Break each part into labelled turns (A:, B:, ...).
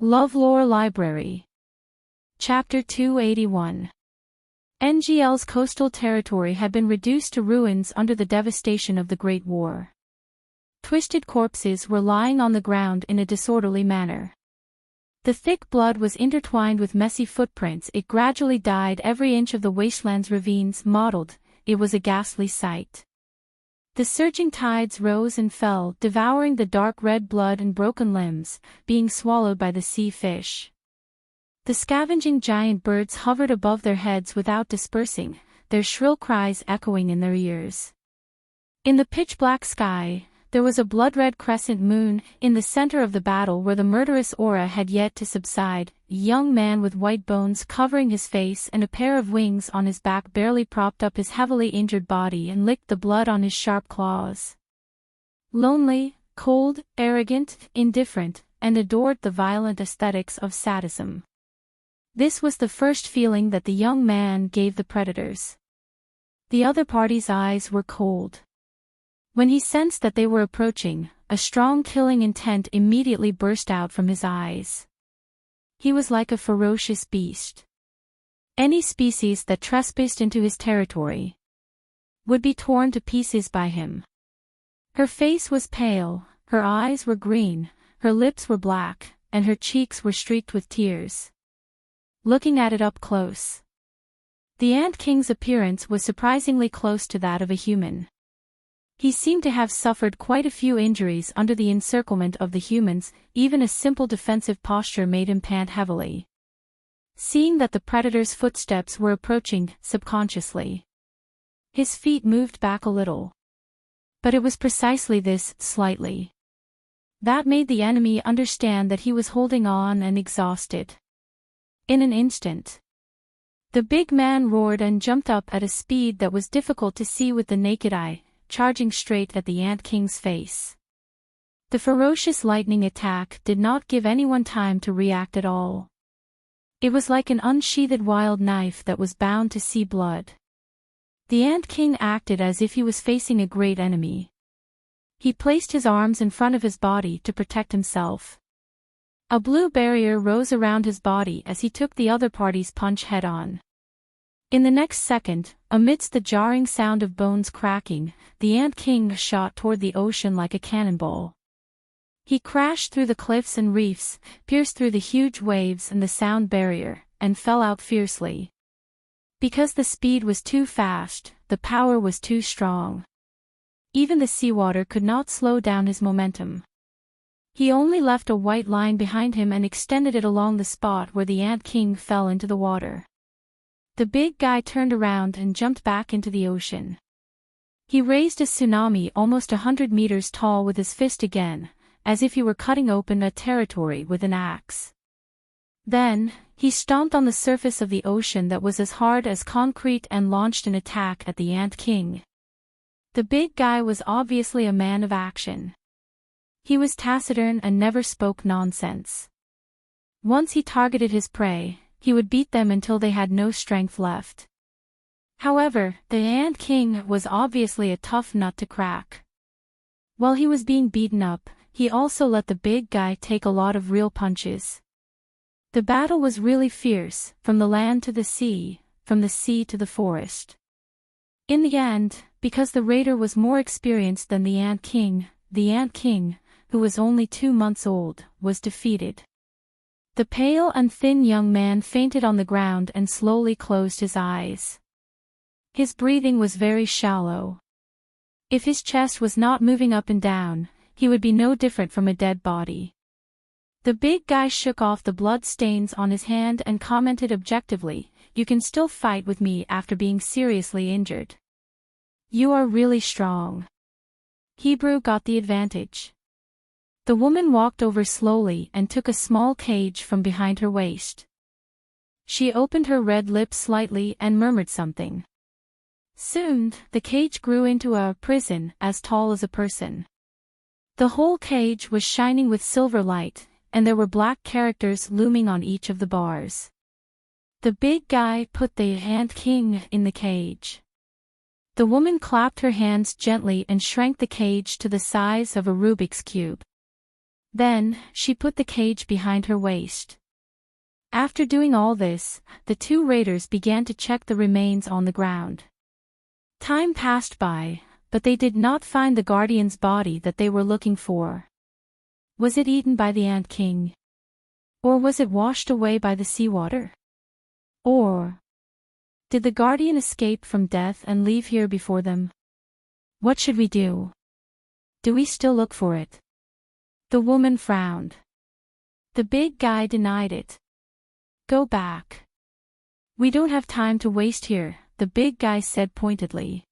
A: LoveLore Library. Chapter 281. NGL's coastal territory had been reduced to ruins under the devastation of the Great War. Twisted corpses were lying on the ground in a disorderly manner. The thick blood was intertwined with messy footprints. It gradually dyed every inch of the wasteland's ravines mottled. It was a ghastly sight. The surging tides rose and fell, devouring the dark red blood and broken limbs, being swallowed by the sea fish. The scavenging giant birds hovered above their heads without dispersing, their shrill cries echoing in their ears. In the pitch-black sky, there was a blood-red crescent moon. In the center of the battle where the murderous aura had yet to subside, a young man with white bones covering his face and a pair of wings on his back barely propped up his heavily injured body and licked the blood on his sharp claws. Lonely, cold, arrogant, indifferent, and adored the violent aesthetics of sadism. This was the first feeling that the young man gave the predators. The other party's eyes were cold. When he sensed that they were approaching, a strong killing intent immediately burst out from his eyes. He was like a ferocious beast. Any species that trespassed into his territory would be torn to pieces by him. Her face was pale, her eyes were green, her lips were black, and her cheeks were streaked with tears. Looking at it up close, the Ant King's appearance was surprisingly close to that of a human. He seemed to have suffered quite a few injuries under the encirclement of the humans. Even a simple defensive posture made him pant heavily. Seeing that the predator's footsteps were approaching, subconsciously, his feet moved back a little. But it was precisely this, slightly, that made the enemy understand that he was holding on and exhausted. In an instant, the big man roared and jumped up at a speed that was difficult to see with the naked eye, charging straight at the Ant King's face. The ferocious lightning attack did not give anyone time to react at all. It was like an unsheathed wild knife that was bound to see blood. The Ant King acted as if he was facing a great enemy. He placed his arms in front of his body to protect himself. A blue barrier rose around his body as he took the other party's punch head-on. In the next second, amidst the jarring sound of bones cracking, the Ant King shot toward the ocean like a cannonball. He crashed through the cliffs and reefs, pierced through the huge waves and the sound barrier, and fell out fiercely. Because the speed was too fast, the power was too strong. Even the seawater could not slow down his momentum. He only left a white line behind him and extended it along the spot where the Ant King fell into the water. The big guy turned around and jumped back into the ocean. He raised a tsunami almost 100 meters tall with his fist again, as if he were cutting open a territory with an axe. Then, he stomped on the surface of the ocean that was as hard as concrete and launched an attack at the Ant King. The big guy was obviously a man of action. He was taciturn and never spoke nonsense. Once he targeted his prey, he would beat them until they had no strength left. However, the Ant King was obviously a tough nut to crack. While he was being beaten up, he also let the big guy take a lot of real punches. The battle was really fierce, from the land to the sea, from the sea to the forest. In the end, because the raider was more experienced than the Ant King, who was only 2 months old, was defeated. The pale and thin young man fainted on the ground and slowly closed his eyes. His breathing was very shallow. If his chest was not moving up and down, he would be no different from a dead body. The big guy shook off the blood stains on his hand and commented objectively, "You can still fight with me after being seriously injured. You are really strong." Hebrew got the advantage. The woman walked over slowly and took a small cage from behind her waist. She opened her red lips slightly and murmured something. Soon, the cage grew into a prison as tall as a person. The whole cage was shining with silver light, and there were black characters looming on each of the bars. The big guy put the Ant King in the cage. The woman clapped her hands gently and shrank the cage to the size of a Rubik's Cube. Then, she put the cage behind her waist. After doing all this, the two raiders began to check the remains on the ground. Time passed by, but they did not find the guardian's body that they were looking for. Was it eaten by the Ant King? Or was it washed away by the seawater? Or did the guardian escape from death and leave here before them? What should we do? Do we still look for it? The woman frowned. The big guy denied it. Go back. We don't have time to waste here, the big guy said pointedly.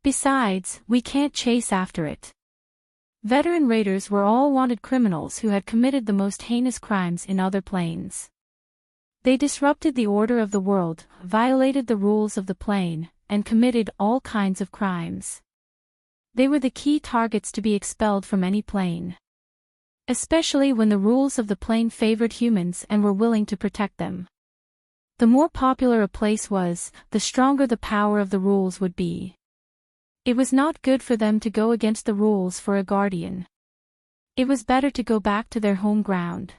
A: Besides, we can't chase after it. Veteran raiders were all wanted criminals who had committed the most heinous crimes in other planes. They disrupted the order of the world, violated the rules of the plane, and committed all kinds of crimes. They were the key targets to be expelled from any plane. Especially when the rules of the plane favored humans and were willing to protect them. The more popular a place was, the stronger the power of the rules would be. It was not good for them to go against the rules for a guardian. It was better to go back to their home ground.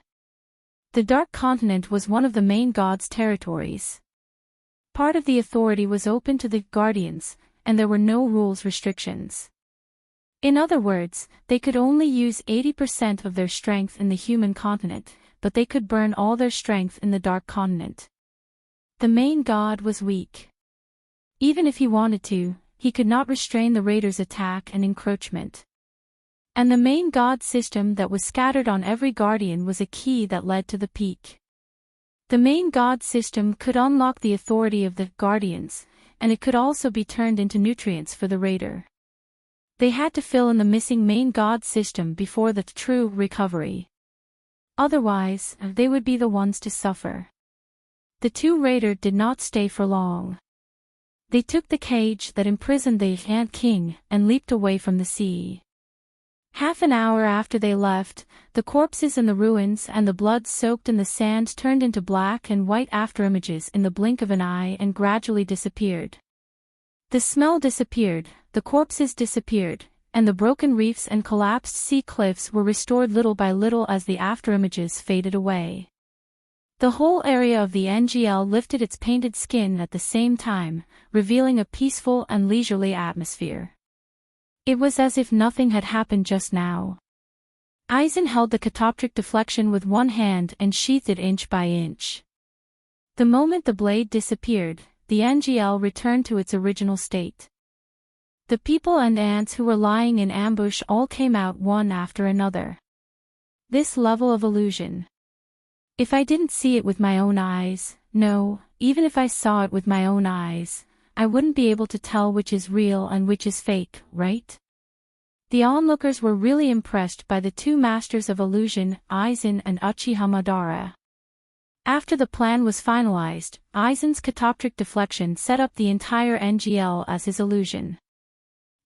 A: The Dark Continent was one of the main god's territories. Part of the authority was open to the guardians, and there were no rules restrictions. In other words, they could only use 80% of their strength in the human continent, but they could burn all their strength in the Dark Continent. The main god was weak. Even if he wanted to, he could not restrain the raiders' attack and encroachment. And the main god system that was scattered on every guardian was a key that led to the peak. The main god system could unlock the authority of the guardians, and it could also be turned into nutrients for the raider. They had to fill in the missing main god system before the true recovery. Otherwise, they would be the ones to suffer. The two raiders did not stay for long. They took the cage that imprisoned the Ant King and leaped away from the sea. Half an hour after they left, the corpses in the ruins and the blood soaked in the sand turned into black and white afterimages in the blink of an eye and gradually disappeared. The smell disappeared, the corpses disappeared, and the broken reefs and collapsed sea cliffs were restored little by little as the afterimages faded away. The whole area of the NGL lifted its painted skin at the same time, revealing a peaceful and leisurely atmosphere. It was as if nothing had happened just now. Eisen held the catoptric deflection with one hand and sheathed it inch by inch. The moment the blade disappeared, the NGL returned to its original state. The people and ants who were lying in ambush all came out one after another. This level of illusion. If I didn't see it with my own eyes, no, even if I saw it with my own eyes, I wouldn't be able to tell which is real and which is fake, right? The onlookers were really impressed by the two masters of illusion, Eisen and Uchiha Madara. After the plan was finalized, Eisen's catoptric deflection set up the entire NGL as his illusion.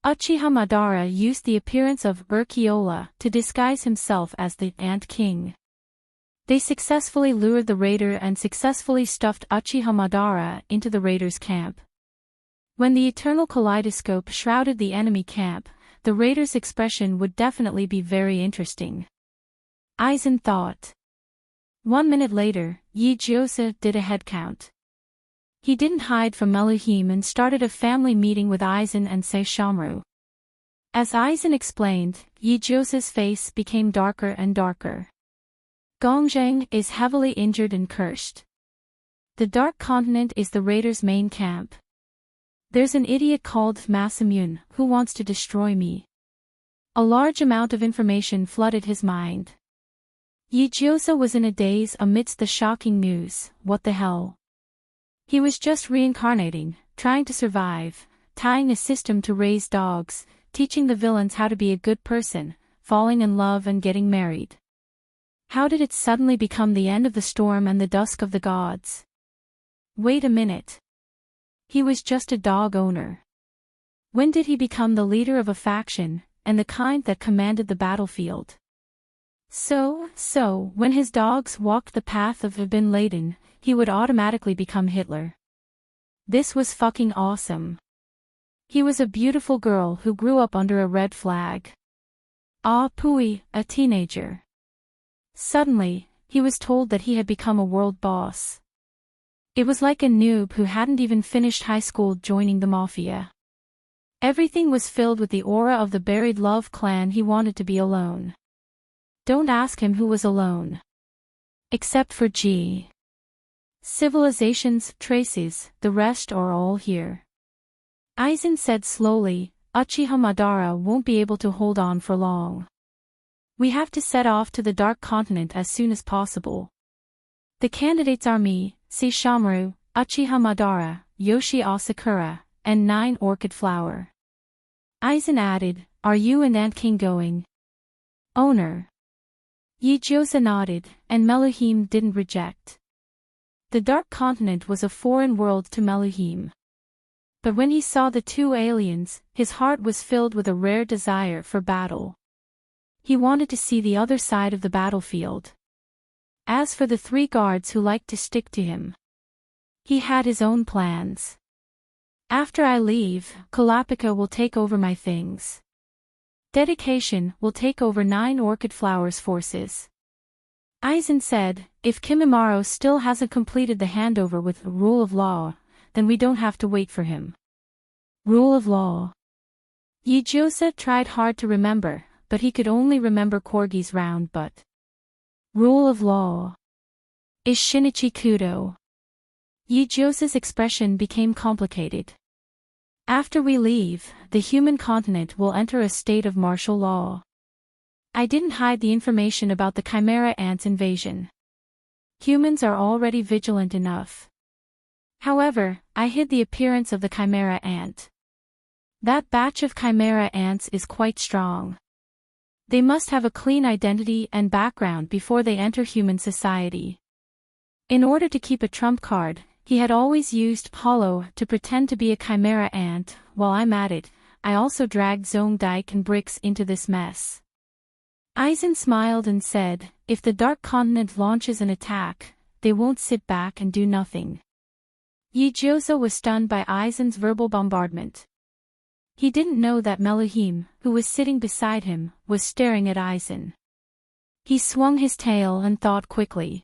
A: Uchiha Madara used the appearance of Urkiola to disguise himself as the Ant King. They successfully lured the raider and successfully stuffed Uchiha Madara into the raider's camp. When the eternal kaleidoscope shrouded the enemy camp, the raider's expression would definitely be very interesting. Eisen thought. 1 minute later, Yijiosa did a head count. He didn't hide from Elohim and started a family meeting with Eisen and Saishomaru. As Eisen explained, Yijiosa's face became darker and darker. Gongzheng is heavily injured and cursed. The Dark Continent is the raiders' main camp. There's an idiot called Masamune who wants to destroy me. A large amount of information flooded his mind. Yijiosa was in a daze amidst the shocking news. What the hell? He was just reincarnating, trying to survive, tying a system to raise dogs, teaching the villains how to be a good person, falling in love and getting married. How did it suddenly become the end of the storm and the dusk of the gods? Wait a minute. He was just a dog owner. When did he become the leader of a faction, and the kind that commanded the battlefield? So, when his dogs walked the path of Bin Laden, he would automatically become Hitler. This was fucking awesome. He was a beautiful girl who grew up under a red flag. Ah Pui, a teenager. Suddenly, he was told that he had become a world boss. It was like a noob who hadn't even finished high school joining the mafia. Everything was filled with the aura of the buried love clan. He wanted to be alone. Don't ask him who was alone. Except for G. Civilization's traces, the rest are all here. Aizen said slowly, Uchiha Madara won't be able to hold on for long. We have to set off to the Dark Continent as soon as possible. The candidates are me, Saishomaru, Uchiha Madara, Yoshi Asakura, and 9 Orchid Flower. Aizen added, are you and Ant King going? Owner. Yijiosa nodded, and Meluhim didn't reject. The Dark Continent was a foreign world to Meluhim. But when he saw the 2 aliens, his heart was filled with a rare desire for battle. He wanted to see the other side of the battlefield. As for the 3 guards who liked to stick to him, he had his own plans. After I leave, Kalapika will take over my things. Dedication will take over 9 Orchid Flower's forces. Aizen said, if Kimimaro still hasn't completed the handover with Rule of Law, then we don't have to wait for him. Rule of Law. Yijiosa tried hard to remember, but he could only remember Corgi's round but. Rule of Law. Is Shinichi Kudo. Yijiosa's expression became complicated. After we leave, the human continent will enter a state of martial law. I didn't hide the information about the Chimera Ants invasion. Humans are already vigilant enough. However, I hid the appearance of the Chimera Ant. That batch of Chimera Ants is quite strong. They must have a clean identity and background before they enter human society. In order to keep a trump card, he had always used Hollow to pretend to be a Chimera Ant. While I'm at it, I also dragged Zongdike and Bricks into this mess. Aizen smiled and said, if the Dark Continent launches an attack, they won't sit back and do nothing. Yijiosa was stunned by Aizen's verbal bombardment. He didn't know that Meluhim, who was sitting beside him, was staring at Aizen. He swung his tail and thought quickly.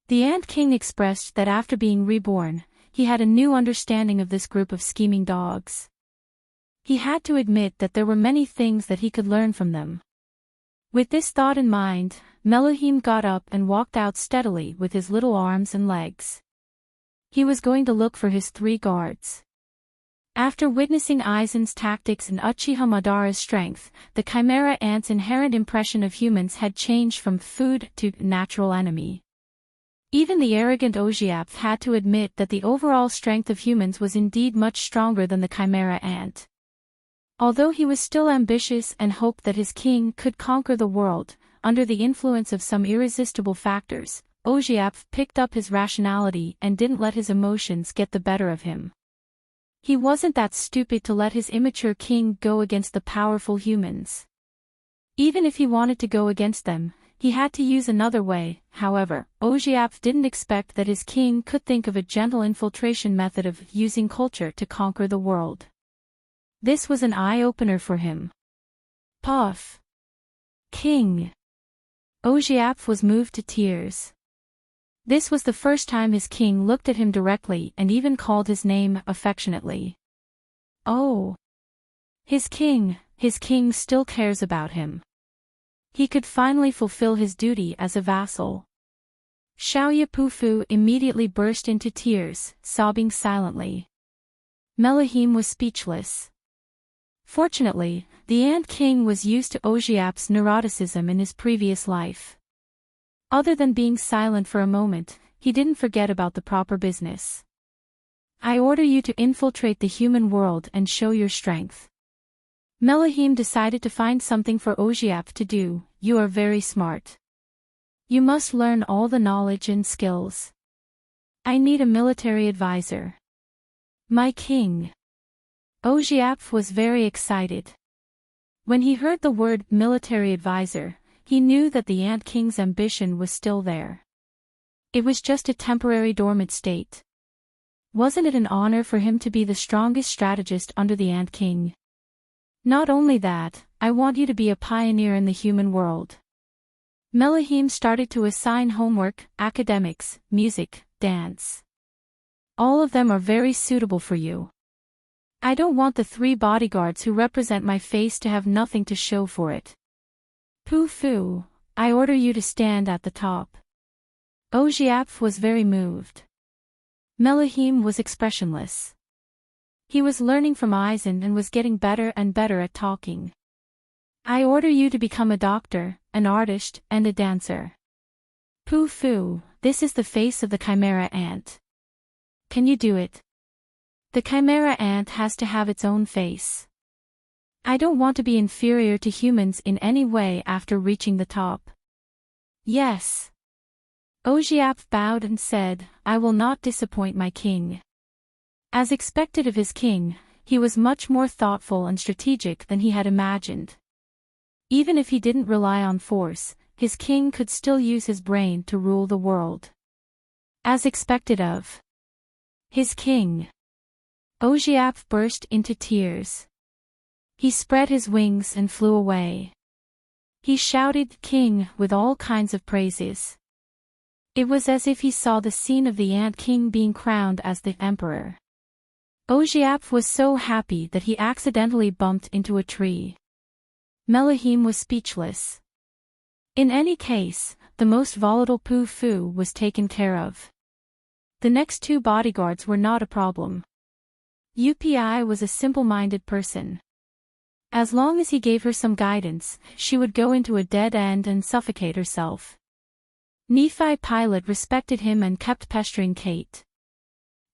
A: The Ant King expressed that after being reborn, he had a new understanding of this group of scheming dogs. He had to admit that there were many things that he could learn from them. With this thought in mind, Meluhim got up and walked out steadily with his little arms and legs. He was going to look for his 3 guards. After witnessing Aizen's tactics and Uchiha Madara's strength, the Chimera Ant's inherent impression of humans had changed from food to natural enemy. Even the arrogant Ogiap had to admit that the overall strength of humans was indeed much stronger than the Chimera Ant. Although he was still ambitious and hoped that his king could conquer the world, under the influence of some irresistible factors, Ogiap picked up his rationality and didn't let his emotions get the better of him. He wasn't that stupid to let his immature king go against the powerful humans. Even if he wanted to go against them, he had to use another way. However, Ogiap didn't expect that his king could think of a gentle infiltration method of using culture to conquer the world. This was an eye-opener for him. Puff. King. Ogiap was moved to tears. This was the first time his king looked at him directly and even called his name affectionately. Oh. His king still cares about him. He could finally fulfill his duty as a vassal. Xiaoya Pufu immediately burst into tears, sobbing silently. Meluhim was speechless. Fortunately, the Ant King was used to Ogiap's neuroticism in his previous life. Other than being silent for a moment, he didn't forget about the proper business. I order you to infiltrate the human world and show your strength. Meluhim decided to find something for Ogiap to do. You are very smart. You must learn all the knowledge and skills. I need a military advisor. My king. Ogiap was very excited. When he heard the word military advisor, he knew that the Ant King's ambition was still there. It was just a temporary dormant state. Wasn't it an honor for him to be the strongest strategist under the Ant King? Not only that, I want you to be a pioneer in the human world. Melahim started to assign homework, academics, music, dance. All of them are very suitable for you. I don't want the 3 bodyguards who represent my face to have nothing to show for it. Poo-foo, I order you to stand at the top. Ojiapf was very moved. Melahim was expressionless. He was learning from Aizen and was getting better and better at talking. I order you to become a doctor, an artist, and a dancer. Poo-foo, this is the face of the Chimera ant. Can you do it? The Chimera ant has to have its own face. I don't want to be inferior to humans in any way after reaching the top. Yes. Ojiapf bowed and said, I will not disappoint my king. As expected of his king, he was much more thoughtful and strategic than he had imagined. Even if he didn't rely on force, his king could still use his brain to rule the world. As expected of his king. Ojiapf burst into tears. He spread his wings and flew away. He shouted, King, with all kinds of praises. It was as if he saw the scene of the Ant King being crowned as the emperor. Ojiapf was so happy that he accidentally bumped into a tree. Melahim was speechless. In any case, the most volatile Poo-foo was taken care of. The next 2 bodyguards were not a problem. UPI was a simple-minded person. As long as he gave her some guidance, she would go into a dead end and suffocate herself. Nephi Pilot respected him and kept pestering Kate.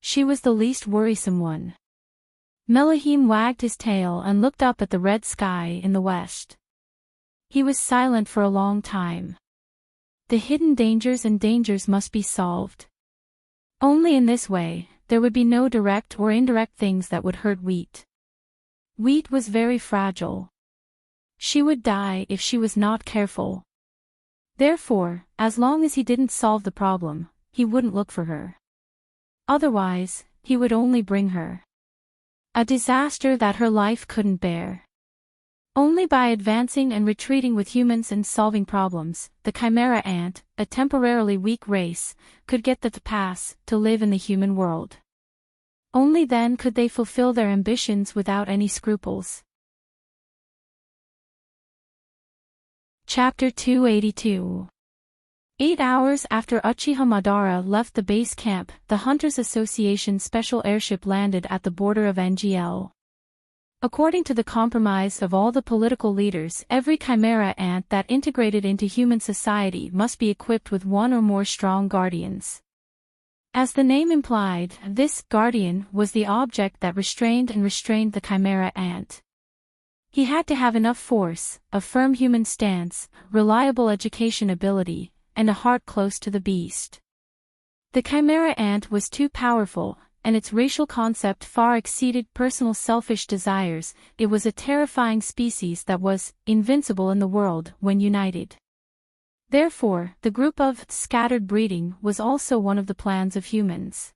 A: She was the least worrisome one. Melahim wagged his tail and looked up at the red sky in the west. He was silent for a long time. The hidden dangers and dangers must be solved. Only in this way, there would be no direct or indirect things that would hurt Wheat. Wheat was very fragile. She would die if she was not careful. Therefore, as long as he didn't solve the problem, he wouldn't look for her. Otherwise, he would only bring her a disaster that her life couldn't bear. Only by advancing and retreating with humans and solving problems, the Chimera Ant, a temporarily weak race, could get the pass to live in the human world. Only then could they fulfill their ambitions without any scruples. Chapter 282. 8 hours after Uchiha Madara left the base camp, the Hunters Association special airship landed at the border of NGL. According to the compromise of all the political leaders, every Chimera Ant that integrated into human society must be equipped with 1 or more strong guardians. As the name implied, this guardian was the object that restrained the Chimera Ant. He had to have enough force, a firm human stance, reliable education ability, and a heart close to the beast. The Chimera Ant was too powerful, and its racial concept far exceeded personal selfish desires. It was a terrifying species that was invincible in the world when united. Therefore, the group of scattered breeding was also one of the plans of humans.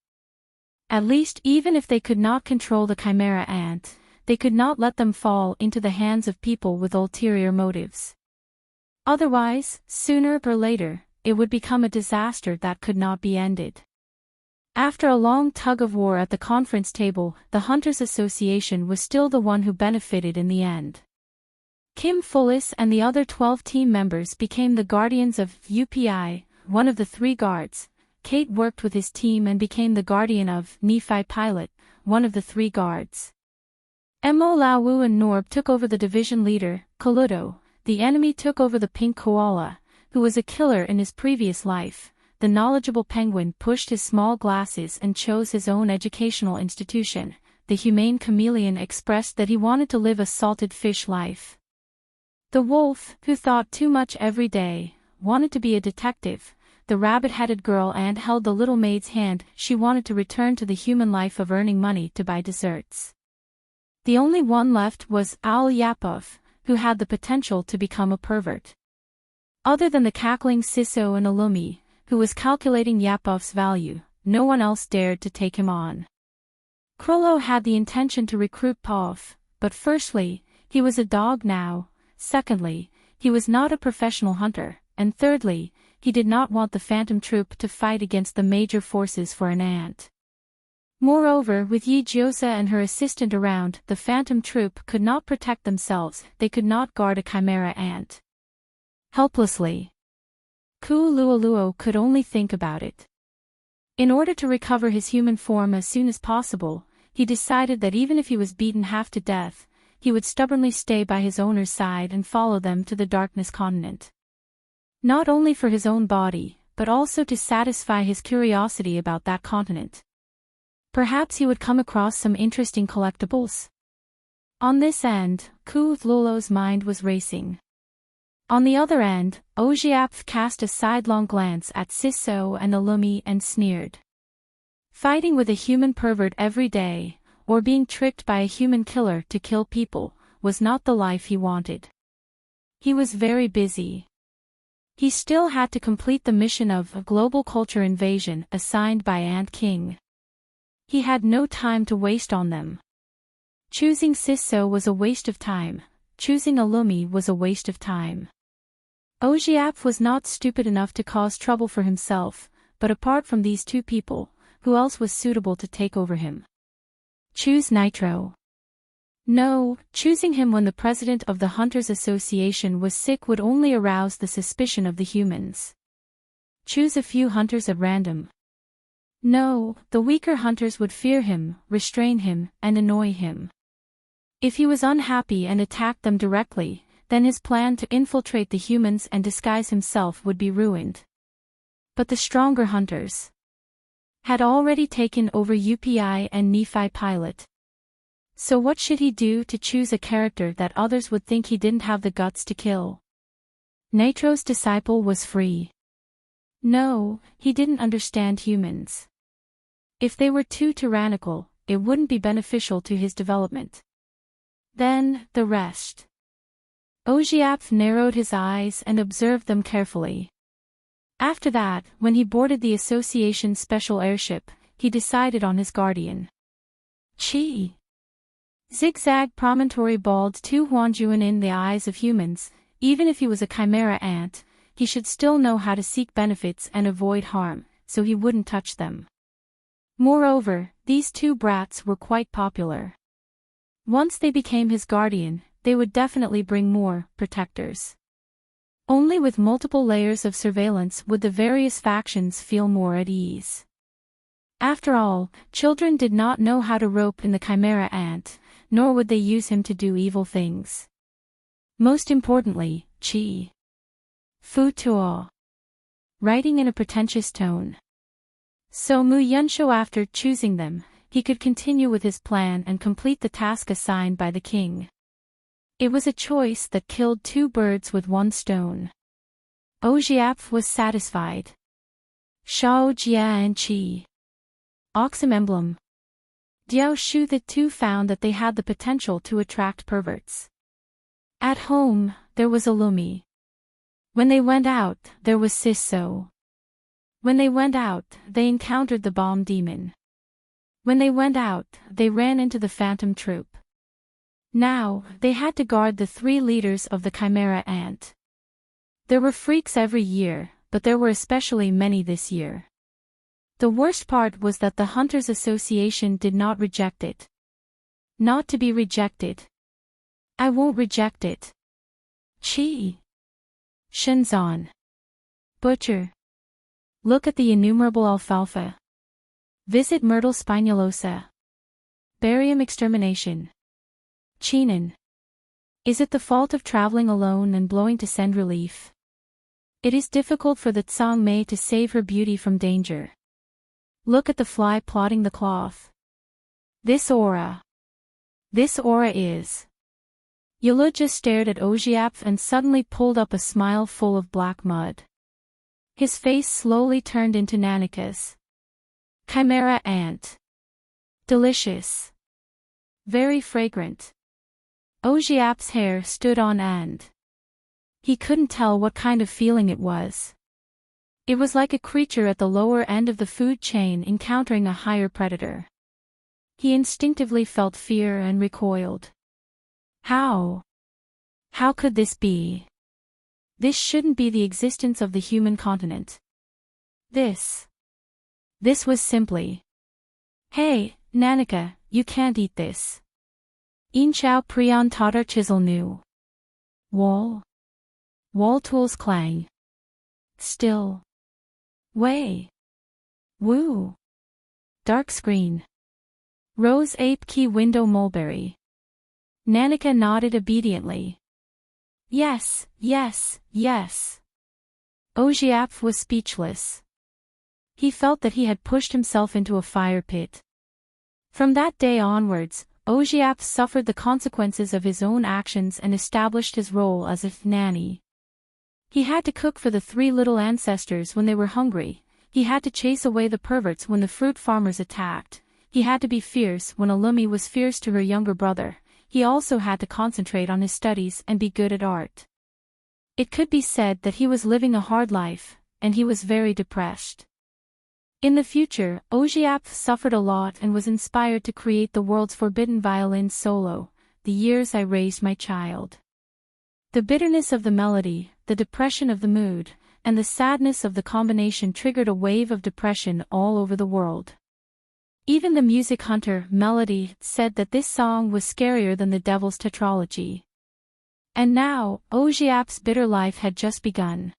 A: At least, even if they could not control the Chimera Ant, they could not let them fall into the hands of people with ulterior motives. Otherwise, sooner or later, it would become a disaster that could not be ended. After a long tug-of-war at the conference table, the Hunters Association was still the one who benefited in the end. Kim Fullis and the other 12 team members became the guardians of UPI, one of the 3 guards. Kate worked with his team and became the guardian of Nephi Pilot, one of the 3 guards. Mo Laowu and Norb took over the division leader, Kaluto. The enemy took over the pink koala, who was a killer in his previous life. The knowledgeable penguin pushed his small glasses and chose his own educational institution. The humane chameleon expressed that he wanted to live a salted fish life. The wolf, who thought too much every day, wanted to be a detective. The rabbit-headed girl and held the little maid's hand. She wanted to return to the human life of earning money to buy desserts. The only one left was Owl Yapov, who had the potential to become a pervert. Other than the cackling Siso and Alumi, who was calculating Yapov's value, no one else dared to take him on. Krollo had the intention to recruit Pov, but firstly, he was a dog now, secondly, he was not a professional hunter, and thirdly, he did not want the phantom troop to fight against the major forces for an ant. Moreover, with Yi Jiosa and her assistant around, the phantom troop could not protect themselves, they could not guard a chimera ant. Helplessly. Ku Luoluo could only think about it. In order to recover his human form as soon as possible, he decided that even if he was beaten half to death, he would stubbornly stay by his owner's side and follow them to the Darkness Continent. Not only for his own body, but also to satisfy his curiosity about that continent. Perhaps he would come across some interesting collectibles. On this end, Ku Luoluo's mind was racing. On the other end, Ojiapf cast a sidelong glance at Siso and Illumi and sneered. Fighting with a human pervert every day, or being tricked by a human killer to kill people, was not the life he wanted. He was very busy. He still had to complete the mission of a global culture invasion assigned by Ant King. He had no time to waste on them. Choosing Siso was a waste of time, choosing Illumi was a waste of time. Ojiapf was not stupid enough to cause trouble for himself, but apart from these two people, who else was suitable to take over him? Choose Nitro. No, choosing him when the president of the Hunters Association was sick would only arouse the suspicion of the humans. Choose a few hunters at random. No, the weaker hunters would fear him, restrain him, and annoy him. If he was unhappy and attacked them directly, then his plan to infiltrate the humans and disguise himself would be ruined. But the stronger hunters had already taken over UPI and Nephi Pilot. So what should he do to choose a character that others would think he didn't have the guts to kill? Nitro's disciple was free. No, he didn't understand humans. If they were too tyrannical, it wouldn't be beneficial to his development. Then, the rest. Ojiapf narrowed his eyes and observed them carefully. After that, when he boarded the association's special airship, he decided on his guardian. Chi. Zigzag promontory bald Tu Huanjuan in the eyes of humans, even if he was a chimera ant, he should still know how to seek benefits and avoid harm, so he wouldn't touch them. Moreover, these two brats were quite popular. Once they became his guardian, they would definitely bring more protectors. Only with multiple layers of surveillance would the various factions feel more at ease. After all, children did not know how to rope in the chimera ant, nor would they use him to do evil things. Most importantly, Chi. Fu Tuo. Writing in a pretentious tone. So Mu Yunsho, after choosing them, he could continue with his plan and complete the task assigned by the king. It was a choice that killed two birds with one stone. Ojiapf was satisfied. Shao Jia and Chi. Oxum emblem. Diao Shu, the two found that they had the potential to attract perverts. At home, there was Illumi. When they went out, there was Siso. When they went out, they encountered the bomb demon. When they went out, they ran into the phantom troop. Now, they had to guard the three leaders of the chimera ant. There were freaks every year, but there were especially many this year. The worst part was that the Hunters Association did not reject it. Not to be rejected. I won't reject it. Chi. Shenzan. Butcher. Look at the innumerable alfalfa. Visit Myrtle spinulosa. Barium extermination. Chinan. Is it the fault of traveling alone and blowing to send relief? It is difficult for the Tsang Mei to save her beauty from danger. Look at the fly plotting the cloth. This aura. This aura is. Yulu just stared at Ojiapf and suddenly pulled up a smile full of black mud. His face slowly turned into Nanika's. Chimera ant. Delicious. Very fragrant. Ojiap's hair stood on end. He couldn't tell what kind of feeling it was. It was like a creature at the lower end of the food chain encountering a higher predator. He instinctively felt fear and recoiled. How? How could this be? This shouldn't be the existence of the human continent. This was simply, "Hey, Nanika, you can't eat this." In chao prion tadar chisel nu. Wall tools clang. Still. Way. Woo. Dark screen. Rose ape key window mulberry. Nanika nodded obediently. Yes, yes, yes. Ojiapf was speechless. He felt that he had pushed himself into a fire pit. From that day onwards, Ojiapf suffered the consequences of his own actions and established his role as a nanny. He had to cook for the three little ancestors when they were hungry, he had to chase away the perverts when the fruit farmers attacked, he had to be fierce when Alumi was fierce to her younger brother, he also had to concentrate on his studies and be good at art. It could be said that he was living a hard life, and he was very depressed. In the future, Ojiapf suffered a lot and was inspired to create the world's forbidden violin solo, "The Years I Raised My Child." The bitterness of the melody, the depression of the mood, and the sadness of the combination triggered a wave of depression all over the world. Even the music hunter, Melody, said that this song was scarier than the Devil's Tetralogy. And now, Ojiap's bitter life had just begun.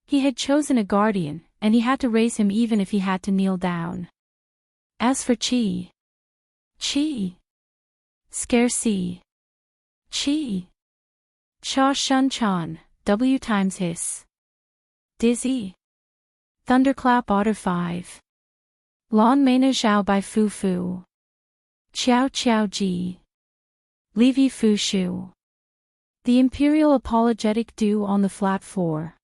A: He had chosen a guardian, and he had to raise him even if he had to kneel down. As for Chi. Scarcey. Chi. Cha shun chan, W times hiss. Dizzy. Thunderclap otter 5. Lon mena zhao by fu fu. Chiao chiao ji. Levi fu shu. The imperial apologetic dew on the flat floor.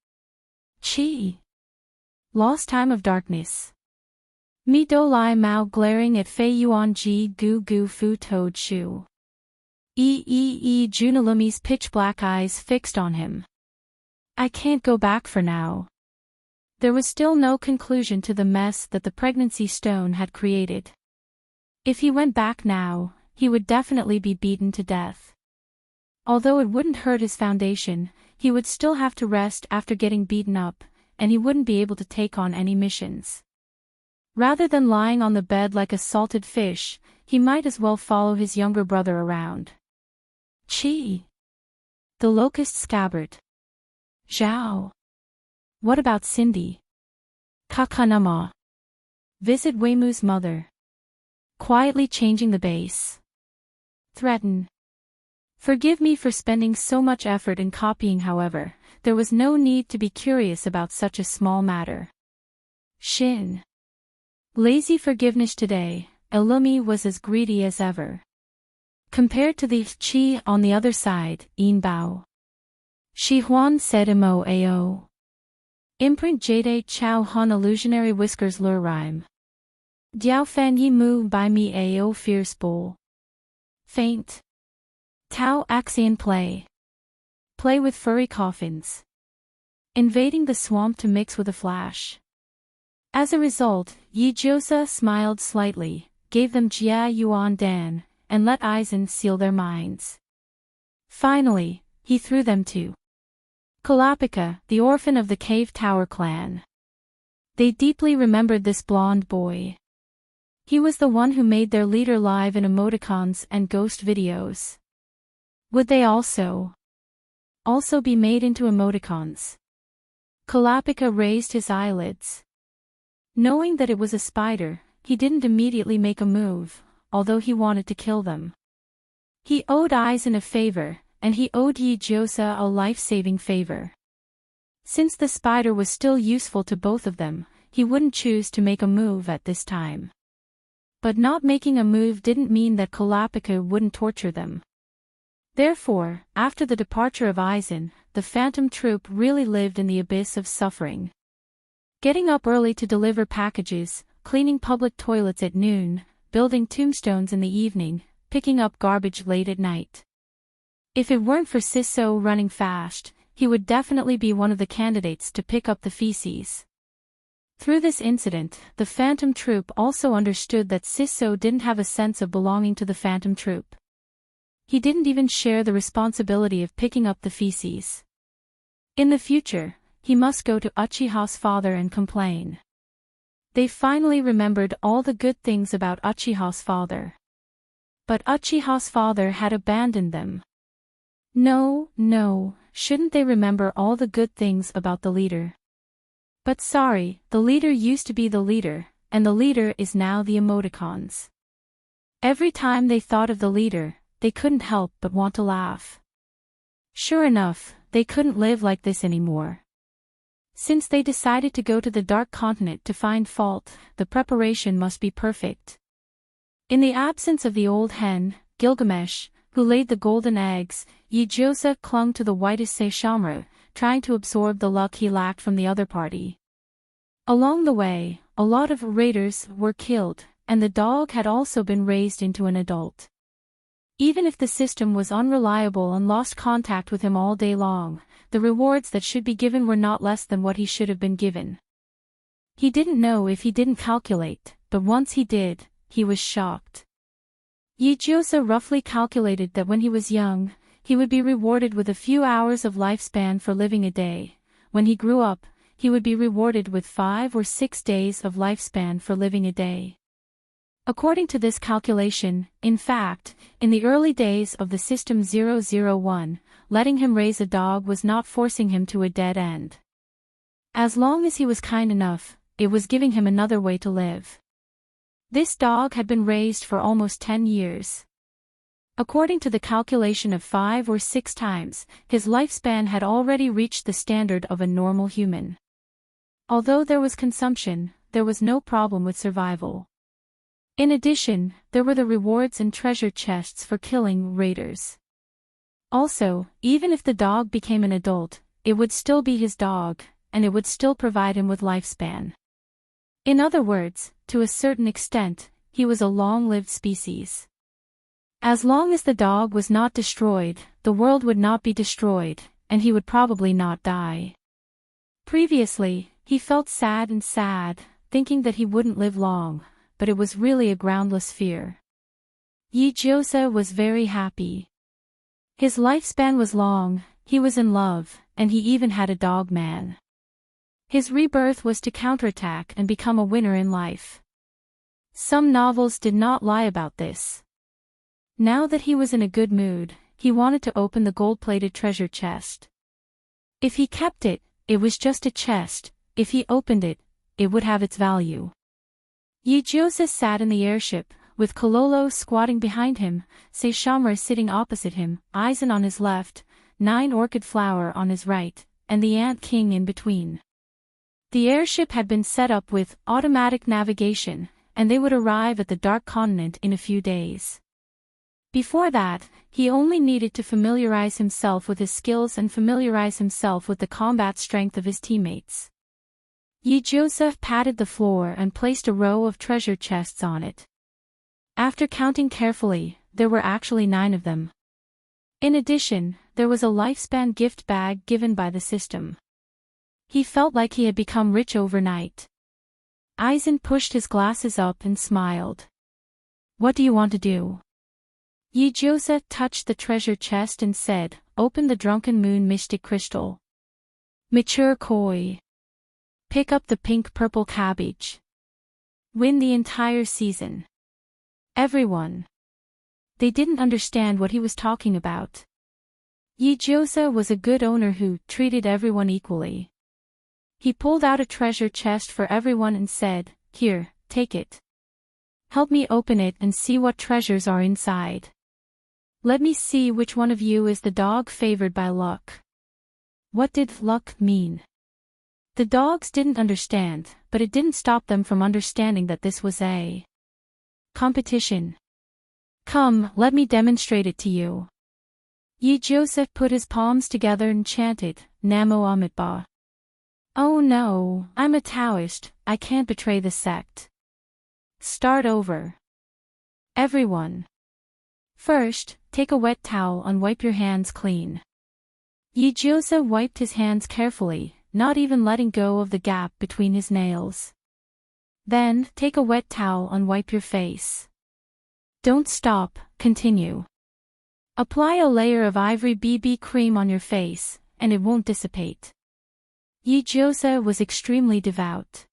A: Chi. Lost time of darkness. Mi do lai mao glaring at fei yuan ji gu gu fu toad shu. Junalumi's pitch black eyes fixed on him. I can't go back for now. There was still no conclusion to the mess that the pregnancy stone had created. If he went back now, he would definitely be beaten to death. Although it wouldn't hurt his foundation, he would still have to rest after getting beaten up, and he wouldn't be able to take on any missions. Rather than lying on the bed like a salted fish, he might as well follow his younger brother around. Chi. The locust scabbard. Zhao. What about Cindy? Kakanama. Visit Weimu's mother. Quietly changing the bass. Threaten. Forgive me for spending so much effort in copying, however, there was no need to be curious about such a small matter. Shin. Lazy forgiveness today, Elumi was as greedy as ever. Compared to the Chi on the other side, Bao. Shi Huan said Mo Ao. Imprint Jade Chao Hun illusionary whiskers lure rhyme. Diao Fan Yi Mu by me Ao fierce bull. Faint. Tao Axion play. Play with furry coffins. Invading the swamp to mix with a flash. As a result, Yi Jiosa smiled slightly, gave them Jia Yuan Dan, and let Aizen seal their minds. Finally, he threw them to Kalapika, the orphan of the Cave Tower clan. They deeply remembered this blonde boy. He was the one who made their leader live in emoticons and ghost videos. Would they also be made into emoticons? Kalapika raised his eyelids. Knowing that it was a spider, he didn't immediately make a move, although he wanted to kill them. He owed Aizen a favor, and he owed Yi Jiosa a life-saving favor. Since the spider was still useful to both of them, he wouldn't choose to make a move at this time. But not making a move didn't mean that Kalapika wouldn't torture them. Therefore, after the departure of Aizen, the Phantom Troop really lived in the abyss of suffering. Getting up early to deliver packages, cleaning public toilets at noon, building tombstones in the evening, picking up garbage late at night. If it weren't for Sisso running fast, he would definitely be one of the candidates to pick up the feces. Through this incident, the Phantom Troop also understood that Sisso didn't have a sense of belonging to the Phantom Troop. He didn't even share the responsibility of picking up the feces. In the future, he must go to Uchiha's father and complain. They finally remembered all the good things about Uchiha's father. But Uchiha's father had abandoned them. No, shouldn't they remember all the good things about the leader? But sorry, the leader used to be the leader, and the leader is now the emoticons. Every time they thought of the leader, they couldn't help but want to laugh. Sure enough, they couldn't live like this anymore. Since they decided to go to the Dark Continent to find fault, the preparation must be perfect. In the absence of the old hen, Gilgamesh, who laid the golden eggs, Yijiosa clung to the whitest Saishomaru, trying to absorb the luck he lacked from the other party. Along the way, a lot of raiders were killed, and the dog had also been raised into an adult. Even if the system was unreliable and lost contact with him all day long, the rewards that should be given were not less than what he should have been given. He didn't know if he didn't calculate, but once he did, he was shocked. Yijiosa roughly calculated that when he was young, he would be rewarded with a few hours of lifespan for living a day. When he grew up, he would be rewarded with 5 or 6 days of lifespan for living a day. According to this calculation, in fact, in the early days of the System 001, letting him raise a dog was not forcing him to a dead end. As long as he was kind enough, it was giving him another way to live. This dog had been raised for almost 10 years. According to the calculation of 5 or 6 times, his lifespan had already reached the standard of a normal human. Although there was consumption, there was no problem with survival. In addition, there were the rewards and treasure chests for killing raiders. Also, even if the dog became an adult, it would still be his dog, and it would still provide him with lifespan. In other words, to a certain extent, he was a long-lived species. As long as the dog was not destroyed, the world would not be destroyed, and he would probably not die. Previously, he felt sad, thinking that he wouldn't live long, but it was really a groundless fear. Yijiosa was very happy. His lifespan was long, he was in love, and he even had a dog man. His rebirth was to counterattack and become a winner in life. Some novels did not lie about this. Now that he was in a good mood, he wanted to open the gold-plated treasure chest. If he kept it, it was just a chest; if he opened it, it would have its value. Yijiosa sat in the airship, with Kololo squatting behind him, Saishomaru sitting opposite him, Aizen on his left, 9 Orchid Flower on his right, and the Ant King in between. The airship had been set up with automatic navigation, and they would arrive at the Dark Continent in a few days. Before that, he only needed to familiarize himself with his skills and familiarize himself with the combat strength of his teammates. Yijiosa patted the floor and placed a row of treasure chests on it. After counting carefully, there were actually 9 of them. In addition, there was a lifespan gift bag given by the system. He felt like he had become rich overnight. Aizen pushed his glasses up and smiled. "What do you want to do?" Yijiosa touched the treasure chest and said, "Open the Drunken Moon Mystic Crystal. Mature Koi. Pick up the pink-purple cabbage. Win the entire season." Everyone. They didn't understand what he was talking about. Yijiosa was a good owner who treated everyone equally. He pulled out a treasure chest for everyone and said, "Here, take it. Help me open it and see what treasures are inside. Let me see which one of you is the dog favored by luck." What did luck mean? The dogs didn't understand, but it didn't stop them from understanding that this was a competition. "Come, let me demonstrate it to you." Yijiosa put his palms together and chanted, "Namo Amitabha." "Oh no, I'm a Taoist, I can't betray the sect." "Start over. Everyone. First, take a wet towel and wipe your hands clean." Yijiosa wiped his hands carefully, not even letting go of the gap between his nails. "Then, take a wet towel and wipe your face. Don't stop, continue. Apply a layer of ivory BB cream on your face, and it won't dissipate. Yi-Jose was extremely devout.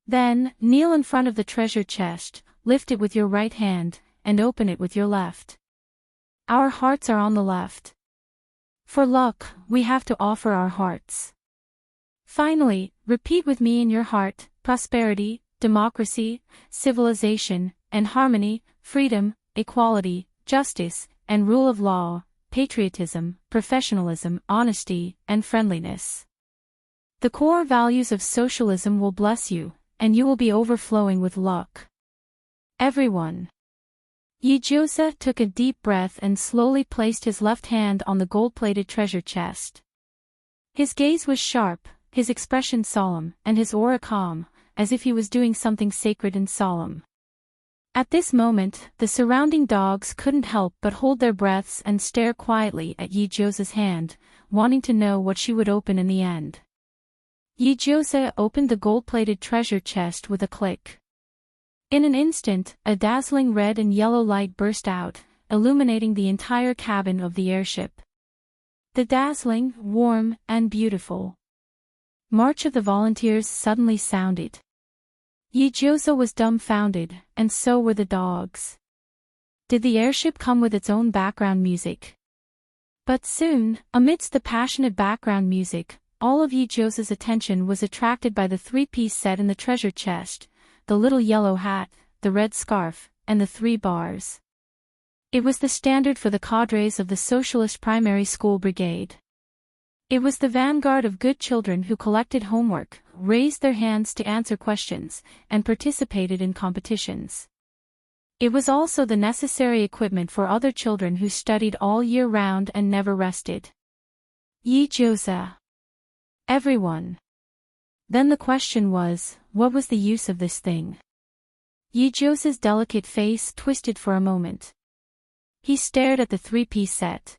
A: Then, kneel in front of the treasure chest, lift it with your right hand, and open it with your left. Our hearts are on the left. For luck, we have to offer our hearts. Finally, repeat with me in your heart: prosperity, democracy, civilization, and harmony, freedom, equality, justice, and rule of law, patriotism, professionalism, honesty, and friendliness. The core values of socialism will bless you, and you will be overflowing with luck. Everyone. Yi-Jose took a deep breath and slowly placed his left hand on the gold-plated treasure chest. His gaze was sharp, his expression solemn, and his aura calm, as if he was doing something sacred and solemn. At this moment, the surrounding dogs couldn't help but hold their breaths and stare quietly at Yi-Jose's hand, wanting to know what she would open in the end. Yi-Jose opened the gold-plated treasure chest with a click. In an instant, a dazzling red and yellow light burst out, illuminating the entire cabin of the airship. The dazzling, warm, and beautiful march of the volunteers suddenly sounded. Yi-Jose was dumbfounded, and so were the dogs. Did the airship come with its own background music? But soon, amidst the passionate background music, all of Yi-Jose's attention was attracted by the three-piece set in the treasure chest: the little yellow hat, the red scarf, and the 3 bars. It was the standard for the cadres of the Socialist Primary School Brigade. It was the vanguard of good children who collected homework, raised their hands to answer questions, and participated in competitions. It was also the necessary equipment for other children who studied all year round and never rested. Yi-Jose. Everyone. Then the question was, what was the use of this thing? Yi-Jose's delicate face twisted for a moment. He stared at the three-piece set.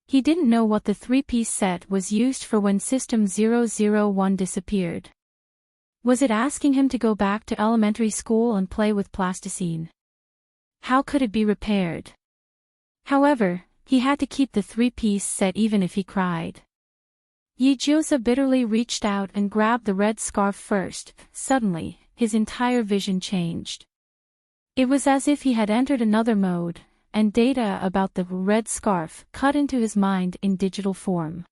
A: He didn't know what the three-piece set was used for when System 001 disappeared. Was it asking him to go back to elementary school and play with plasticine? How could it be repaired? However, he had to keep the three-piece set even if he cried. Yi-Jose bitterly reached out and grabbed the red scarf first. Suddenly, his entire vision changed. It was as if he had entered another mode, and data about the red scarf cut into his mind in digital form.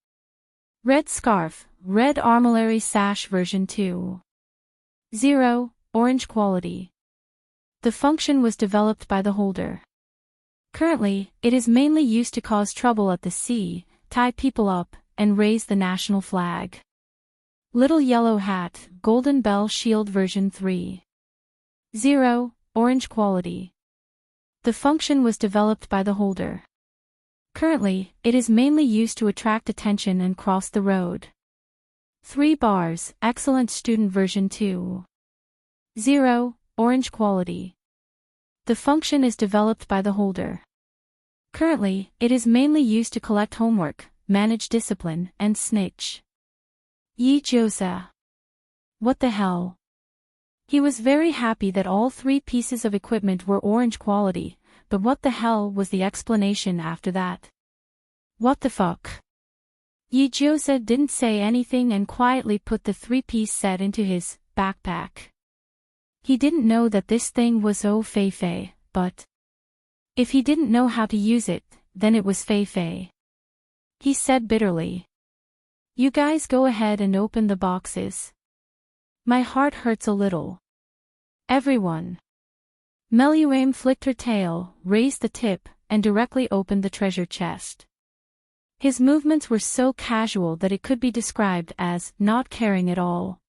A: Red scarf, red armillary sash version 2.0, orange quality. The function was developed by the holder. Currently, it is mainly used to cause trouble at the sea, tie people up, and raise the national flag. Little yellow hat, golden bell shield version 3.0, orange quality. The function was developed by the holder. Currently, it is mainly used to attract attention and cross the road. 3 bars, excellent student version 2.0, orange quality. The function is developed by the holder. Currently, it is mainly used to collect homework, manage discipline, and snitch. Yi-Jose. What the hell? He was very happy that all 3 pieces of equipment were orange quality, but what the hell was the explanation after that? What the fuck? Yi-Jose didn't say anything and quietly put the 3-piece set into his backpack. He didn't know that this thing was fei-fei, but if he didn't know how to use it, then it was fei-fei. He said bitterly. You guys go ahead and open the boxes. My heart hurts a little. Everyone. Meluame flicked her tail, raised the tip, and directly opened the treasure chest. His movements were so casual that it could be described as not caring at all.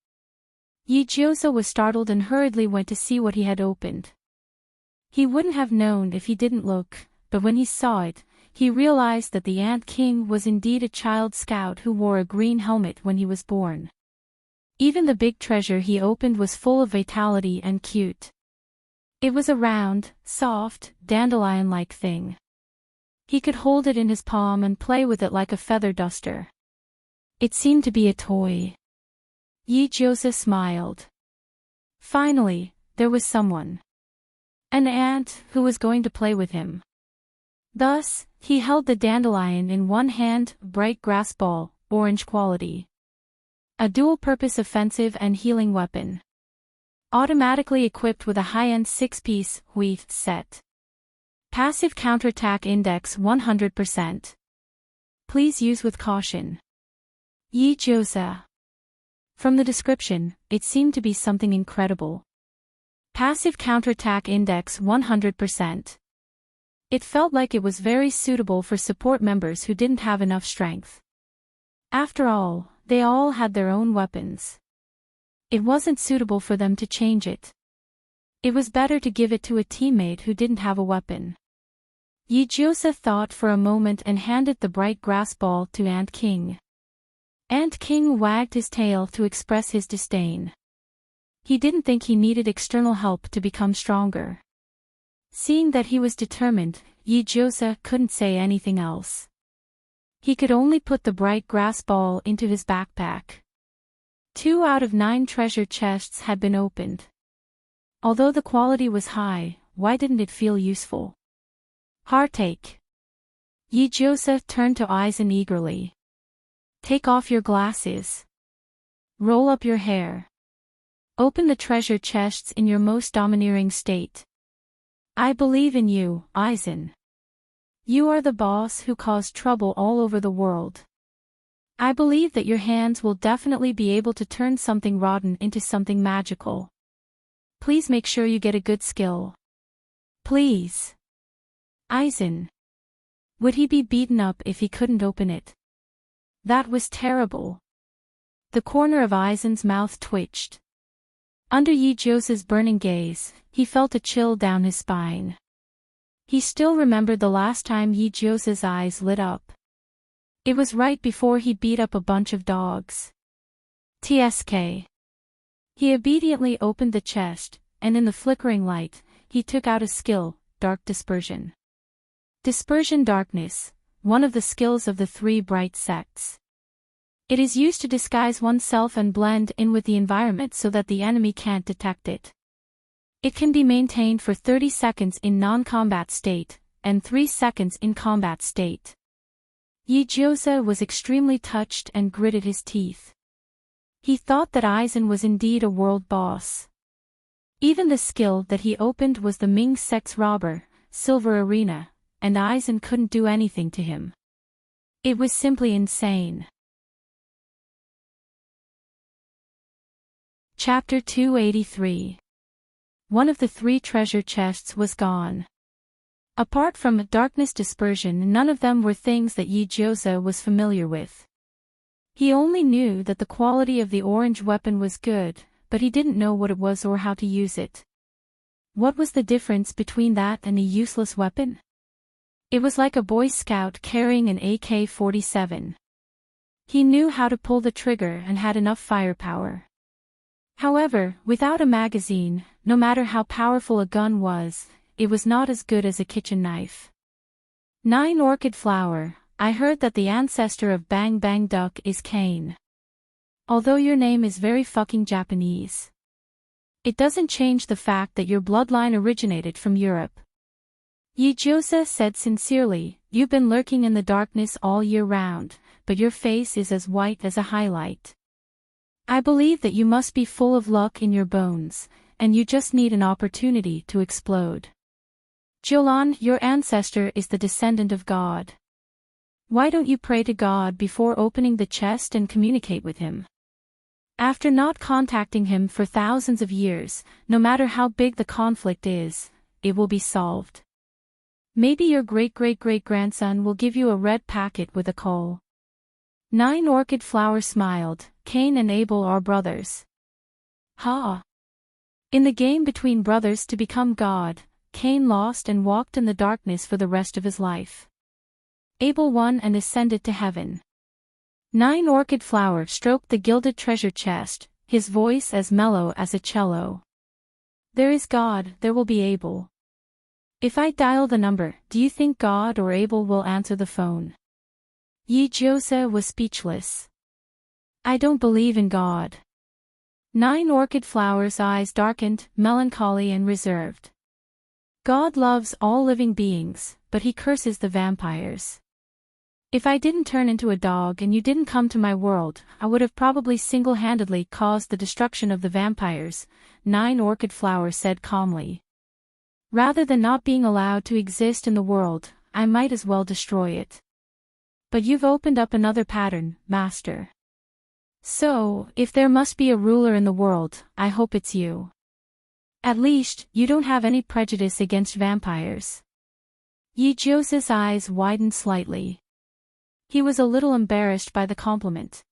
A: Yi-Jose was startled and hurriedly went to see what he had opened. He wouldn't have known if he didn't look, but when he saw it, he realized that the Ant King was indeed a child scout who wore a green helmet when he was born. Even the big treasure he opened was full of vitality and cute. It was a round, soft, dandelion-like thing. He could hold it in his palm and play with it like a feather duster. It seemed to be a toy. Yi-Jose smiled. Finally, there was someone. An ant who was going to play with him. Thus, He held the dandelion in one hand, bright grass ball, orange quality. A dual-purpose offensive and healing weapon. Automatically equipped with a high-end 6-piece weave set. Passive counterattack index 100%. Please use with caution. Yi-Josa. From the description, it seemed to be something incredible. Passive counterattack index 100%. It felt like it was very suitable for support members who didn't have enough strength. After all, they all had their own weapons. It wasn't suitable for them to change it. It was better to give it to a teammate who didn't have a weapon. Yi-Josa thought for a moment and handed the bright grass ball to Ant King. Ant King wagged his tail to express his disdain. He didn't think he needed external help to become stronger. Seeing that he was determined, Yi-Josa couldn't say anything else. He could only put the bright grass ball into his backpack. 2 out of 9 treasure chests had been opened. Although the quality was high, why didn't it feel useful? Heartache. Yi-Josa turned to Aizen eagerly. Take off your glasses. Roll up your hair. Open the treasure chests in your most domineering state. I believe in you, Aizen. You are the boss who caused trouble all over the world. I believe that your hands will definitely be able to turn something rotten into something magical. Please make sure you get a good skill. Please. Aizen. Would he be beaten up if he couldn't open it? That was terrible. The corner of Aizen's mouth twitched. Under Yi-Josa's burning gaze, he felt a chill down his spine. He still remembered the last time Yi-Josa's eyes lit up. It was right before he beat up a bunch of dogs. TSK. He obediently opened the chest, and in the flickering light, he took out a skill, Dark Dispersion. Dispersion Darkness, one of the skills of the 3 bright sects. It is used to disguise oneself and blend in with the environment so that the enemy can't detect it. It can be maintained for 30 seconds in non-combat state, and 3 seconds in combat state. Yi-Josa was extremely touched and gritted his teeth. He thought that Aizen was indeed a world boss. Even the skill that he opened was the Ming Sect's robber, Silver Arena, and Aizen couldn't do anything to him. It was simply insane. Chapter 283. One of the 3 treasure chests was gone. Apart from Darkness Dispersion, none of them were things that Yi-Josa was familiar with. He only knew that the quality of the orange weapon was good, but he didn't know what it was or how to use it. What was the difference between that and a useless weapon? It was like a Boy Scout carrying an AK-47. He knew how to pull the trigger and had enough firepower. However, without a magazine, no matter how powerful a gun was, it was not as good as a kitchen knife. 9 Orchid Flower, I heard that the ancestor of Bang Bang Duck is Kane. Although your name is very fucking Japanese. It doesn't change the fact that your bloodline originated from Europe. Yi-Josa said sincerely, you've been lurking in the darkness all year round, but your face is as white as a highlight. I believe that you must be full of luck in your bones, and you just need an opportunity to explode. Jolan, your ancestor is the descendant of God. Why don't you pray to God before opening the chest and communicate with him? After not contacting him for thousands of years, no matter how big the conflict is, it will be solved. Maybe your great-great-great-grandson will give you a red packet with a call. 9 Orchid Flower smiled, Cain and Abel are brothers. Ha! In the game between brothers to become God, Cain lost and walked in the darkness for the rest of his life. Abel won and ascended to heaven. 9 Orchid Flower stroked the gilded treasure chest, his voice as mellow as a cello. There is God, there will be Abel. If I dial the number, do you think God or Abel will answer the phone? Yi-Josa was speechless. I don't believe in God. 9 Orchid Flower's eyes darkened, melancholy and reserved. God loves all living beings, but he curses the vampires. If I didn't turn into a dog and you didn't come to my world, I would have probably single-handedly caused the destruction of the vampires, 9 Orchid Flower said calmly. Rather than not being allowed to exist in the world, I might as well destroy it. But you've opened up another pattern, Master. So, if there must be a ruler in the world, I hope it's you. At least, you don't have any prejudice against vampires. Yi-Jose's eyes widened slightly. He was a little embarrassed by the compliment.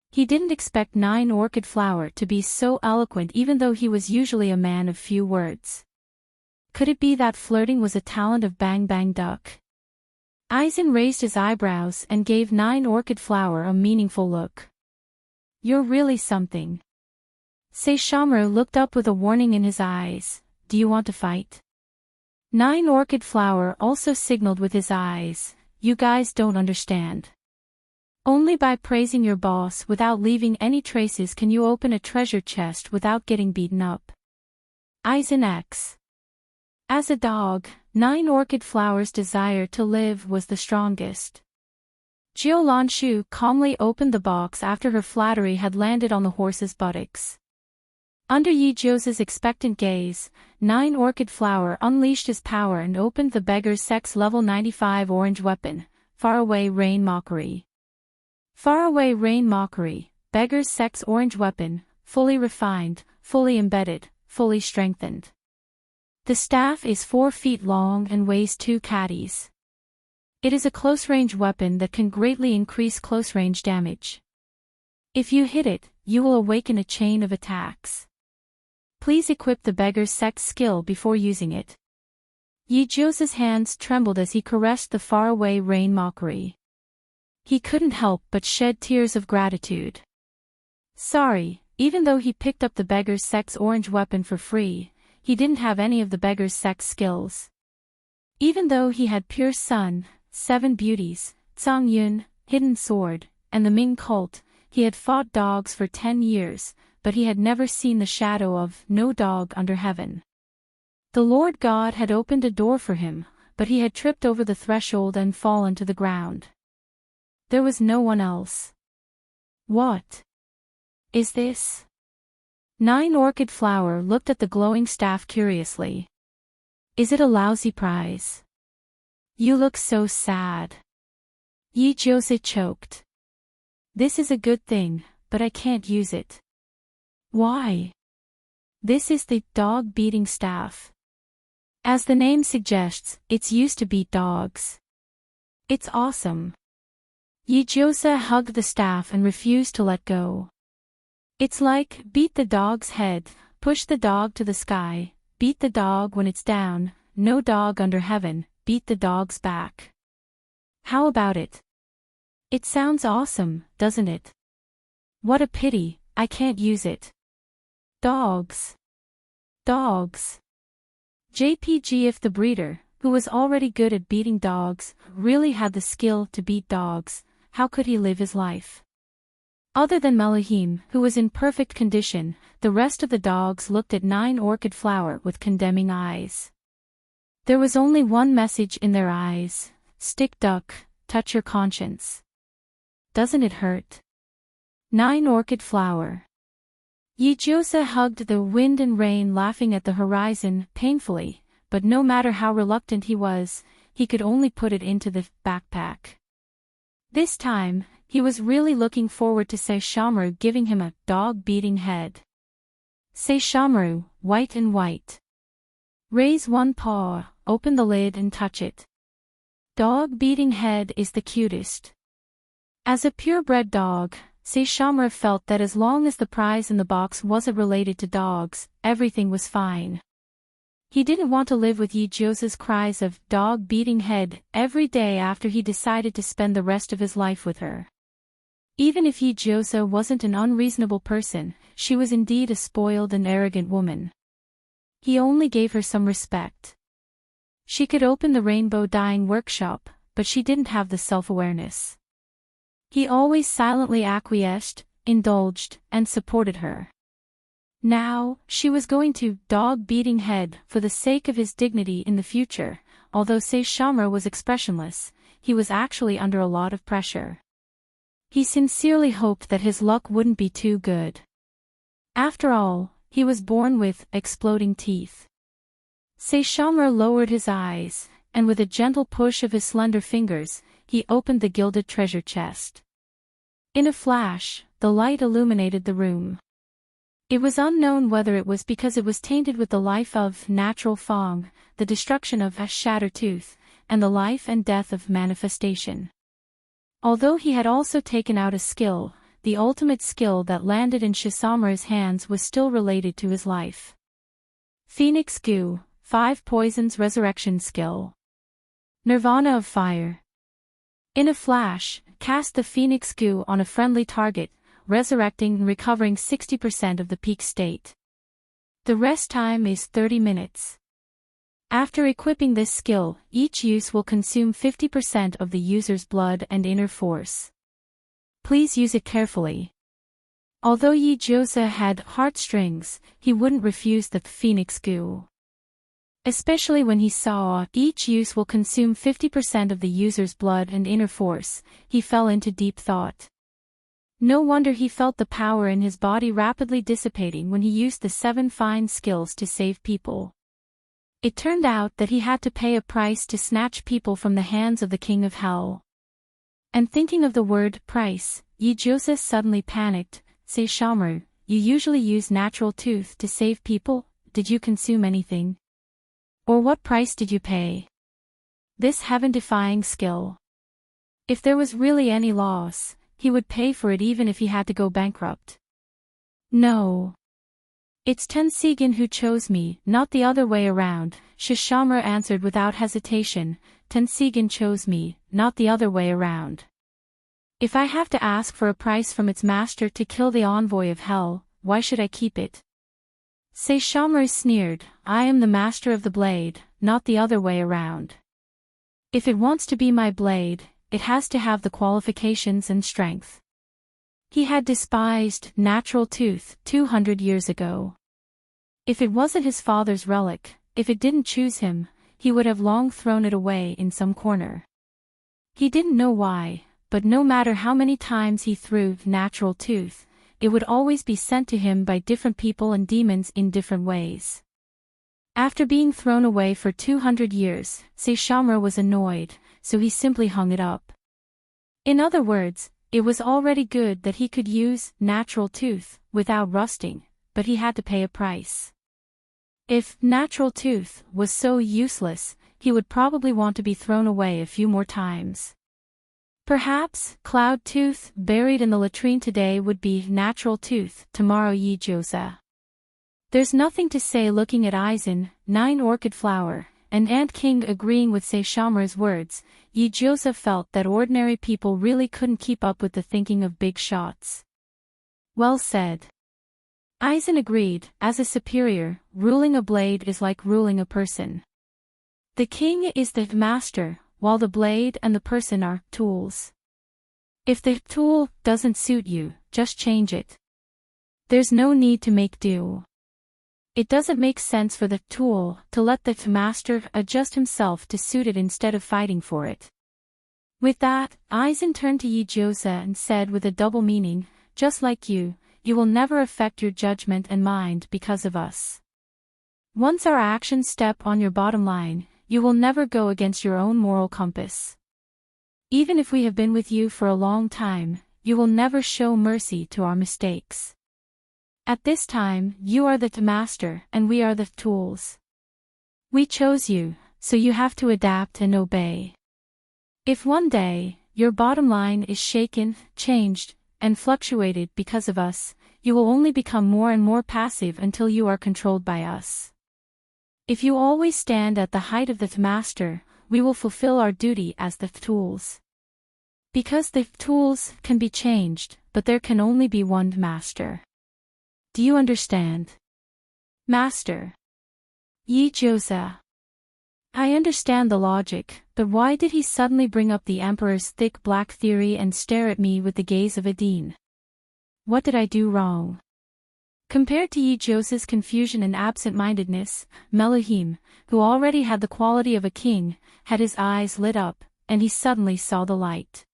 A: He didn't expect 9 Orchid Flower to be so eloquent even though he was usually a man of few words. Could it be that flirting was a talent of Bang Bang Duck? Aizen raised his eyebrows and gave 9 Orchid Flower a meaningful look. You're really something. Saishomaru looked up with a warning in his eyes. Do you want to fight? 9 Orchid Flower also signaled with his eyes. You guys don't understand. Only by praising your boss without leaving any traces can you open a treasure chest without getting beaten up. Aizen X. As a dog, 9 Orchid Flower's desire to live was the strongest. Jiu Lanshu calmly opened the box after her flattery had landed on the horse's buttocks. Under Yi-Jose's expectant gaze, 9 Orchid Flower unleashed his power and opened the beggar's sex level 95 orange weapon, Faraway Rain Mockery. Faraway Rain Mockery, beggar's sex orange weapon, fully refined, fully embedded, fully strengthened. The staff is 4 feet long and weighs 2 caddies. It is a close-range weapon that can greatly increase close-range damage. If you hit it, you will awaken a chain of attacks. Please equip the beggar's sex skill before using it. Yi-Jose's hands trembled as he caressed the Faraway Rain Mockery. He couldn't help but shed tears of gratitude. Sorry, even though he picked up the beggar's sex orange weapon for free, he didn't have any of the beggar's sex skills. Even though he had Pure Sun, 7 Beauties, Tsang Yun, Hidden Sword, and the Ming Cult, he had fought dogs for 10 years, but he had never seen the shadow of no dog under heaven. The Lord God had opened a door for him, but he had tripped over the threshold and fallen to the ground. There was no one else. What is this? 9 Orchid Flower looked at the glowing staff curiously. Is it a lousy prize? You look so sad. Yi-Jose choked. This is a good thing, but I can't use it. Why? This is the dog-beating staff. As the name suggests, it's used to beat dogs. It's awesome. Yi-Jose hugged the staff and refused to let go. It's like, beat the dog's head, push the dog to the sky, beat the dog when it's down, no dog under heaven, beat the dog's back. How about it? It sounds awesome, doesn't it? What a pity, I can't use it. Dogs. Dogs. JPG if the breeder, who was already good at beating dogs, really had the skill to beat dogs, how could he live his life? Other than Melahim, who was in perfect condition, the rest of the dogs looked at 9 Orchid Flower with condemning eyes. There was only one message in their eyes: stick duck, touch your conscience. Doesn't it hurt? 9 Orchid Flower. Yi-Jose hugged the wind and rain, laughing at the horizon painfully, but no matter how reluctant he was, he could only put it into the backpack. This time, he was really looking forward to Saishomaru giving him a dog-beating head. Saishomaru, white and white. Raise one paw, open the lid and touch it. Dog-beating head is the cutest. As a purebred dog, Saishomaru felt that as long as the prize in the box wasn't related to dogs, everything was fine. He didn't want to live with Yi-Jose's cries of dog-beating head every day after he decided to spend the rest of his life with her. Even if Yi-Jose wasn't an unreasonable person, she was indeed a spoiled and arrogant woman. He only gave her some respect. She could open the rainbow dyeing workshop, but she didn't have the self-awareness. He always silently acquiesced, indulged, and supported her. Now, she was going to dog-beating head for the sake of his dignity in the future, although Saishomaru was expressionless, he was actually under a lot of pressure. He sincerely hoped that his luck wouldn't be too good. After all, he was born with exploding teeth. Saishomaru lowered his eyes, and with a gentle push of his slender fingers, he opened the gilded treasure chest. In a flash, the light illuminated the room. It was unknown whether it was because it was tainted with the life of natural Fong, the destruction of a Shattertooth, and the life and death of manifestation. Although he had also taken out a skill, the ultimate skill that landed in Saishomaru's hands was still related to his life. Phoenix Goo, 5 Poisons Resurrection Skill. Nirvana of Fire. In a flash, cast the Phoenix Goo on a friendly target, resurrecting and recovering 60% of the peak state. The rest time is 30 minutes. After equipping this skill, each use will consume 50% of the user's blood and inner force. Please use it carefully. Although Yi-Josa had heartstrings, he wouldn't refuse the Phoenix Goo. Especially when he saw each use will consume 50% of the user's blood and inner force, he fell into deep thought. No wonder he felt the power in his body rapidly dissipating when he used the 7 fine skills to save people. It turned out that he had to pay a price to snatch people from the hands of the King of Hell. And thinking of the word price, Yi-Josa suddenly panicked. Saishomaru, you usually use natural tooth to save people, did you consume anything? Or what price did you pay? This heaven-defying skill. If there was really any loss, he would pay for it even if he had to go bankrupt. No. It's Tensigen who chose me, not the other way around, Saishomaru answered without hesitation. Tensigen chose me, not the other way around. If I have to ask for a price from its master to kill the envoy of hell, why should I keep it? Saishomaru sneered, I am the master of the blade, not the other way around. If it wants to be my blade, it has to have the qualifications and strength. He had despised natural tooth 200 years ago. If it wasn't his father's relic, if it didn't choose him, he would have long thrown it away in some corner. He didn't know why, but no matter how many times he threw natural tooth, it would always be sent to him by different people and demons in different ways. After being thrown away for 200 years, Saishomaru was annoyed, so he simply hung it up. In other words, it was already good that he could use natural tooth without rusting, but he had to pay a price. If natural tooth was so useless, he would probably want to be thrown away a few more times. Perhaps cloud tooth buried in the latrine today would be natural tooth tomorrow. Yi-Josa. There's nothing to say. Looking at Aizen, 9 Orchid Flower, and Ant King agreeing with Saishomaru's words, Yi-Josa felt that ordinary people really couldn't keep up with the thinking of big shots. Well said. Aizen agreed, as a superior, ruling a blade is like ruling a person. The king is the master, while the blade and the person are tools. If the tool doesn't suit you, just change it. There's no need to make do. It doesn't make sense for the tool to let the master adjust himself to suit it instead of fighting for it. With that, Aizen turned to Yi-Josa and said with a double meaning, just like you will never affect your judgment and mind because of us. Once our actions step on your bottom line, you will never go against your own moral compass. Even if we have been with you for a long time, you will never show mercy to our mistakes. At this time, you are the master and we are the tools. We chose you, so you have to adapt and obey. If one day, your bottom line is shaken, changed, and fluctuated because of us, you will only become more and more passive until you are controlled by us. If you always stand at the height of the master, we will fulfill our duty as the tools. Because the tools can be changed, but there can only be one master. Do you understand? Master. Yi-Josa. I understand the logic, but why did he suddenly bring up the Emperor's thick black theory and stare at me with the gaze of a dean? What did I do wrong? Compared to Ijosa's confusion and absent-mindedness, Meluhim, who already had the quality of a king, had his eyes lit up, and he suddenly saw the light.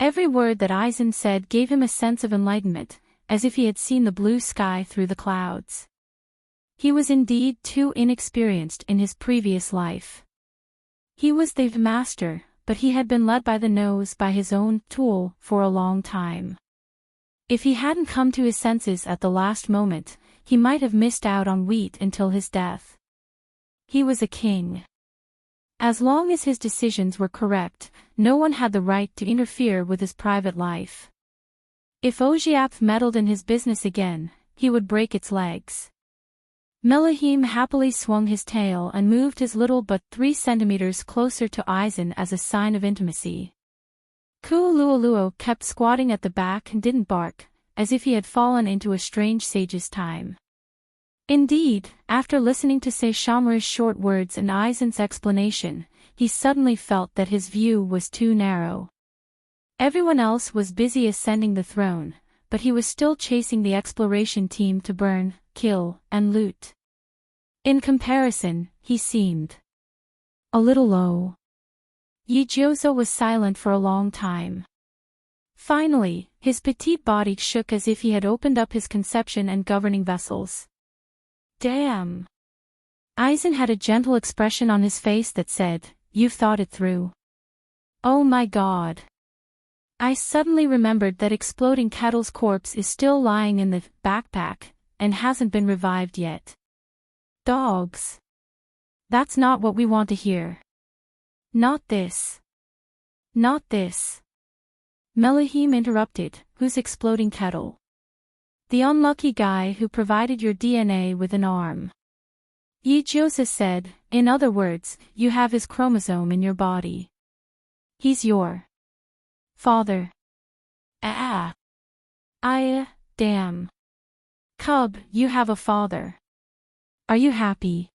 A: Every word that Aizen said gave him a sense of enlightenment, as if he had seen the blue sky through the clouds. He was indeed too inexperienced in his previous life. He was the master, but he had been led by the nose by his own tool for a long time. If he hadn't come to his senses at the last moment, he might have missed out on wheat until his death. He was a king. As long as his decisions were correct, no one had the right to interfere with his private life. If Ogiap meddled in his business again, he would break its legs. Meluhim happily swung his tail and moved his little butt 3 centimeters closer to Aizen as a sign of intimacy. Kuuluoluo kept squatting at the back and didn't bark, as if he had fallen into a strange sage's time. Indeed, after listening to Saishomaru's short words and Aizen's explanation, he suddenly felt that his view was too narrow. Everyone else was busy ascending the throne, but he was still chasing the exploration team to burn, kill, and loot. In comparison, he seemed a little low. Ijosa was silent for a long time. Finally, his petite body shook as if he had opened up his conception and governing vessels. Damn! Aizen had a gentle expression on his face that said, "You've thought it through." Oh my god! I suddenly remembered that Exploding Kettle's corpse is still lying in the backpack, and hasn't been revived yet. Dogs! That's not what we want to hear. Not this. Not this. Meluhim interrupted, "Who's Exploding Kettle?" "The unlucky guy who provided your DNA with an arm." Ijosa said, "In other words, you have his chromosome in your body. He's your father." Ah. Damn. Cub, you have a father. Are you happy?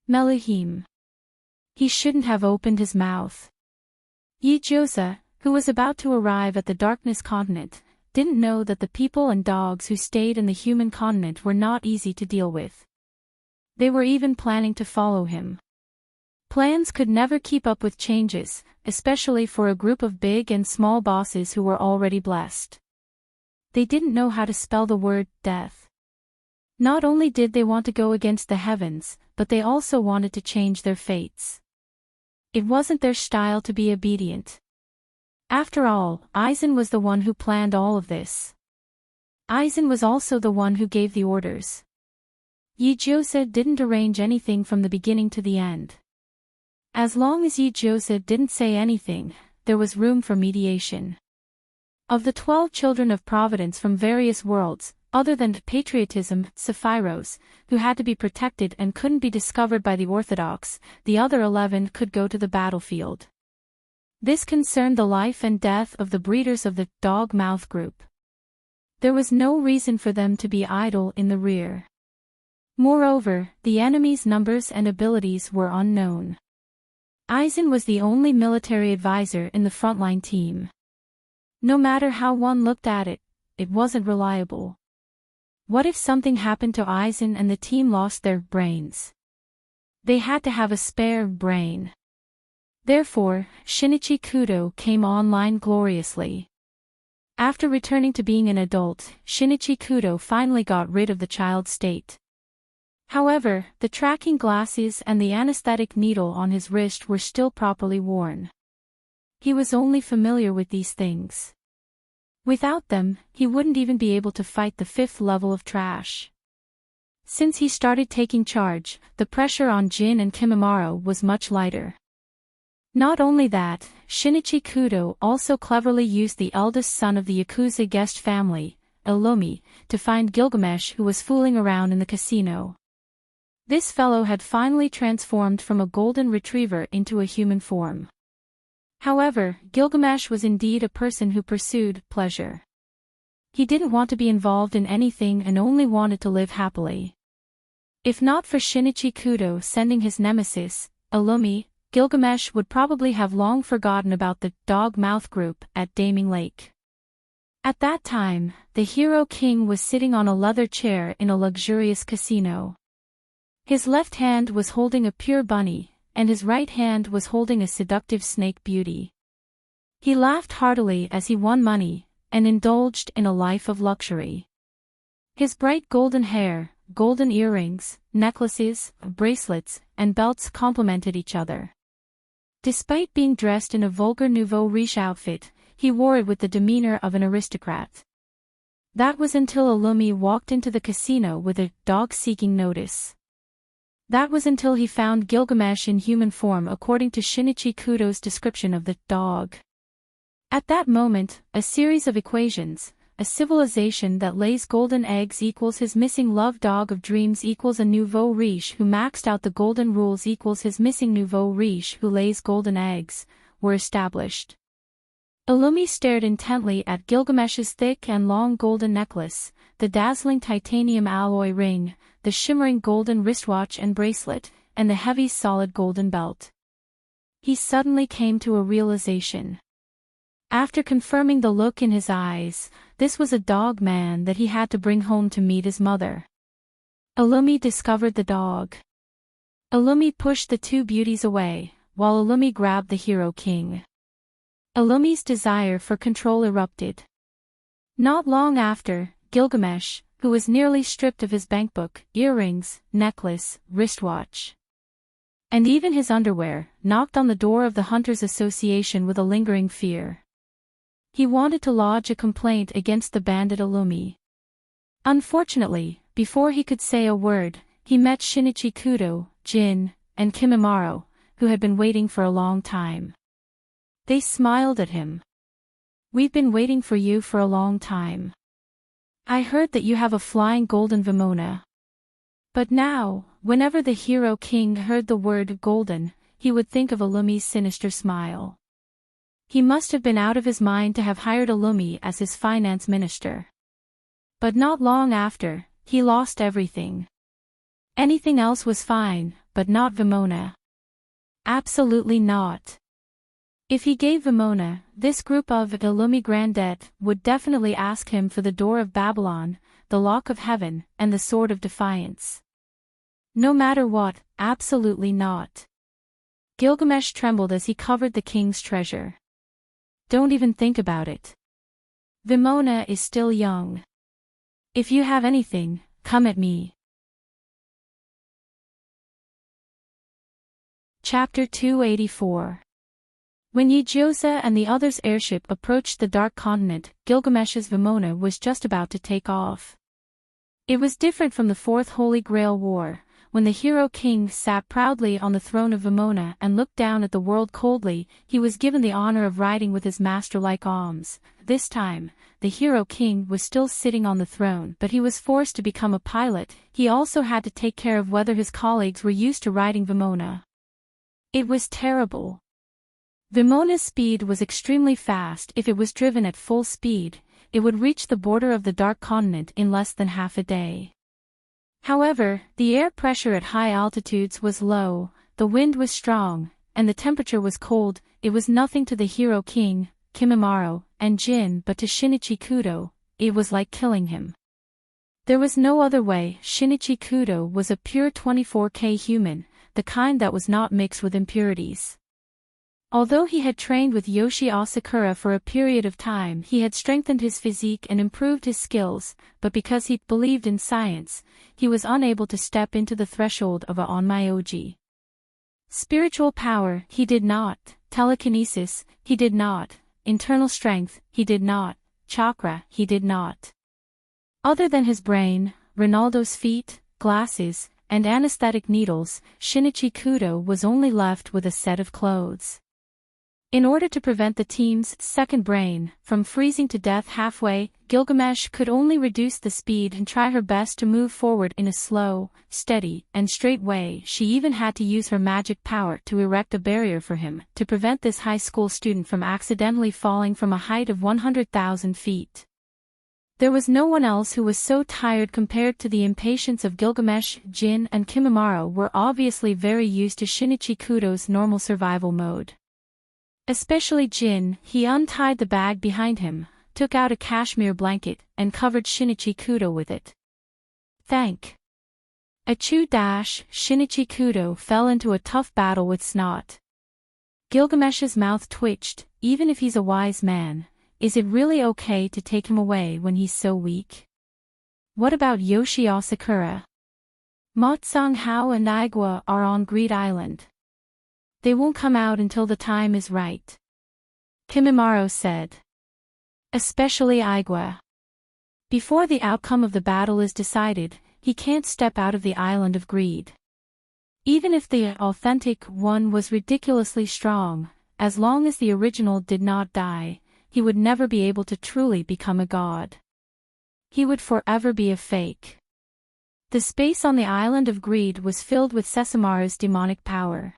A: Meluhim. He shouldn't have opened his mouth. Ijosa, who was about to arrive at the Darkness continent, didn't know that the people and dogs who stayed in the human continent were not easy to deal with. They were even planning to follow him. Plans could never keep up with changes, especially for a group of big and small bosses who were already blessed. They didn't know how to spell the word death. Not only did they want to go against the heavens, but they also wanted to change their fates. It wasn't their style to be obedient. After all, Aizen was the one who planned all of this. Aizen was also the one who gave the orders. Ijosa didn't arrange anything from the beginning to the end. As long as Ijosa didn't say anything, there was room for mediation. Of the 12 children of Providence from various worlds, other than patriotism, Sephiros, who had to be protected and couldn't be discovered by the Orthodox, the other 11 could go to the battlefield. This concerned the life and death of the breeders of the Dog Mouth group. There was no reason for them to be idle in the rear. Moreover, the enemy's numbers and abilities were unknown. Aizen was the only military advisor in the frontline team. No matter how one looked at it, it wasn't reliable. What if something happened to Aizen and the team lost their brains? They had to have a spare brain. Therefore, Shinichi Kudo came online gloriously. After returning to being an adult, Shinichi Kudo finally got rid of the child state. However, the tracking glasses and the anesthetic needle on his wrist were still properly worn. He was only familiar with these things. Without them, he wouldn't even be able to fight the 5th level of trash. Since he started taking charge, the pressure on Jin and Kimimaro was much lighter. Not only that, Shinichi Kudo also cleverly used the eldest son of the Yakuza guest family, Ilomi, to find Gilgamesh, who was fooling around in the casino. This fellow had finally transformed from a golden retriever into a human form. However, Gilgamesh was indeed a person who pursued pleasure. He didn't want to be involved in anything and only wanted to live happily. If not for Shinichi Kudo sending his nemesis, Ilomi, Gilgamesh would probably have long forgotten about the Dog Mouth group at Daming Lake. At that time, the hero king was sitting on a leather chair in a luxurious casino. His left hand was holding a pure bunny, and his right hand was holding a seductive snake beauty. He laughed heartily as he won money, and indulged in a life of luxury. His bright golden hair, golden earrings, necklaces, bracelets, and belts complemented each other. Despite being dressed in a vulgar nouveau riche outfit, he wore it with the demeanor of an aristocrat. That was until Illumi walked into the casino with a dog-seeking notice. That was until he found Gilgamesh in human form according to Shinichi Kudo's description of the dog. At that moment, a series of equations, a civilization that lays golden eggs equals his missing love dog of dreams equals a nouveau riche who maxed out the golden rules equals his missing nouveau riche who lays golden eggs, were established. Illumi stared intently at Gilgamesh's thick and long golden necklace, the dazzling titanium alloy ring, the shimmering golden wristwatch and bracelet, and the heavy solid golden belt. He suddenly came to a realization. After confirming the look in his eyes, this was a dog man that he had to bring home to meet his mother. Illumi discovered the dog. Illumi pushed the two beauties away, while Illumi grabbed the hero king. Illumi's desire for control erupted. Not long after, Gilgamesh, who was nearly stripped of his bankbook, earrings, necklace, wristwatch, and even his underwear, knocked on the door of the Hunters Association with a lingering fear. He wanted to lodge a complaint against the bandit Illumi. Unfortunately, before he could say a word, he met Shinichi Kudo, Jin, and Kimimaro, who had been waiting for a long time. They smiled at him. "We've been waiting for you for a long time. I heard that you have a flying golden Vimona." But now, whenever the hero king heard the word golden, he would think of Illumi's sinister smile. He must have been out of his mind to have hired Illumi as his finance minister. But not long after, he lost everything. Anything else was fine, but not Vimona. Absolutely not. If he gave Vimona, this group of Illumi Grandet would definitely ask him for the Door of Babylon, the Lock of Heaven, and the Sword of Defiance. No matter what, absolutely not. Gilgamesh trembled as he covered the king's treasure. Don't even think about it. Vimona is still young. If you have anything, come at me. Chapter 284. When Yijiosa and the others' airship approached the Dark Continent, Gilgamesh's Vimona was just about to take off. It was different from the Fourth Holy Grail War, when the hero king sat proudly on the throne of Vimona and looked down at the world coldly. He was given the honor of riding with his master like alms. This time, the hero king was still sitting on the throne, but he was forced to become a pilot. He also had to take care of whether his colleagues were used to riding Vimona. It was terrible. Vimona's speed was extremely fast. If it was driven at full speed, it would reach the border of the Dark Continent in less than half a day. However, the air pressure at high altitudes was low, the wind was strong, and the temperature was cold. It was nothing to the hero king, Kimimaro, and Jin, but to Shinichi Kudo, it was like killing him. There was no other way. Shinichi Kudo was a pure 24K human, the kind that was not mixed with impurities. Although he had trained with Yoshi Asakura for a period of time, he had strengthened his physique and improved his skills, but because he believed in science, he was unable to step into the threshold of a onmyoji. Spiritual power, he did not. Telekinesis, he did not. Internal strength, he did not. Chakra, he did not. Other than his brain, Ronaldo's feet, glasses, and anesthetic needles, Shinichi Kudo was only left with a set of clothes. In order to prevent the team's second brain from freezing to death halfway, Gilgamesh could only reduce the speed and try her best to move forward in a slow, steady, and straight way. She even had to use her magic power to erect a barrier for him, to prevent this high school student from accidentally falling from a height of 100,000 feet. There was no one else who was so tired compared to the impatience of Gilgamesh. Jin and Kimimaro were obviously very used to Shinichi Kudo's normal survival mode. Especially Jin. He untied the bag behind him, took out a cashmere blanket, and covered Shinichi Kudo with it. Shinichi Kudo fell into a tough battle with Snot. Gilgamesh's mouth twitched. Even if he's a wise man, is it really okay to take him away when he's so weak? What about Yoshi Asakura? Motsung Hao and Aigwa are on Greed Island. They won't come out until the time is right. Kimimaro said. Especially Aigwa. Before the outcome of the battle is decided, he can't step out of the island of greed. Even if the authentic one was ridiculously strong, as long as the original did not die, he would never be able to truly become a god. He would forever be a fake. The space on the island of greed was filled with Saishomaru's demonic power.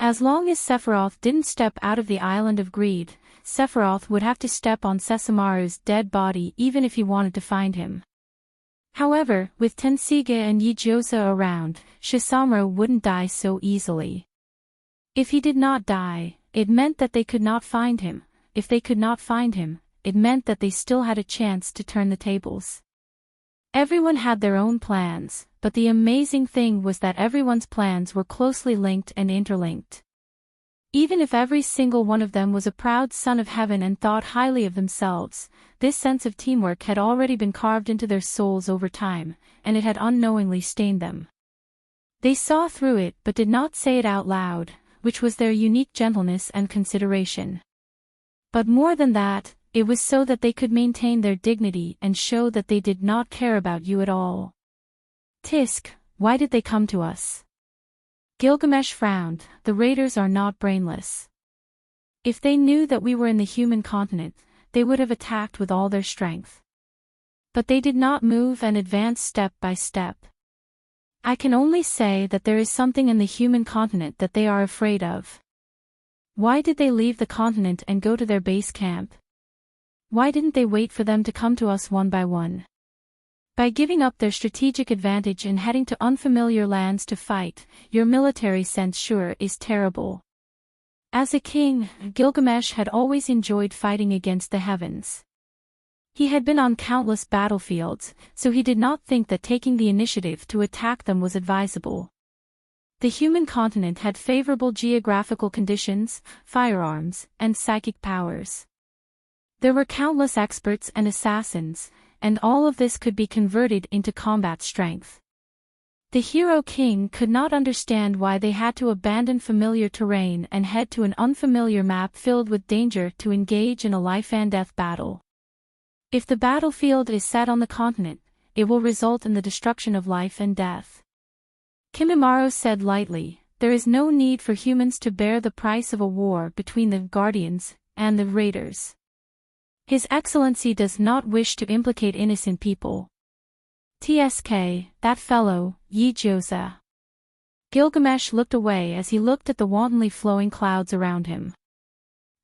A: As long as Sephiroth didn't step out of the island of greed, Sephiroth would have to step on Saishomaru's dead body even if he wanted to find him. However, with Tenseiga and Yijiosa around, Saishomaru wouldn't die so easily. If he did not die, it meant that they could not find him. If they could not find him, it meant that they still had a chance to turn the tables. Everyone had their own plans, but the amazing thing was that everyone's plans were closely linked and interlinked. Even if every single one of them was a proud son of heaven and thought highly of themselves, this sense of teamwork had already been carved into their souls over time, and it had unknowingly stained them. They saw through it but did not say it out loud, which was their unique gentleness and consideration. But more than that, it was so that they could maintain their dignity and show that they did not care about you at all. Tisk, why did they come to us? Gilgamesh frowned. The raiders are not brainless. If they knew that we were in the human continent, they would have attacked with all their strength. But they did not move and advance step by step. I can only say that there is something in the human continent that they are afraid of. Why did they leave the continent and go to their base camp? Why didn't they wait for them to come to us one by one? By giving up their strategic advantage and heading to unfamiliar lands to fight, your military sense sure is terrible. As a king, Gilgamesh had always enjoyed fighting against the heavens. He had been on countless battlefields, so he did not think that taking the initiative to attack them was advisable. The human continent had favorable geographical conditions, firearms, and psychic powers. There were countless experts and assassins, and all of this could be converted into combat strength. The hero king could not understand why they had to abandon familiar terrain and head to an unfamiliar map filled with danger to engage in a life-and-death battle. If the battlefield is set on the continent, it will result in the destruction of life and death. Kimimaro said lightly, there is no need for humans to bear the price of a war between the Guardians and the Raiders. His Excellency does not wish to implicate innocent people. TSK, that fellow, Yijiosa. Gilgamesh looked away as he looked at the wantonly flowing clouds around him.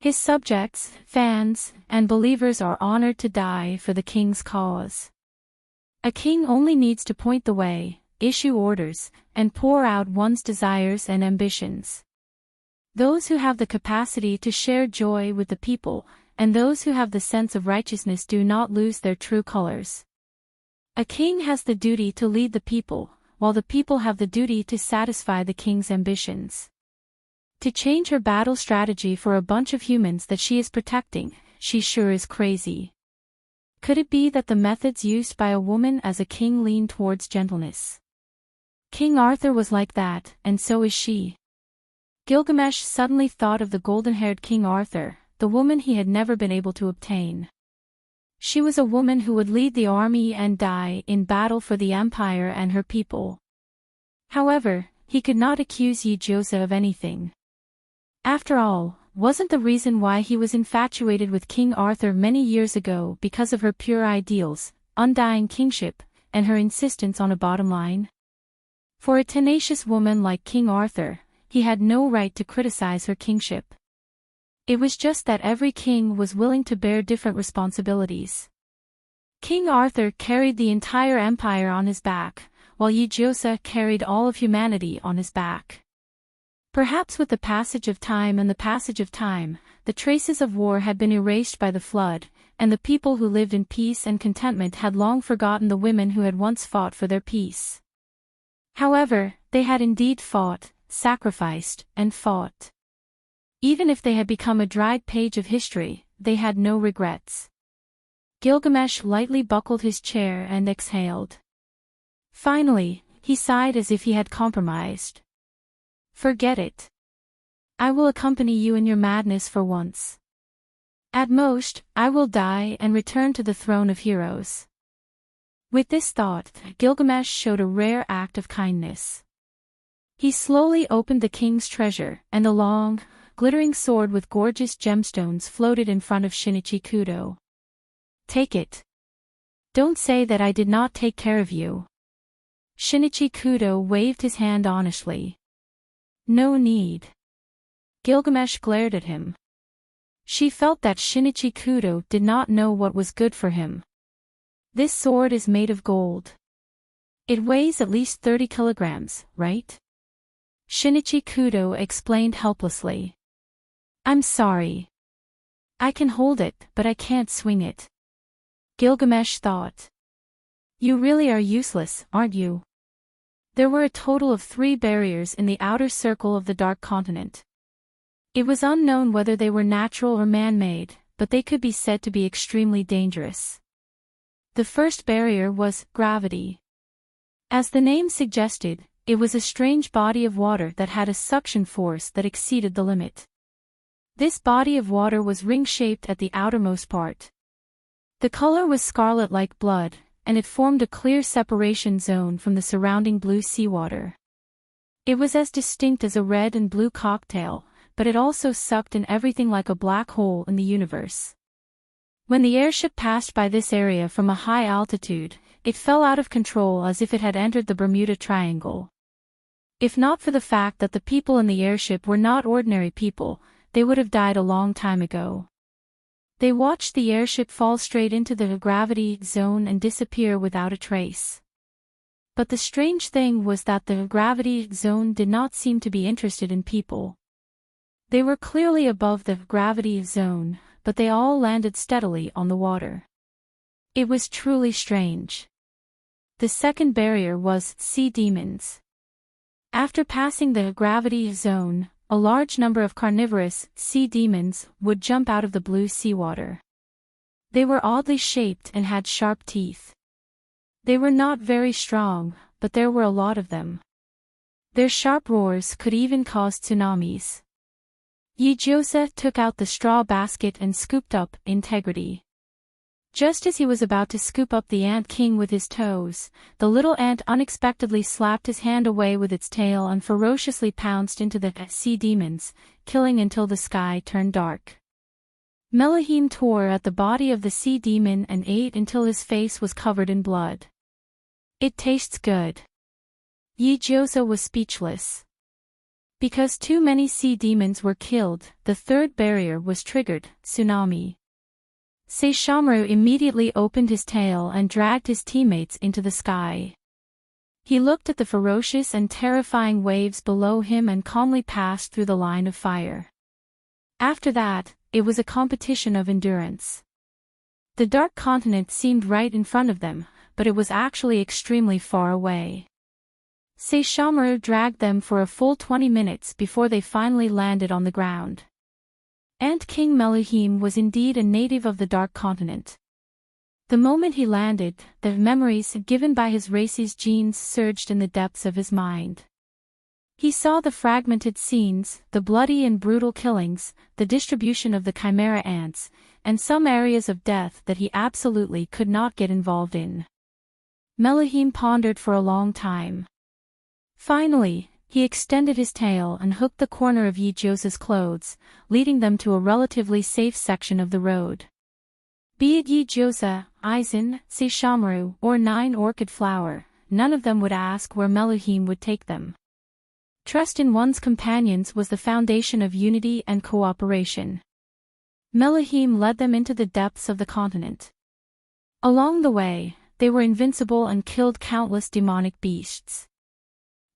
A: His subjects, fans, and believers are honored to die for the king's cause. A king only needs to point the way, issue orders, and pour out one's desires and ambitions. Those who have the capacity to share joy with the people, and those who have the sense of righteousness do not lose their true colors. A king has the duty to lead the people, while the people have the duty to satisfy the king's ambitions. To change her battle strategy for a bunch of humans that she is protecting, she sure is crazy. Could it be that the methods used by a woman as a king lean towards gentleness? King Arthur was like that, and so is she. Gilgamesh suddenly thought of the golden-haired King Arthur, the woman he had never been able to obtain. She was a woman who would lead the army and die in battle for the empire and her people. However, he could not accuse Yijiosa of anything. After all, wasn't the reason why he was infatuated with King Arthur many years ago because of her pure ideals, undying kingship, and her insistence on a bottom line? For a tenacious woman like King Arthur, he had no right to criticize her kingship. It was just that every king was willing to bear different responsibilities. King Arthur carried the entire empire on his back, while Yijiosa carried all of humanity on his back. Perhaps with the passage of time, the traces of war had been erased by the flood, and the people who lived in peace and contentment had long forgotten the women who had once fought for their peace. However, they had indeed fought, sacrificed, and fought. Even if they had become a dried page of history, they had no regrets. Gilgamesh lightly buckled his chair and exhaled. Finally, he sighed as if he had compromised. Forget it. I will accompany you in your madness for once. At most, I will die and return to the throne of heroes. With this thought, Gilgamesh showed a rare act of kindness. He slowly opened the king's treasure, and a long, glittering sword with gorgeous gemstones floated in front of Shinichi Kudo. Take it. Don't say that I did not take care of you. Shinichi Kudo waved his hand honestly. No need. Gilgamesh glared at him. She felt that Shinichi Kudo did not know what was good for him. This sword is made of gold. It weighs at least 30 kilograms, right? Shinichi Kudo explained helplessly. I'm sorry. I can hold it, but I can't swing it. Gilgamesh thought. You really are useless, aren't you? There were a total of 3 barriers in the outer circle of the Dark Continent. It was unknown whether they were natural or man-made, but they could be said to be extremely dangerous. The first barrier was gravity. As the name suggested, it was a strange body of water that had a suction force that exceeded the limit. This body of water was ring-shaped at the outermost part. The color was scarlet like blood, and it formed a clear separation zone from the surrounding blue seawater. It was as distinct as a red and blue cocktail, but it also sucked in everything like a black hole in the universe. When the airship passed by this area from a high altitude, it fell out of control as if it had entered the Bermuda Triangle. If not for the fact that the people in the airship were not ordinary people, they would have died a long time ago. They watched the airship fall straight into the gravity zone and disappear without a trace. But the strange thing was that the gravity zone did not seem to be interested in people. They were clearly above the gravity zone, but they all landed steadily on the water. It was truly strange. The second barrier was sea demons. After passing the gravity zone, a large number of carnivorous sea demons would jump out of the blue seawater. They were oddly shaped and had sharp teeth. They were not very strong, but there were a lot of them. Their sharp roars could even cause tsunamis. Yijiosa took out the straw basket and scooped up Integrity. Just as he was about to scoop up the ant king with his toes, the little ant unexpectedly slapped his hand away with its tail and ferociously pounced into the sea demons, killing until the sky turned dark. Melahim tore at the body of the sea demon and ate until his face was covered in blood. It tastes good. Yijiosa was speechless. Because too many sea demons were killed, the third barrier was triggered, tsunami. Saishomaru immediately opened his tail and dragged his teammates into the sky. He looked at the ferocious and terrifying waves below him and calmly passed through the line of fire. After that, it was a competition of endurance. The Dark Continent seemed right in front of them, but it was actually extremely far away. Saishomaru dragged them for a full 20 minutes before they finally landed on the ground. Ant King Melahim was indeed a native of the Dark Continent. The moment he landed, the memories given by his race's genes surged in the depths of his mind. He saw the fragmented scenes, the bloody and brutal killings, the distribution of the chimera ants, and some areas of death that he absolutely could not get involved in. Melahim pondered for a long time. Finally, he extended his tail and hooked the corner of Yijiosa's clothes, leading them to a relatively safe section of the road. Be it Yijiosa, Aizen, Saishomaru, or 9 Orchid Flower, none of them would ask where Melahim would take them. Trust in one's companions was the foundation of unity and cooperation. Melahim led them into the depths of the continent. Along the way, they were invincible and killed countless demonic beasts.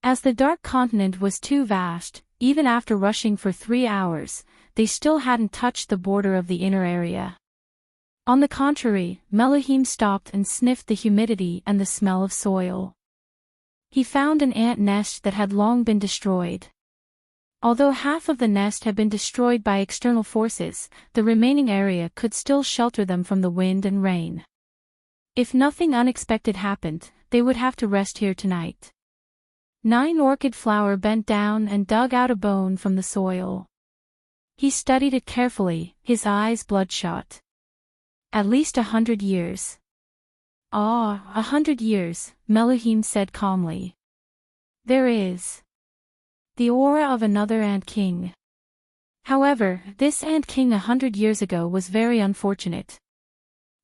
A: As the Dark Continent was too vast, even after rushing for 3 hours, they still hadn't touched the border of the inner area. On the contrary, Melohim stopped and sniffed the humidity and the smell of soil. He found an ant nest that had long been destroyed. Although half of the nest had been destroyed by external forces, the remaining area could still shelter them from the wind and rain. If nothing unexpected happened, they would have to rest here tonight. 9 Orchid Flower bent down and dug out a bone from the soil. He studied it carefully, his eyes bloodshot. At least 100 years. Ah, 100 years, Melohim said calmly. There is the aura of another Ant King. However, this Ant King 100 years ago was very unfortunate.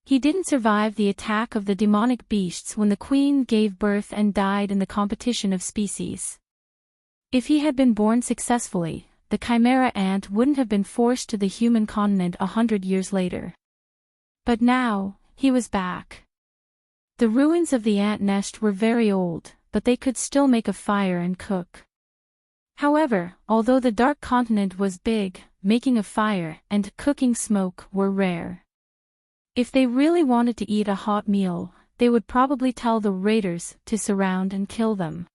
A: He didn't survive the attack of the demonic beasts when the queen gave birth and died in the competition of species. If he had been born successfully, the chimera ant wouldn't have been forced to the human continent 100 years later. But now, he was back. The ruins of the ant nest were very old, but they could still make a fire and cook. However, although the dark continent was big, making a fire and cooking smoke were rare. If they really wanted to eat a hot meal, they would probably tell the raiders to surround and kill them.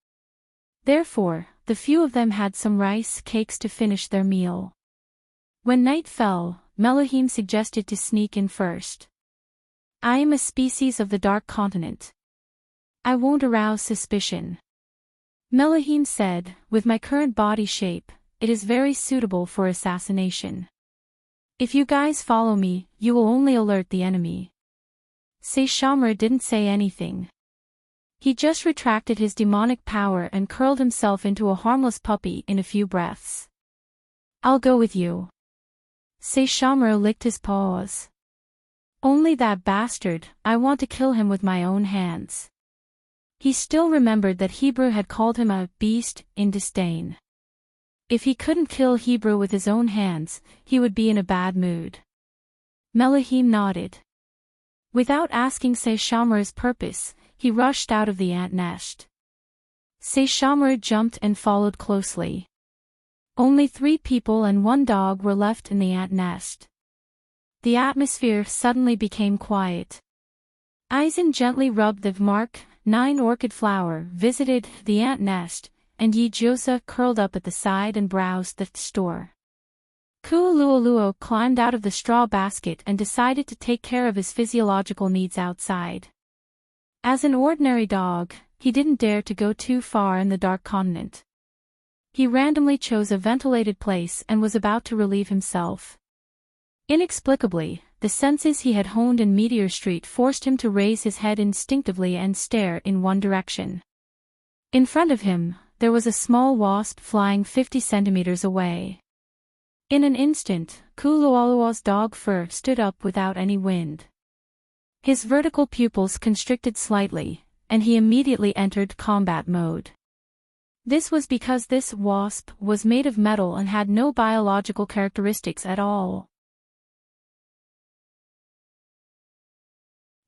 A: Therefore, the few of them had some rice cakes to finish their meal. When night fell, Melohim suggested to sneak in first. I am a species of the Dark Continent. I won't arouse suspicion. Melohim said, with my current body shape, it is very suitable for assassination. If you guys follow me, you will only alert the enemy. Saishomaru didn't say anything. He just retracted his demonic power and curled himself into a harmless puppy in a few breaths. I'll go with you. Saishomaru licked his paws. Only that bastard, I want to kill him with my own hands. He still remembered that Hebrew had called him a beast in disdain. If he couldn't kill Hebrew with his own hands, he would be in a bad mood. Melohim nodded. Without asking Saishomaru's purpose, he rushed out of the ant nest. Saishomaru jumped and followed closely. Only 3 people and 1 dog were left in the ant nest. The atmosphere suddenly became quiet. Aizen gently rubbed the mark, 9 Orchid Flower visited the ant nest, and Yijiosa curled up at the side and browsed the store. Kuuluoluo climbed out of the straw basket and decided to take care of his physiological needs outside. As an ordinary dog, he didn't dare to go too far in the Dark Continent. He randomly chose a ventilated place and was about to relieve himself. Inexplicably, the senses he had honed in Meteor Street forced him to raise his head instinctively and stare in one direction. In front of him, there was a small wasp flying 50 centimeters away. In an instant, Kuuluoluo's dog fur stood up without any wind. His vertical pupils constricted slightly, and he immediately entered combat mode. This was because this wasp was made of metal and had no biological characteristics at all.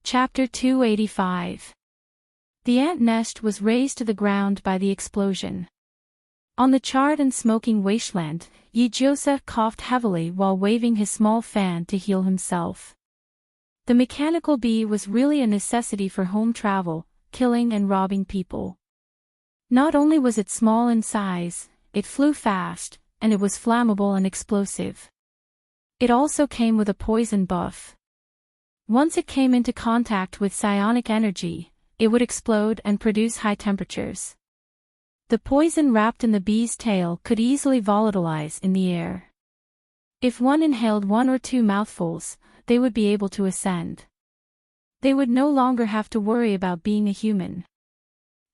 A: Chapter 285. The ant nest was razed to the ground by the explosion. On the charred and smoking wasteland, Yijiosa coughed heavily while waving his small fan to heal himself. The mechanical bee was really a necessity for home travel, killing and robbing people. Not only was it small in size, it flew fast, and it was flammable and explosive. It also came with a poison buff. Once it came into contact with psionic energy, it would explode and produce high temperatures. The poison wrapped in the bee's tail could easily volatilize in the air. If one inhaled 1 or 2 mouthfuls, they would be able to ascend. They would no longer have to worry about being a human.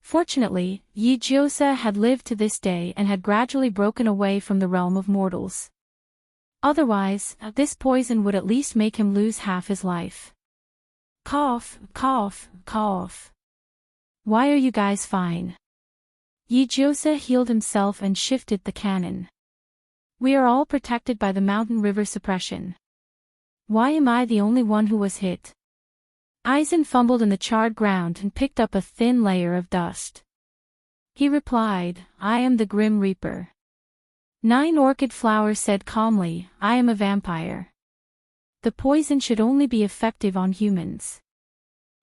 A: Fortunately, Yijiosa had lived to this day and had gradually broken away from the realm of mortals. Otherwise, this poison would at least make him lose half his life. Cough, cough, cough. Why are you guys fine? Yijiosa healed himself and shifted the cannon. We are all protected by the mountain river suppression. Why am I the only one who was hit? Aizen fumbled in the charred ground and picked up a thin layer of dust. He replied, I am the Grim Reaper. 9 Orchid Flower said calmly, I am a vampire. the poison should only be effective on humans.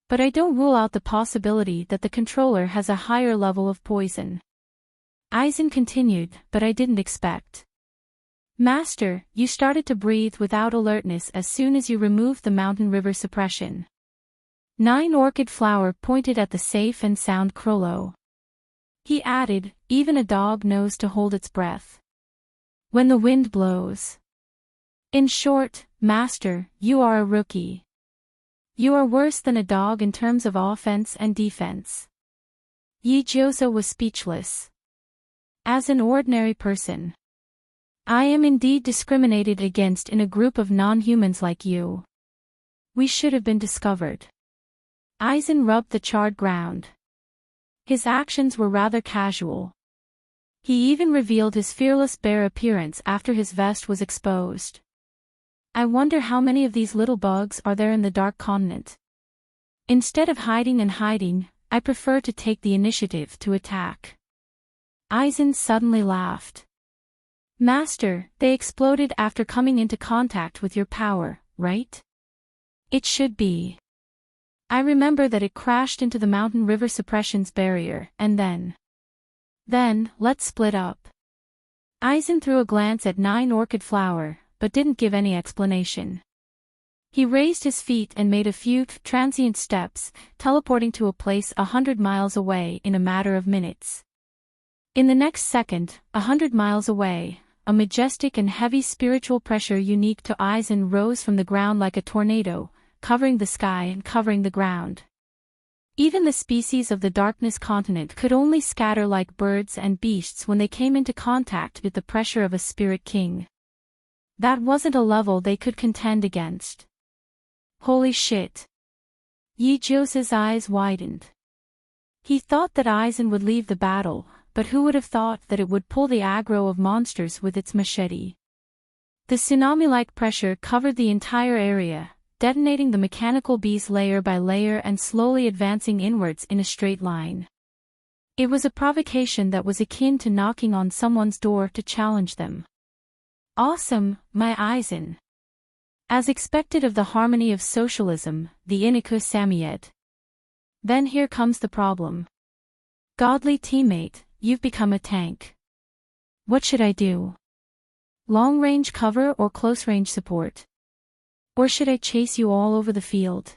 A: But I don't rule out the possibility that the controller has a higher level of poison. Aizen continued, but I didn't expect. Master, you started to breathe without alertness as soon as you removed the mountain river suppression. 9 Orchid Flower pointed at the safe and sound Crollo. He added, even a dog knows to hold its breath when the wind blows. In short, Master, you are a rookie. You are worse than a dog in terms of offense and defense. Yijiosa was speechless. As an ordinary person, I am indeed discriminated against in a group of non-humans like you. We should have been discovered. Aizen rubbed the charred ground. His actions were rather casual. He even revealed his fearless bear appearance after his vest was exposed. I wonder how many of these little bugs are there in the Dark Continent. Instead of hiding, I prefer to take the initiative to attack. Aizen suddenly laughed. Master, they exploded after coming into contact with your power, right? It should be. I remember that it crashed into the mountain river suppression's barrier, and then, let's split up. Aizen threw a glance at 9 Orchid Flower, but didn't give any explanation. He raised his feet and made a few transient steps, teleporting to a place 100 miles away in a matter of minutes. In the next second, 100 miles away, a majestic and heavy spiritual pressure unique to Aizen rose from the ground like a tornado, covering the sky and covering the ground. Even the species of the Darkness Continent could only scatter like birds and beasts when they came into contact with the pressure of a Spirit King. That wasn't a level they could contend against. Holy shit. Yijiosa's eyes widened. He thought that Aizen would leave the battle, but who would have thought that it would pull the aggro of monsters with its machete? The tsunami-like pressure covered the entire area, detonating the mechanical bees layer by layer and slowly advancing inwards in a straight line. It was a provocation that was akin to knocking on someone's door to challenge them. Awesome, my Aizen. As expected of the harmony of socialism, the Iniku Samiyet. Then here comes the problem. Godly teammate, you've become a tank. What should I do? Long-range cover or close-range support? Or should I chase you all over the field?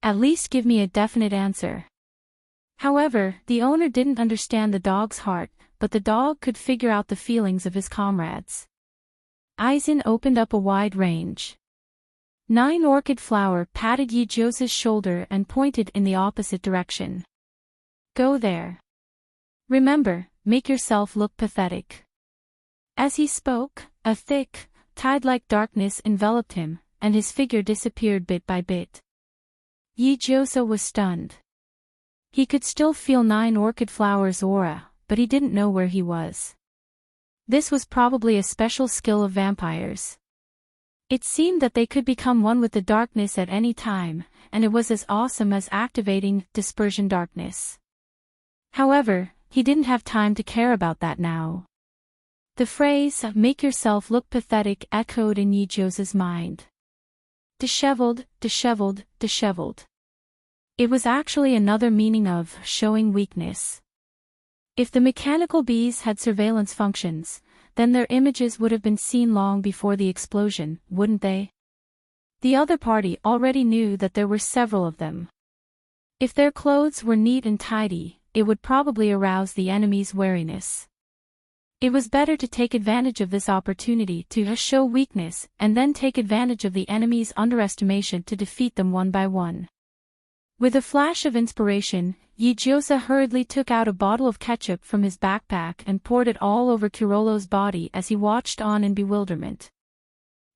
A: At least give me a definite answer. However, the owner didn't understand the dog's heart, but the dog could figure out the feelings of his comrades. Aizen opened up a wide range. 9 Orchid Flower patted Yijiosa's shoulder and pointed in the opposite direction. Go there. Remember, make yourself look pathetic. As he spoke, a thick, tide-like darkness enveloped him, and his figure disappeared bit by bit. Yijiosa was stunned. He could still feel 9 Orchid Flower's aura, but he didn't know where he was. This was probably a special skill of vampires. It seemed that they could become one with the darkness at any time, and it was as awesome as activating dispersion darkness. However, he didn't have time to care about that now. The phrase, make yourself look pathetic, echoed in Yijiosa's mind. Disheveled, disheveled, disheveled. It was actually another meaning of showing weakness. If the mechanical bees had surveillance functions, then their images would have been seen long before the explosion, wouldn't they? The other party already knew that there were several of them. If their clothes were neat and tidy, it would probably arouse the enemy's wariness. It was better to take advantage of this opportunity to show weakness and then take advantage of the enemy's underestimation to defeat them one by one. With a flash of inspiration, Yijiosa hurriedly took out a bottle of ketchup from his backpack and poured it all over Kirolo's body as he watched on in bewilderment.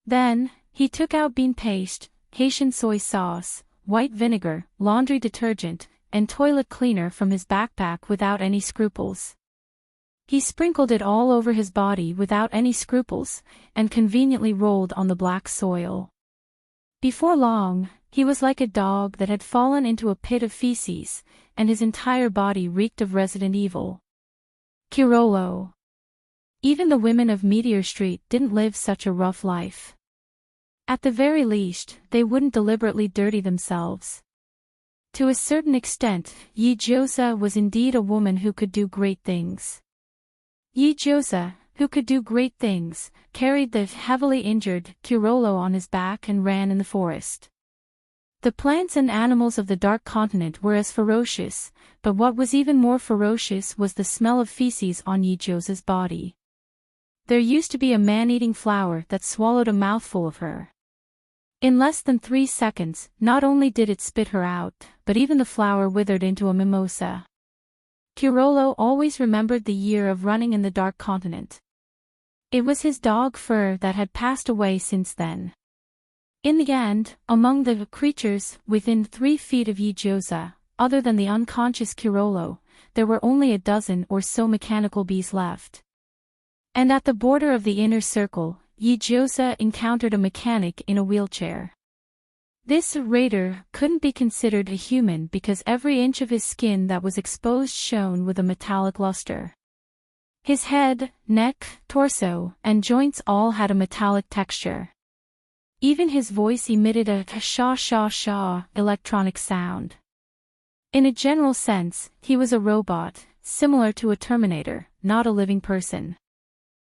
A: Then, he took out bean paste, Haitian soy sauce, white vinegar, laundry detergent, and toilet cleaner from his backpack without any scruples. He sprinkled it all over his body without any scruples, and conveniently rolled on the black soil. Before long, he was like a dog that had fallen into a pit of feces, and his entire body reeked of Resident Evil. Kirolo. Even the women of Meteor Street didn't live such a rough life. At the very least, they wouldn't deliberately dirty themselves. To a certain extent, Yi-Josa was indeed a woman who could do great things. Yi-Josa, who could do great things, carried the heavily injured Kirolo on his back and ran in the forest. The plants and animals of the Dark Continent were as ferocious, but what was even more ferocious was the smell of feces on Yi-Josa's body. There used to be a man-eating flower that swallowed a mouthful of her. In less than 3 seconds, not only did it spit her out, but even the flower withered into a mimosa. Kirolo always remembered the year of running in the Dark Continent. It was his dog Fur that had passed away since then. In the end, among the creatures within 3 feet of Yi-Josa, other than the unconscious Kirolo, there were only a dozen or so mechanical bees left. And at the border of the inner circle, Yi-Josa encountered a mechanic in a wheelchair. This raider couldn't be considered a human because every inch of his skin that was exposed shone with a metallic luster. His head, neck, torso, and joints all had a metallic texture. Even his voice emitted a sha-sha-sha electronic sound. In a general sense, he was a robot, similar to a Terminator, not a living person.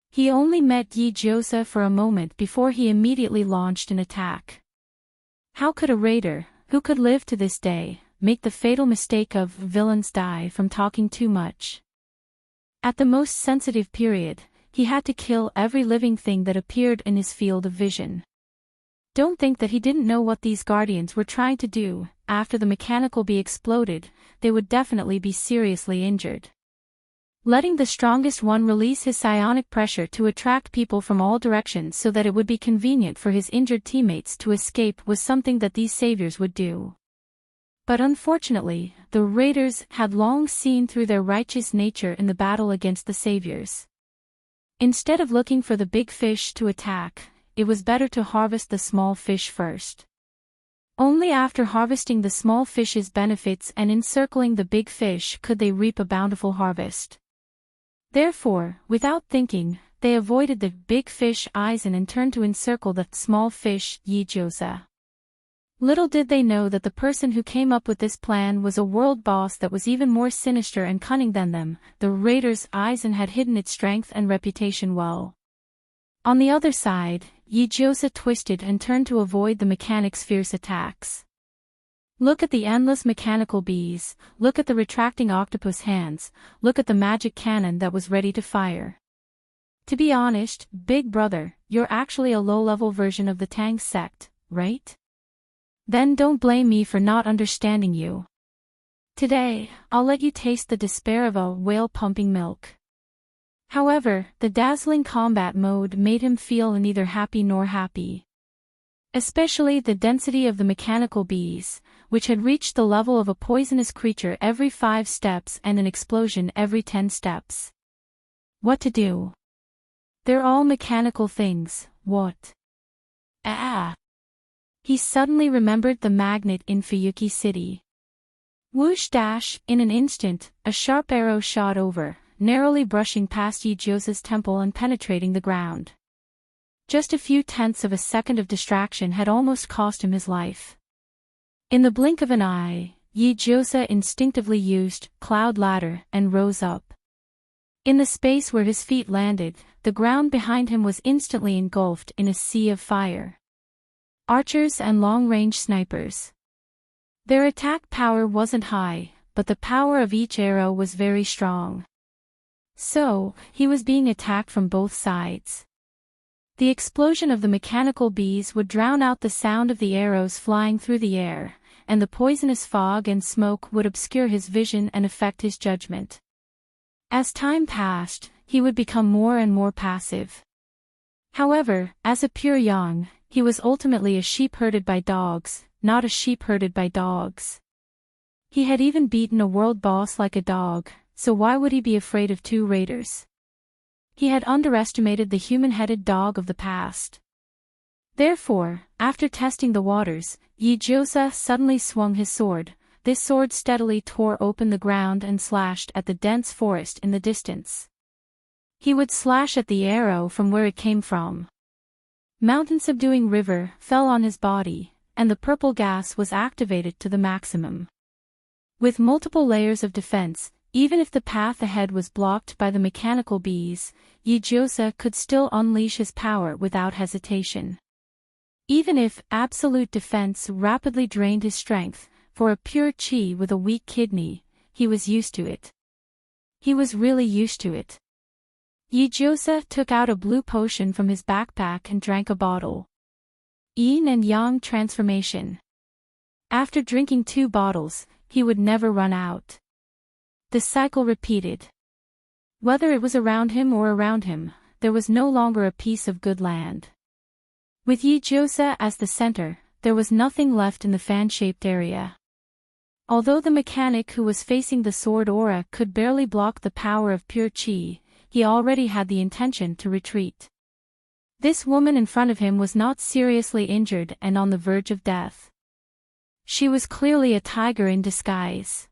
A: He only met Yi-Josa for a moment before he immediately launched an attack. How could a raider, who could live to this day, make the fatal mistake of villains die from talking too much? At the most sensitive period, he had to kill every living thing that appeared in his field of vision. Don't think that he didn't know what these guardians were trying to do. After the mechanical bee exploded, they would definitely be seriously injured. Letting the strongest one release his psionic pressure to attract people from all directions so that it would be convenient for his injured teammates to escape was something that these saviors would do. But unfortunately, the raiders had long seen through their righteous nature in the battle against the saviors. Instead of looking for the big fish to attack, it was better to harvest the small fish first. Only after harvesting the small fish's benefits and encircling the big fish could they reap a bountiful harvest. Therefore, without thinking, they avoided the big fish Aizen and turned to encircle the small fish Yi-Josa. Little did they know that the person who came up with this plan was a world boss that was even more sinister and cunning than them. The raiders' Aizen had hidden its strength and reputation well. On the other side, Yi-Josa twisted and turned to avoid the mechanic's fierce attacks. Look at the endless mechanical bees, look at the retracting octopus hands, look at the magic cannon that was ready to fire. To be honest, Big Brother, you're actually a low-level version of the Tang sect, right? Then don't blame me for not understanding you. Today, I'll let you taste the despair of a whale pumping milk. However, the dazzling combat mode made him feel neither happy nor happy. Especially the density of the mechanical bees, which had reached the level of a poisonous creature every 5 steps and an explosion every 10 steps. What to do? They're all mechanical things, what? He suddenly remembered the magnet in Fuyuki City. Whoosh dash, in an instant, a sharp arrow shot over, narrowly brushing past Yi-Josa's temple and penetrating the ground. Just a few tenths of a second of distraction had almost cost him his life. In the blink of an eye, Yi-Josa instinctively used Cloud Ladder and rose up. In the space where his feet landed, the ground behind him was instantly engulfed in a sea of fire. Archers and long-range snipers. Their attack power wasn't high, but the power of each arrow was very strong. So, he was being attacked from both sides. The explosion of the mechanical bees would drown out the sound of the arrows flying through the air, and the poisonous fog and smoke would obscure his vision and affect his judgment. As time passed, he would become more and more passive. However, as a pure yang, he was ultimately a sheep herded by dogs, not a sheep herded by dogs. He had even beaten a world boss like a dog, so why would he be afraid of 2 raiders? He had underestimated the human-headed dog of the past. Therefore, after testing the waters, Yi-Josa suddenly swung his sword. This sword steadily tore open the ground and slashed at the dense forest in the distance. He would slash at the arrow from where it came from. Mountain-subduing river fell on his body, and the purple gas was activated to the maximum. With multiple layers of defense, even if the path ahead was blocked by the mechanical bees, Yijosa could still unleash his power without hesitation. Even if absolute defense rapidly drained his strength, for a pure chi with a weak kidney, he was used to it. He was really used to it. Yijosa took out a blue potion from his backpack and drank a bottle. Yin and Yang transformation. After drinking 2 bottles, he would never run out. The cycle repeated. Whether it was around him or around him, there was no longer a piece of good land. With Yijosa as the center, there was nothing left in the fan-shaped area. Although the mechanic who was facing the sword aura could barely block the power of pure chi, he already had the intention to retreat. This woman in front of him was not seriously injured and on the verge of death. She was clearly a tiger in disguise.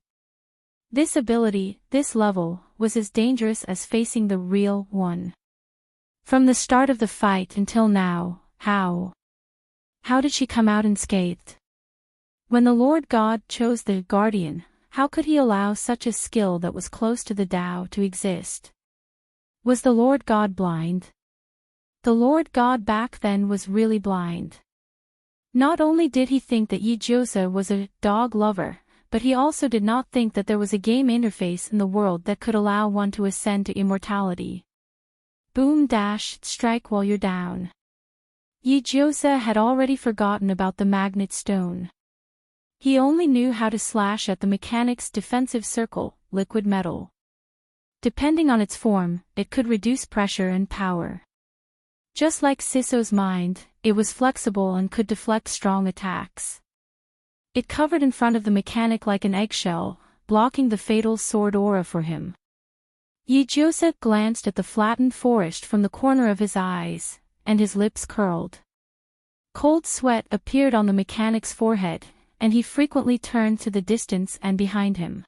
A: This ability, this level, was as dangerous as facing the real one. From the start of the fight until now, how did she come out unscathed? When the Lord God chose the Guardian, how could he allow such a skill that was close to the Tao to exist? Was the Lord God blind? The Lord God back then was really blind. Not only did he think that Yijosa was a dog lover, but he also did not think that there was a game interface in the world that could allow one to ascend to immortality. Boom dash, strike while you're down. Yijosa had already forgotten about the magnet stone. He only knew how to slash at the mechanic's defensive circle, liquid metal. Depending on its form, it could reduce pressure and power. Just like Siso's mind, it was flexible and could deflect strong attacks. It covered in front of the mechanic like an eggshell, blocking the fatal sword aura for him. Yijosa glanced at the flattened forest from the corner of his eyes, and his lips curled. Cold sweat appeared on the mechanic's forehead, and he frequently turned to the distance and behind him.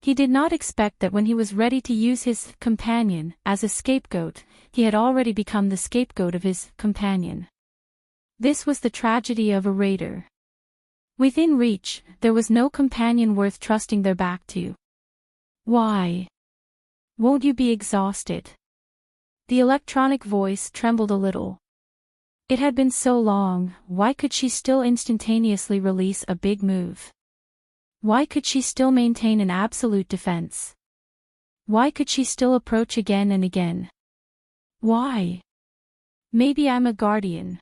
A: He did not expect that when he was ready to use his companion as a scapegoat, he had already become the scapegoat of his companion. This was the tragedy of a raider. Within reach, there was no companion worth trusting their back to. Why? Won't you be exhausted? The electronic voice trembled a little. It had been so long, why could she still instantaneously release a big move? Why could she still maintain an absolute defense? Why could she still approach again and again? Why? Maybe I'm a guardian.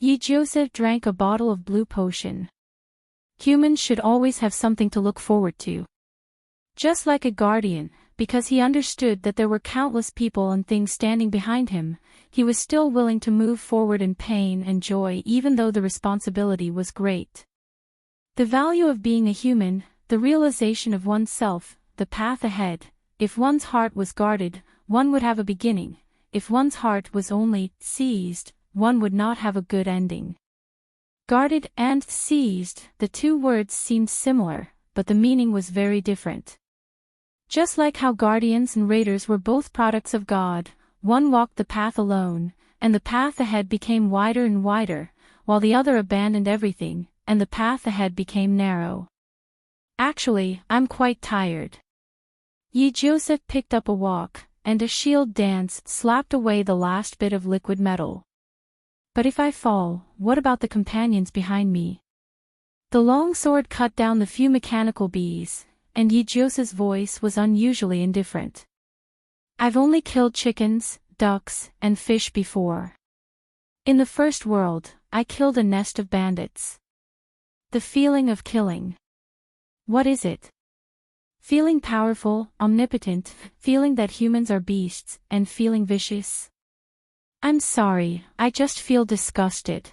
A: Yijosa drank a bottle of blue potion. Humans should always have something to look forward to. Just like a guardian, because he understood that there were countless people and things standing behind him, he was still willing to move forward in pain and joy even though the responsibility was great. The value of being a human, the realization of oneself, the path ahead. If one's heart was guarded, one would have a beginning. If one's heart was only seized, one would not have a good ending. Guarded and seized, the 2 words seemed similar, but the meaning was very different. Just like how guardians and raiders were both products of God, one walked the path alone, and the path ahead became wider and wider, while the other abandoned everything, and the path ahead became narrow. Actually, I'm quite tired. Yijosa picked up a walk, and a shield dance slapped away the last bit of liquid metal. But if I fall, what about the companions behind me? The long sword cut down the few mechanical bees, and Yijosa's voice was unusually indifferent. I've only killed chickens, ducks, and fish before. In the first world, I killed a nest of bandits. The feeling of killing. What is it? Feeling powerful, omnipotent, feeling that humans are beasts, and feeling vicious? I'm sorry, I just feel disgusted.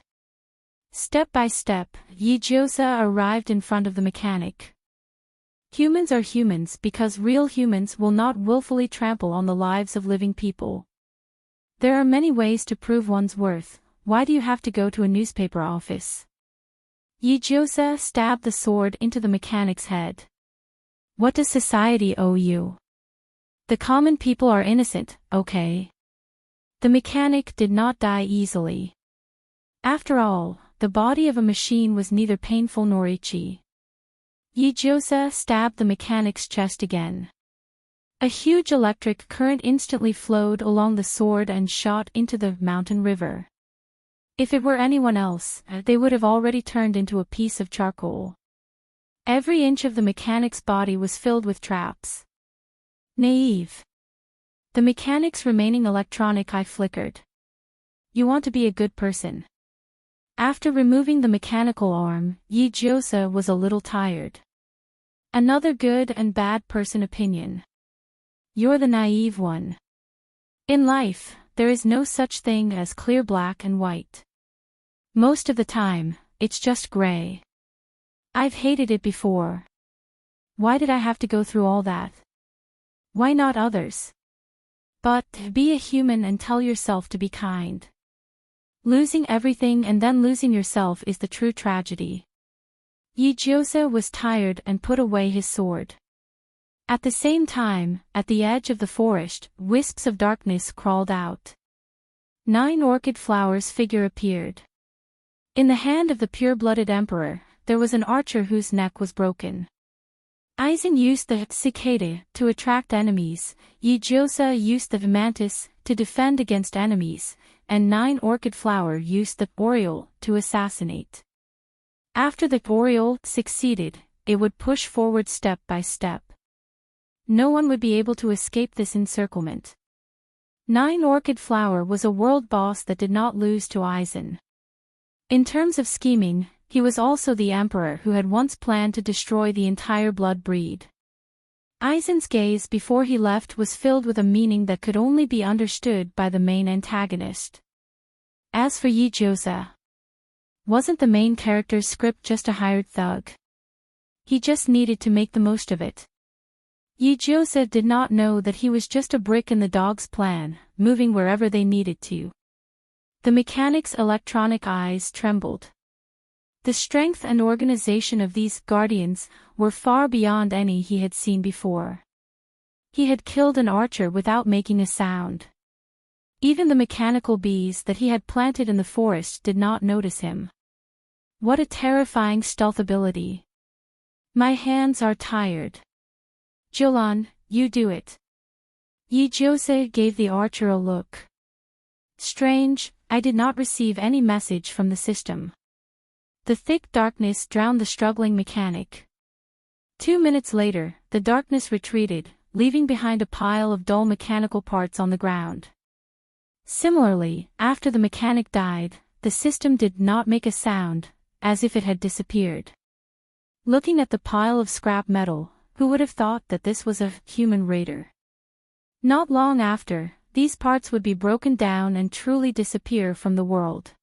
A: Step by step, Yijosa arrived in front of the mechanic. Humans are humans because real humans will not willfully trample on the lives of living people. There are many ways to prove one's worth. Why do you have to go to a newspaper office? Yijosa stabbed the sword into the mechanic's head. What does society owe you? The common people are innocent, okay? The mechanic did not die easily. After all, the body of a machine was neither painful nor itchy. Yijiosa stabbed the mechanic's chest again. A huge electric current instantly flowed along the sword and shot into the mountain river. If it were anyone else, they would have already turned into a piece of charcoal. Every inch of the mechanic's body was filled with traps. Naive. The mechanic's remaining electronic eye flickered. You want to be a good person. After removing the mechanical arm, Yijiosa was a little tired. Another good and bad person opinion. You're the naive one. In life, there is no such thing as clear black and white. Most of the time, it's just gray. I've hated it before. Why did I have to go through all that? Why not others? But, be a human and tell yourself to be kind. Losing everything and then losing yourself is the true tragedy. Yijiosa was tired and put away his sword. At the same time, at the edge of the forest, wisps of darkness crawled out. 9 orchid flowers figure appeared. In the hand of the pure-blooded emperor, there was an archer whose neck was broken. Aizen used the cicada to attract enemies, Yijiosa used the mantis to defend against enemies, and 9 orchid flower used the oriole to assassinate. After the oriole succeeded, it would push forward step by step. No one would be able to escape this encirclement. 9 orchid flower was a world boss that did not lose to Aizen. In terms of scheming, he was also the emperor who had once planned to destroy the entire blood breed. Aizen's gaze before he left was filled with a meaning that could only be understood by the main antagonist. As for Yijiosa, wasn't the main character's script just a hired thug? He just needed to make the most of it. Yijiosa did not know that he was just a brick in the dog's plan, moving wherever they needed to. The mechanic's electronic eyes trembled. The strength and organization of these guardians were far beyond any he had seen before. He had killed an archer without making a sound. Even the mechanical bees that he had planted in the forest did not notice him. What a terrifying stealth ability. My hands are tired. Jolan, you do it. Yijiosa gave the archer a look. Strange, I did not receive any message from the system. The thick darkness drowned the struggling mechanic. 2 minutes later, the darkness retreated, leaving behind a pile of dull mechanical parts on the ground. Similarly, after the mechanic died, the system did not make a sound, as if it had disappeared. Looking at the pile of scrap metal, who would have thought that this was a human raider? Not long after, these parts would be broken down and truly disappear from the world.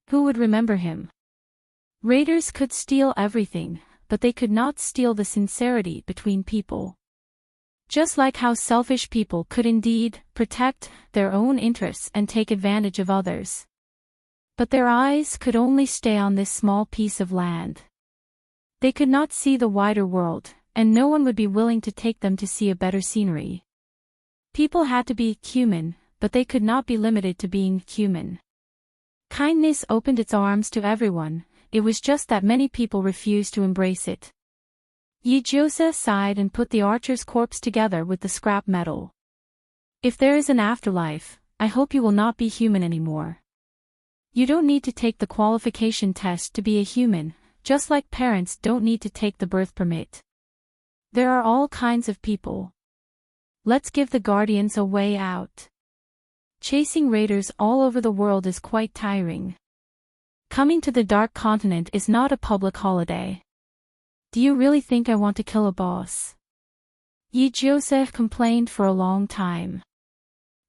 A: Who would remember him? Raiders could steal everything, but they could not steal the sincerity between people. Just like how selfish people could indeed protect their own interests and take advantage of others. But their eyes could only stay on this small piece of land. They could not see the wider world, and no one would be willing to take them to see a better scenery. People had to be human, but they could not be limited to being human. Kindness opened its arms to everyone, it was just that many people refused to embrace it. Yijiosa sighed and put the archer's corpse together with the scrap metal. If there is an afterlife, I hope you will not be human anymore. You don't need to take the qualification test to be a human, just like parents don't need to take the birth permit. There are all kinds of people. Let's give the guardians a way out. Chasing raiders all over the world is quite tiring. Coming to the Dark Continent is not a public holiday. Do you really think I want to kill a boss? Yijiosa complained for a long time.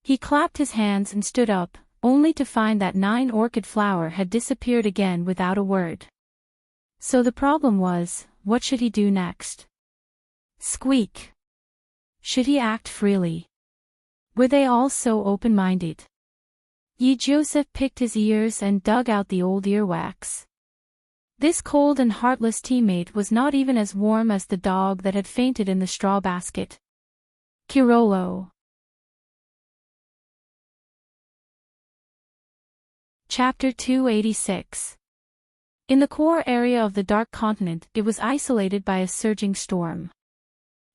A: He clapped his hands and stood up, only to find that 9 orchid flower had disappeared again without a word. So the problem was, what should he do next? Squeak. Should he act freely? Were they all so open-minded? Yijiosa picked his ears and dug out the old earwax. This cold and heartless teammate was not even as warm as the dog that had fainted in the straw basket. Kirolo. Chapter 286. In the core area of the Dark Continent, it was isolated by a surging storm.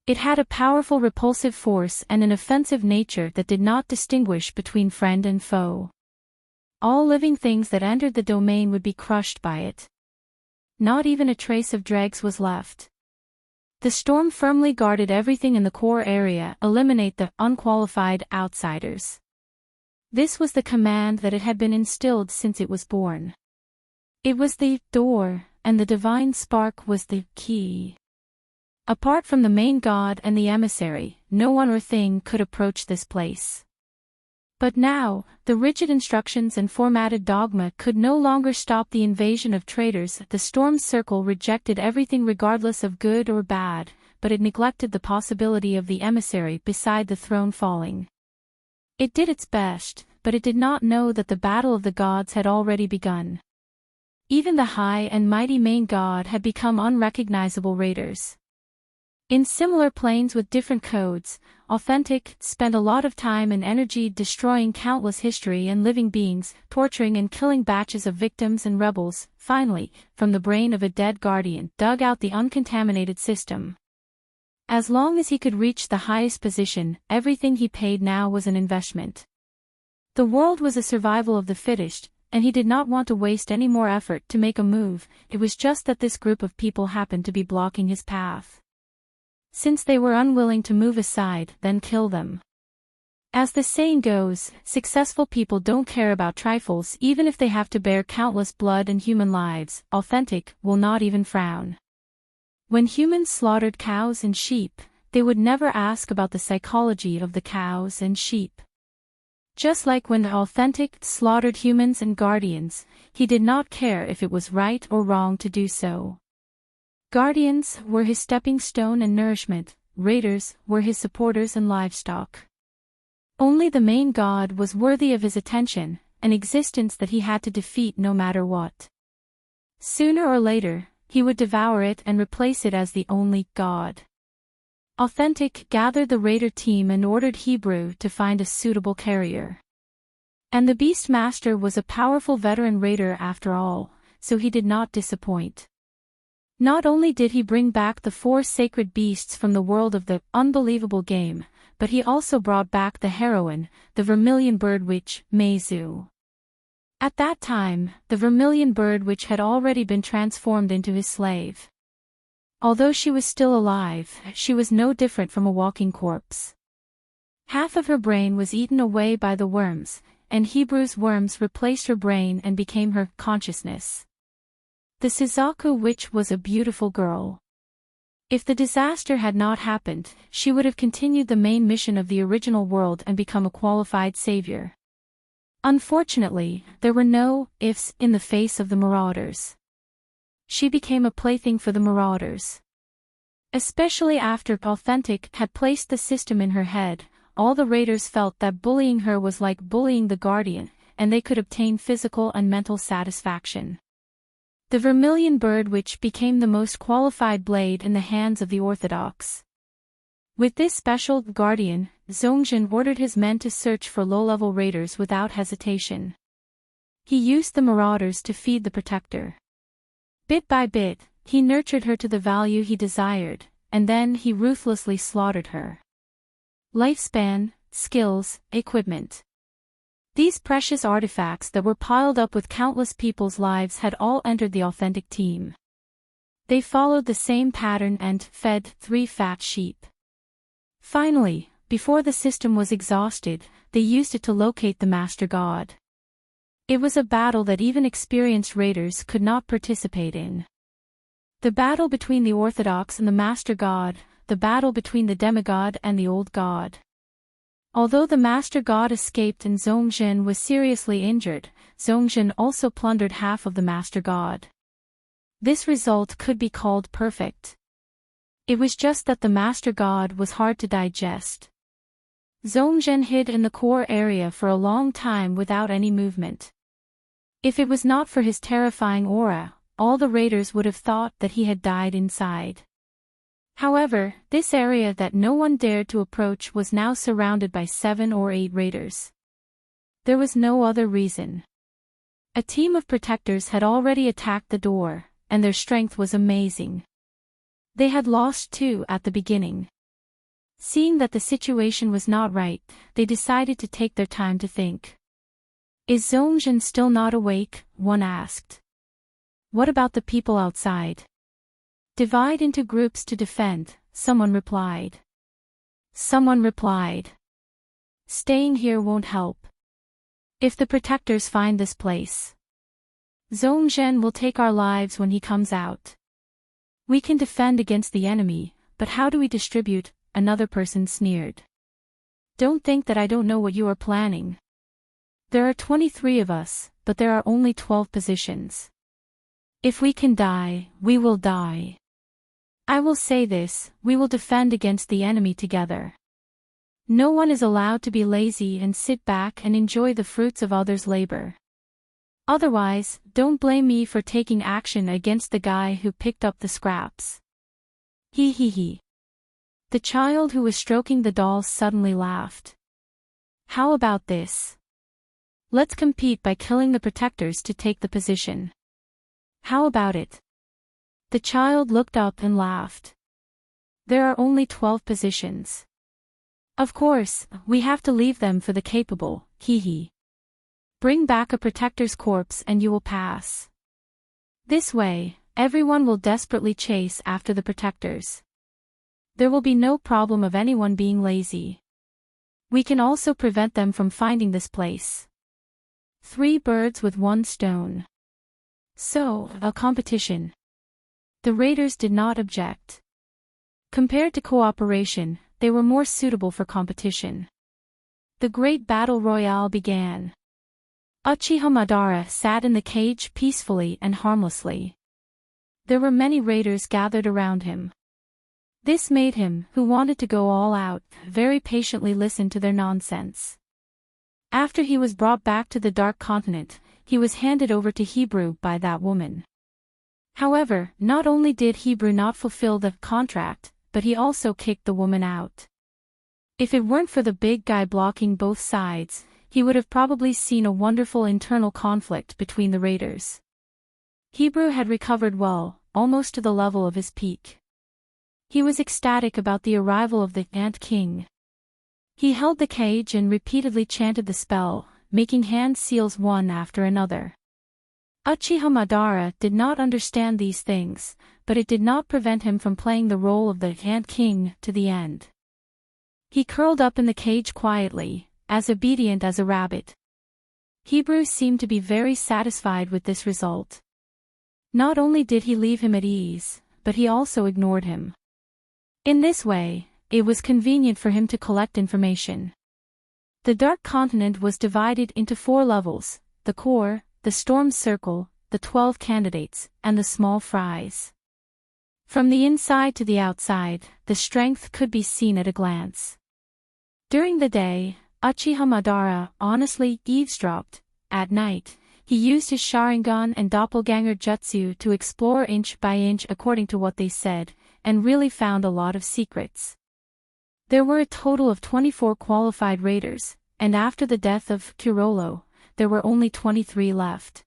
A: It had a powerful repulsive force and an offensive nature that did not distinguish between friend and foe. All living things that entered the domain would be crushed by it. Not even a trace of dregs was left. The storm firmly guarded everything in the core area, eliminate the unqualified outsiders. This was the command that it had been instilled since it was born. It was the door, and the divine spark was the key. Apart from the main god and the emissary, no one or thing could approach this place. But now, the rigid instructions and formatted dogma could no longer stop the invasion of traitors. The storm's circle rejected everything regardless of good or bad, but it neglected the possibility of the emissary beside the throne falling. It did its best, but it did not know that the battle of the gods had already begun. Even the high and mighty main god had become unrecognizable raiders. In similar planes with different codes, Authentic spent a lot of time and energy destroying countless history and living beings, torturing and killing batches of victims and rebels, finally, from the brain of a dead guardian, dug out the uncontaminated system. As long as he could reach the highest position, everything he paid now was an investment. The world was a survival of the fittest, and he did not want to waste any more effort to make a move. It was just that this group of people happened to be blocking his path. Since they were unwilling to move aside, then kill them. As the saying goes, successful people don't care about trifles even if they have to bear countless blood and human lives. Authentic will not even frown. When humans slaughtered cows and sheep, they would never ask about the psychology of the cows and sheep. Just like when Authentic slaughtered humans and guardians, he did not care if it was right or wrong to do so. Guardians were his stepping stone and nourishment, raiders were his supporters and livestock. Only the main god was worthy of his attention, an existence that he had to defeat no matter what. Sooner or later, he would devour it and replace it as the only god. Authentic gathered the raider team and ordered Hebrew to find a suitable carrier. And the Beastmaster was a powerful veteran raider after all, so he did not disappoint. Not only did he bring back the 4 sacred beasts from the world of the unbelievable game, but he also brought back the heroine, the vermilion bird witch, Meizu. At that time, the vermilion bird witch had already been transformed into his slave. Although she was still alive, she was no different from a walking corpse. Half of her brain was eaten away by the worms, and Hebrew's worms replaced her brain and became her consciousness. The Suzaku witch was a beautiful girl. If the disaster had not happened, she would have continued the main mission of the original world and become a qualified savior. Unfortunately, there were no ifs in the face of the marauders. She became a plaything for the marauders. Especially after Authentic had placed the system in her head, all the raiders felt that bullying her was like bullying the guardian, and they could obtain physical and mental satisfaction. The vermilion bird witch became the most qualified blade in the hands of the orthodox. With this special guardian, Zongjin ordered his men to search for low-level raiders without hesitation. He used the marauders to feed the protector. Bit by bit, he nurtured her to the value he desired, and then he ruthlessly slaughtered her. Lifespan, skills, equipment. These precious artifacts that were piled up with countless people's lives had all entered the Authentic team. They followed the same pattern and fed 3 fat sheep. Finally, before the system was exhausted, they used it to locate the Master God. It was a battle that even experienced raiders could not participate in. The battle between the Orthodox and the Master God, the battle between the demigod and the old god. Although the Master God escaped and Zongjin was seriously injured, Zongjin also plundered half of the Master God. This result could be called perfect. It was just that the Master God was hard to digest. Zongjin hid in the core area for a long time without any movement. If it was not for his terrifying aura, all the raiders would have thought that he had died inside. However, this area that no one dared to approach was now surrounded by 7 or 8 raiders. There was no other reason. A team of protectors had already attacked the door, and their strength was amazing. They had lost 2 at the beginning. Seeing that the situation was not right, they decided to take their time to think. Is Zongjin still not awake? One asked. What about the people outside? Divide into groups to defend, someone replied. Staying here won't help. If the protectors find this place, Zongjin will take our lives when he comes out. We can defend against the enemy, but how do we distribute? Another person sneered. Don't think that I don't know what you are planning. There are 23 of us, but there are only 12 positions. If we can die, we will die. I will say this, we will defend against the enemy together. No one is allowed to be lazy and sit back and enjoy the fruits of others' labor. Otherwise, don't blame me for taking action against the guy who picked up the scraps. He. The child who was stroking the doll suddenly laughed. How about this? Let's compete by killing the protectors to take the position. How about it? The child looked up and laughed. There are only 12 positions. Of course, we have to leave them for the capable, Bring back a protector's corpse and you will pass. This way, everyone will desperately chase after the protectors. There will be no problem of anyone being lazy. We can also prevent them from finding this place. 3 birds with 1 stone. So, a competition. The raiders did not object. Compared to cooperation, they were more suitable for competition. The great battle royale began. Uchiha Madara sat in the cage peacefully and harmlessly. There were many raiders gathered around him. This made him, who wanted to go all out, very patiently listen to their nonsense. After he was brought back to the Dark Continent, he was handed over to Hebrew by that woman. However, not only did Hebrew not fulfill the contract, but he also kicked the woman out. If it weren't for the big guy blocking both sides, he would have probably seen a wonderful internal conflict between the raiders. Hebrew had recovered well, almost to the level of his peak. He was ecstatic about the arrival of the Ant King. He held the cage and repeatedly chanted the spell, making hand seals one after another. Uchiha Madara did not understand these things, but it did not prevent him from playing the role of the Ant King to the end. He curled up in the cage quietly, as obedient as a rabbit. Hebrew seemed to be very satisfied with this result. Not only did he leave him at ease, but he also ignored him. In this way, it was convenient for him to collect information. The Dark Continent was divided into 4 levels, the core, the storm circle, the 12 candidates, and the small fries. From the inside to the outside, the strength could be seen at a glance. During the day, Uchiha Madara honestly eavesdropped. At night, he used his Sharingan and doppelganger jutsu to explore inch by inch according to what they said, and really found a lot of secrets. There were a total of 24 qualified raiders, and after the death of Kirolo, there were only 23 left.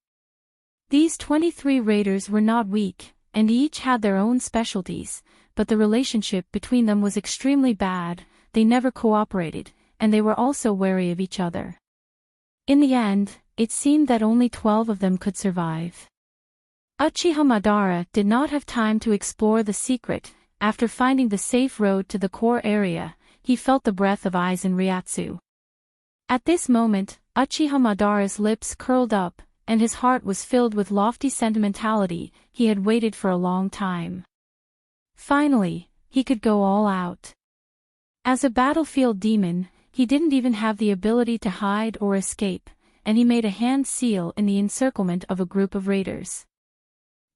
A: These 23 raiders were not weak, and each had their own specialties, but the relationship between them was extremely bad, they never cooperated, and they were also wary of each other. In the end, it seemed that only 12 of them could survive. Uchiha Madara did not have time to explore the secret. After finding the safe road to the core area, he felt the breath of Aizen Ryatsu. At this moment, Uchiha Madara's lips curled up, and his heart was filled with lofty sentimentality. He had waited for a long time. Finally, he could go all out. As a battlefield demon, he didn't even have the ability to hide or escape, and he made a hand seal in the encirclement of a group of raiders.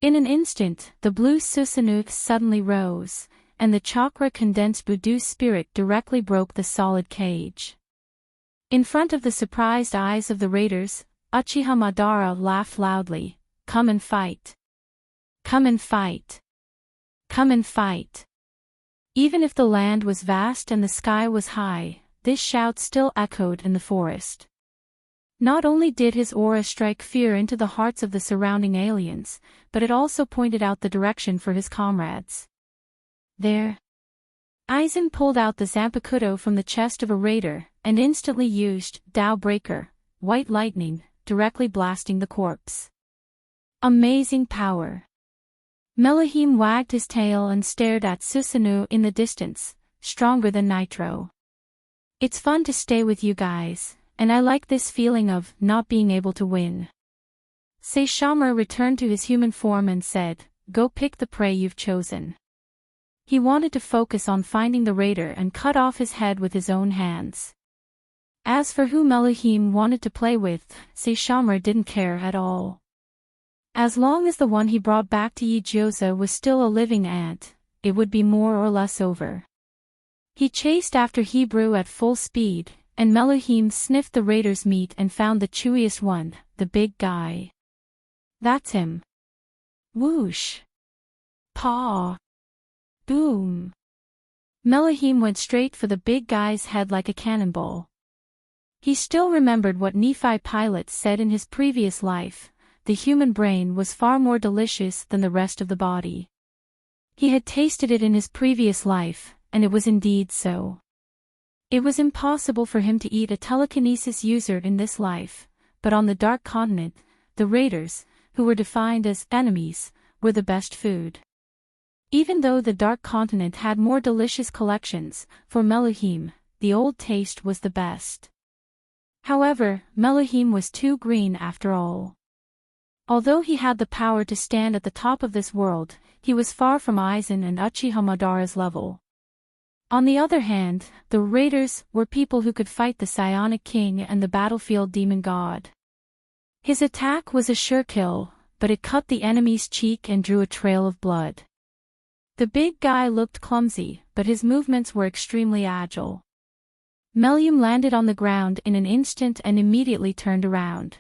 A: In an instant, the blue Susanoo suddenly rose, and the chakra-condensed Budu spirit directly broke the solid cage. In front of the surprised eyes of the raiders, Uchiha Madara laughed loudly. Come and fight. Come and fight. Come and fight. Even if the land was vast and the sky was high, this shout still echoed in the forest. Not only did his aura strike fear into the hearts of the surrounding aliens, but it also pointed out the direction for his comrades. There. Aizen pulled out the Zanpakuto from the chest of a raider, and instantly used Tao Breaker, White Lightning, directly blasting the corpse. Amazing power. Melohim wagged his tail and stared at Susanoo in the distance, stronger than Nitro. It's fun to stay with you guys, and I like this feeling of not being able to win. Saishomaru returned to his human form and said, "Go pick the prey you've chosen." He wanted to focus on finding the raider and cut off his head with his own hands. As for who Melohim wanted to play with, Saishomaru didn't care at all. As long as the one he brought back to Yijioza was still a living ant, it would be more or less over. He chased after Hebrew at full speed, and Melohim sniffed the raider's meat and found the chewiest one, the big guy. That's him. Whoosh. Paw. Boom. Melohim went straight for the big guy's head like a cannonball. He still remembered what Nephi Pilate said in his previous life: the human brain was far more delicious than the rest of the body. He had tasted it in his previous life, and it was indeed so. It was impossible for him to eat a telekinesis user in this life, but on the Dark Continent, the raiders, who were defined as enemies, were the best food. Even though the Dark Continent had more delicious collections, for Melohim, the old taste was the best. However, Melohim was too green after all. Although he had the power to stand at the top of this world, he was far from Aizen and Uchiha Madara's level. On the other hand, the raiders were people who could fight the Psionic King and the battlefield demon god. His attack was a sure kill, but it cut the enemy's cheek and drew a trail of blood. The big guy looked clumsy, but his movements were extremely agile. Melohim landed on the ground in an instant and immediately turned around.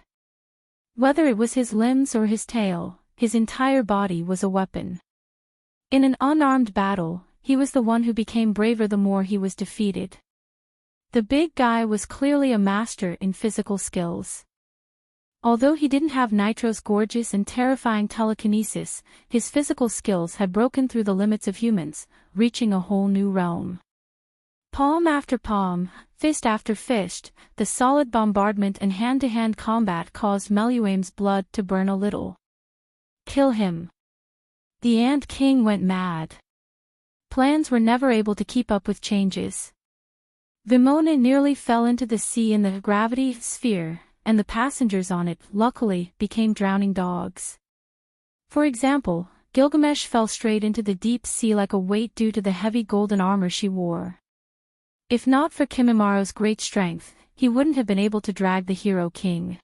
A: Whether it was his limbs or his tail, his entire body was a weapon. In an unarmed battle, he was the one who became braver the more he was defeated. The big guy was clearly a master in physical skills. Although he didn't have Nitro's gorgeous and terrifying telekinesis, his physical skills had broken through the limits of humans, reaching a whole new realm. Palm after palm, fist after fist, the solid bombardment and hand-to-hand combat caused Meluaim's blood to burn a little. Kill him. The Ant King went mad. Plans were never able to keep up with changes. Vimona nearly fell into the sea in the gravity sphere, and the passengers on it, luckily, became drowning dogs. For example, Gilgamesh fell straight into the deep sea like a weight due to the heavy golden armor she wore. If not for Kimimara's great strength, he wouldn't have been able to drag the hero king.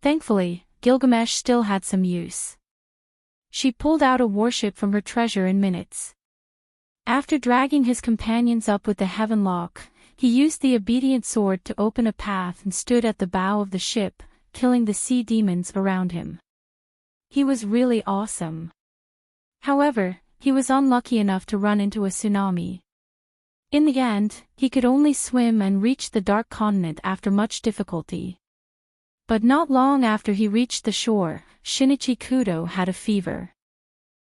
A: Thankfully, Gilgamesh still had some use. She pulled out a warship from her treasure in minutes. After dragging his companions up with the Heaven Lock, he used the obedient sword to open a path and stood at the bow of the ship, killing the sea demons around him. He was really awesome. However, he was unlucky enough to run into a tsunami. In the end, he could only swim and reach the Dark Continent after much difficulty. But not long after he reached the shore, Shinichi Kudo had a fever.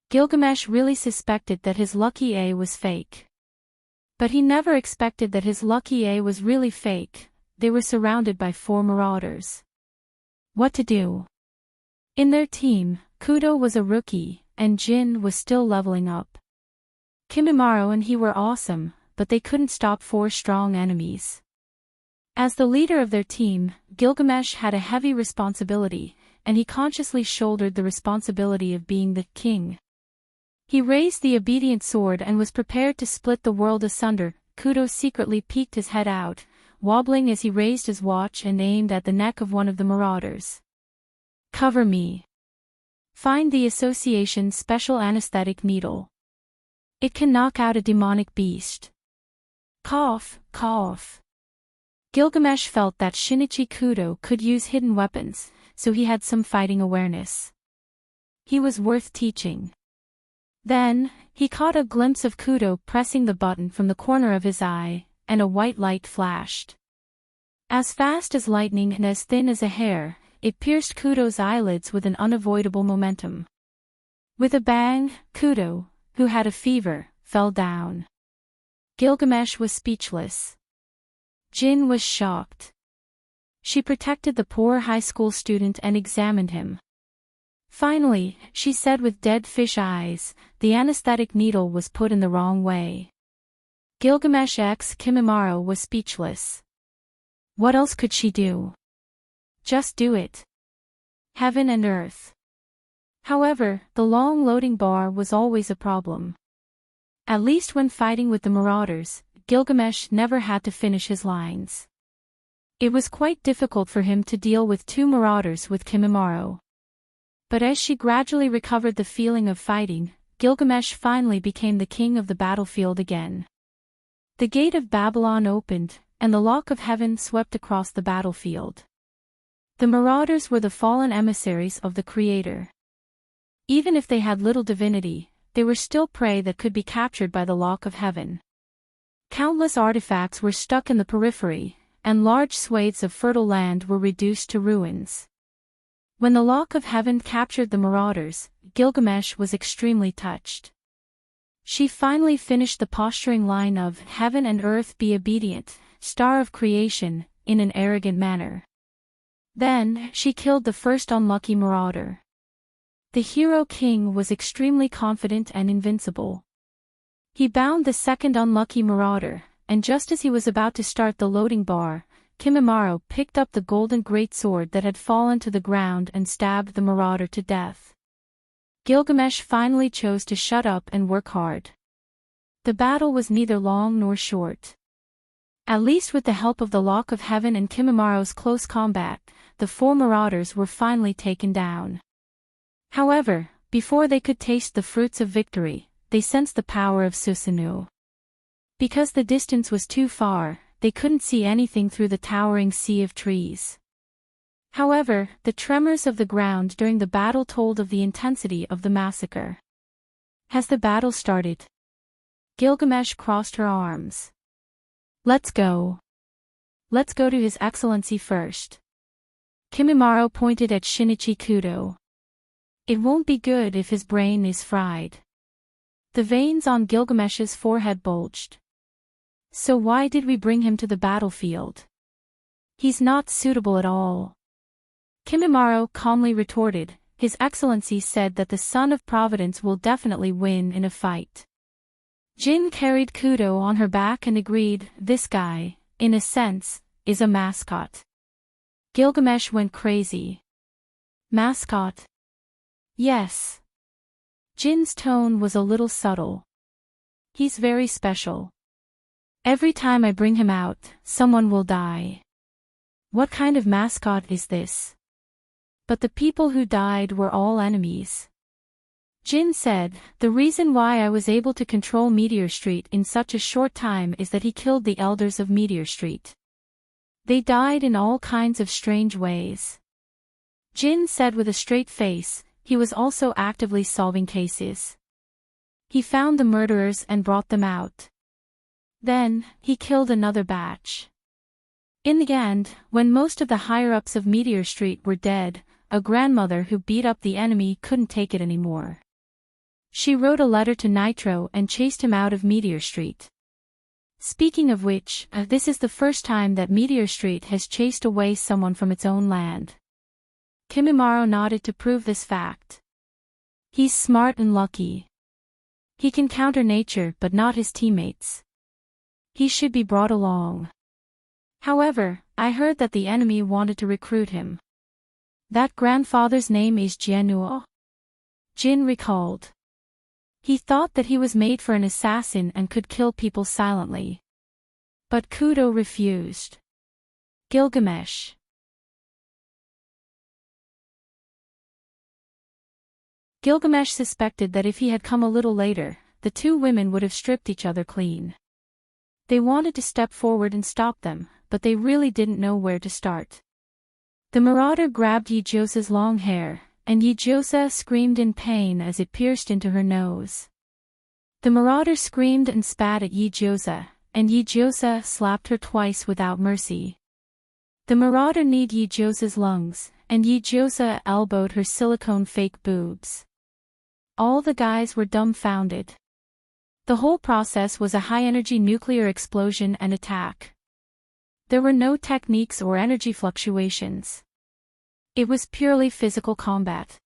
A: Gilgamesh really suspected that his Lucky A was fake. But he never expected that his Lucky A was really fake. They were surrounded by 4 marauders. What to do? In their team, Kudo was a rookie, and Jin was still leveling up. Kimimaro and he were awesome, but they couldn't stop 4 strong enemies. As the leader of their team, Gilgamesh had a heavy responsibility, and he consciously shouldered the responsibility of being the king. He raised the obedient sword and was prepared to split the world asunder. Kudo secretly peeked his head out, wobbling as he raised his watch and aimed at the neck of one of the marauders. Cover me. Find the Association's special anesthetic needle. It can knock out a demonic beast. Cough, cough. Gilgamesh felt that Shinichi Kudo could use hidden weapons, so he had some fighting awareness. He was worth teaching. Then, he caught a glimpse of Kudo pressing the button from the corner of his eye, and a white light flashed. As fast as lightning and as thin as a hair, it pierced Kudo's eyelids with an unavoidable momentum. With a bang, Kudo, who had a fever, fell down. Gilgamesh was speechless. Jin was shocked. She protected the poor high school student and examined him. Finally, she said with dead fish eyes, the anesthetic needle was put in the wrong way. Gilgamesh x Kimimaro was speechless. What else could she do? Just do it. Heaven and earth. However, the long loading bar was always a problem. At least when fighting with the marauders, Gilgamesh never had to finish his lines. It was quite difficult for him to deal with two marauders with Kimimaro. But as she gradually recovered the feeling of fighting, Gilgamesh finally became the king of the battlefield again. The gate of Babylon opened, and the lock of heaven swept across the battlefield. The marauders were the fallen emissaries of the Creator. Even if they had little divinity, they were still prey that could be captured by the lock of heaven. Countless artifacts were stuck in the periphery, and large swathes of fertile land were reduced to ruins. When the lock of heaven captured the marauders, Gilgamesh was extremely touched. She finally finished the posturing line of "Heaven and earth be obedient, star of creation," in an arrogant manner. Then, she killed the first unlucky marauder. The hero king was extremely confident and invincible. He bound the second unlucky marauder, and just as he was about to start the loading bar, Kimimaro picked up the golden greatsword that had fallen to the ground and stabbed the marauder to death. Gilgamesh finally chose to shut up and work hard. The battle was neither long nor short. At least with the help of the Lock of Heaven and Kimimaro's close combat, the four marauders were finally taken down. However, before they could taste the fruits of victory, they sensed the power of Susanoo. Because the distance was too far, they couldn't see anything through the towering sea of trees. However, the tremors of the ground during the battle told of the intensity of the massacre. Has the battle started? Gilgamesh crossed her arms. Let's go. Let's go to His Excellency first. Kimimaro pointed at Shinichi Kudo. It won't be good if his brain is fried. The veins on Gilgamesh's forehead bulged. So why did we bring him to the battlefield? He's not suitable at all. Kimimaro calmly retorted, His Excellency said that the Son of Providence will definitely win in a fight. Jin carried Kudo on her back and agreed, this guy, in a sense, is a mascot. Gilgamesh went crazy. Mascot? Yes. Jin's tone was a little subtle. He's very special. Every time I bring him out, someone will die. What kind of mascot is this? But the people who died were all enemies. Jin said, the reason why I was able to control Meteor Street in such a short time is that he killed the elders of Meteor Street. They died in all kinds of strange ways. Jin said with a straight face, he was also actively solving cases. He found the murderers and brought them out. Then, he killed another batch. In the end, when most of the higher-ups of Meteor Street were dead, a grandmother who beat up the enemy couldn't take it anymore. She wrote a letter to Nitro and chased him out of Meteor Street. Speaking of which, this is the first time that Meteor Street has chased away someone from its own land. Kimimaro nodded to prove this fact. He's smart and lucky. He can counter nature but not his teammates. He should be brought along. However, I heard that the enemy wanted to recruit him. That grandfather's name is Jiannuo? Jin recalled. He thought that he was made for an assassin and could kill people silently. But Kudo refused. Gilgamesh. Gilgamesh suspected that if he had come a little later, the two women would have stripped each other clean. They wanted to step forward and stop them, but they really didn't know where to start. The marauder grabbed Yijosa's long hair, and Yijosa screamed in pain as it pierced into her nose. The marauder screamed and spat at Yijosa, and Yijosa slapped her twice without mercy. The marauder kneed Yi-Josa's lungs, and Yi-Josa elbowed her silicone fake boobs. All the guys were dumbfounded. The whole process was a high-energy nuclear explosion and attack. There were no techniques or energy fluctuations. It was purely physical combat.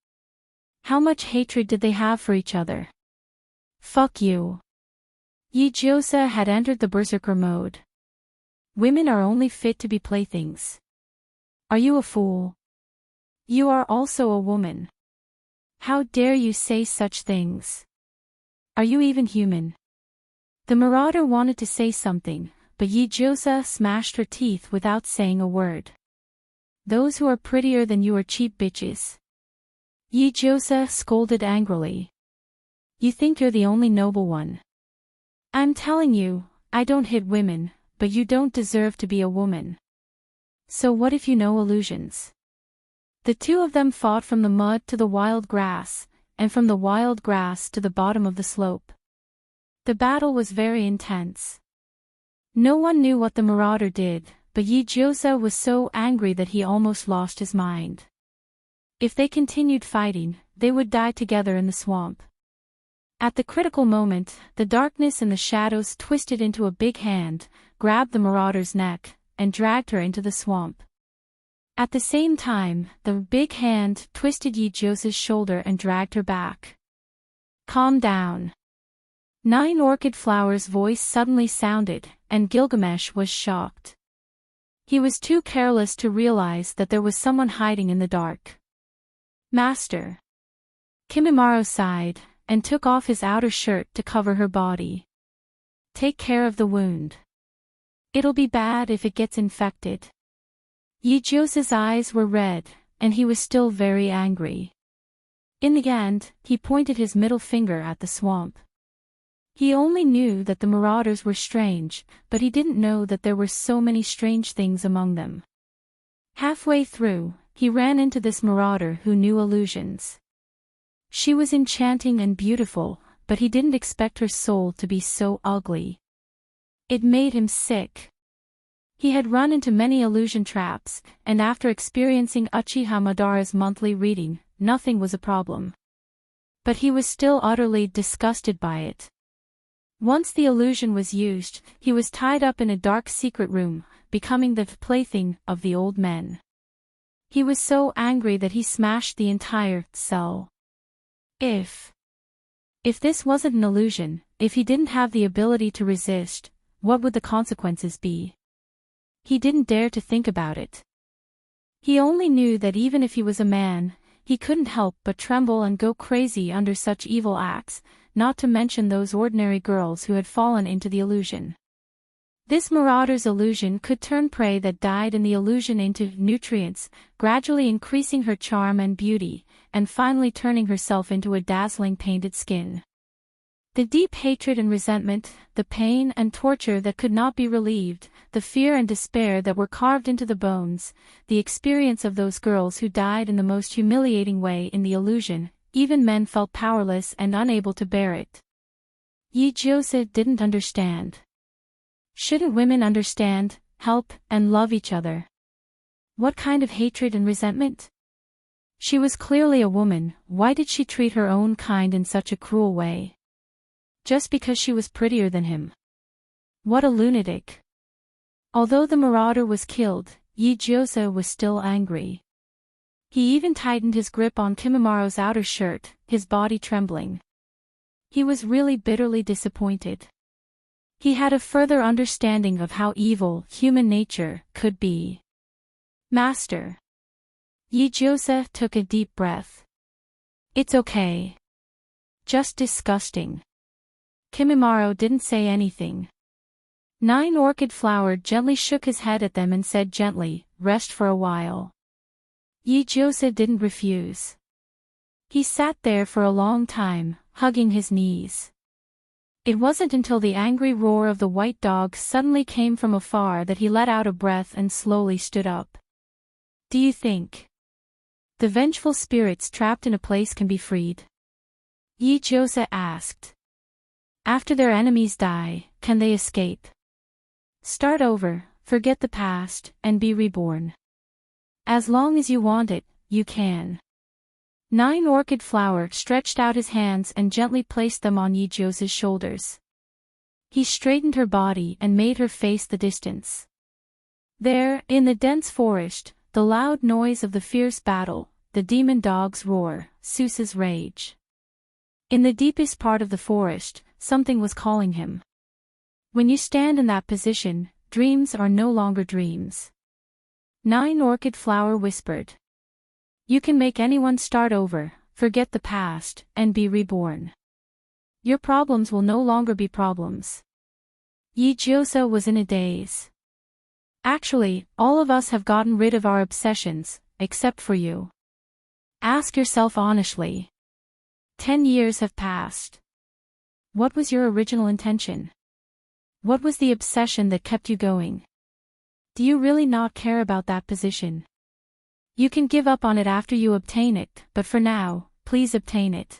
A: How much hatred did they have for each other? Fuck you. Yi-Josa had entered the berserker mode. Women are only fit to be playthings. Are you a fool? You are also a woman. How dare you say such things? Are you even human? The marauder wanted to say something, but Yi-Josa smashed her teeth without saying a word. Those who are prettier than you are cheap bitches. Yi-Josa scolded angrily. You think you're the only noble one. I'm telling you, I don't hit women, but you don't deserve to be a woman. So what if you know illusions? The two of them fought from the mud to the wild grass, and from the wild grass to the bottom of the slope. The battle was very intense. No one knew what the marauder did, but Yi-Josa was so angry that he almost lost his mind. If they continued fighting, they would die together in the swamp. At the critical moment, the darkness and the shadows twisted into a big hand, grabbed the marauder's neck, and dragged her into the swamp. At the same time, the big hand twisted Yi-Josa's shoulder and dragged her back. Calm down. 9 Orchid Flower's voice suddenly sounded, and Gilgamesh was shocked. He was too careless to realize that there was someone hiding in the dark. Master. Kimimaro sighed, and took off his outer shirt to cover her body. Take care of the wound. It'll be bad if it gets infected. Yi-Josa's eyes were red, and he was still very angry. In the end, he pointed his middle finger at the swamp. He only knew that the marauders were strange, but he didn't know that there were so many strange things among them. Halfway through, he ran into this marauder who knew illusions. She was enchanting and beautiful, but he didn't expect her soul to be so ugly. It made him sick. He had run into many illusion traps, and after experiencing Uchiha Madara's monthly reading, nothing was a problem. But he was still utterly disgusted by it. Once the illusion was used, he was tied up in a dark secret room, becoming the plaything of the old men. He was so angry that he smashed the entire cell. If this wasn't an illusion, if he didn't have the ability to resist, what would the consequences be? He didn't dare to think about it. He only knew that even if he was a man, he couldn't help but tremble and go crazy under such evil acts, not to mention those ordinary girls who had fallen into the illusion. This marauder's illusion could turn prey that died in the illusion into nutrients, gradually increasing her charm and beauty, and finally turning herself into a dazzling painted skin. The deep hatred and resentment, the pain and torture that could not be relieved, the fear and despair that were carved into the bones, the experience of those girls who died in the most humiliating way in the illusion, even men felt powerless and unable to bear it. Yi-Josa didn't understand. Shouldn't women understand, help, and love each other? What kind of hatred and resentment? She was clearly a woman, why did she treat her own kind in such a cruel way? Just because she was prettier than him. What a lunatic. Although the marauder was killed, Yi-Josa was still angry. He even tightened his grip on Kimimaro's outer shirt, his body trembling. He was really bitterly disappointed. He had a further understanding of how evil human nature could be. Master. Yi-Josa took a deep breath. It's okay. Just disgusting. Kimimaro didn't say anything. 9 Orchid Flower gently shook his head at them and said gently, rest for a while. Yi-Josa didn't refuse. He sat there for a long time, hugging his knees. It wasn't until the angry roar of the white dog suddenly came from afar that he let out a breath and slowly stood up. Do you think the vengeful spirits trapped in a place can be freed? Yi-Josa asked. After their enemies die, can they escape? Start over, forget the past, and be reborn. As long as you want it, you can. 9 Orchid Flower stretched out his hands and gently placed them on Yijio's shoulders. He straightened her body and made her face the distance. There, in the dense forest, the loud noise of the fierce battle, the demon dog's roar, Seuss's rage. In the deepest part of the forest, something was calling him. When you stand in that position, dreams are no longer dreams. 9 Orchid Flower whispered. You can make anyone start over, forget the past, and be reborn. Your problems will no longer be problems. Yijiosa was in a daze. Actually, all of us have gotten rid of our obsessions, except for you. Ask yourself honestly. 10 years have passed. What was your original intention? What was the obsession that kept you going? Do you really not care about that position? You can give up on it after you obtain it, but for now, please obtain it.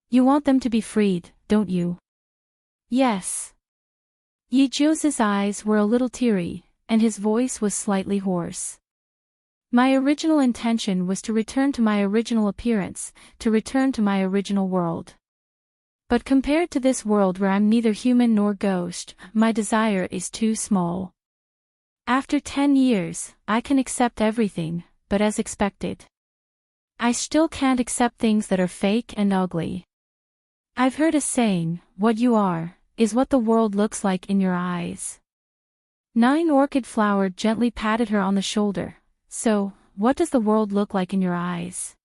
A: You want them to be freed, don't you? Yes. Yijio's eyes were a little teary, and his voice was slightly hoarse. My original intention was to return to my original appearance, to return to my original world. But compared to this world where I'm neither human nor ghost, my desire is too small. After 10 years, I can accept everything, but as expected. I still can't accept things that are fake and ugly. I've heard a saying, what you are, is what the world looks like in your eyes. 9 Orchid Flower gently patted her on the shoulder. So, what does the world look like in your eyes?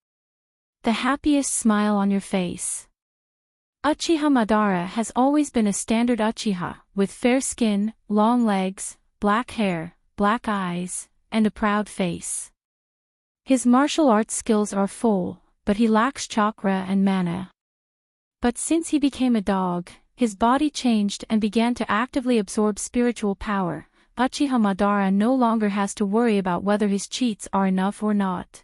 A: The happiest smile on your face. Uchiha Madara has always been a standard Uchiha, with fair skin, long legs, black hair, black eyes, and a proud face. His martial arts skills are full, but he lacks chakra and mana. But since he became a dog, his body changed and began to actively absorb spiritual power. Uchiha Madara no longer has to worry about whether his cheats are enough or not.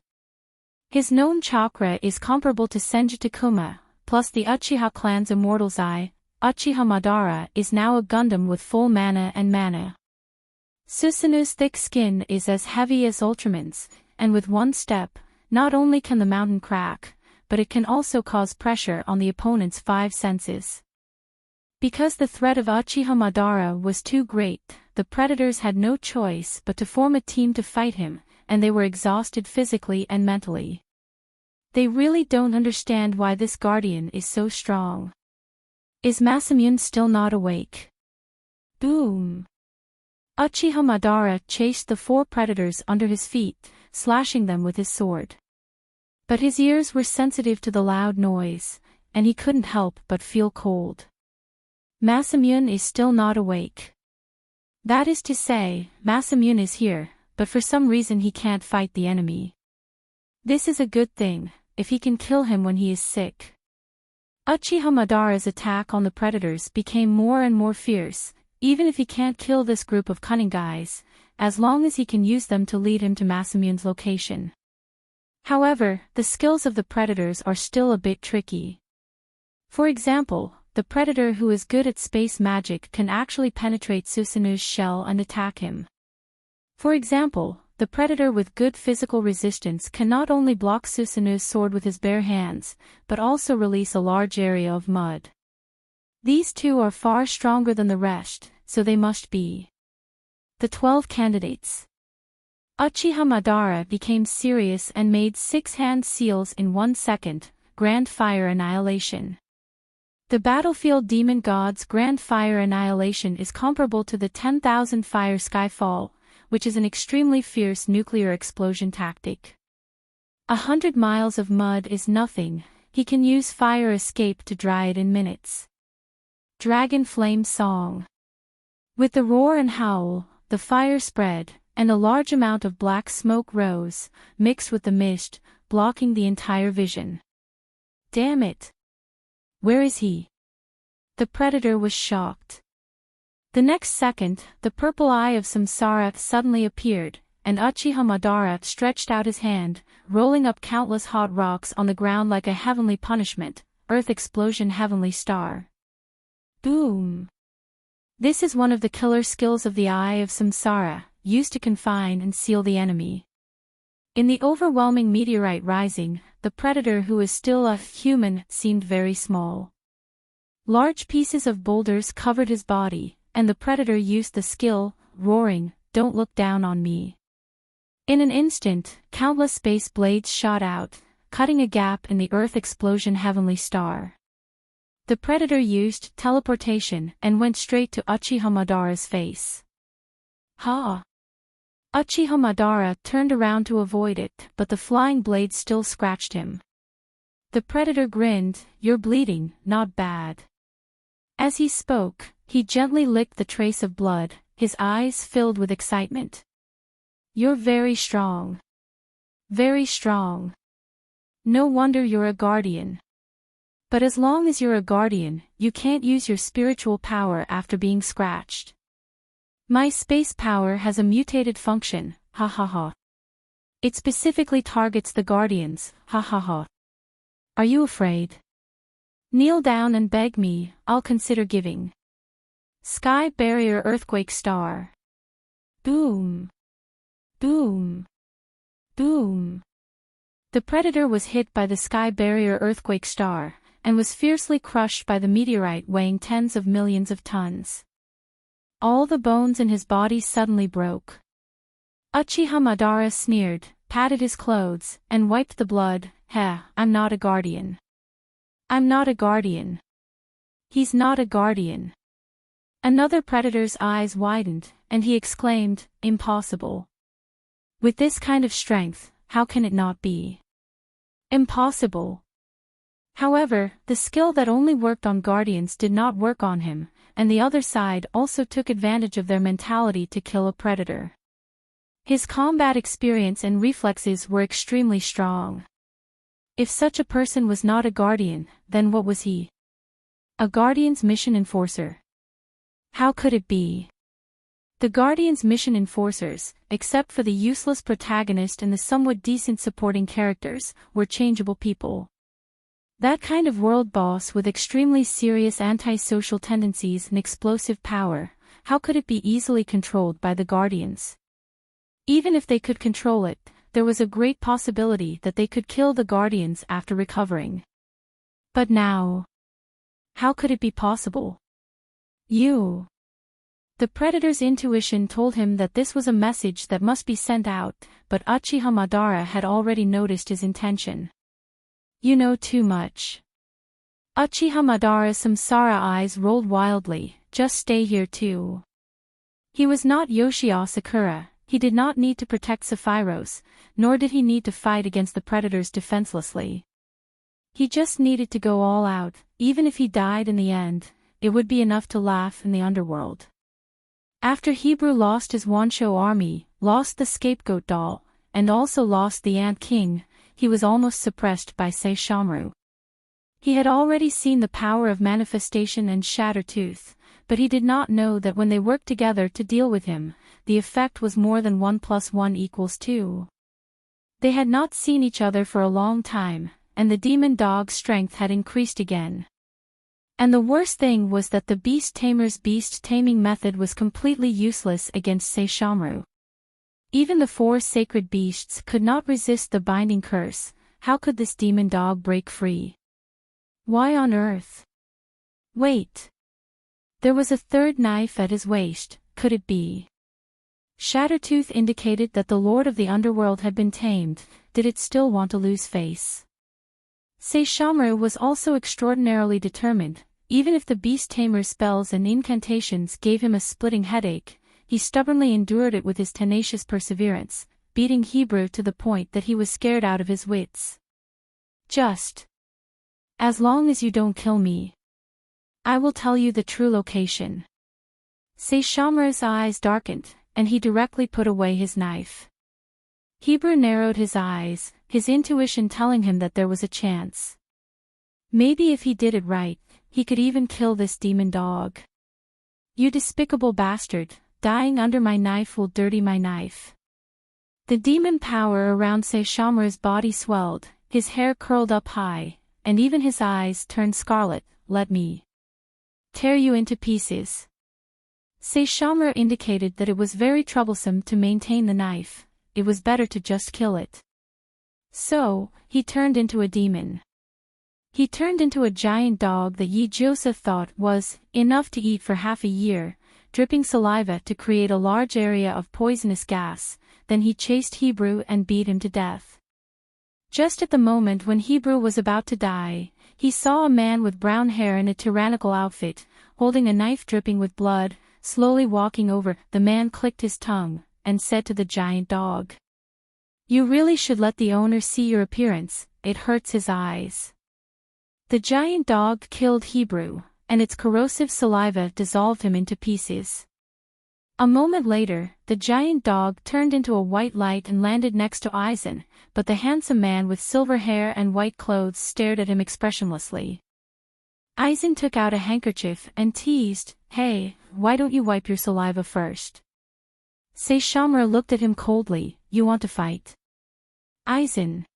A: His known chakra is comparable to Senju Takuma, plus the Uchiha clan's Immortal's Eye. Uchiha Madara is now a Gundam with full mana and mana. Susanu's thick skin is as heavy as Ultraman's, and with one step, not only can the mountain crack, but it can also cause pressure on the opponent's 5 senses. Because the threat of Uchiha Madara was too great, the predators had no choice but to form a team to fight him, and they were exhausted physically and mentally. They really don't understand why this guardian is so strong. Is Masamune still not awake? Boom! Uchiha Madara chased the 4 predators under his feet, slashing them with his sword. But his ears were sensitive to the loud noise, and he couldn't help but feel cold. Masamune is still not awake. That is to say, Masamune is here, but for some reason he can't fight the enemy. This is a good thing, if he can kill him when he is sick. Uchiha Madara's attack on the predators became more and more fierce, even if he can't kill this group of cunning guys, as long as he can use them to lead him to Masamune's location. However, the skills of the predators are still a bit tricky. For example, the predator who is good at space magic can actually penetrate Susanu's shell and attack him. For example, the predator with good physical resistance can not only block Susanu's sword with his bare hands, but also release a large area of mud. These 2 are far stronger than the rest, so they must be the 12 candidates. Uchiha Madara became serious and made 6 hand seals in 1 second, Grand Fire Annihilation. The Battlefield Demon God's Grand Fire Annihilation is comparable to the 10,000 Fire Skyfall, which is an extremely fierce nuclear explosion tactic. 100 miles of mud is nothing, he can use fire escape to dry it in minutes. Dragon Flame Song. With the roar and howl, the fire spread, and a large amount of black smoke rose, mixed with the mist, blocking the entire vision. Damn it! Where is he? The predator was shocked. The next second, the purple eye of Samsara suddenly appeared, and Uchiha Madara stretched out his hand, rolling up countless hot rocks on the ground like a heavenly punishment, Earth Explosion Heavenly Star. Boom! This is one of the killer skills of the Eye of Samsara, used to confine and seal the enemy. In the overwhelming meteorite rising, the predator who is still a human seemed very small. Large pieces of boulders covered his body, and the predator used the skill, roaring, "Don't look down on me." In an instant, countless space blades shot out, cutting a gap in the Earth explosion heavenly star. The predator used teleportation and went straight to Uchiha Madara's face. Ha! Uchiha Madara turned around to avoid it, but the flying blade still scratched him. The predator grinned, "You're bleeding, not bad." As he spoke, he gently licked the trace of blood, his eyes filled with excitement. "You're very strong. Very strong. No wonder you're a guardian. But as long as you're a guardian, you can't use your spiritual power after being scratched. My space power has a mutated function, ha ha ha. It specifically targets the guardians, ha ha ha. Are you afraid? Kneel down and beg me, I'll consider giving." Sky barrier earthquake star. Boom. Boom. Boom. The predator was hit by the sky barrier earthquake star, and was fiercely crushed by the meteorite weighing tens of millions of tons. All the bones in his body suddenly broke. Uchiha Madara sneered, patted his clothes, and wiped the blood. "Heh, I'm not a guardian. I'm not a guardian. He's not a guardian." Another predator's eyes widened, and he exclaimed, "Impossible. With this kind of strength, how can it not be? Impossible." However, the skill that only worked on guardians did not work on him, and the other side also took advantage of their mentality to kill a predator. His combat experience and reflexes were extremely strong. If such a person was not a guardian, then what was he? A guardian's mission enforcer. How could it be? The guardian's mission enforcers, except for the useless protagonist and the somewhat decent supporting characters, were changeable people. That kind of world boss with extremely serious antisocial tendencies and explosive power, how could it be easily controlled by the guardians? Even if they could control it, there was a great possibility that they could kill the guardians after recovering. But now, how could it be possible? The predator's intuition told him that this was a message that must be sent out, but Uchiha Madara had already noticed his intention. "You know too much." Uchiha Madara's samsara eyes rolled wildly, "Just stay here too." He was not Yoshio Sakura, he did not need to protect Sephiroth, nor did he need to fight against the predators defenselessly. He just needed to go all out, even if he died in the end, it would be enough to laugh in the underworld. After Hebrew lost his Wansho army, lost the scapegoat doll, and also lost the Ant King, he was almost suppressed by Saishomaru. He had already seen the power of manifestation and Shattertooth, but he did not know that when they worked together to deal with him, the effect was more than 1 + 1 = 2. They had not seen each other for a long time, and the demon dog's strength had increased again. And the worst thing was that the beast tamer's beast taming method was completely useless against Saishomaru. Even the 4 sacred beasts could not resist the binding curse. How could this demon dog break free? Why on earth? Wait. There was a third knife at his waist, could it be? Shattertooth indicated that the Lord of the Underworld had been tamed. Did it still want to lose face? Saishomaru was also extraordinarily determined. Even if the beast tamer's spells and incantations gave him a splitting headache, he stubbornly endured it with his tenacious perseverance, beating Hebrew to the point that he was scared out of his wits. "Just as long as you don't kill me, I will tell you the true location." Saishomaru's eyes darkened, and he directly put away his knife. Hebrew narrowed his eyes, his intuition telling him that there was a chance. Maybe if he did it right, he could even kill this demon dog. "You despicable bastard, dying under my knife will dirty my knife." The demon power around Saishomaru's body swelled, his hair curled up high, and even his eyes turned scarlet. "Let me tear you into pieces." Saishomaru indicated that it was very troublesome to maintain the knife, it was better to just kill it. So, he turned into a demon. He turned into a giant dog that Yi-Joseph thought was enough to eat for half a year, dripping saliva to create a large area of poisonous gas. Then he chased Hebrew and beat him to death. Just at the moment when Hebrew was about to die, he saw a man with brown hair in a tyrannical outfit, holding a knife dripping with blood, slowly walking over. The man clicked his tongue, and said to the giant dog, "You really should let the owner see your appearance, it hurts his eyes." The giant dog killed Hebrew, and its corrosive saliva dissolved him into pieces. A moment later, the giant dog turned into a white light and landed next to Aizen, but the handsome man with silver hair and white clothes stared at him expressionlessly. Aizen took out a handkerchief and teased, "Hey, why don't you wipe your saliva first?" Saishomaru looked at him coldly, "You want to fight?" Aizen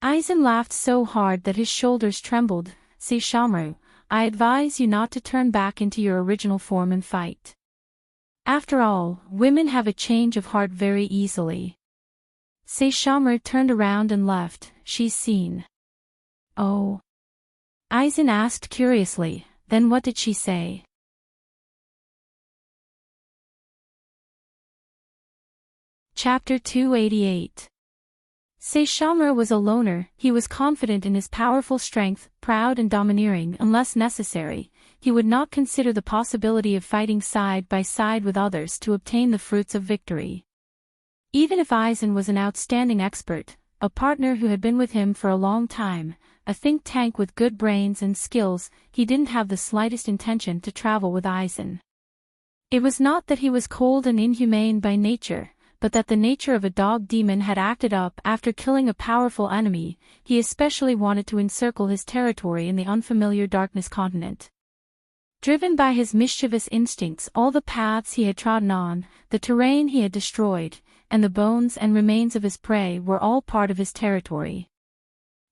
A: laughed so hard that his shoulders trembled. "Saishomaru, I advise you not to turn back into your original form and fight. After all, women have a change of heart very easily." Saishomaru turned around and left. "She's seen." "Oh?" Aizen asked curiously, "Then what did she say?" Chapter 288. Saishomaru was a loner. He was confident in his powerful strength, proud and domineering. Unless necessary, he would not consider the possibility of fighting side by side with others to obtain the fruits of victory. Even if Aizen was an outstanding expert, a partner who had been with him for a long time, a think tank with good brains and skills, he didn't have the slightest intention to travel with Aizen. It was not that he was cold and inhumane by nature, but that the nature of a dog demon had acted up after killing a powerful enemy. He especially wanted to encircle his territory in the unfamiliar Darkness continent. Driven by his mischievous instincts, all the paths he had trodden on, the terrain he had destroyed, and the bones and remains of his prey were all part of his territory.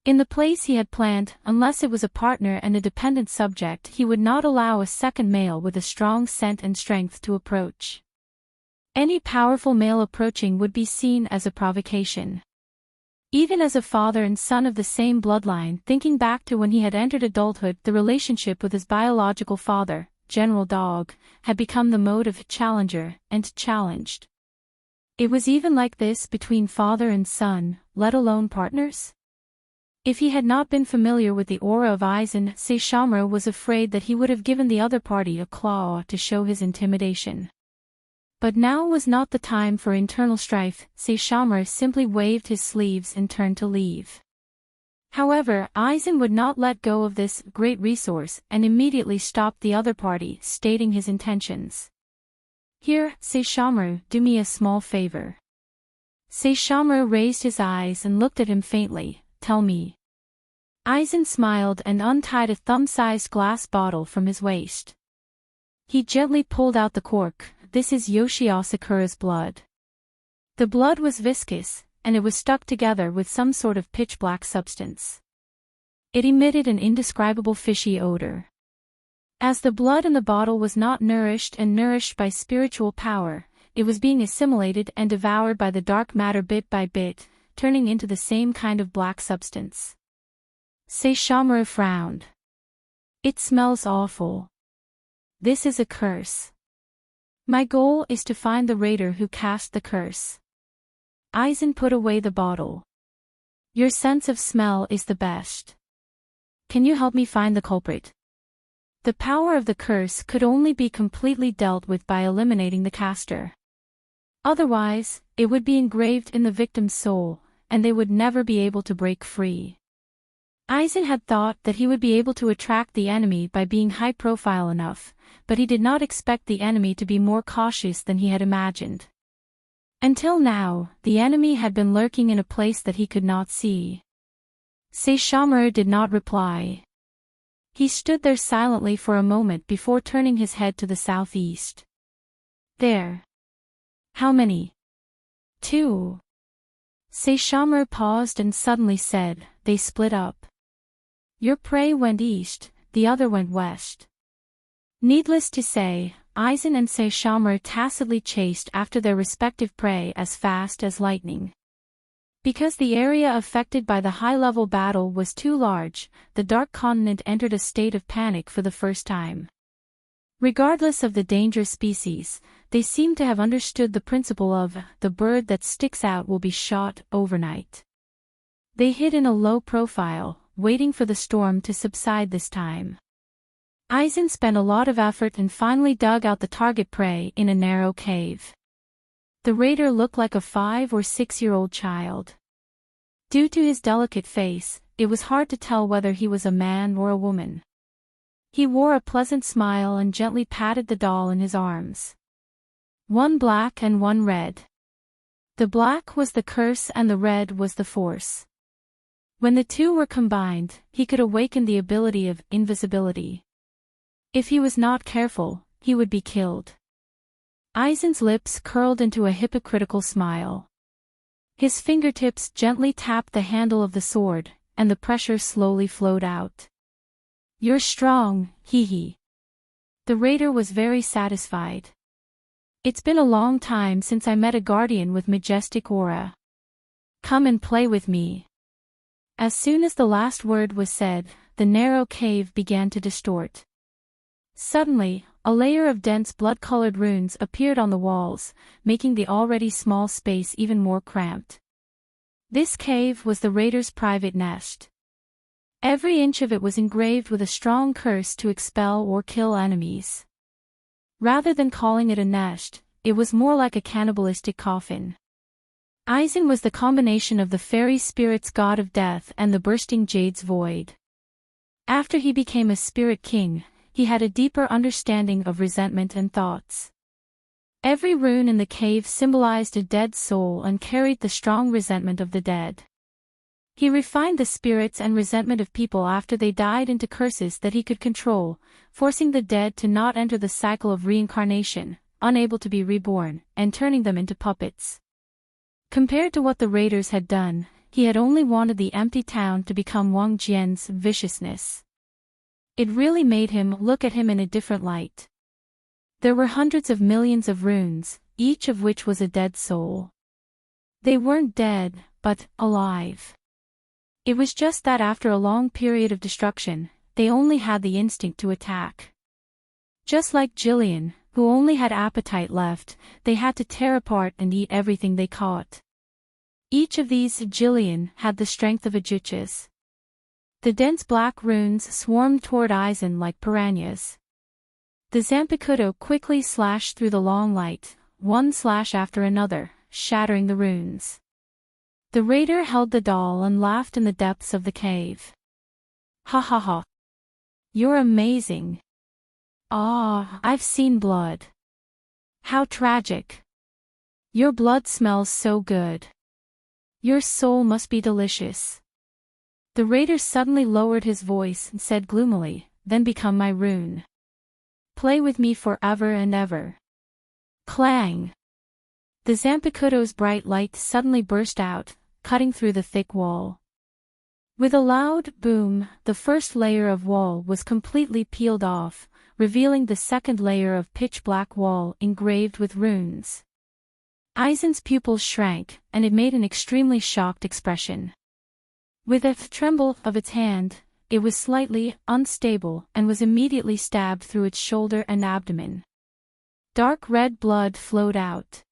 A: In the place he had planned, unless it was a partner and a dependent subject, he would not allow a second male with a strong scent and strength to approach. Any powerful male approaching would be seen as a provocation. Even as a father and son of the same bloodline, thinking back to when he had entered adulthood, the relationship with his biological father, General Dog, had become the mode of challenger and challenged. It was even like this between father and son, let alone partners. If he had not been familiar with the aura of Aizen, Saishomaru was afraid that he would have given the other party a claw to show his intimidation. But now was not the time for internal strife. Saishomaru simply waved his sleeves and turned to leave. However, Aizen would not let go of this great resource and immediately stopped the other party, stating his intentions. "Here, Saishomaru, do me a small favor." Saishomaru raised his eyes and looked at him faintly. "Tell me." Aizen smiled and untied a thumb-sized glass bottle from his waist. He gently pulled out the cork. "This is Yoshiasakura's blood." The blood was viscous, and it was stuck together with some sort of pitch-black substance. It emitted an indescribable fishy odor. As the blood in the bottle was not nourished by spiritual power, it was being assimilated and devoured by the dark matter bit by bit, turning into the same kind of black substance. Saishomaru frowned. "It smells awful. This is a curse. My goal is to find the raider who cast the curse." Aizen put away the bottle. "Your sense of smell is the best. Can you help me find the culprit?" The power of the curse could only be completely dealt with by eliminating the caster. Otherwise, it would be engraved in the victim's soul, and they would never be able to break free. Aizen had thought that he would be able to attract the enemy by being high-profile enough, but he did not expect the enemy to be more cautious than he had imagined. Until now, the enemy had been lurking in a place that he could not see. Saishomaru did not reply. He stood there silently for a moment before turning his head to the southeast. "There." "How many?" "2." Saishomaru paused and suddenly said, "They split up. Your prey went east, the other went west. Needless to say, Aizen and Saishomaru tacitly chased after their respective prey as fast as lightning. Because the area affected by the high-level battle was too large, the Dark Continent entered a state of panic for the first time. Regardless of the dangerous species, they seemed to have understood the principle of, the bird that sticks out will be shot overnight. They hid in a low profile, waiting for the storm to subside this time. Aizen spent a lot of effort and finally dug out the target prey in a narrow cave. The raider looked like a 5- or 6-year-old child. Due to his delicate face, it was hard to tell whether he was a man or a woman. He wore a pleasant smile and gently patted the doll in his arms. One black and one red. The black was the curse and the red was the force. When the two were combined, he could awaken the ability of invisibility. If he was not careful, he would be killed. Aizen's lips curled into a hypocritical smile. His fingertips gently tapped the handle of the sword, and the pressure slowly flowed out. "You're strong, hee." The raider was very satisfied. "It's been a long time since I met a guardian with majestic aura. Come and play with me." As soon as the last word was said, the narrow cave began to distort. Suddenly, a layer of dense blood-colored runes appeared on the walls, making the already small space even more cramped. This cave was the raider's private nest. Every inch of it was engraved with a strong curse to expel or kill enemies. Rather than calling it a nest, it was more like a cannibalistic coffin. Aizen was the combination of the fairy spirit's god of death and the bursting jade's void. After he became a spirit king, he had a deeper understanding of resentment and thoughts. Every rune in the cave symbolized a dead soul and carried the strong resentment of the dead. He refined the spirits and resentment of people after they died into curses that he could control, forcing the dead to not enter the cycle of reincarnation, unable to be reborn, and turning them into puppets. Compared to what the raiders had done, he had only wanted the empty town to become Wang Jian's viciousness. It really made him look at him in a different light. There were hundreds of millions of runes, each of which was a dead soul. They weren't dead, but alive. It was just that after a long period of destruction, they only had the instinct to attack. Just like Jillian, who only had appetite left, they had to tear apart and eat everything they caught. Each of these Jillian had the strength of a Juches. The dense black runes swarmed toward Aizen like piranhas. The Zanpakuto quickly slashed through the long light, one slash after another, shattering the runes. The raider held the doll and laughed in the depths of the cave. "Ha ha ha. You're amazing. Ah, I've seen blood. How tragic. Your blood smells so good. Your soul must be delicious." The raider suddenly lowered his voice and said gloomily, "Then become my rune. Play with me forever and ever." Clang! The Zanpakuto's bright light suddenly burst out, cutting through the thick wall. With a loud boom, the first layer of wall was completely peeled off, revealing the second layer of pitch-black wall engraved with runes. Aizen's pupils shrank, and it made an extremely shocked expression. With a tremble of its hand, it was slightly unstable and was immediately stabbed through its shoulder and abdomen. Dark red blood flowed out.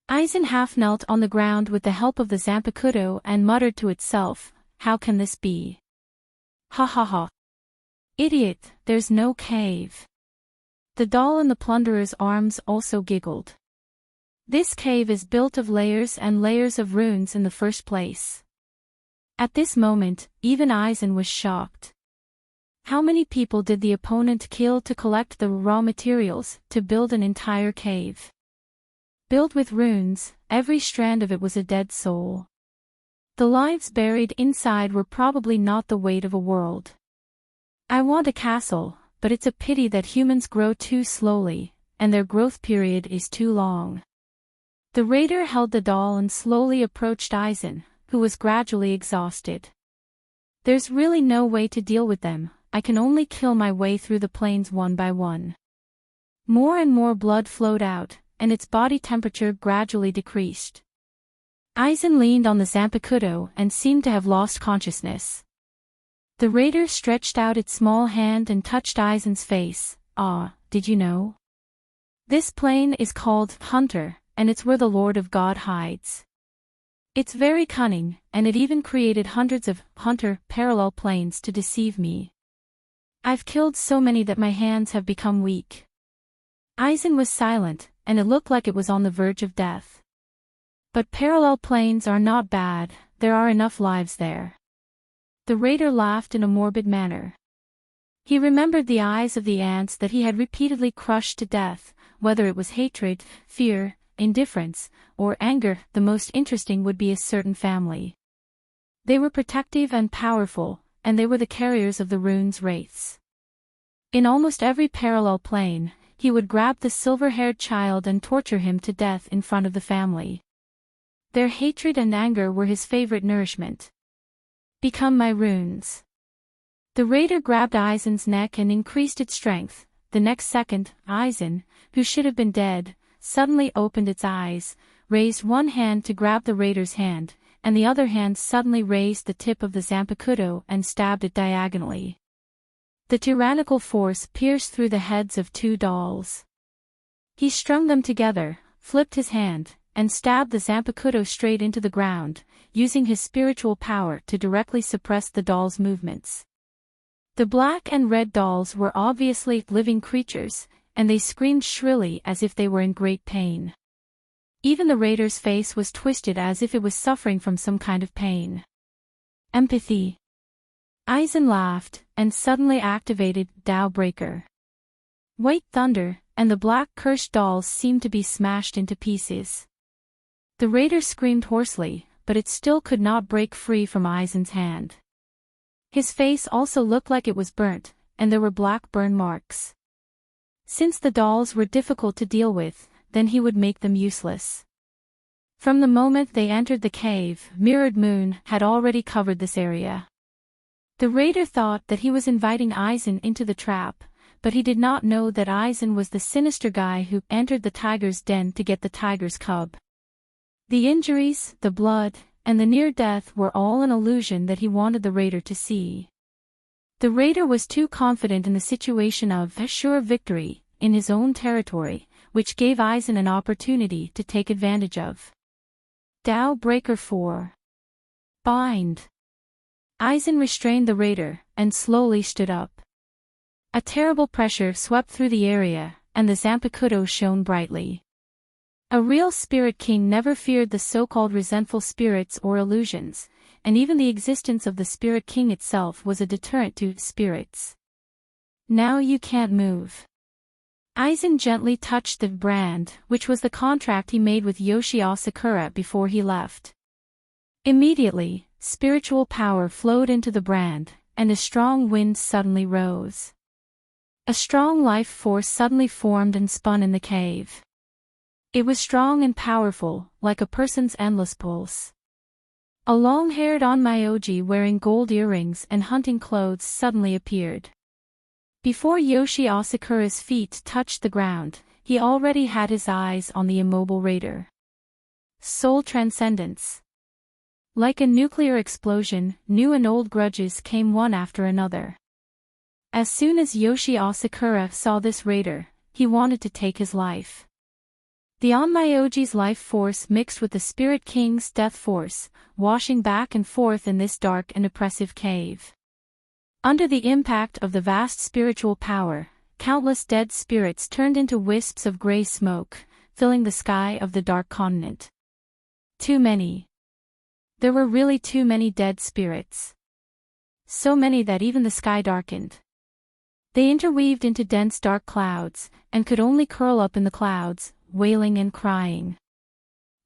A: Aizen half knelt on the ground with the help of the Zanpakuto and muttered to itself, "How can this be? Ha ha ha. Idiot, there's no cave." The doll in the plunderer's arms also giggled. "This cave is built of layers and layers of runes in the first place." At this moment, even Aizen was shocked. How many people did the opponent kill to collect the raw materials to build an entire cave? Built with runes, every strand of it was a dead soul. The lives buried inside were probably not the weight of a world. "I want a castle, but it's a pity that humans grow too slowly, and their growth period is too long." The raider held the doll and slowly approached Aizen, who was gradually exhausted. "There's really no way to deal with them, I can only kill my way through the plains one by one." More and more blood flowed out, and its body temperature gradually decreased. Aizen leaned on the Zanpakuto and seemed to have lost consciousness. The raider stretched out its small hand and touched Aizen's face. "Ah, did you know? This plane is called Hunter, and it's where the Lord of God hides. It's very cunning, and it even created hundreds of Hunter parallel planes to deceive me. I've killed so many that my hands have become weak." Aizen was silent, and it looked like it was on the verge of death. "But parallel planes are not bad, there are enough lives there." The raider laughed in a morbid manner. He remembered the eyes of the ants that he had repeatedly crushed to death, whether it was hatred, fear, indifference, or anger. The most interesting would be a certain family. They were protective and powerful, and they were the carriers of the rune's wraiths. In almost every parallel plane, he would grab the silver-haired child and torture him to death in front of the family. Their hatred and anger were his favorite nourishment. "Become my runes." The raider grabbed Aizen's neck and increased its strength. The next second, Aizen, who should have been dead, suddenly opened its eyes, raised one hand to grab the raider's hand, and the other hand suddenly raised the tip of the Zanpakuto and stabbed it diagonally. The tyrannical force pierced through the heads of two dolls. He strung them together, flipped his hand, and stabbed the Zanpakuto straight into the ground, using his spiritual power to directly suppress the doll's movements. The black and red dolls were obviously living creatures, and they screamed shrilly as if they were in great pain. Even the raider's face was twisted as if it was suffering from some kind of pain. "Empathy." Aizen laughed, and suddenly activated Tao Breaker. White thunder, and the black cursed dolls seemed to be smashed into pieces. The raider screamed hoarsely, but it still could not break free from Aizen's hand. His face also looked like it was burnt, and there were black burn marks. Since the dolls were difficult to deal with, then he would make them useless. From the moment they entered the cave, Mirrored Moon had already covered this area. The raider thought that he was inviting Aizen into the trap, but he did not know that Aizen was the sinister guy who entered the tiger's den to get the tiger's cub. The injuries, the blood, and the near death were all an illusion that he wanted the raider to see. The raider was too confident in the situation of a sure victory, in his own territory, which gave Aizen an opportunity to take advantage of. Tao Breaker 4. Bind. Aizen restrained the raider, and slowly stood up. A terrible pressure swept through the area, and the Zanpakuto shone brightly. A real spirit king never feared the so-called resentful spirits or illusions, and even the existence of the spirit king itself was a deterrent to spirits. "Now you can't move." Aizen gently touched the brand, which was the contract he made with Yoshi Asakura before he left. Immediately, spiritual power flowed into the brand, and a strong wind suddenly rose. A strong life force suddenly formed and spun in the cave. It was strong and powerful, like a person's endless pulse. A long-haired onmyoji wearing gold earrings and hunting clothes suddenly appeared. Before Yoshi Asakura's feet touched the ground, he already had his eyes on the immobile raider. Soul Transcendence. Like a nuclear explosion, new and old grudges came one after another. As soon as Yoshi Asakura saw this raider, he wanted to take his life. The onmyoji's life force mixed with the Spirit King's death force, washing back and forth in this dark and oppressive cave. Under the impact of the vast spiritual power, countless dead spirits turned into wisps of gray smoke, filling the sky of the dark continent. Too many. There were really too many dead spirits. So many that even the sky darkened. They interweaved into dense dark clouds, and could only curl up in the clouds, wailing and crying.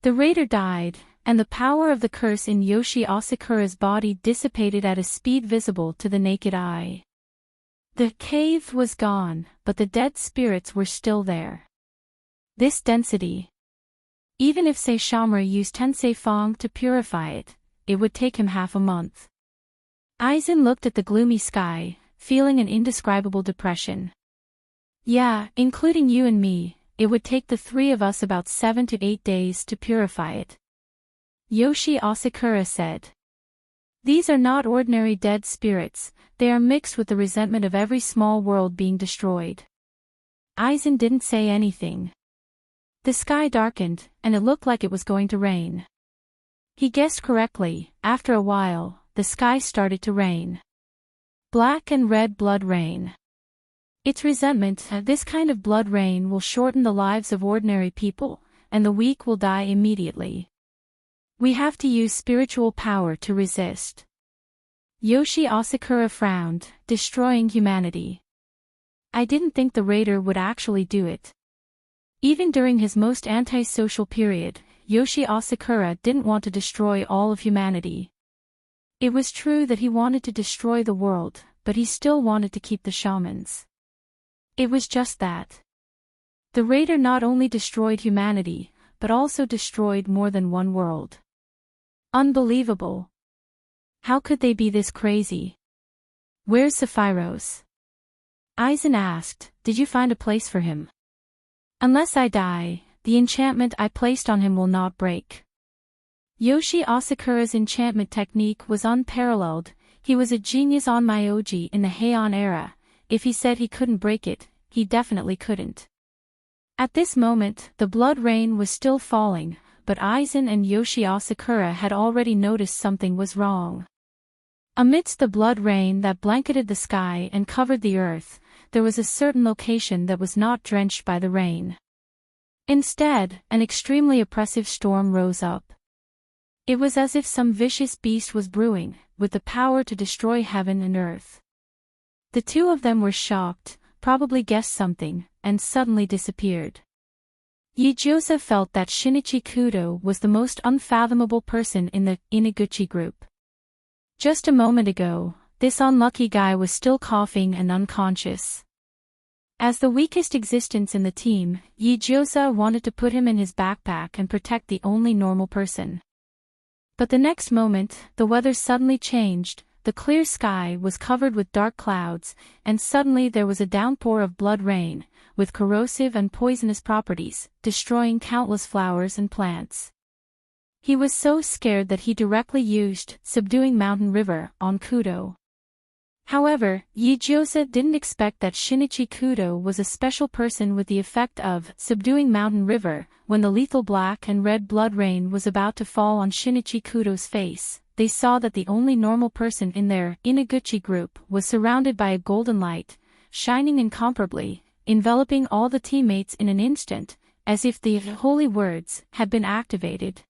A: The raider died, and the power of the curse in Yoshi Asakura's body dissipated at a speed visible to the naked eye. The cave was gone, but the dead spirits were still there. This density. Even if Saishomaru used Tensei Fong to purify it, it would take him half a month. Aizen looked at the gloomy sky, feeling an indescribable depression. Yeah, including you and me, it would take the three of us about 7 to 8 days to purify it. Yoshi Asakura said. These are not ordinary dead spirits, they are mixed with the resentment of every small world being destroyed. Aizen didn't say anything. The sky darkened, and it looked like it was going to rain. He guessed correctly. After a while, the sky started to rain. Black and red blood rain. It's resentment. This kind of blood rain will shorten the lives of ordinary people, and the weak will die immediately. We have to use spiritual power to resist. Yoshi Asakura frowned, destroying humanity. I didn't think the raider would actually do it. Even during his most antisocial period, Yoshi Asakura didn't want to destroy all of humanity. It was true that he wanted to destroy the world, but he still wanted to keep the shamans. It was just that. The raider not only destroyed humanity, but also destroyed more than one world. Unbelievable. How could they be this crazy? Where's Sephiroth? Aizen asked, did you find a place for him? Unless I die, the enchantment I placed on him will not break. Yoshi Asakura's enchantment technique was unparalleled. He was a genius on Myoji in the Heian era. If he said he couldn't break it, he definitely couldn't. At this moment, the blood rain was still falling, but Aizen and Yoshi Asakura had already noticed something was wrong. Amidst the blood rain that blanketed the sky and covered the earth, there was a certain location that was not drenched by the rain. Instead, an extremely oppressive storm rose up. It was as if some vicious beast was brewing, with the power to destroy heaven and earth. The two of them were shocked, probably guessed something, and suddenly disappeared. Yijiosa felt that Shinichi Kudo was the most unfathomable person in the Inaguchi group. Just a moment ago, this unlucky guy was still coughing and unconscious. As the weakest existence in the team, Yijiosa wanted to put him in his backpack and protect the only normal person. But the next moment, the weather suddenly changed, the clear sky was covered with dark clouds, and suddenly there was a downpour of blood rain, with corrosive and poisonous properties, destroying countless flowers and plants. He was so scared that he directly used Subduing Mountain River on Kudo. However, Yijiosa didn't expect that Shinichi Kudo was a special person with the effect of Subduing Mountain River. When the lethal black and red blood rain was about to fall on Shinichi Kudo's face, they saw that the only normal person in their Inaguchi group was surrounded by a golden light, shining incomparably, enveloping all the teammates in an instant, as if the holy words had been activated.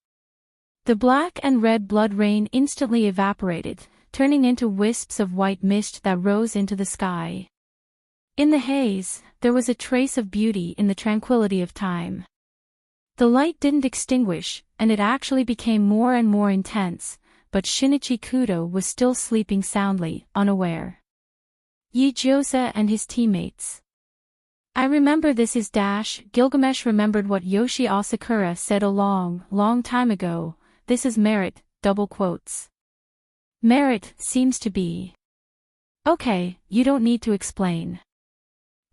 A: The black and red blood rain instantly evaporated, turning into wisps of white mist that rose into the sky. In the haze, there was a trace of beauty in the tranquility of time. The light didn't extinguish, and it actually became more and more intense, but Shinichi Kudo was still sleeping soundly, unaware. Yijiosa and his teammates. I remember this is Gilgamesh remembered what Yoshi Asakura said a long time ago, this is merit, double quotes. Merit seems to be. Okay, you don't need to explain.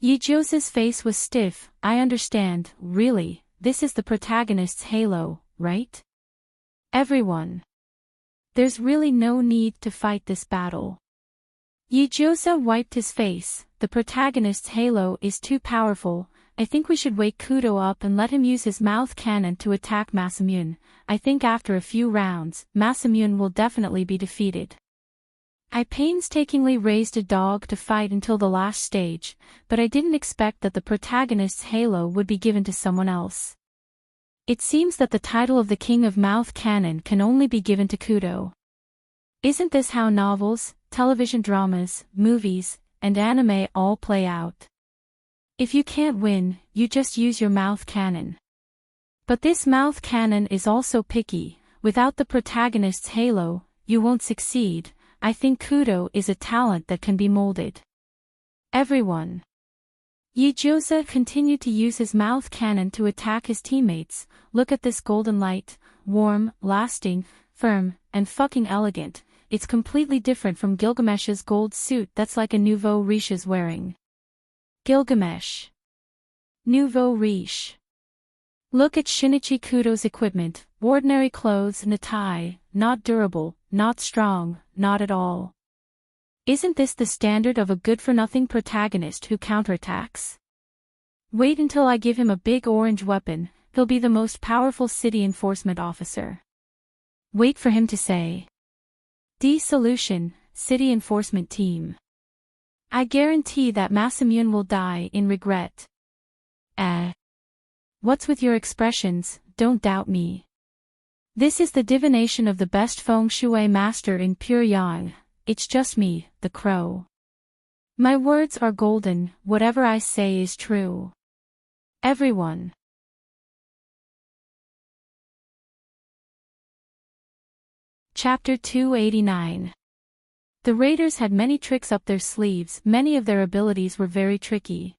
A: Yijiosa's face was stiff. I understand, really, this is the protagonist's halo, right? Everyone. There's really no need to fight this battle. Yijiosa wiped his face. The protagonist's halo is too powerful. I think we should wake Kudo up and let him use his mouth cannon to attack Masamune. I think after a few rounds, Masamune will definitely be defeated. I painstakingly raised a dog to fight until the last stage, but I didn't expect that the protagonist's halo would be given to someone else. It seems that the title of the King of Mouth Cannon can only be given to Kudo. Isn't this how novels, television dramas, movies, and anime all play out? If you can't win, you just use your mouth cannon. But this mouth cannon is also picky. Without the protagonist's halo, you won't succeed. I think Kudo is a talent that can be molded. Everyone. Yijiosa continued to use his mouth cannon to attack his teammates. Look at this golden light, warm, lasting, firm, and fucking elegant. It's completely different from Gilgamesh's gold suit that's like a nouveau riche is wearing. Gilgamesh. Nouveau riche. Look at Shinichi Kudo's equipment, ordinary clothes and a tie, not durable, not strong, not at all. Isn't this the standard of a good-for-nothing protagonist who counterattacks? Wait until I give him a big orange weapon, he'll be the most powerful city enforcement officer. Wait for him to say. Dissolution, city enforcement team. I guarantee that Masamune will die in regret. What's with your expressions, don't doubt me. This is the divination of the best feng shui master in Pyongyang, it's just me, the crow. My words are golden, whatever I say is true. Everyone. Chapter 289. The raiders had many tricks up their sleeves, many of their abilities were very tricky.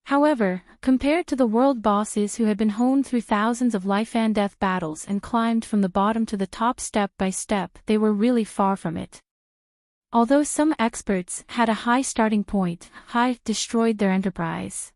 A: However, compared to the world bosses who had been honed through thousands of life-and-death battles and climbed from the bottom to the top step by step, they were really far from it. Although some experts had a high starting point, destroyed their enterprise.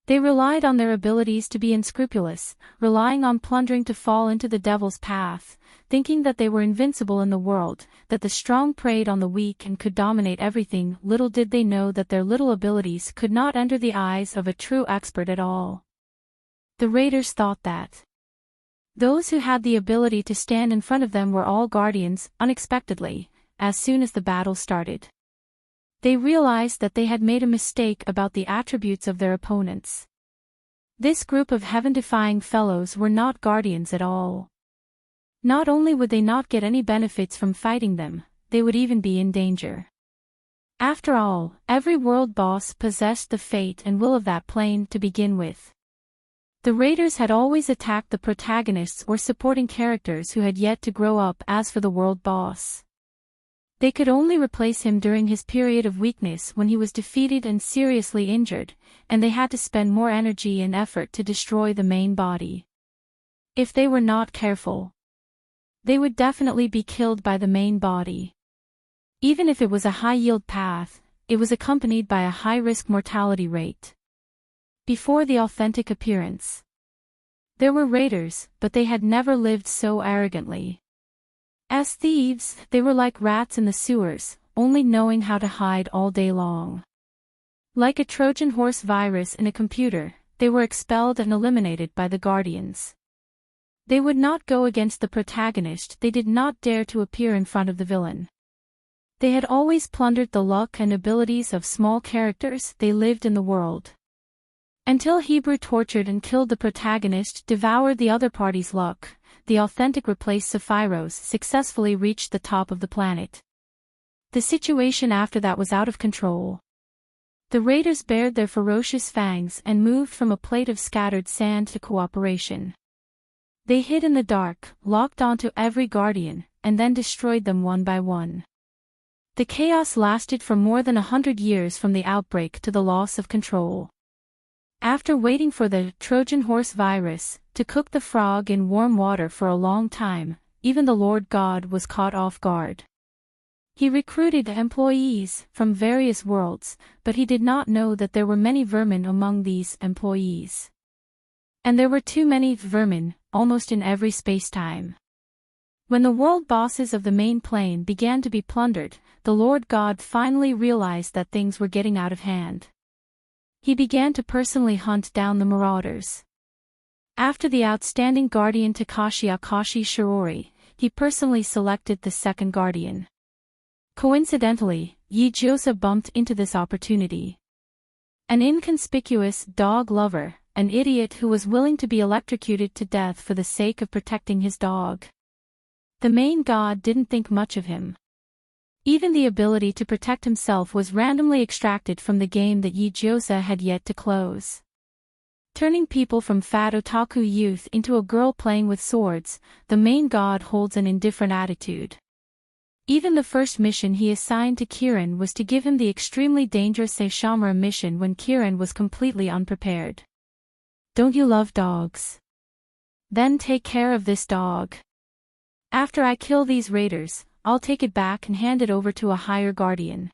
A: They relied on their abilities to be unscrupulous, relying on plundering to fall into the devil's path, thinking that they were invincible in the world, that the strong preyed on the weak and could dominate everything. Little did they know that their little abilities could not enter the eyes of a true expert at all. The raiders thought that those who had the ability to stand in front of them were all guardians. Unexpectedly, as soon as the battle started, they realized that they had made a mistake about the attributes of their opponents. This group of heaven-defying fellows were not guardians at all. Not only would they not get any benefits from fighting them, they would even be in danger. After all, every world boss possessed the fate and will of that plane to begin with. The raiders had always attacked the protagonists or supporting characters who had yet to grow up. As for the world boss, they could only replace him during his period of weakness when he was defeated and seriously injured, and they had to spend more energy and effort to destroy the main body. If they were not careful, they would definitely be killed by the main body. Even if it was a high-yield path, it was accompanied by a high-risk mortality rate. Before the authentic appearance, there were raiders, but they had never lived so arrogantly. As thieves, they were like rats in the sewers, only knowing how to hide all day long. Like a Trojan horse virus in a computer, they were expelled and eliminated by the guardians. They would not go against the protagonist, they did not dare to appear in front of the villain. They had always plundered the luck and abilities of small characters. They lived in the world until Hebrew tortured and killed the protagonist, devoured the other party's luck. The authentic replaced Sephiroth successfully reached the top of the planet. The situation after that was out of control. The raiders bared their ferocious fangs and moved from a plate of scattered sand to cooperation. They hid in the dark, locked onto every guardian, and then destroyed them one by one. The chaos lasted for more than 100 years from the outbreak to the loss of control. After waiting for the Trojan horse virus to cook the frog in warm water for a long time, even the Lord God was caught off guard. He recruited employees from various worlds, but he did not know that there were many vermin among these employees. And there were too many vermin, almost in every space-time. When the world bosses of the main plane began to be plundered, the Lord God finally realized that things were getting out of hand. He began to personally hunt down the marauders. After the outstanding guardian Takashi Akashi Shirori, he personally selected the second guardian. Coincidentally, Yijiosa bumped into this opportunity. An inconspicuous dog lover, an idiot who was willing to be electrocuted to death for the sake of protecting his dog. The main god didn't think much of him. Even the ability to protect himself was randomly extracted from the game that Yijiosa had yet to close. Turning people from fat otaku youth into a girl playing with swords, the main god holds an indifferent attitude. Even the first mission he assigned to Kirin was to give him the extremely dangerous Saishomaru mission when Kirin was completely unprepared. Don't you love dogs? Then take care of this dog. After I kill these raiders, I'll take it back and hand it over to a higher guardian.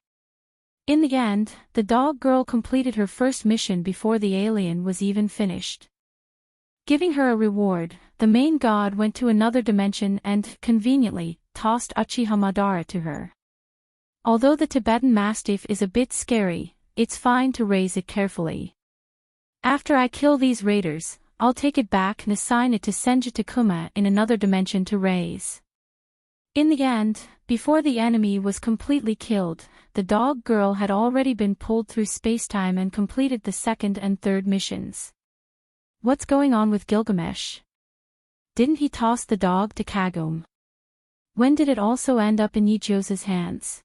A: In the end, the dog girl completed her first mission before the alien was even finished. Giving her a reward, the main god went to another dimension and, conveniently, tossed Uchiha Madara to her. Although the Tibetan Mastiff is a bit scary, it's fine to raise it carefully. After I kill these raiders, I'll take it back and assign it to Senju Takuma in another dimension to raise. In the end, before the enemy was completely killed, the dog girl had already been pulled through spacetime and completed the second and third missions. What's going on with Gilgamesh? Didn't he toss the dog to Kagome? When did it also end up in Yijiyo's hands?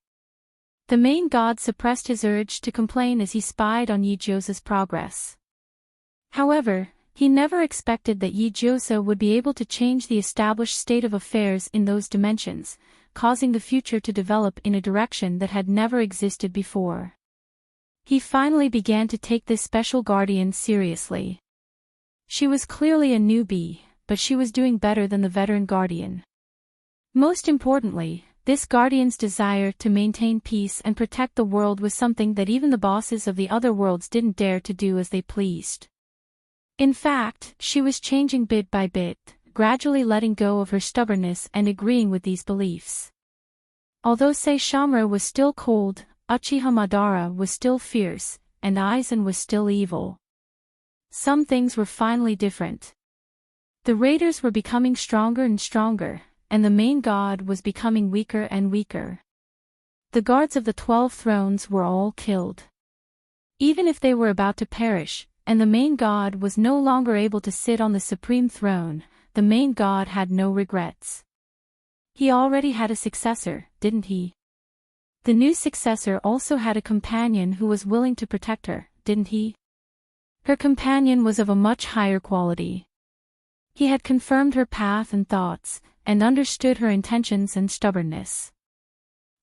A: The main god suppressed his urge to complain as he spied on Yijiyo's progress. However, he never expected that Yijiyo would be able to change the established state of affairs in those dimensions, causing the future to develop in a direction that had never existed before. He finally began to take this special guardian seriously. She was clearly a newbie, but she was doing better than the veteran guardian. Most importantly, this guardian's desire to maintain peace and protect the world was something that even the bosses of the other worlds didn't dare to do as they pleased. In fact, she was changing bit by bit, gradually letting go of her stubbornness and agreeing with these beliefs. Although Saishomaru was still cold, Uchiha Madara was still fierce, and Aizen was still evil. Some things were finally different. The raiders were becoming stronger and stronger, and the main god was becoming weaker and weaker. The guards of the 12 thrones were all killed. Even if they were about to perish, and the main god was no longer able to sit on the supreme throne, the main god had no regrets. He already had a successor, didn't he? The new successor also had a companion who was willing to protect her, didn't he? Her companion was of a much higher quality. He had confirmed her path and thoughts, and understood her intentions and stubbornness.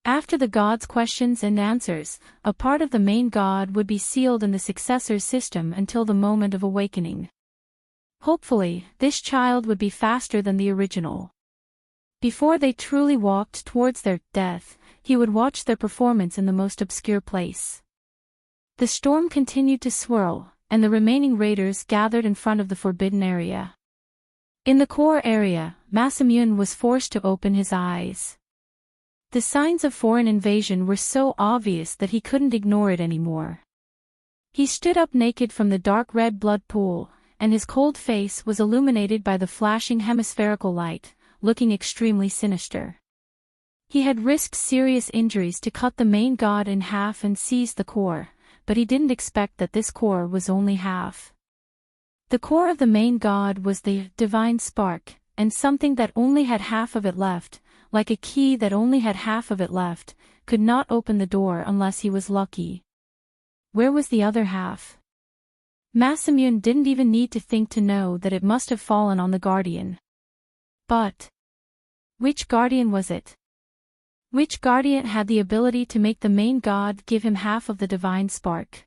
A: After the god's questions and answers, a part of the main god would be sealed in the successor's system until the moment of awakening. Hopefully, this child would be faster than the original. Before they truly walked towards their death, he would watch their performance in the most obscure place. The storm continued to swirl, and the remaining raiders gathered in front of the forbidden area. In the core area, Masamune was forced to open his eyes. The signs of foreign invasion were so obvious that he couldn't ignore it anymore. He stood up naked from the dark red blood pool, and his cold face was illuminated by the flashing hemispherical light, looking extremely sinister. He had risked serious injuries to cut the main god in half and seize the core, but he didn't expect that this core was only half. The core of the main god was the divine spark, and something that only had half of it left, like a key that only had half of it left, could not open the door unless he was lucky. Where was the other half? Masamune didn't even need to think to know that it must have fallen on the guardian. But which guardian was it? Which guardian had the ability to make the main god give him half of the divine spark?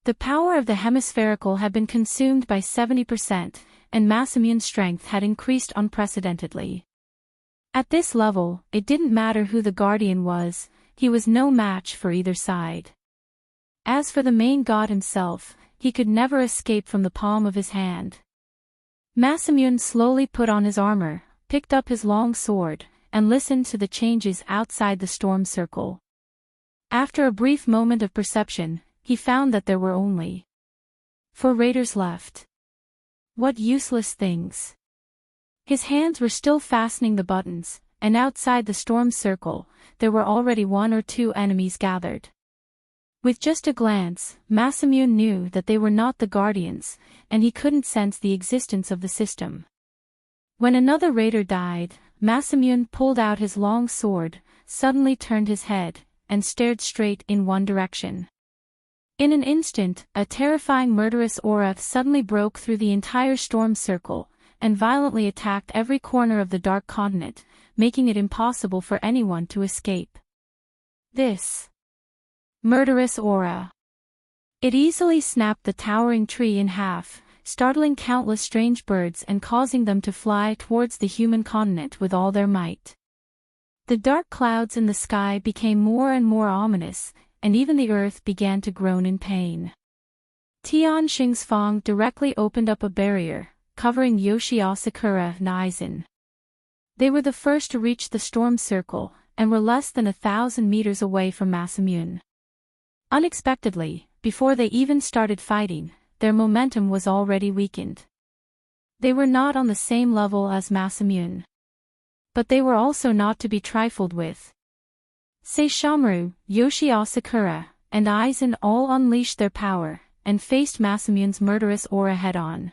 A: The power of the hemispherical had been consumed by 70%, and Masamune's strength had increased unprecedentedly. At this level, it didn't matter who the guardian was, he was no match for either side. As for the main god himself, he could never escape from the palm of his hand. Masamune slowly put on his armor, picked up his long sword, and listened to the changes outside the storm circle. After a brief moment of perception, he found that there were only 4 raiders left. What useless things! His hands were still fastening the buttons, and outside the storm circle, there were already 1 or 2 enemies gathered. With just a glance, Masamune knew that they were not the guardians, and he couldn't sense the existence of the system. When another raider died, Masamune pulled out his long sword, suddenly turned his head, and stared straight in one direction. In an instant, a terrifying murderous aura suddenly broke through the entire storm circle, and violently attacked every corner of the dark continent, making it impossible for anyone to escape. This murderous aura. It easily snapped the towering tree in half, startling countless strange birds and causing them to fly towards the human continent with all their might. The dark clouds in the sky became more and more ominous, and even the earth began to groan in pain. Tianxing's Fang directly opened up a barrier, covering Yoshi Asakura and Aizen. They were the first to reach the storm circle, and were less than 1,000 meters away from Masamune. Unexpectedly, before they even started fighting, their momentum was already weakened. They were not on the same level as Masamune. But they were also not to be trifled with. Saishomaru, Yoshi Asakura, and Aizen all unleashed their power, and faced Masamune's murderous aura head-on.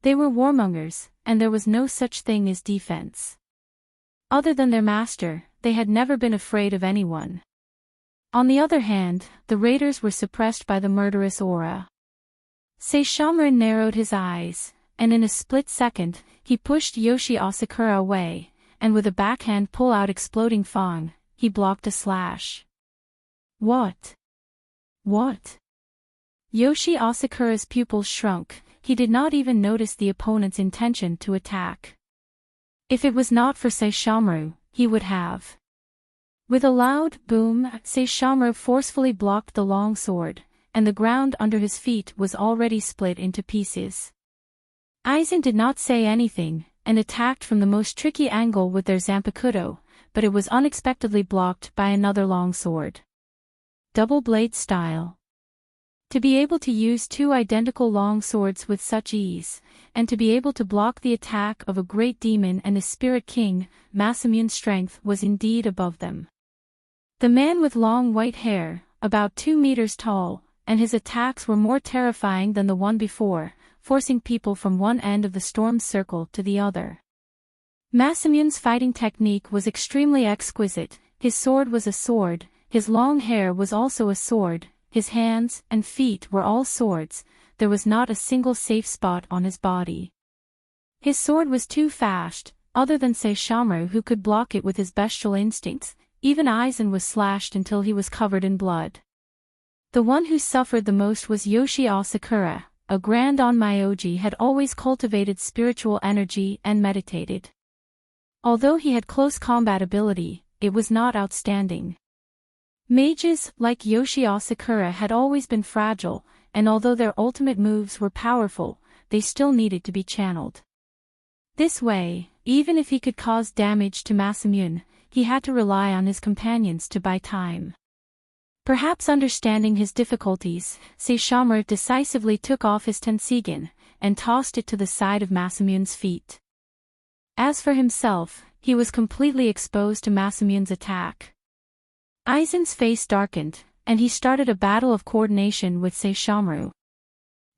A: They were warmongers, and there was no such thing as defense. Other than their master, they had never been afraid of anyone. On the other hand, the raiders were suppressed by the murderous aura. Saishomaru narrowed his eyes, and in a split second, he pushed Yoshi Asakura away, and with a backhand pull-out exploding Fang, he blocked a slash. What? What? Yoshi Asakura's pupils shrunk. He did not even notice the opponent's intention to attack. If it was not for Saishomaru, he would have. With a loud boom, Saishomaru forcefully blocked the long sword, and the ground under his feet was already split into pieces. Aizen did not say anything, and attacked from the most tricky angle with their Zanpakuto, but it was unexpectedly blocked by another long sword. Double blade style. To be able to use two identical long swords with such ease, and to be able to block the attack of a great demon and a spirit king, Masamune's strength was indeed above them. The man with long white hair, about 2 meters tall, and his attacks were more terrifying than the one before, forcing people from one end of the storm circle to the other. Masamune's fighting technique was extremely exquisite. His sword was a sword, his long hair was also a sword, his hands and feet were all swords, there was not a single safe spot on his body. His sword was too fast, other than Saishomaru who could block it with his bestial instincts. Even Aizen was slashed until he was covered in blood. The one who suffered the most was Yoshi Asakura. A Grand Onmyoji had always cultivated spiritual energy and meditated. Although he had close combat ability, it was not outstanding. Mages, like Yoshi Asakura, had always been fragile, and although their ultimate moves were powerful, they still needed to be channeled. This way, even if he could cause damage to Masamune, he had to rely on his companions to buy time. Perhaps understanding his difficulties, Saishomaru decisively took off his Tensigen, and tossed it to the side of Masamune's feet. As for himself, he was completely exposed to Masamune's attack. Aizen's face darkened, and he started a battle of coordination with Saishomaru.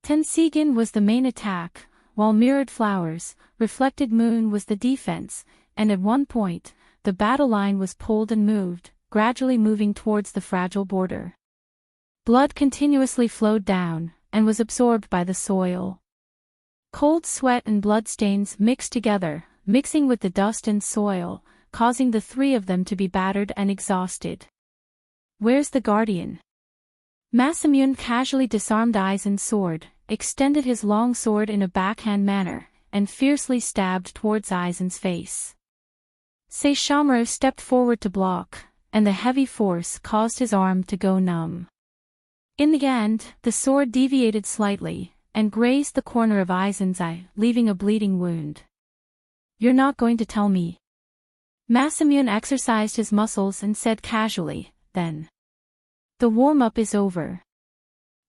A: Tensigen was the main attack, while Mirrored Flowers, Reflected Moon was the defense, and at one point, the battle line was pulled and moved, gradually moving towards the fragile border. Blood continuously flowed down, and was absorbed by the soil. Cold sweat and bloodstains mixed together, mixing with the dust and soil, causing the three of them to be battered and exhausted. Where's the guardian? Masamune casually disarmed Aizen's sword, extended his long sword in a backhand manner, and fiercely stabbed towards Aizen's face. Saishomaru stepped forward to block, and the heavy force caused his arm to go numb. In the end, the sword deviated slightly, and grazed the corner of Aizen's eye, leaving a bleeding wound. You're not going to tell me? Masamune exercised his muscles and said casually, then. The warm-up is over.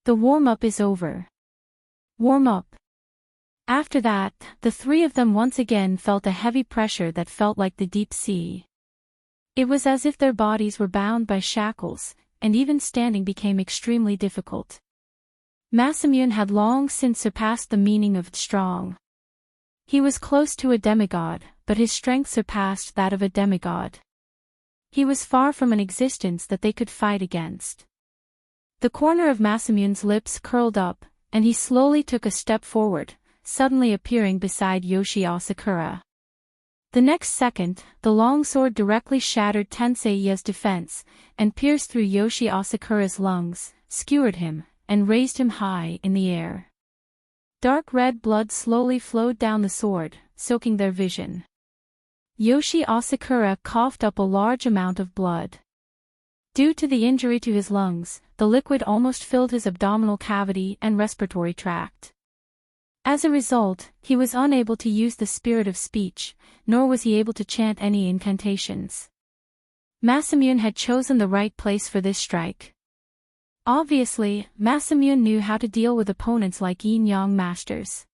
A: The warm-up is over. Warm up. After that, the three of them once again felt a heavy pressure that felt like the deep sea. It was as if their bodies were bound by shackles, and even standing became extremely difficult. Masamune had long since surpassed the meaning of strong. He was close to a demigod, but his strength surpassed that of a demigod. He was far from an existence that they could fight against. The corner of Masamune's lips curled up, and he slowly took a step forward, suddenly appearing beside Yoshi Asakura. The next second, the long sword directly shattered Tenseiya's defense, and pierced through Yoshi Asakura's lungs, skewered him, and raised him high in the air. Dark red blood slowly flowed down the sword, soaking their vision. Yoshi Asakura coughed up a large amount of blood. Due to the injury to his lungs, the liquid almost filled his abdominal cavity and respiratory tract. As a result, he was unable to use the spirit of speech, nor was he able to chant any incantations. Masamune had chosen the right place for this strike. Obviously, Masamune knew how to deal with opponents like yin-yang masters.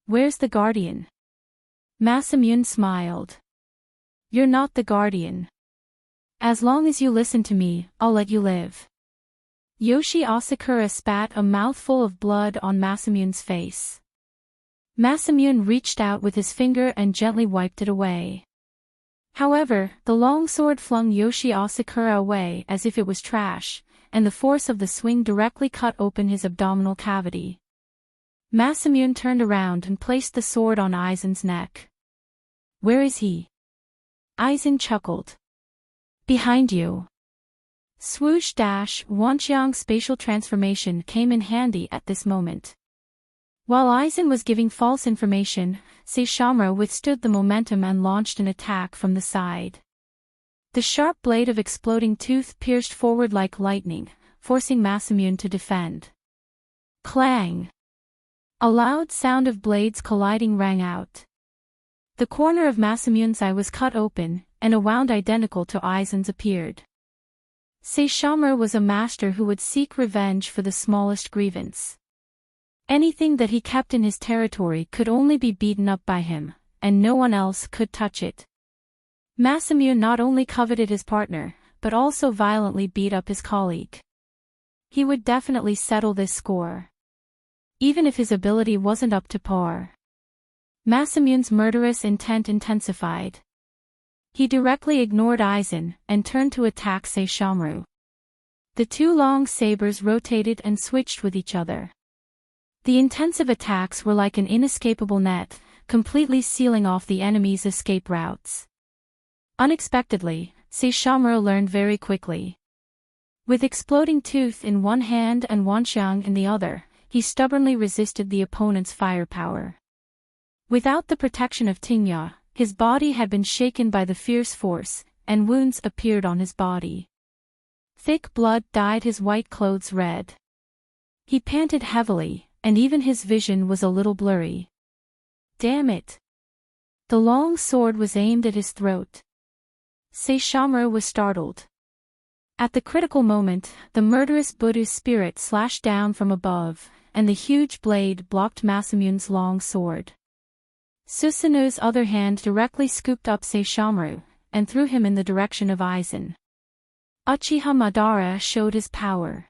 A: "Where's the guardian?" Masamune smiled. "You're not the guardian. As long as you listen to me, I'll let you live." Yoshi Asakura spat a mouthful of blood on Masamune's face. Masamune reached out with his finger and gently wiped it away. However, the long sword flung Yoshi Asakura away as if it was trash, and the force of the swing directly cut open his abdominal cavity. Masamune turned around and placed the sword on Aizen's neck. "Where is he?" Aizen chuckled. "Behind you." Swoosh dash, Wanxiang's spatial transformation came in handy at this moment. While Aizen was giving false information, Saishomaru withstood the momentum and launched an attack from the side. The sharp blade of exploding tooth pierced forward like lightning, forcing Masamune to defend. Clang! A loud sound of blades colliding rang out. The corner of Masamune's eye was cut open, and a wound identical to Aizen's appeared. Saishomaru was a master who would seek revenge for the smallest grievance. Anything that he kept in his territory could only be beaten up by him, and no one else could touch it. Masamune not only coveted his partner, but also violently beat up his colleague. He would definitely settle this score. Even if his ability wasn't up to par. Masamune's murderous intent intensified. He directly ignored Aizen, and turned to attack Saishomaru. The two long sabers rotated and switched with each other. The intensive attacks were like an inescapable net, completely sealing off the enemy's escape routes. Unexpectedly, Saishomaru learned very quickly. With exploding tooth in one hand and Wanxiang in the other, he stubbornly resisted the opponent's firepower. Without the protection of Tingya, his body had been shaken by the fierce force, and wounds appeared on his body. Thick blood dyed his white clothes red. He panted heavily, and even his vision was a little blurry. Damn it! The long sword was aimed at his throat. Saishomaru was startled. At the critical moment, the murderous Buddha's spirit slashed down from above, and the huge blade blocked Masamune's long sword. Susanu's other hand directly scooped up Saishomaru, and threw him in the direction of Aizen. Uchiha Madara showed his power.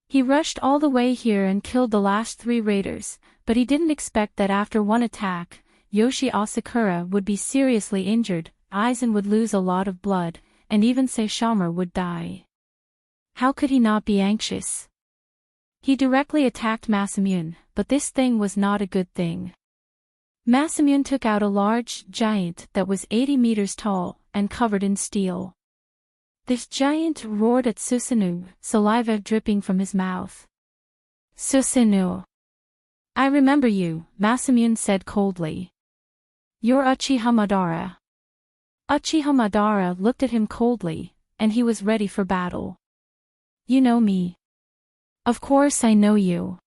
A: He rushed all the way here and killed the last 3 raiders, but he didn't expect that after one attack, Yoshi Asakura would be seriously injured, Aizen would lose a lot of blood, and even Saishomaru would die. How could he not be anxious? He directly attacked Masamune, but this thing was not a good thing. Masamune took out a large giant that was 80 meters tall, and covered in steel. This giant roared at Susanoo, saliva dripping from his mouth. "Susanoo! I remember you," Masamune said coldly. "You're Uchiha Madara." Uchiha Madara looked at him coldly, and he was ready for battle. "You know me." "Of course I know you."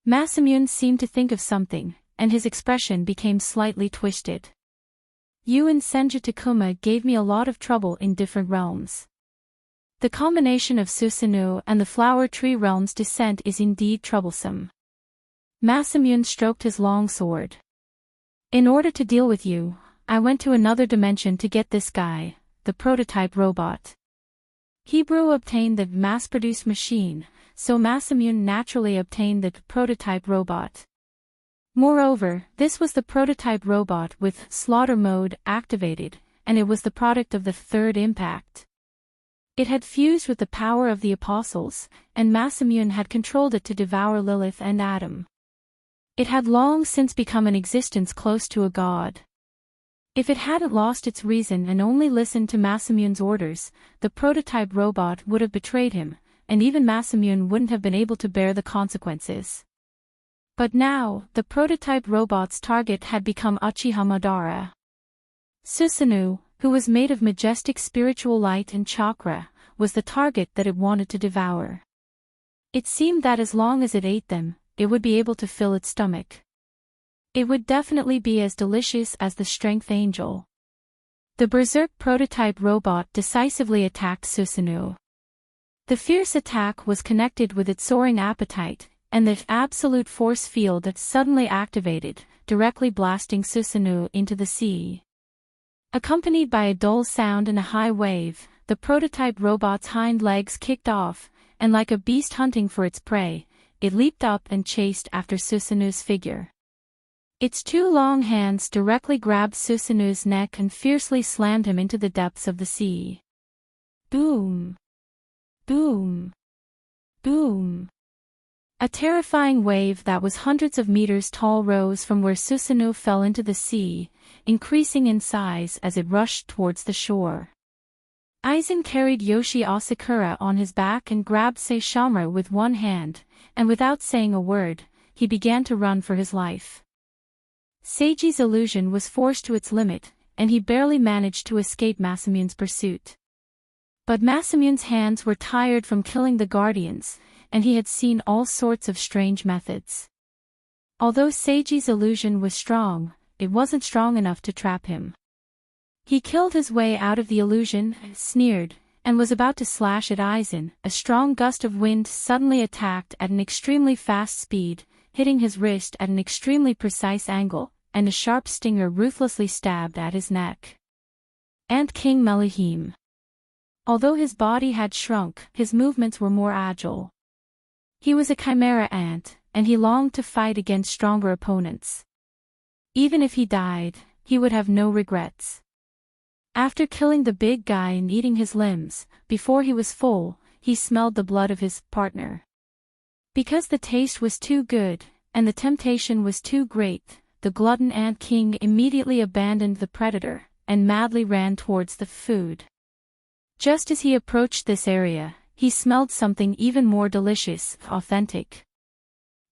A: Masamune seemed to think of something, and his expression became slightly twisted. "You and Senju Takuma gave me a lot of trouble in different realms. The combination of Susanoo and the Flower Tree Realm's descent is indeed troublesome." Masamune stroked his long sword. "In order to deal with you, I went to another dimension to get this guy, the prototype robot." Hebrew obtained the mass-produced machine, so Masamune naturally obtained the prototype robot. Moreover, this was the prototype robot with slaughter mode activated, and it was the product of the third impact. It had fused with the power of the apostles, and Masamune had controlled it to devour Lilith and Adam. It had long since become an existence close to a god. If it hadn't lost its reason and only listened to Masamune's orders, the prototype robot would have betrayed him, and even Masamune wouldn't have been able to bear the consequences. But now, the prototype robot's target had become Uchiha Madara. Susanoo, who was made of majestic spiritual light and chakra, was the target that it wanted to devour. It seemed that as long as it ate them, it would be able to fill its stomach. It would definitely be as delicious as the Strength Angel. The Berserk prototype robot decisively attacked Susanoo. The fierce attack was connected with its soaring appetite, and the absolute force field suddenly activated, directly blasting Susanoo into the sea. Accompanied by a dull sound and a high wave, the prototype robot's hind legs kicked off, and like a beast hunting for its prey, it leaped up and chased after Susanoo's figure. Its two long hands directly grabbed Susanoo's neck and fiercely slammed him into the depths of the sea. Boom! Boom! Boom! A terrifying wave that was hundreds of meters tall rose from where Susanoo fell into the sea, increasing in size as it rushed towards the shore. Aizen carried Yoshi Asakura on his back and grabbed Saishomaru with one hand, and without saying a word, he began to run for his life. Seiji's illusion was forced to its limit, and he barely managed to escape Masamune's pursuit. But Masamune's hands were tired from killing the guardians, and he had seen all sorts of strange methods. Although Seiji's illusion was strong, it wasn't strong enough to trap him. He killed his way out of the illusion, sneered, and was about to slash at Aizen. A strong gust of wind suddenly attacked at an extremely fast speed, hitting his wrist at an extremely precise angle, and a sharp stinger ruthlessly stabbed at his neck. Ant King Meluhim. Although his body had shrunk, his movements were more agile. He was a chimera ant, and he longed to fight against stronger opponents. Even if he died, he would have no regrets. After killing the big guy and eating his limbs, before he was full, he smelled the blood of his partner. Because the taste was too good, and the temptation was too great, the glutton Ant King immediately abandoned the predator, and madly ran towards the food. Just as he approached this area, he smelled something even more delicious, authentic.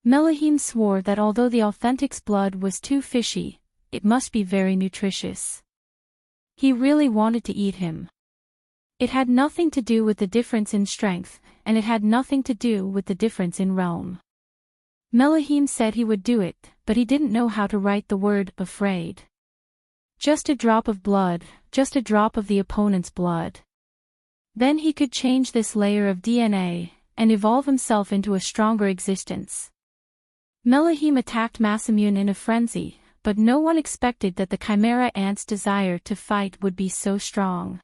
A: Meluhim swore that although the authentic's blood was too fishy, it must be very nutritious. He really wanted to eat him. It had nothing to do with the difference in strength, and it had nothing to do with the difference in realm. Meluhim said he would do it, but he didn't know how to write the word afraid. Just a drop of blood, just a drop of the opponent's blood. Then he could change this layer of DNA, and evolve himself into a stronger existence. Meluhim attacked Masamune in a frenzy, but no one expected that the chimera ant's desire to fight would be so strong.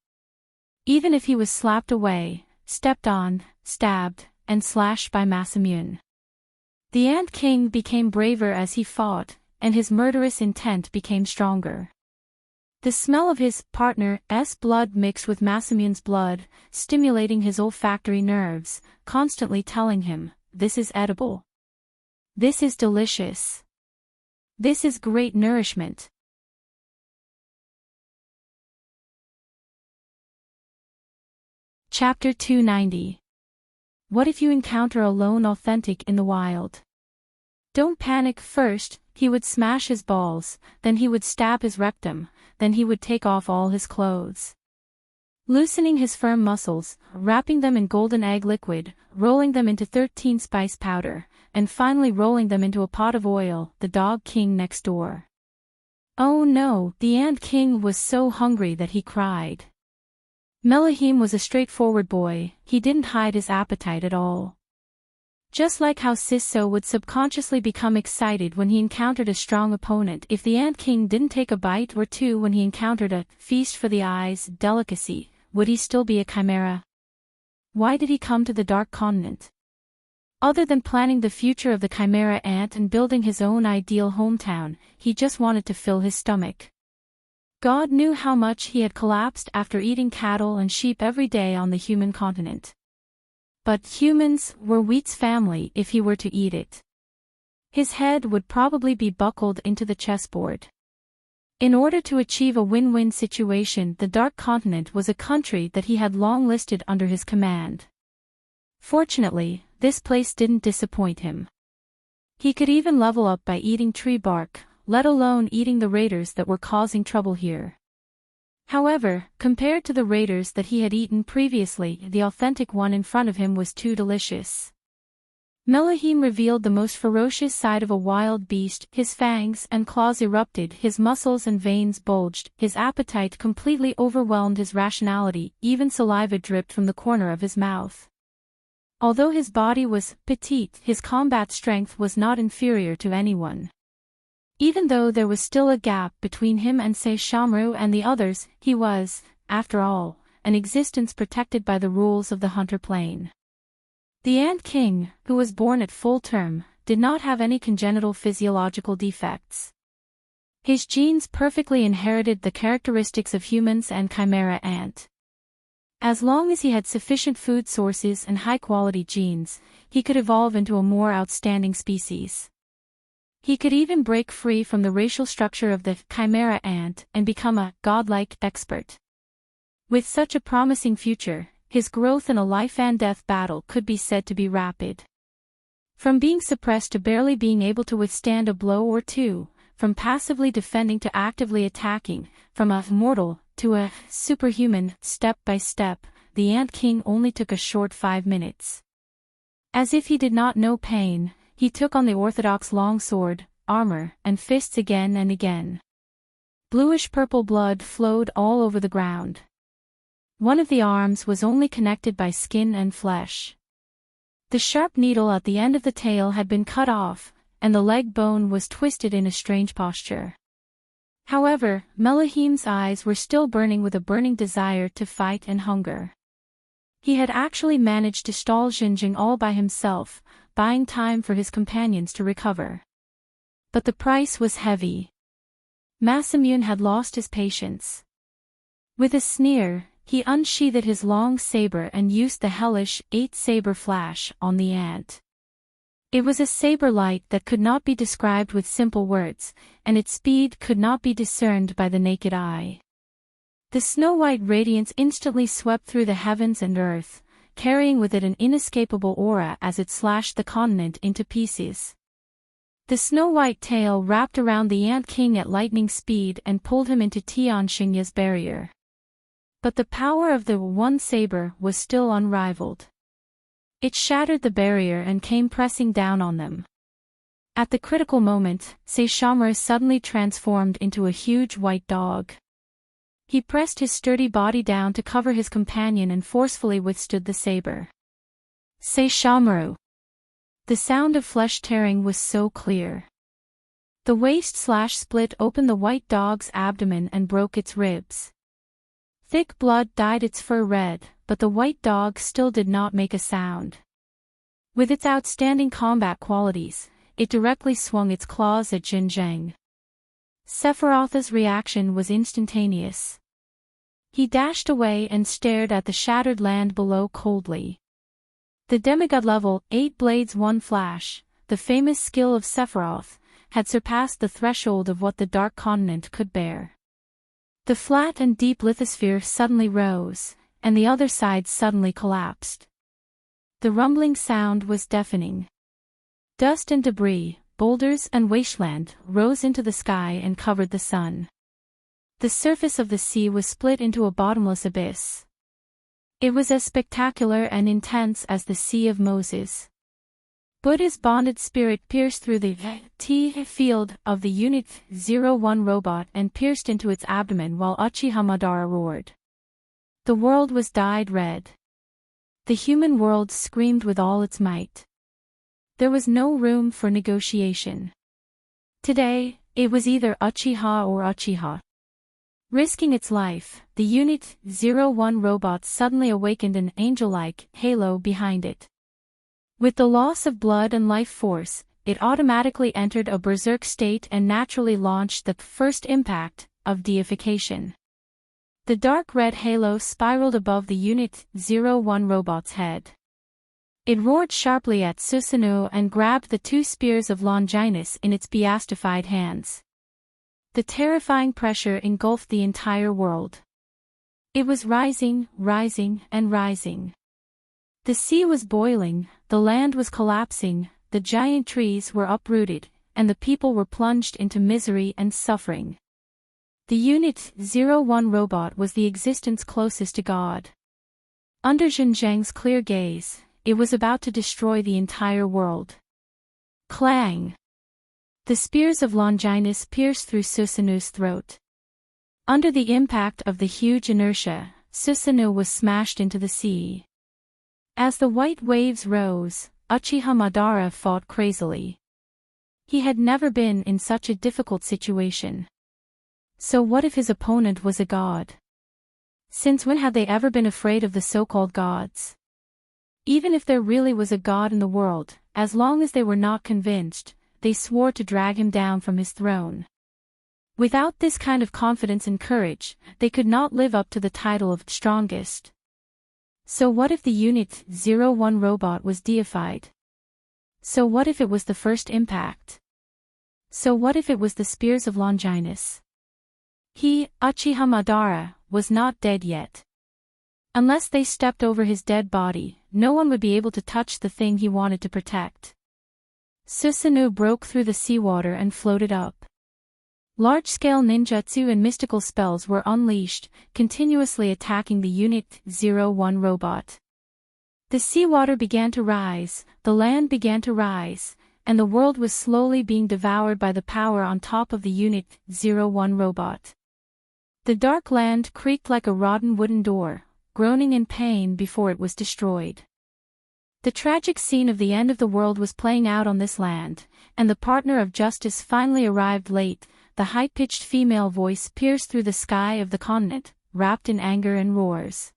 A: Even if he was slapped away, stepped on, stabbed, and slashed by Masamune. The Ant King became braver as he fought, and his murderous intent became stronger. The smell of his partner's blood mixed with Masamune's blood, stimulating his olfactory nerves, constantly telling him, "This is edible. This is delicious. This is great nourishment." Chapter 290. What if you encounter a lone authentic in the wild? Don't panic. First, he would smash his balls, then he would stab his rectum, then he would take off all his clothes. Loosening his firm muscles, wrapping them in golden egg liquid, rolling them into 13 spice powder, and finally rolling them into a pot of oil, the dog king next door. Oh no, the Ant King was so hungry that he cried. Meluhim was a straightforward boy, he didn't hide his appetite at all. Just like how Sisso would subconsciously become excited when he encountered a strong opponent, if the Ant King didn't take a bite or two when he encountered a feast for the eyes delicacy, would he still be a chimera? Why did he come to the Dark Continent? Other than planning the future of the chimera ant and building his own ideal hometown, he just wanted to fill his stomach. God knew how much he had collapsed after eating cattle and sheep every day on the human continent. But humans were wheat's family if he were to eat it. His head would probably be buckled into the chessboard. In order to achieve a win-win situation, the Dark Continent was a country that he had long listed under his command. Fortunately, this place didn't disappoint him. He could even level up by eating tree bark, let alone eating the raiders that were causing trouble here. However, compared to the raiders that he had eaten previously, the authentic one in front of him was too delicious. Melohim revealed the most ferocious side of a wild beast, his fangs and claws erupted, his muscles and veins bulged, his appetite completely overwhelmed his rationality, even saliva dripped from the corner of his mouth. Although his body was petite, his combat strength was not inferior to anyone. Even though there was still a gap between him and Saishomaru and the others, he was, after all, an existence protected by the rules of the hunter plane. The Ant King, who was born at full term, did not have any congenital physiological defects. His genes perfectly inherited the characteristics of humans and chimera ant. As long as he had sufficient food sources and high-quality genes, he could evolve into a more outstanding species. He could even break free from the racial structure of the chimera ant and become a godlike expert. With such a promising future, his growth in a life-and-death battle could be said to be rapid. From being suppressed to barely being able to withstand a blow or two, from passively defending to actively attacking, from a mortal to a superhuman, step by step, the Ant King only took a short 5 minutes. As if he did not know pain, he took on the orthodox longsword, armor, and fists again and again. Bluish-purple blood flowed all over the ground. One of the arms was only connected by skin and flesh. The sharp needle at the end of the tail had been cut off, and the leg bone was twisted in a strange posture. However, Melohim's eyes were still burning with a burning desire to fight and hunger. He had actually managed to stall Xinjing all by himself, buying time for his companions to recover. But the price was heavy. Masamune had lost his patience. With a sneer, he unsheathed his long saber and used the hellish 8-saber flash on the ant. It was a saber light that could not be described with simple words, and its speed could not be discerned by the naked eye. The snow-white radiance instantly swept through the heavens and earth, carrying with it an inescapable aura as it slashed the continent into pieces. The snow-white tail wrapped around the Ant King at lightning speed and pulled him into Tianxingya's barrier. But the power of the one saber was still unrivaled. It shattered the barrier and came pressing down on them. At the critical moment, Saishomaru suddenly transformed into a huge white dog. He pressed his sturdy body down to cover his companion and forcefully withstood the saber. Saishomaru! The sound of flesh tearing was so clear. The waist slash split open the white dog's abdomen and broke its ribs. Thick blood dyed its fur red, but the white dog still did not make a sound. With its outstanding combat qualities, it directly swung its claws at Xinjiang. Sephiroth's reaction was instantaneous. He dashed away and stared at the shattered land below coldly. The demigod level, 8 blades 1 flash, the famous skill of Sephiroth, had surpassed the threshold of what the Dark Continent could bear. The flat and deep lithosphere suddenly rose, and the other side suddenly collapsed. The rumbling sound was deafening. Dust and debris, boulders and wasteland, rose into the sky and covered the sun. The surface of the sea was split into a bottomless abyss. It was as spectacular and intense as the Sea of Moses. Buddha's bonded spirit pierced through the field of the Unit 01 robot and pierced into its abdomen while Uchiha Madara roared. The world was dyed red. The human world screamed with all its might. There was no room for negotiation. Today, it was either Uchiha or Uchiha. Risking its life, the Unit 01 robot suddenly awakened an angel-like halo behind it. With the loss of blood and life force, it automatically entered a berserk state and naturally launched the first impact of deification. The dark red halo spiraled above the Unit 01 robot's head. It roared sharply at Susanoo and grabbed the 2 spears of Longinus in its beastified hands. The terrifying pressure engulfed the entire world. It was rising, rising, and rising. The sea was boiling, the land was collapsing, the giant trees were uprooted, and the people were plunged into misery and suffering. The Unit 01 robot was the existence closest to God. Under Zheng's clear gaze, it was about to destroy the entire world. Clang! The spears of Longinus pierced through Susanu's throat. Under the impact of the huge inertia, Susanu was smashed into the sea. As the white waves rose, Uchiha Madara fought crazily. He had never been in such a difficult situation. So what if his opponent was a god? Since when had they ever been afraid of the so-called gods? Even if there really was a god in the world, as long as they were not convinced, they swore to drag him down from his throne. Without this kind of confidence and courage, they could not live up to the title of strongest. So what if the Unit 01 robot was deified? So what if it was the first impact? So what if it was the spears of Longinus? He, Uchiha Madara, was not dead yet. Unless they stepped over his dead body, no one would be able to touch the thing he wanted to protect. Susanoo broke through the seawater and floated up. Large-scale ninjutsu and mystical spells were unleashed, continuously attacking the Unit 01 robot. The seawater began to rise, the land began to rise, and the world was slowly being devoured by the power on top of the Unit 01 robot. The dark land creaked like a rotten wooden door, groaning in pain before it was destroyed. The tragic scene of the end of the world was playing out on this land, and the partner of justice finally arrived late. The high-pitched female voice pierced through the sky of the continent, wrapped in anger and roars.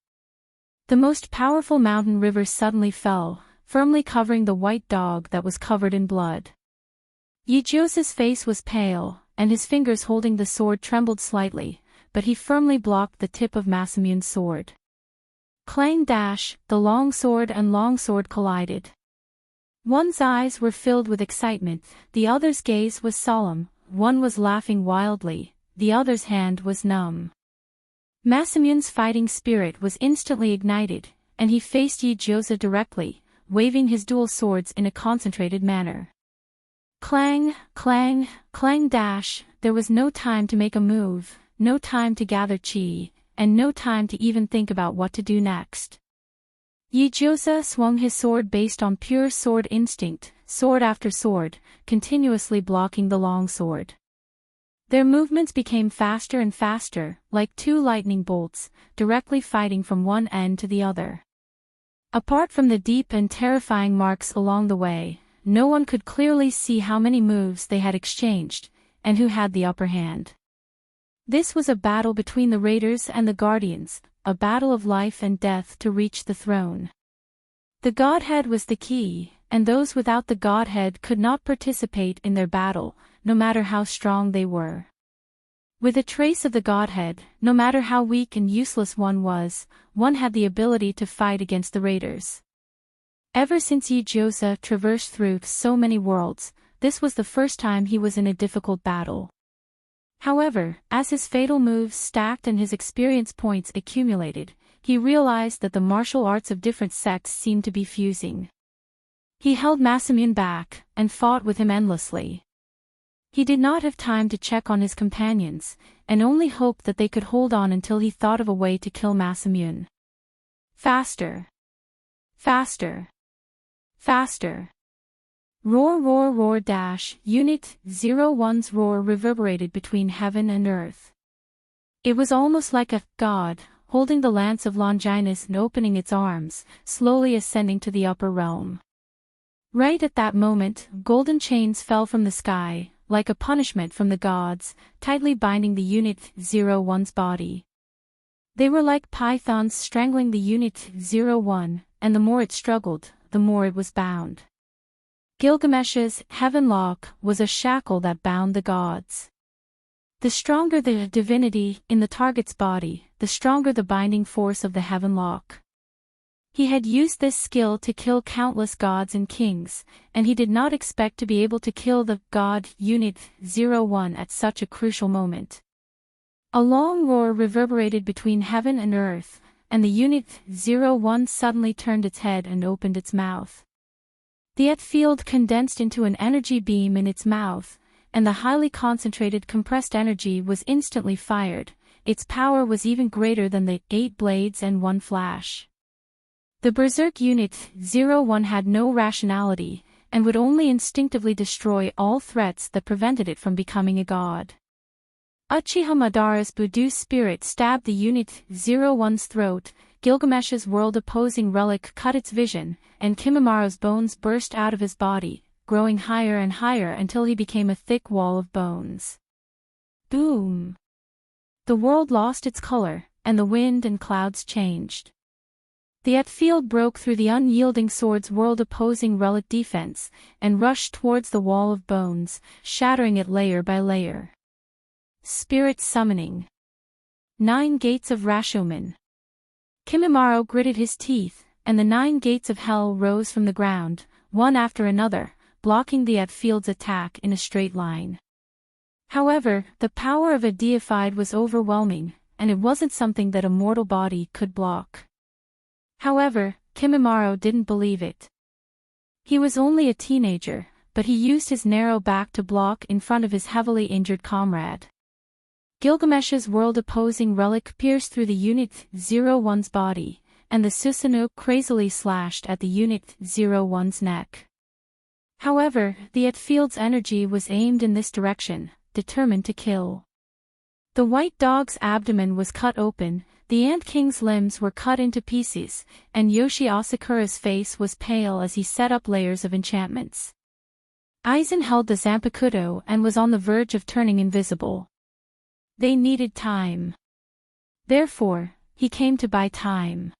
A: The most powerful mountain river suddenly fell, firmly covering the white dog that was covered in blood. Yijiosa's face was pale, and his fingers holding the sword trembled slightly, but he firmly blocked the tip of Masamune's sword. Clang dash, the long sword and longsword collided. One's eyes were filled with excitement, the other's gaze was solemn, one was laughing wildly, the other's hand was numb. Masamune's fighting spirit was instantly ignited, and he faced Yijiosa directly, waving his dual swords in a concentrated manner. Clang, clang, clang dash, there was no time to make a move, no time to gather chi, and no time to even think about what to do next. Yijiosa swung his sword based on pure sword instinct, sword after sword, continuously blocking the long sword. Their movements became faster and faster, like two lightning bolts, directly fighting from one end to the other. Apart from the deep and terrifying marks along the way, no one could clearly see how many moves they had exchanged, and who had the upper hand. This was a battle between the Raiders and the Guardians, a battle of life and death to reach the throne. The Godhead was the key, and those without the Godhead could not participate in their battle, no matter how strong they were. With a trace of the Godhead, no matter how weak and useless one was, one had the ability to fight against the Raiders. Ever since Yijiosa traversed through so many worlds, this was the first time he was in a difficult battle. However, as his fatal moves stacked and his experience points accumulated, he realized that the martial arts of different sects seemed to be fusing. He held Masamune back, and fought with him endlessly. He did not have time to check on his companions, and only hoped that they could hold on until he thought of a way to kill Masamune. Faster! Faster! Faster! Roar roar roar dash, Unit 01's roar reverberated between heaven and earth. It was almost like a god, holding the lance of Longinus and opening its arms, slowly ascending to the upper realm. Right at that moment, golden chains fell from the sky, like a punishment from the gods, tightly binding the Unit 01's body. They were like pythons strangling the Unit 01, and the more it struggled, the more it was bound. Gilgamesh's heaven lock was a shackle that bound the gods. The stronger the divinity in the target's body, the stronger the binding force of the heaven lock. He had used this skill to kill countless gods and kings, and he did not expect to be able to kill the god Unit 01 at such a crucial moment. A long roar reverberated between heaven and earth, and the Unit 01 suddenly turned its head and opened its mouth. The Et field condensed into an energy beam in its mouth, and the highly concentrated compressed energy was instantly fired. Its power was even greater than the 8 blades and 1 flash. The Berserk Unit 01 had no rationality, and would only instinctively destroy all threats that prevented it from becoming a god. Uchiha Madara's Budu spirit stabbed the Unit 01's throat, Gilgamesh's world-opposing relic cut its vision, and Kimimara's bones burst out of his body, growing higher and higher until he became a thick wall of bones. Boom! The world lost its color, and the wind and clouds changed. The field broke through the unyielding sword's world-opposing relic defense, and rushed towards the wall of bones, shattering it layer by layer. Spirit Summoning. 9 Gates of Rashomon. Kimimaro gritted his teeth, and the 9 gates of hell rose from the ground, one after another, blocking the field's attack in a straight line. However, the power of a deified was overwhelming, and it wasn't something that a mortal body could block. However, Kimimaro didn't believe it. He was only a teenager, but he used his narrow back to block in front of his heavily injured comrade. Gilgamesh's world-opposing relic pierced through the Unit 01's body, and the Susanoo crazily slashed at the Unit 01's neck. However, the field's energy was aimed in this direction, determined to kill. The white dog's abdomen was cut open, the Ant King's limbs were cut into pieces, and Yoshi Asakura's face was pale as he set up layers of enchantments. Aizen held the Zanpakuto and was on the verge of turning invisible. They needed time. Therefore, he came to buy time.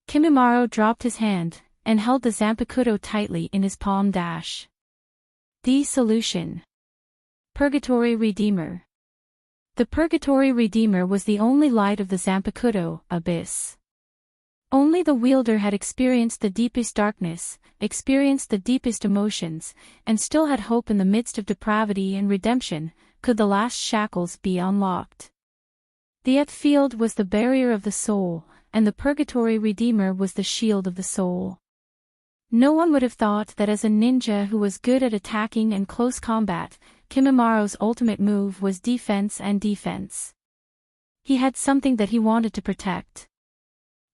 A: Kimimaro dropped his hand, and held the Zanpakuto tightly in his palm. The solution. Purgatory Redeemer. The Purgatory Redeemer was the only light of the Zanpakuto abyss. Only the wielder had experienced the deepest darkness, experienced the deepest emotions, and still had hope in the midst of depravity and redemption, could the last shackles be unlocked. The field was the barrier of the soul, and the Purgatory Redeemer was the shield of the soul. No one would have thought that as a ninja who was good at attacking and close combat, Kimimaro's ultimate move was defense and defense. He had something that he wanted to protect.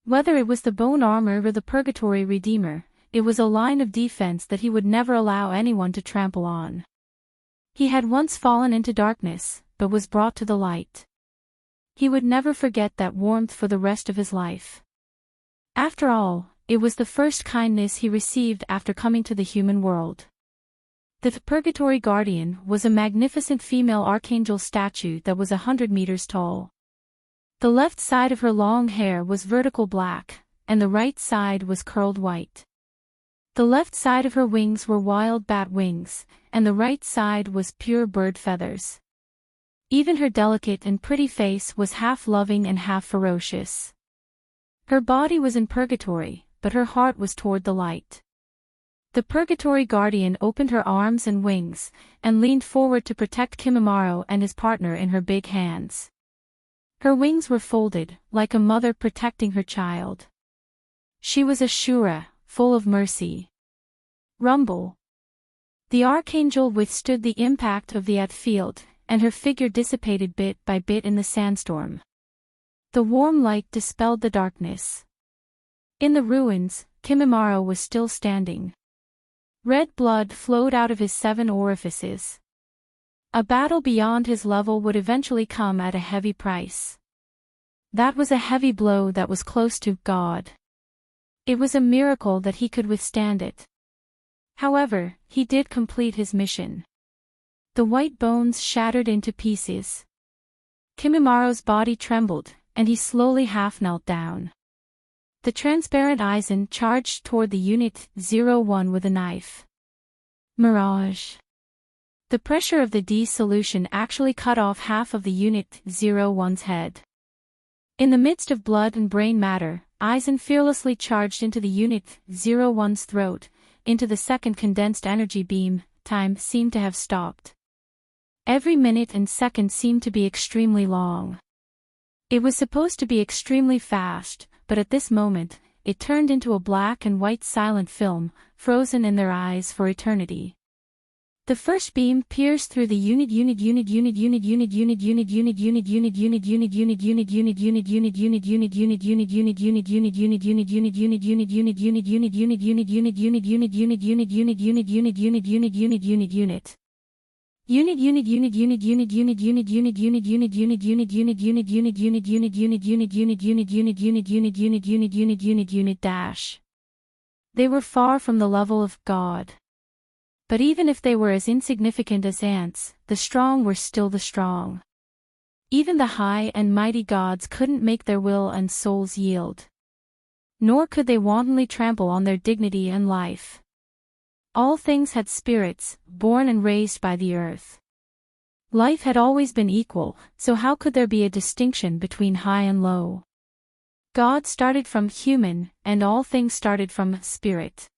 A: Whether it was the bone armor or the Purgatory Redeemer, it was a line of defense that he would never allow anyone to trample on. He had once fallen into darkness, but was brought to the light. He would never forget that warmth for the rest of his life. After all, it was the first kindness he received after coming to the human world. The Purgatory Guardian was a magnificent female archangel statue that was 100 meters tall. The left side of her long hair was vertical black, and the right side was curled white. The left side of her wings were wild bat wings, and the right side was pure bird feathers. Even her delicate and pretty face was half loving and half ferocious. Her body was in purgatory, but her heart was toward the light. The Purgatory Guardian opened her arms and wings, and leaned forward to protect Kimimaro and his partner in her big hands. Her wings were folded, like a mother protecting her child. She was a Shura, full of mercy. Rumble. The archangel withstood the impact of the field, and her figure dissipated bit by bit in the sandstorm. The warm light dispelled the darkness. In the ruins, Kimimaro was still standing. Red blood flowed out of his 7 orifices. A battle beyond his level would eventually come at a heavy price. That was a heavy blow that was close to God. It was a miracle that he could withstand it. However, he did complete his mission. The white bones shattered into pieces. Kimimaro's body trembled, and he slowly half-knelt down. The transparent Aizen charged toward the Unit 01 with a knife. Mirage. The pressure of the D solution actually cut off half of the Unit 01's head. In the midst of blood and brain matter, Aizen fearlessly charged into the Unit 01's throat. Into the second condensed energy beam. Time seemed to have stopped. Every minute and second seemed to be extremely long. It was supposed to be extremely fast, but at this moment, it turned into a black and white silent film, frozen in their eyes for eternity. The first beam pierced through the unit dash. They were far from the level of God. But even if they were as insignificant as ants, the strong were still the strong. Even the high and mighty gods couldn't make their will and souls yield. Nor could they wantonly trample on their dignity and life. All things had spirits, born and raised by the earth. Life had always been equal, so how could there be a distinction between high and low? God started from human, and all things started from spirit.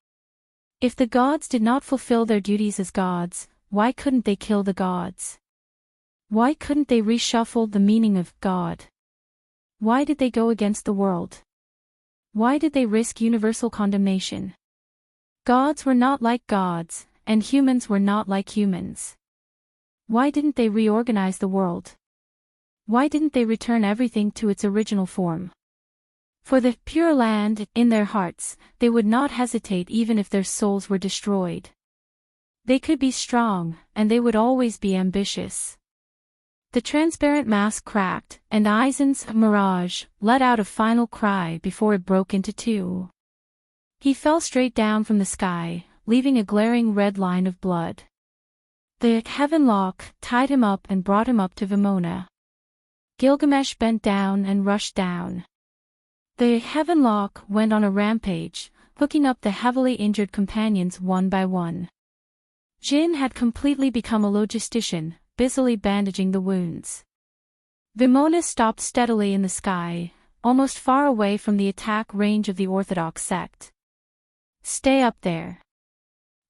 A: If the gods did not fulfill their duties as gods, why couldn't they kill the gods? Why couldn't they reshuffle the meaning of God? Why did they go against the world? Why did they risk universal condemnation? Gods were not like gods, and humans were not like humans. Why didn't they reorganize the world? Why didn't they return everything to its original form? For the pure land, in their hearts, they would not hesitate even if their souls were destroyed. They could be strong, and they would always be ambitious. The transparent mask cracked, and Aizen's mirage let out a final cry before it broke into two. He fell straight down from the sky, leaving a glaring red line of blood. The Heavenlock tied him up and brought him up to Vimona. Gilgamesh bent down and rushed down. The Heavenlock went on a rampage, hooking up the heavily injured companions one by one. Jin had completely become a logistician, busily bandaging the wounds. Vimona stopped steadily in the sky, almost far away from the attack range of the Orthodox sect. Stay up there.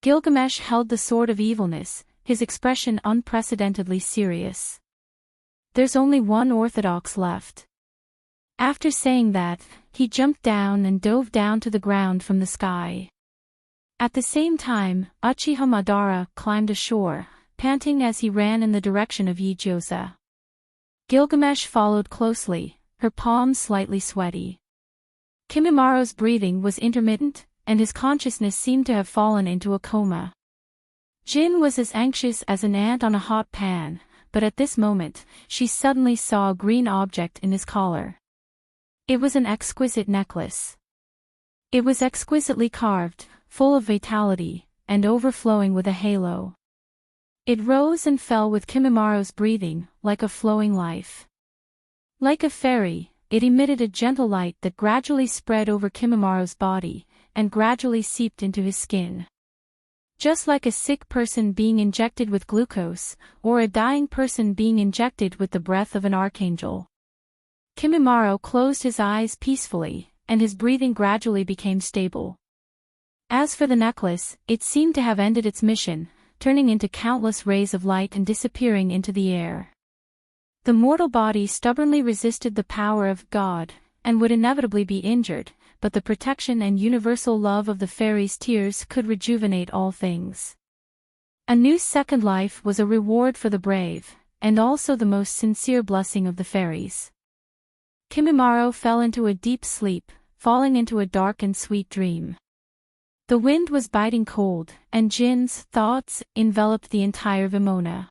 A: Gilgamesh held the sword of evilness, his expression unprecedentedly serious. There's only one Orthodox left. After saying that, he jumped down and dove down to the ground from the sky. At the same time, Uchiha Madara climbed ashore, panting as he ran in the direction of Yijiosa. Gilgamesh followed closely, her palms slightly sweaty. Kimimara's breathing was intermittent, and his consciousness seemed to have fallen into a coma. Jin was as anxious as an ant on a hot pan, but at this moment, she suddenly saw a green object in his collar. It was an exquisite necklace. It was exquisitely carved, full of vitality, and overflowing with a halo. It rose and fell with Kimimara's breathing, like a flowing life. Like a fairy, it emitted a gentle light that gradually spread over Kimimara's body, and gradually seeped into his skin. Just like a sick person being injected with glucose, or a dying person being injected with the breath of an archangel. Kimimaro closed his eyes peacefully, and his breathing gradually became stable. As for the necklace, it seemed to have ended its mission, turning into countless rays of light and disappearing into the air. The mortal body stubbornly resisted the power of God, and would inevitably be injured, but the protection and universal love of the fairy's tears could rejuvenate all things. A new second life was a reward for the brave, and also the most sincere blessing of the fairies. Kimimaro fell into a deep sleep, falling into a dark and sweet dream. The wind was biting cold, and Jin's thoughts enveloped the entire Vimona.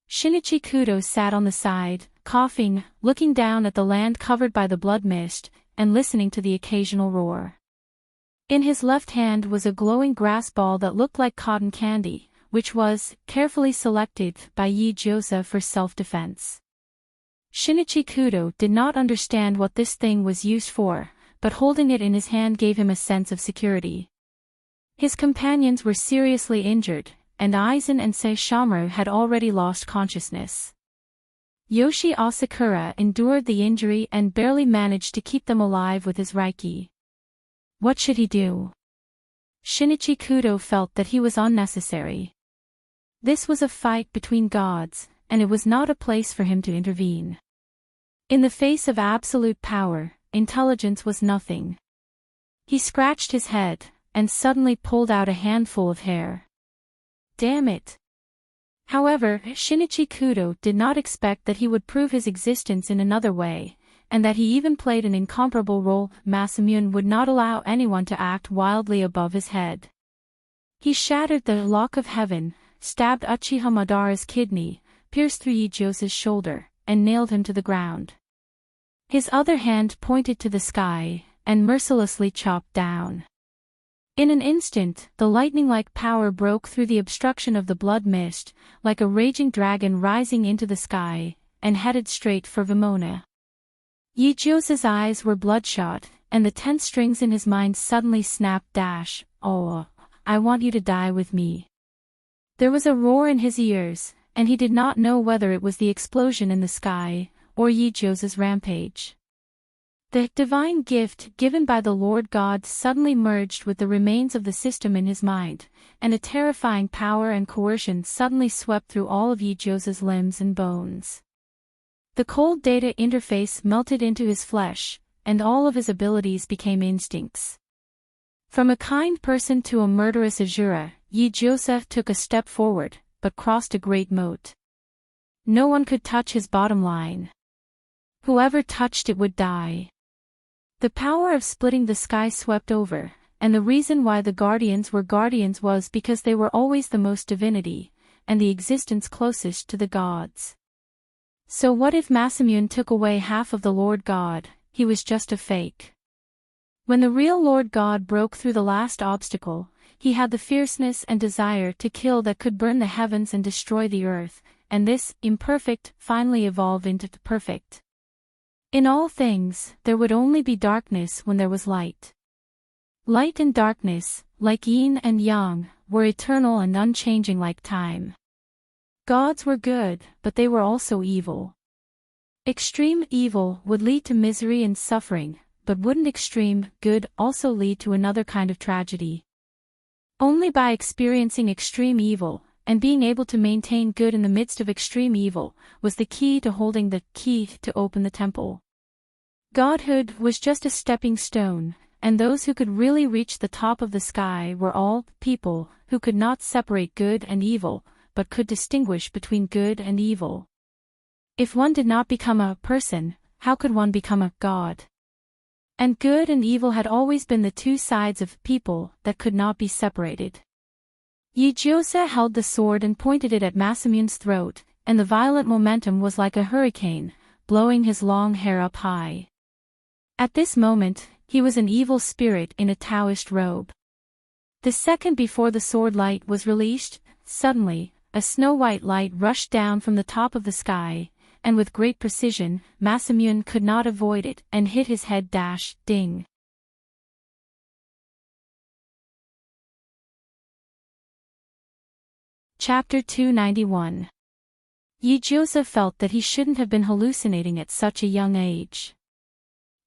A: Shinichi Kudo sat on the side, coughing, looking down at the land covered by the blood mist, and listening to the occasional roar. In his left hand was a glowing grass ball that looked like cotton candy, which was carefully selected by Yijiosa for self-defense. Shinichi Kudo did not understand what this thing was used for, but holding it in his hand gave him a sense of security. His companions were seriously injured, and Aizen and Saishomaru had already lost consciousness. Yoshi Asakura endured the injury and barely managed to keep them alive with his Reiki. What should he do? Shinichi Kudo felt that he was unnecessary. This was a fight between gods, and it was not a place for him to intervene. In the face of absolute power, intelligence was nothing. He scratched his head, and suddenly pulled out a handful of hair. Damn it. However, Shinichi Kudo did not expect that he would prove his existence in another way, and that he even played an incomparable role. Masamune would not allow anyone to act wildly above his head. He shattered the lock of heaven, stabbed Uchiha Madara's kidney, pierced through Ijosa's shoulder, and nailed him to the ground. His other hand pointed to the sky, and mercilessly chopped down. In an instant, the lightning-like power broke through the obstruction of the blood mist, like a raging dragon rising into the sky, and headed straight for Vimona. Ijosa's eyes were bloodshot, and the tense strings in his mind suddenly snapped. Oh, I want you to die with me. There was a roar in his ears, and he did not know whether it was the explosion in the sky, or Ijosa's rampage. The divine gift given by the Lord God suddenly merged with the remains of the system in his mind, and a terrifying power and coercion suddenly swept through all of Ijosa's limbs and bones. The cold data interface melted into his flesh, and all of his abilities became instincts. From a kind person to a murderous Azura, Ijosa took a step forward, but crossed a great moat. No one could touch his bottom line. Whoever touched it would die. The power of splitting the sky swept over, and the reason why the Guardians were Guardians was because they were always the most divinity, and the existence closest to the gods. So what if Masamune took away half of the Lord God? He was just a fake. When the real Lord God broke through the last obstacle, he had the fierceness and desire to kill that could burn the heavens and destroy the earth, and this, imperfect, finally evolved into the perfect. In all things, there would only be darkness when there was light. Light and darkness, like yin and yang, were eternal and unchanging like time. Gods were good, but they were also evil. Extreme evil would lead to misery and suffering, but wouldn't extreme good also lead to another kind of tragedy? Only by experiencing extreme evil, and being able to maintain good in the midst of extreme evil, was the key to holding the key to open the temple. Godhood was just a stepping stone, and those who could really reach the top of the sky were all people who could not separate good and evil, but could distinguish between good and evil. If one did not become a person, how could one become a god? And good and evil had always been the two sides of people that could not be separated. Ijosa held the sword and pointed it at Masamune's throat, and the violent momentum was like a hurricane, blowing his long hair up high. At this moment, he was an evil spirit in a Taoist robe. The second before the sword light was released, suddenly, a snow-white light rushed down from the top of the sky, and with great precision, Masamune could not avoid it and hit his head. Ding. Chapter 291. Ijosa felt that he shouldn't have been hallucinating at such a young age.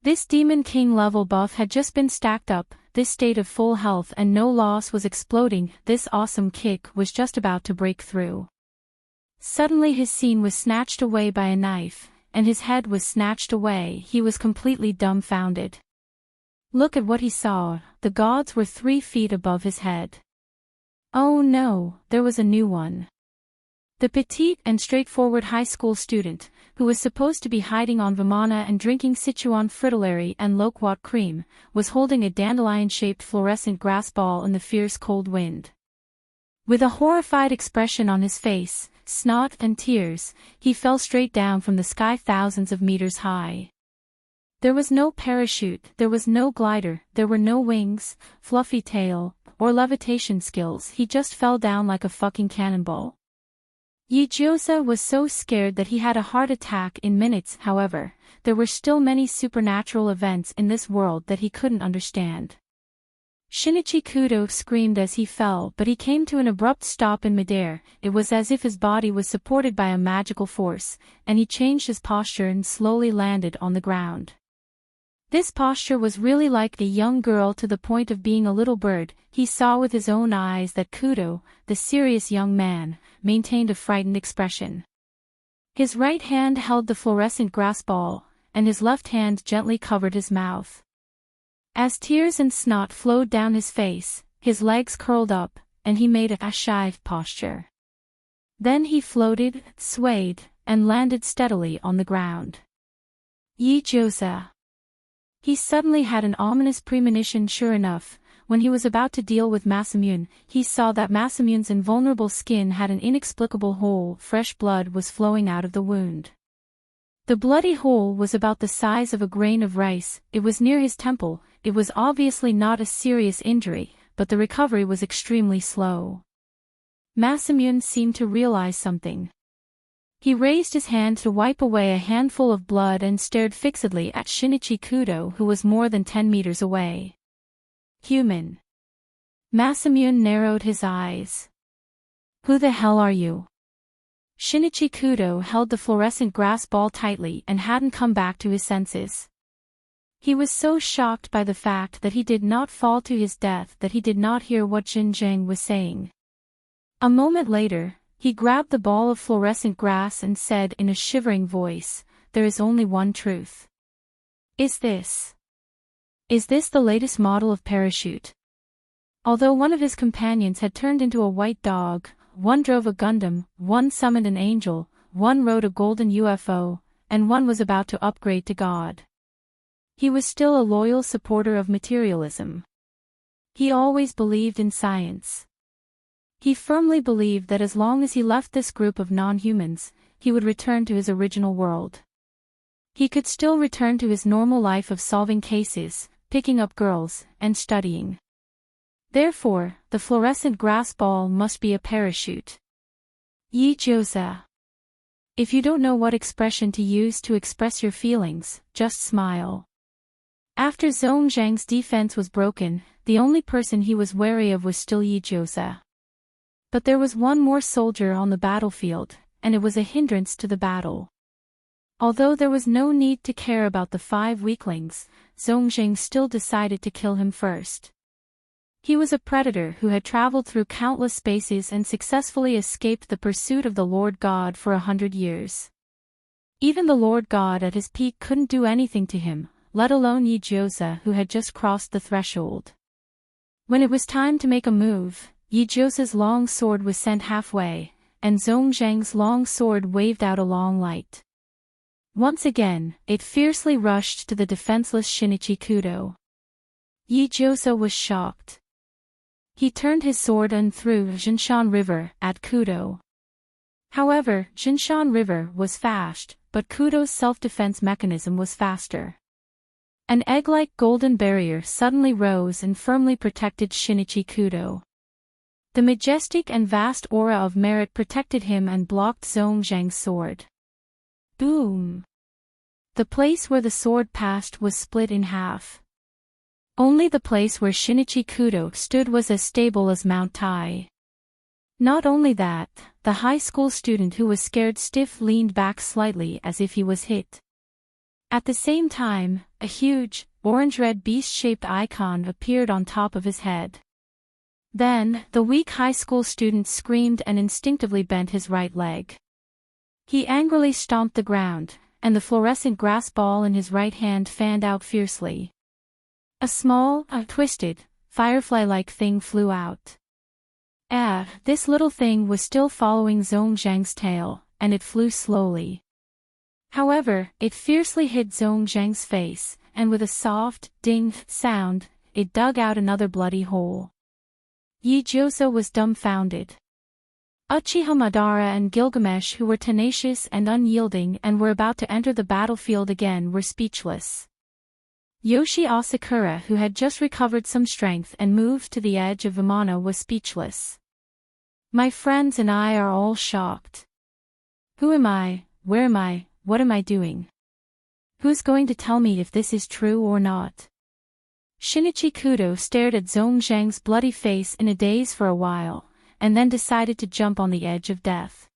A: This Demon King level buff had just been stacked up, this state of full health and no loss was exploding, this awesome kick was just about to break through. Suddenly his scene was snatched away by a knife, and his head was snatched away. He was completely dumbfounded. Look at what he saw, the gods were 3 feet above his head. Oh no, there was a new one. The petite and straightforward high school student, who was supposed to be hiding on Vimana and drinking Sichuan fritillary and loquat cream, was holding a dandelion-shaped fluorescent grass ball in the fierce cold wind. With a horrified expression on his face, snot and tears, he fell straight down from the sky thousands of meters high. There was no parachute, there was no glider, there were no wings, fluffy tail, or levitation skills. He just fell down like a fucking cannonball. Ijosa was so scared that he had a heart attack in minutes. However, there were still many supernatural events in this world that he couldn't understand. Shinichi Kudo screamed as he fell, but he came to an abrupt stop in midair. It was as if his body was supported by a magical force, and he changed his posture and slowly landed on the ground. This posture was really like a young girl to the point of being a little bird. He saw with his own eyes that Kudo, the serious young man, maintained a frightened expression. His right hand held the fluorescent grass ball, and his left hand gently covered his mouth. As tears and snot flowed down his face, his legs curled up, and he made a shy posture. Then he floated, swayed, and landed steadily on the ground. Yi-Josa. He suddenly had an ominous premonition. Sure enough, when he was about to deal with Masamune, he saw that Masamune's invulnerable skin had an inexplicable hole. Fresh blood was flowing out of the wound. The bloody hole was about the size of a grain of rice. It was near his temple. It was obviously not a serious injury, but the recovery was extremely slow. Masamune seemed to realize something. He raised his hand to wipe away a handful of blood and stared fixedly at Shinichi Kudo, who was more than 10 meters away. Human. Masamune narrowed his eyes. Who the hell are you? Shinichi Kudo held the fluorescent grass ball tightly and hadn't come back to his senses. He was so shocked by the fact that he did not fall to his death that he did not hear what Jin Zhang was saying. A moment later, he grabbed the ball of fluorescent grass and said in a shivering voice, "There is only one truth. Is this the latest model of parachute?" Although one of his companions had turned into a white dog, one drove a Gundam, one summoned an angel, one rode a golden UFO, and one was about to upgrade to God. He was still a loyal supporter of materialism. He always believed in science. He firmly believed that as long as he left this group of non-humans, he would return to his original world. He could still return to his normal life of solving cases, picking up girls, and studying. Therefore, the fluorescent grass ball must be a parachute. Yi-Josa. If you don't know what expression to use to express your feelings, just smile. After Zhongzhang's defense was broken, the only person he was wary of was still Yi-Josa. But there was one more soldier on the battlefield, and it was a hindrance to the battle. Although there was no need to care about the 5 weaklings, Zhongzhang still decided to kill him first. He was a predator who had traveled through countless spaces and successfully escaped the pursuit of the Lord God for 100 years. Even the Lord God at his peak couldn't do anything to him, let alone Yi-Josa, who had just crossed the threshold. When it was time to make a move, Yi-Josa's long sword was sent halfway, and Zhongzhang's long sword waved out a long light. Once again, it fiercely rushed to the defenseless Shinichi Kudo. Yi-Josa was shocked. He turned his sword and threw Jinshan River at Kudo. However, Jinshan River was fast, but Kudo's self-defense mechanism was faster. An egg-like golden barrier suddenly rose and firmly protected Shinichi Kudo. The majestic and vast aura of merit protected him and blocked Zhongzhang's sword. Boom! The place where the sword passed was split in half. Only the place where Shinichi Kudo stood was as stable as Mount Tai. Not only that, the high school student who was scared stiff leaned back slightly as if he was hit. At the same time, a huge, orange-red beast-shaped icon appeared on top of his head. Then, the weak high school student screamed and instinctively bent his right leg. He angrily stomped the ground, and the fluorescent grass ball in his right hand fanned out fiercely. A small, twisted, firefly-like thing flew out. This little thing was still following Zhongzhang's tail, and it flew slowly. However, it fiercely hit Zhongzhang's face, and with a soft, ding sound, it dug out another bloody hole. Yi-Josa was dumbfounded. Uchiha Madara and Gilgamesh, who were tenacious and unyielding and were about to enter the battlefield again, were speechless. Yoshi Asakura, who had just recovered some strength and moved to the edge of Vimana, was speechless. My friends and I are all shocked. Who am I? Where am I? What am I doing? Who's going to tell me if this is true or not? Shinichi Kudo stared at Zhongzhang's bloody face in a daze for a while, and then decided to jump on the edge of death.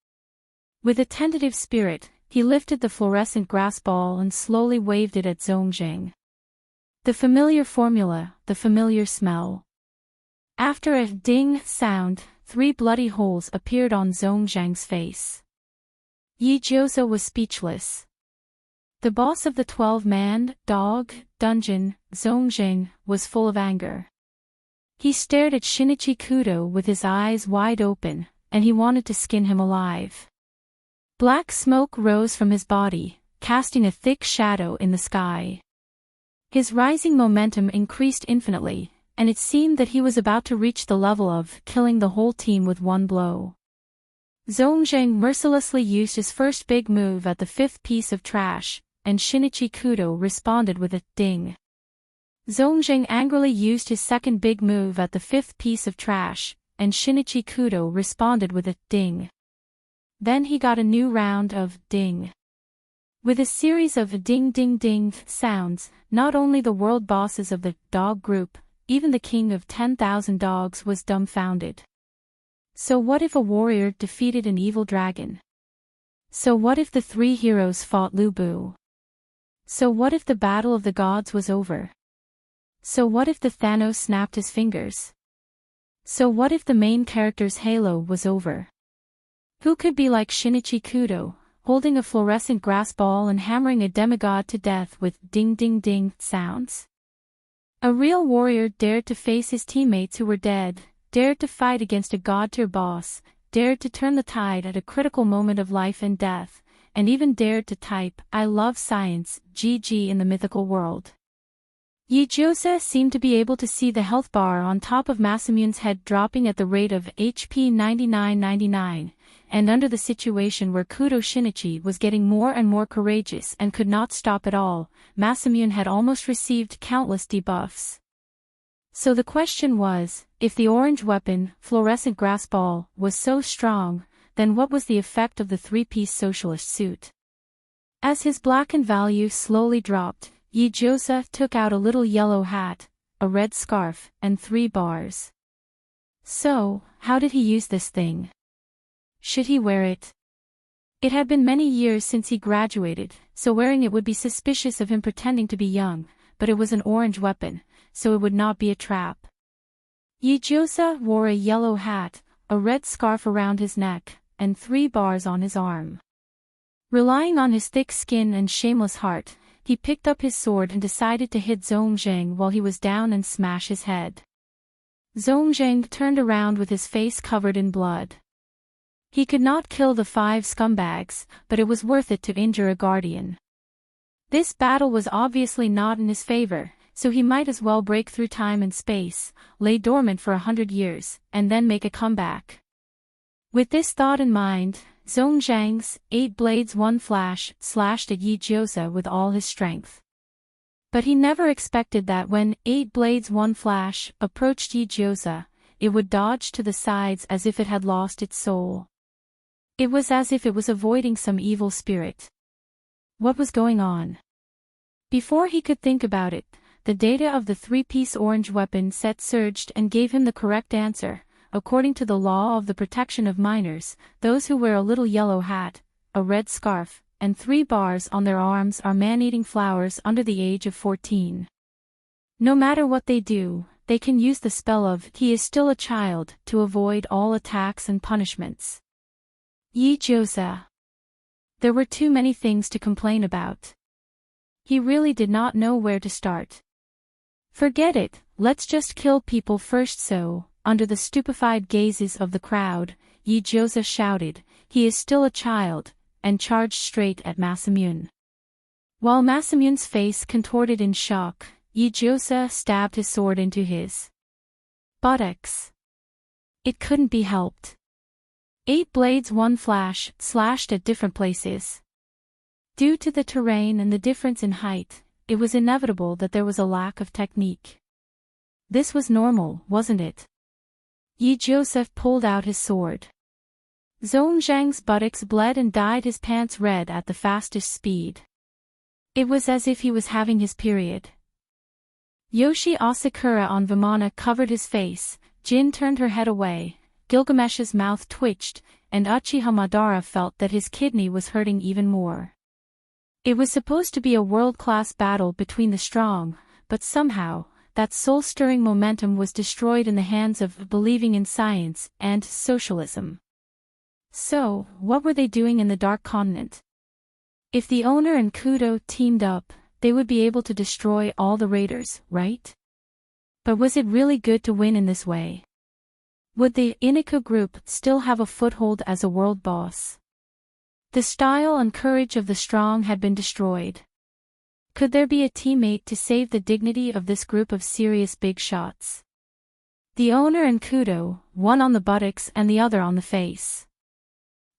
A: With a tentative spirit, he lifted the fluorescent grass ball and slowly waved it at Zhongzhang. The familiar formula, the familiar smell. After a ding sound, 3 bloody holes appeared on Zhongzhang's face. Yi-Josa was speechless. The boss of the 12-man, dog, dungeon, Zhongzhang, was full of anger. He stared at Shinichi Kudo with his eyes wide open, and he wanted to skin him alive. Black smoke rose from his body, casting a thick shadow in the sky. His rising momentum increased infinitely, and it seemed that he was about to reach the level of killing the whole team with one blow. Zhongzheng mercilessly used his first big move at the fifth piece of trash, and Shinichi Kudo responded with a ding. Zhongzheng angrily used his second big move at the fifth piece of trash, and Shinichi Kudo responded with a ding. Then he got a new round of ding. With a series of ding-ding-ding sounds, not only the world bosses of the dog group, even the king of 10,000 dogs was dumbfounded. So what if a warrior defeated an evil dragon? So what if the three heroes fought Lu Bu? So what if the battle of the gods was over? So what if the Thanos snapped his fingers? So what if the main character's halo was over? Who could be like Shinichi Kudo, holding a fluorescent grass ball and hammering a demigod to death with ding-ding-ding sounds? A real warrior dared to face his teammates who were dead, dared to fight against a god-tier boss, dared to turn the tide at a critical moment of life and death, and even dared to type, "I love science, GG" in the mythical world. Yijose seemed to be able to see the health bar on top of Masamune's head dropping at the rate of HP 9999, and under the situation where Kudo Shinichi was getting more and more courageous and could not stop at all, Masamune had almost received countless debuffs. So the question was, if the orange weapon, fluorescent grass ball, was so strong, then what was the effect of the three-piece socialist suit? As his blackened value slowly dropped, Yijose took out a little yellow hat, a red scarf, and 3 bars. So, how did he use this thing? Should he wear it? It had been many years since he graduated, so wearing it would be suspicious of him pretending to be young, but it was an orange weapon, so it would not be a trap. Yijose wore a yellow hat, a red scarf around his neck, and 3 bars on his arm. Relying on his thick skin and shameless heart, he picked up his sword and decided to hit Zhongzheng while he was down and smash his head. Zhongzheng turned around with his face covered in blood. He could not kill the 5 scumbags, but it was worth it to injure a guardian. This battle was obviously not in his favor, so he might as well break through time and space, lay dormant for 100 years, and then make a comeback. With this thought in mind, Zhongzheng's 8 blades 1 flash slashed at Yijose with all his strength. But he never expected that when 8 blades 1 flash approached Yijose, it would dodge to the sides as if it had lost its soul. It was as if it was avoiding some evil spirit. What was going on? Before he could think about it, the data of the 3-piece orange weapon set surged and gave him the correct answer. According to the law of the protection of minors, those who wear a little yellow hat, a red scarf, and 3 bars on their arms are man-eating flowers under the age of 14. No matter what they do, they can use the spell of "he is still a child" to avoid all attacks and punishments. Yijose. There were too many things to complain about. He really did not know where to start. Forget it, let's just kill people first. So, under the stupefied gazes of the crowd, Yijose shouted, "He is still a child," and charged straight at Masamune. While Masamune's face contorted in shock, Yijose stabbed his sword into his buttocks. It couldn't be helped. 8 blades 1 flash slashed at different places. Due to the terrain and the difference in height, it was inevitable that there was a lack of technique. This was normal, wasn't it? Yijose pulled out his sword. Zhongzheng's buttocks bled and dyed his pants red at the fastest speed. It was as if he was having his period. Yoshi Asakura on Vimana covered his face, Jin turned her head away, Gilgamesh's mouth twitched, and Uchiha Madara felt that his kidney was hurting even more. It was supposed to be a world-class battle between the strong, but somehow, that soul-stirring momentum was destroyed in the hands of believing in science and socialism. So, what were they doing in the Dark Continent? If the owner and Kudo teamed up, they would be able to destroy all the raiders, right? But was it really good to win in this way? Would the Iniko group still have a foothold as a world boss? The style and courage of the strong had been destroyed. Could there be a teammate to save the dignity of this group of serious big shots? The owner and Kudo, one on the buttocks and the other on the face.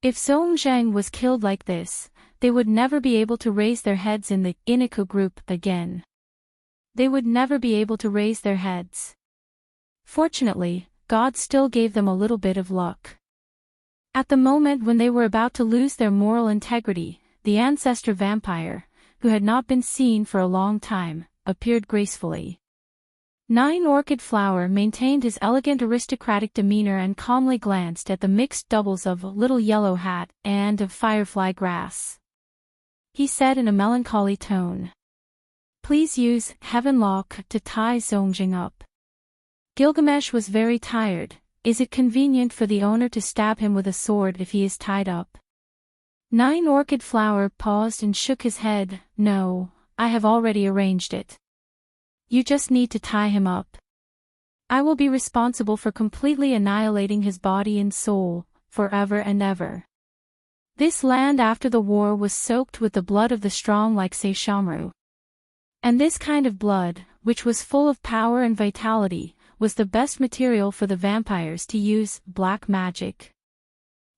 A: If Zhongzheng was killed like this, they would never be able to raise their heads in the Iniko group again. They would never be able to raise their heads. Fortunately, God still gave them a little bit of luck. At the moment when they were about to lose their moral integrity, the ancestor vampire, who had not been seen for a long time, appeared gracefully. Nine Orchid Flower maintained his elegant aristocratic demeanor and calmly glanced at the mixed doubles of Little Yellow Hat and of Firefly Grass. He said in a melancholy tone, "Please use Heavenlock to tie Zhongzheng up." Gilgamesh was very tired. Is it convenient for the owner to stab him with a sword if he is tied up? Nine Orchid Flower paused and shook his head. "No, I have already arranged it. You just need to tie him up. I will be responsible for completely annihilating his body and soul, forever and ever." This land after the war was soaked with the blood of the strong like Saishomaru. And this kind of blood, which was full of power and vitality, was the best material for the vampires to use black magic.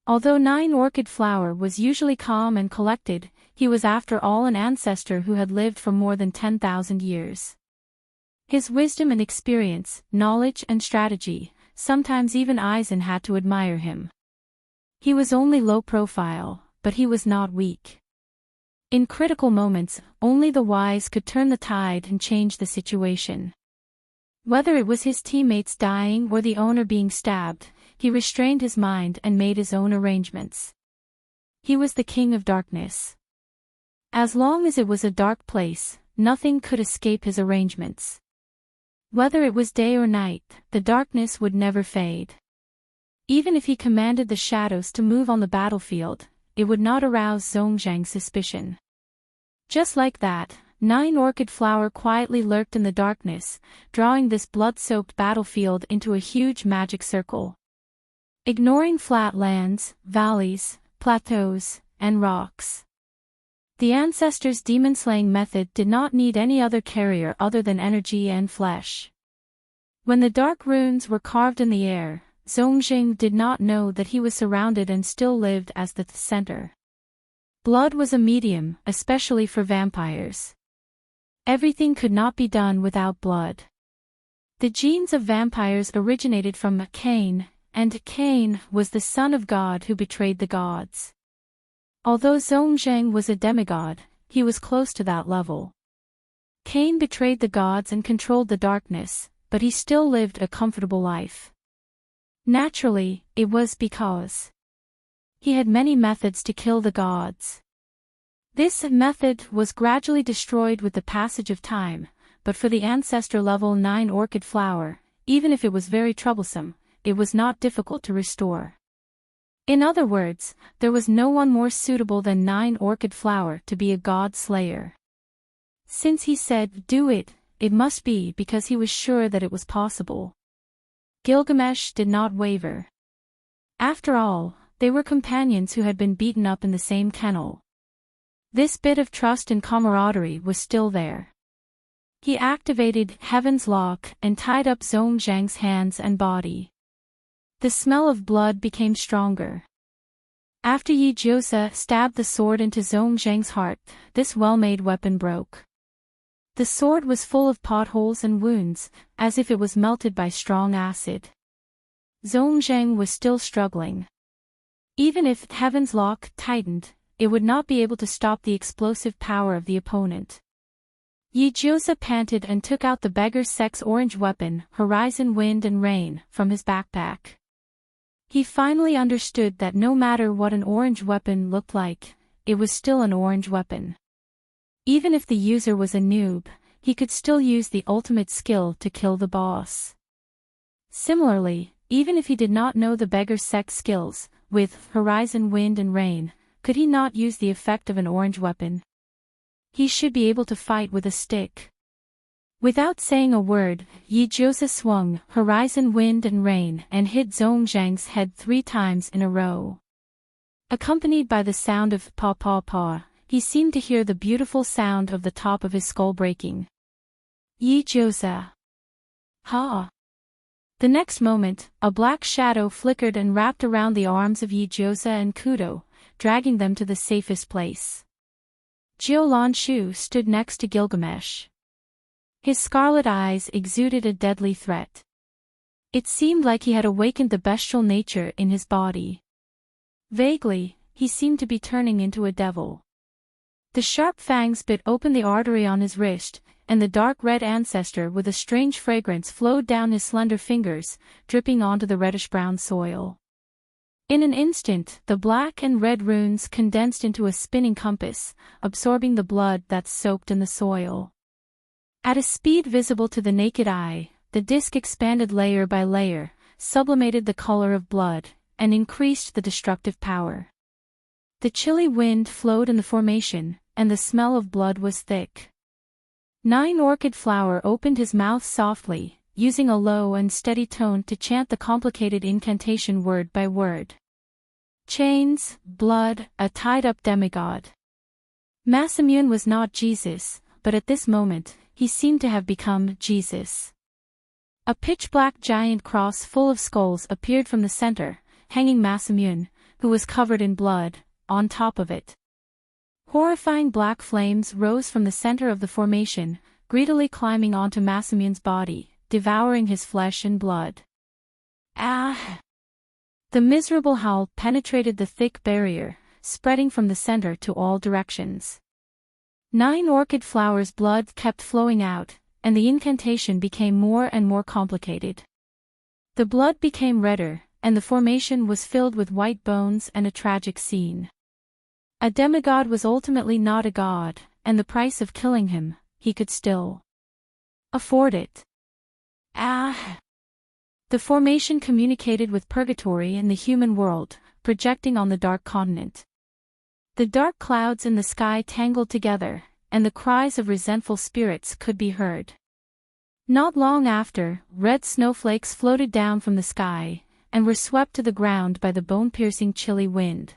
A: Although Nine Orchid Flower was usually calm and collected, he was after all an ancestor who had lived for more than 10,000 years. His wisdom and experience, knowledge and strategy, sometimes even Aizen had to admire him. He was only low profile, but he was not weak. In critical moments, only the wise could turn the tide and change the situation. Whether it was his teammates dying or the owner being stabbed, he restrained his mind and made his own arrangements. He was the king of darkness. As long as it was a dark place, nothing could escape his arrangements. Whether it was day or night, the darkness would never fade. Even if he commanded the shadows to move on the battlefield, it would not arouse Zhongzhang's suspicion. Just like that, Nine Orchid Flower quietly lurked in the darkness, drawing this blood-soaked battlefield into a huge magic circle. Ignoring flat lands, valleys, plateaus, and rocks. The ancestors' demon-slaying method did not need any other carrier other than energy and flesh. When the dark runes were carved in the air, Zhongzheng did not know that he was surrounded and still lived as the center. Blood was a medium, especially for vampires. Everything could not be done without blood. The genes of vampires originated from Cain, and Cain was the son of God who betrayed the gods. Although Zhongzheng was a demigod, he was close to that level. Cain betrayed the gods and controlled the darkness, but he still lived a comfortable life. Naturally, it was because he had many methods to kill the gods. This method was gradually destroyed with the passage of time, but for the ancestor level 9 Orchid Flower, even if it was very troublesome, it was not difficult to restore. In other words, there was no one more suitable than 9 Orchid Flower to be a god slayer. Since he said, "Do it," it must be because he was sure that it was possible. Gilgamesh did not waver. After all, they were companions who had been beaten up in the same kennel. This bit of trust and camaraderie was still there. He activated Heaven's Lock and tied up Zhongzhang's hands and body. The smell of blood became stronger. After Yi Jiusa stabbed the sword into Zhongzhang's heart, this well-made weapon broke. The sword was full of potholes and wounds, as if it was melted by strong acid. Zhongzhang was still struggling. Even if Heaven's Lock tightened, it would not be able to stop the explosive power of the opponent. Yi Jiusa panted and took out the beggar's sex orange weapon, Horizon Wind and Rain, from his backpack. He finally understood that no matter what an orange weapon looked like, it was still an orange weapon. Even if the user was a noob, he could still use the ultimate skill to kill the boss. Similarly, even if he did not know the beggar's sex skills, with Horizon Wind and Rain, could he not use the effect of an orange weapon? He should be able to fight with a stick. Without saying a word, Yi Jiusa swung, horizon wind and rain, and hit Zhongzhang's head 3 times in a row. Accompanied by the sound of paw paw paw, he seemed to hear the beautiful sound of the top of his skull breaking. Yi Jiusa. Ha! The next moment, a black shadow flickered and wrapped around the arms of Yi Jiusa and Kudo, dragging them to the safest place. Jiu Lanshu stood next to Gilgamesh. His scarlet eyes exuded a deadly threat. It seemed like he had awakened the bestial nature in his body. Vaguely, he seemed to be turning into a devil. The sharp fangs bit open the artery on his wrist, and the dark red ancestor with a strange fragrance flowed down his slender fingers, dripping onto the reddish-brown soil. In an instant, the black and red runes condensed into a spinning compass, absorbing the blood that soaked in the soil. At a speed visible to the naked eye, the disk expanded layer by layer, sublimated the color of blood, and increased the destructive power. The chilly wind flowed in the formation, and the smell of blood was thick. 9 Orchid Flower opened his mouth softly, using a low and steady tone to chant the complicated incantation word by word. Chains, blood, a tied-up demigod. Masamune was not Jesus, but at this moment, he seemed to have become Jesus. A pitch-black giant cross full of skulls appeared from the center, hanging Masamune, who was covered in blood, on top of it. Horrifying black flames rose from the center of the formation, greedily climbing onto Masamune's body, devouring his flesh and blood. Ah! The miserable howl penetrated the thick barrier, spreading from the center to all directions. 9 Orchid Flower's blood kept flowing out, and the incantation became more and more complicated. The blood became redder, and the formation was filled with white bones and a tragic scene. A demigod was ultimately not a god, and the price of killing him, he could still afford it. Ah! The formation communicated with purgatory and the human world, projecting on the dark continent. The dark clouds in the sky tangled together, and the cries of resentful spirits could be heard. Not long after, red snowflakes floated down from the sky, and were swept to the ground by the bone-piercing chilly wind.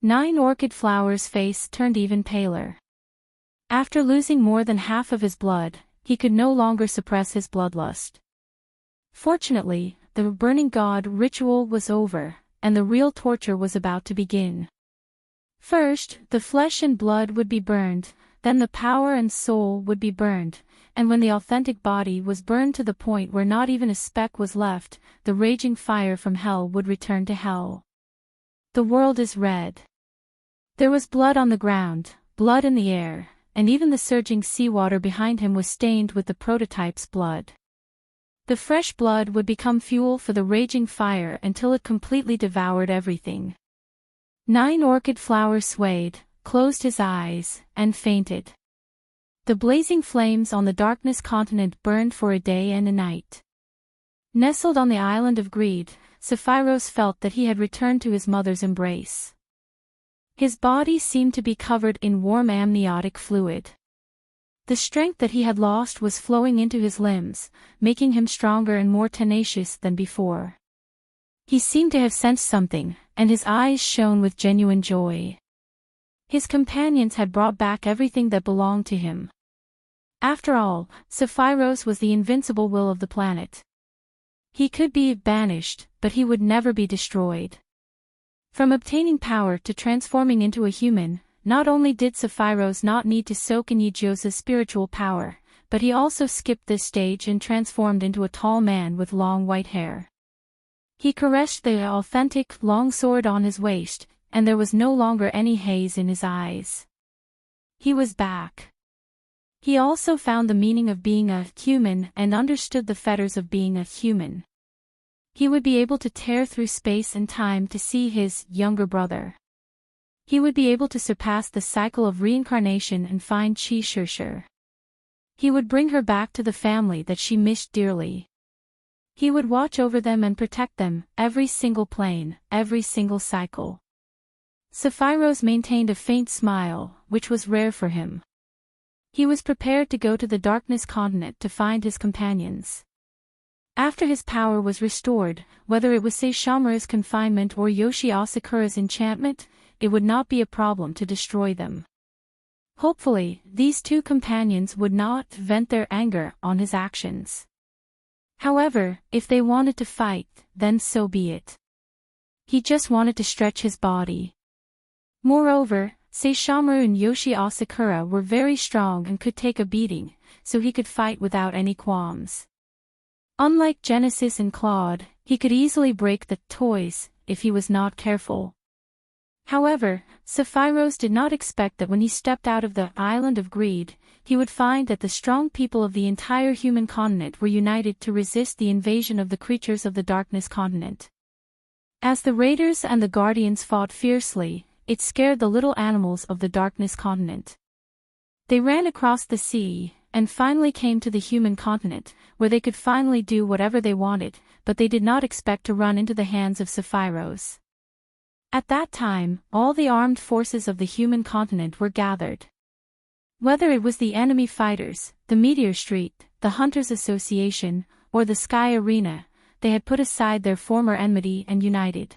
A: 9 Orchid Flower's face turned even paler. After losing more than half of his blood, he could no longer suppress his bloodlust. Fortunately, the burning god ritual was over, and the real torture was about to begin. First, the flesh and blood would be burned, then the power and soul would be burned, and when the authentic body was burned to the point where not even a speck was left, the raging fire from hell would return to hell. The world is red. There was blood on the ground, blood in the air, and even the surging seawater behind him was stained with the prototype's blood. The fresh blood would become fuel for the raging fire until it completely devoured everything. 9 Orchid Flower swayed, closed his eyes, and fainted. The blazing flames on the darkness continent burned for a day and a night. Nestled on the island of greed, Sephiroth felt that he had returned to his mother's embrace. His body seemed to be covered in warm amniotic fluid. The strength that he had lost was flowing into his limbs, making him stronger and more tenacious than before. He seemed to have sensed something, and his eyes shone with genuine joy. His companions had brought back everything that belonged to him. After all, Sephiroth was the invincible will of the planet. He could be banished, but he would never be destroyed. From obtaining power to transforming into a human, not only did Sephiroth not need to soak in Yijosa's spiritual power, but he also skipped this stage and transformed into a tall man with long white hair. He caressed the authentic long sword on his waist, and there was no longer any haze in his eyes. He was back. He also found the meaning of being a human and understood the fetters of being a human. He would be able to tear through space and time to see his younger brother. He would be able to surpass the cycle of reincarnation and find Qi Shishir. He would bring her back to the family that she missed dearly. He would watch over them and protect them, every single plane, every single cycle. Sephiroth maintained a faint smile, which was rare for him. He was prepared to go to the Darkness Continent to find his companions. After his power was restored, whether it was Saishomaru's confinement or Yoshi Asakura's enchantment, it would not be a problem to destroy them. Hopefully, these two companions would not vent their anger on his actions. However, if they wanted to fight, then so be it. He just wanted to stretch his body. Moreover, Saishomaru and Yoshi Asakura were very strong and could take a beating, so he could fight without any qualms. Unlike Genesis and Claude, he could easily break the toys if he was not careful. However, Sephiroth did not expect that when he stepped out of the Island of Greed, he would find that the strong people of the entire human continent were united to resist the invasion of the creatures of the Darkness Continent. As the Raiders and the Guardians fought fiercely, it scared the little animals of the Darkness Continent. They ran across the sea, and finally came to the human continent, where they could finally do whatever they wanted, but they did not expect to run into the hands of Sephiroth. At that time, all the armed forces of the human continent were gathered. Whether it was the enemy fighters, the Meteor Street, the Hunters Association, or the Sky Arena, they had put aside their former enmity and united.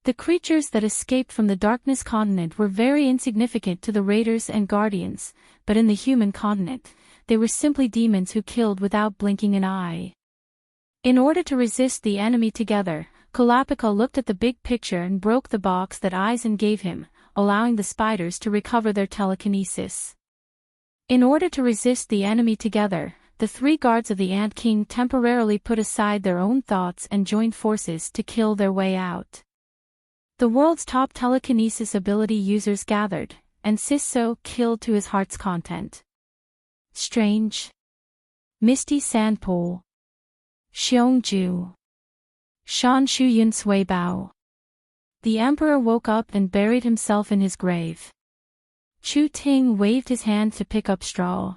A: The creatures that escaped from the Darkness Continent were very insignificant to the Raiders and Guardians, but in the human continent, they were simply demons who killed without blinking an eye. In order to resist the enemy together, Kalapika looked at the big picture and broke the box that Aizen gave him, allowing the spiders to recover their telekinesis. In order to resist the enemy together, the three guards of the Ant King temporarily put aside their own thoughts and joined forces to kill their way out. The world's top telekinesis ability users gathered, and Sisso killed to his heart's content. Strange. Misty Sandpole. Xiongju. Shan Shuyun Sui Bao. The emperor woke up and buried himself in his grave. Chu Ting waved his hand to pick up straw.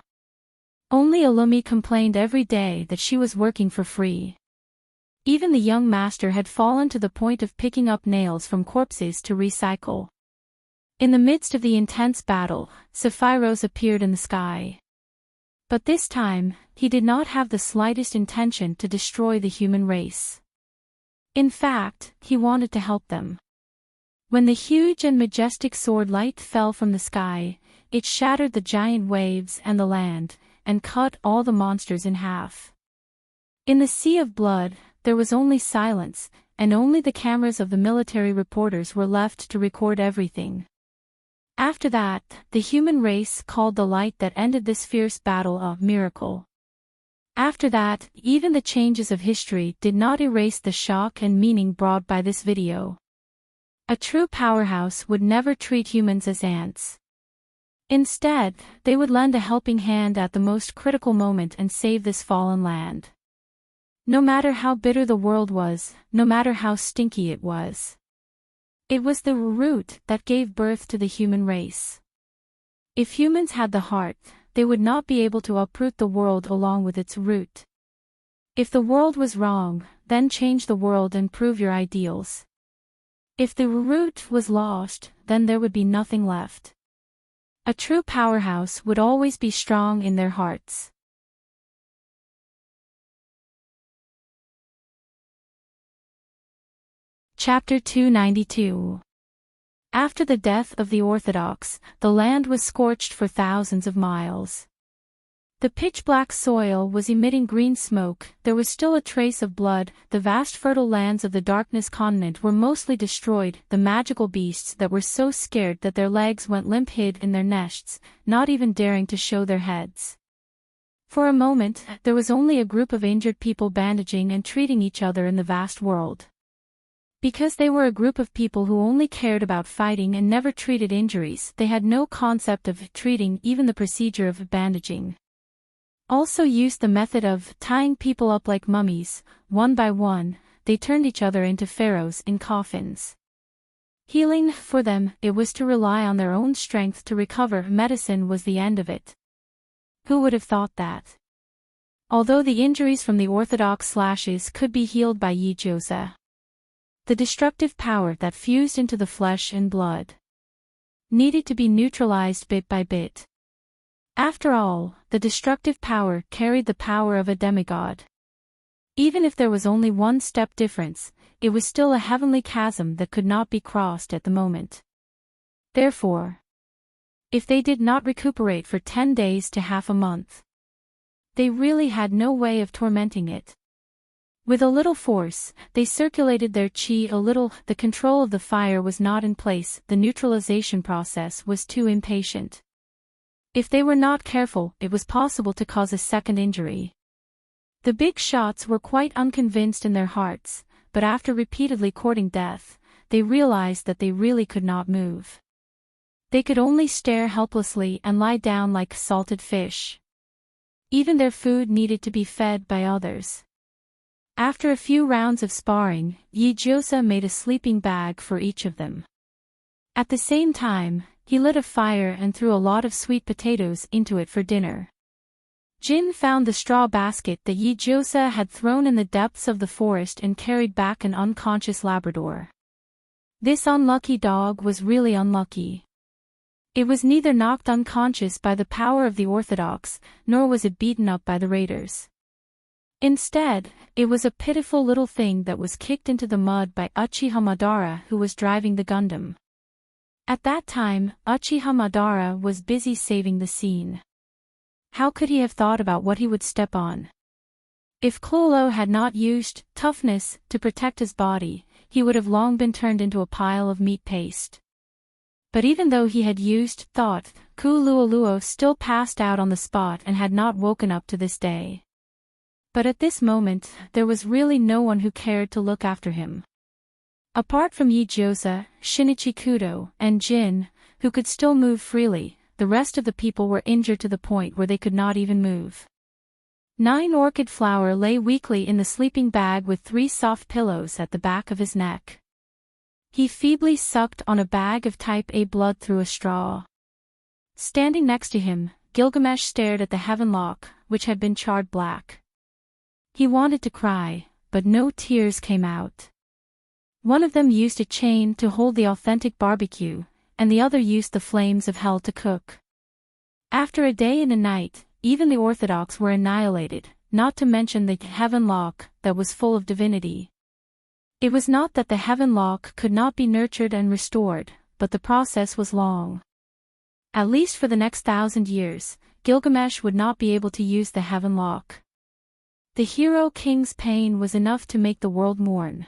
A: Only Illumi complained every day that she was working for free. Even the young master had fallen to the point of picking up nails from corpses to recycle. In the midst of the intense battle, Sephiroth appeared in the sky. But this time, he did not have the slightest intention to destroy the human race. In fact, he wanted to help them. When the huge and majestic sword light fell from the sky, it shattered the giant waves and the land, and cut all the monsters in half. In the sea of blood, there was only silence, and only the cameras of the military reporters were left to record everything. After that, the human race called the light that ended this fierce battle a miracle. After that, even the changes of history did not erase the shock and meaning brought by this video. A true powerhouse would never treat humans as ants. Instead, they would lend a helping hand at the most critical moment and save this fallen land. No matter how bitter the world was, no matter how stinky it was. It was the root that gave birth to the human race. If humans had the heart, they would not be able to uproot the world along with its root. If the world was wrong, then change the world and prove your ideals. If the root was lost, then there would be nothing left. A true powerhouse would always be strong in their hearts. Chapter 292. After the death of the Orthodox, the land was scorched for thousands of miles. The pitch-black soil was emitting green smoke, there was still a trace of blood, the vast fertile lands of the Darkness Continent were mostly destroyed, the magical beasts that were so scared that their legs went limp hid in their nests, not even daring to show their heads. For a moment, there was only a group of injured people bandaging and treating each other in the vast world. Because they were a group of people who only cared about fighting and never treated injuries, they had no concept of treating, even the procedure of bandaging. Also used the method of tying people up like mummies, one by one, they turned each other into pharaohs in coffins. Healing, for them, it was to rely on their own strength to recover, medicine was the end of it. Who would have thought that? Although the injuries from the orthodox slashes could be healed by Yijosa. The destructive power that fused into the flesh and blood needed to be neutralized bit by bit. After all, the destructive power carried the power of a demigod. Even if there was only one step difference, it was still a heavenly chasm that could not be crossed at the moment. Therefore, if they did not recuperate for 10 days to half a month, they really had no way of tormenting it. With a little force, they circulated their chi a little. The control of the fire was not in place, the neutralization process was too impatient. If they were not careful, it was possible to cause a second injury. The big shots were quite unconvinced in their hearts, but after repeatedly courting death, they realized that they really could not move. They could only stare helplessly and lie down like salted fish. Even their food needed to be fed by others. After a few rounds of sparring, Yijiosa made a sleeping bag for each of them. At the same time, he lit a fire and threw a lot of sweet potatoes into it for dinner. Jin found the straw basket that Yijiosa had thrown in the depths of the forest and carried back an unconscious Labrador. This unlucky dog was really unlucky. It was neither knocked unconscious by the power of the Orthodox, nor was it beaten up by the raiders. Instead, it was a pitiful little thing that was kicked into the mud by Uchiha Madara, who was driving the Gundam. At that time, Uchiha Madara was busy saving the scene. How could he have thought about what he would step on? If Clolo had not used toughness to protect his body, he would have long been turned into a pile of meat paste. But even though he had used thought, Kulualuo still passed out on the spot and had not woken up to this day. But at this moment, there was really no one who cared to look after him. Apart from Yijiosa, Shinichi Kudo, and Jin, who could still move freely, the rest of the people were injured to the point where they could not even move. 9 Orchid Flower lay weakly in the sleeping bag with 3 soft pillows at the back of his neck. He feebly sucked on a bag of type A blood through a straw. Standing next to him, Gilgamesh stared at the heaven lock, which had been charred black. He wanted to cry, but no tears came out. One of them used a chain to hold the authentic barbecue, and the other used the flames of hell to cook. After a day and a night, even the Orthodox were annihilated, not to mention the heaven lock that was full of divinity. It was not that the heaven lock could not be nurtured and restored, but the process was long. At least for the next 1,000 years, Gilgamesh would not be able to use the heaven lock. The hero king's pain was enough to make the world mourn.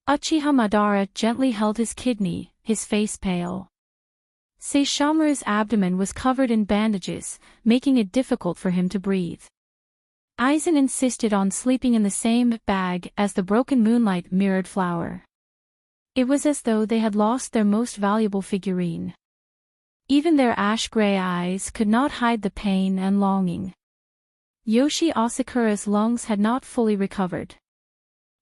A: Uchiha Madara gently held his kidney, his face pale. Saishomaru's abdomen was covered in bandages, making it difficult for him to breathe. Aizen insisted on sleeping in the same bag as the broken moonlight mirrored flower. It was as though they had lost their most valuable figurine. Even their ash-gray eyes could not hide the pain and longing. Yoshi Asakura's lungs had not fully recovered.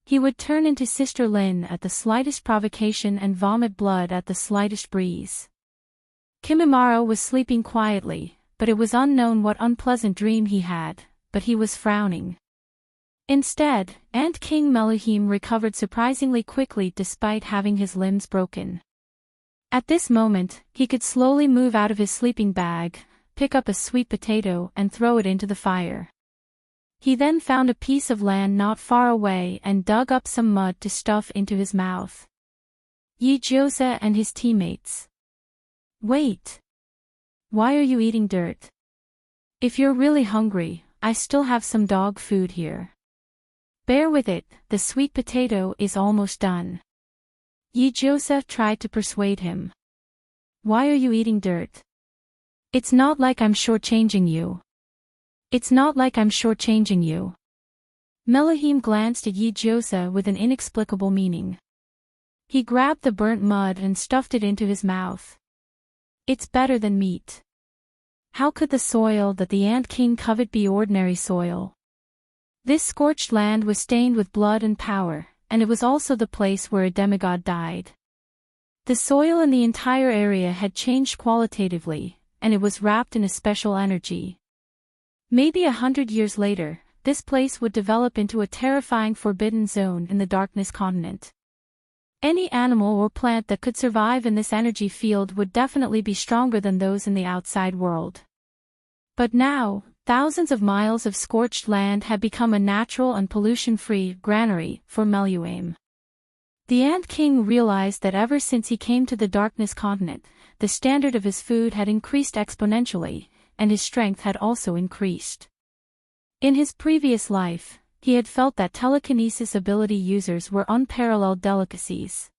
A: He would turn into Sister Lin at the slightest provocation and vomit blood at the slightest breeze. Kimimaro was sleeping quietly, but it was unknown what unpleasant dream he had, but he was frowning. Instead, Ant King Meluhim recovered surprisingly quickly despite having his limbs broken. At this moment, he could slowly move out of his sleeping bag, pick up a sweet potato and throw it into the fire. He then found a piece of land not far away and dug up some mud to stuff into his mouth. Yijiosa and his teammates. Wait. Why are you eating dirt? If you're really hungry, I still have some dog food here. Bear with it, the sweet potato is almost done. Yijiosa tried to persuade him. Why are you eating dirt? It's not like I'm shortchanging you. It's not like I'm shortchanging you. Meluhim glanced at Yijiosa with an inexplicable meaning. He grabbed the burnt mud and stuffed it into his mouth. It's better than meat. How could the soil that the Ant King coveted be ordinary soil? This scorched land was stained with blood and power, and it was also the place where a demigod died. The soil in the entire area had changed qualitatively, and it was wrapped in a special energy. Maybe 100 years later, this place would develop into a terrifying forbidden zone in the Darkness continent. Any animal or plant that could survive in this energy field would definitely be stronger than those in the outside world. But now, thousands of miles of scorched land had become a natural and pollution-free granary for Meluame. The Ant King realized that ever since he came to the Darkness continent, the standard of his food had increased exponentially, and his strength had also increased. In his previous life, he had felt that telekinesis ability users were unparalleled delicacies.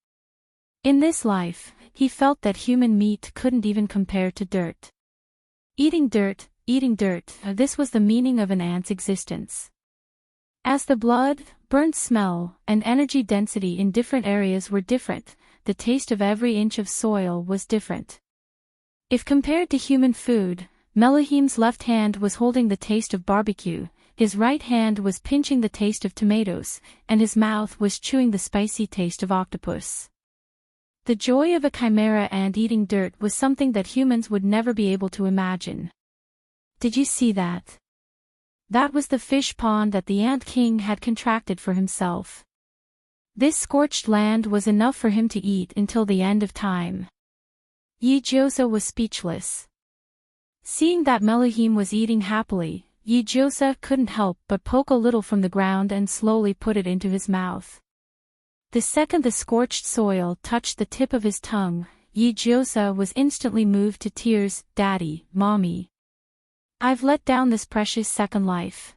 A: In this life, he felt that human meat couldn't even compare to dirt. Eating dirt, this was the meaning of an ant's existence. As the blood, burnt smell, and energy density in different areas were different, the taste of every inch of soil was different. If compared to human food, Meluame's left hand was holding the taste of barbecue, his right hand was pinching the taste of tomatoes, and his mouth was chewing the spicy taste of octopus. The joy of a chimera ant eating dirt was something that humans would never be able to imagine. Did you see that? That was the fish pond that the Ant King had contracted for himself. This scorched land was enough for him to eat until the end of time. Yijiosa was speechless. Seeing that Meluame was eating happily, Yijiosa couldn't help but poke a little from the ground and slowly put it into his mouth. The second the scorched soil touched the tip of his tongue, Yijiosa was instantly moved to tears. "Daddy, Mommy. I've let down this precious second life.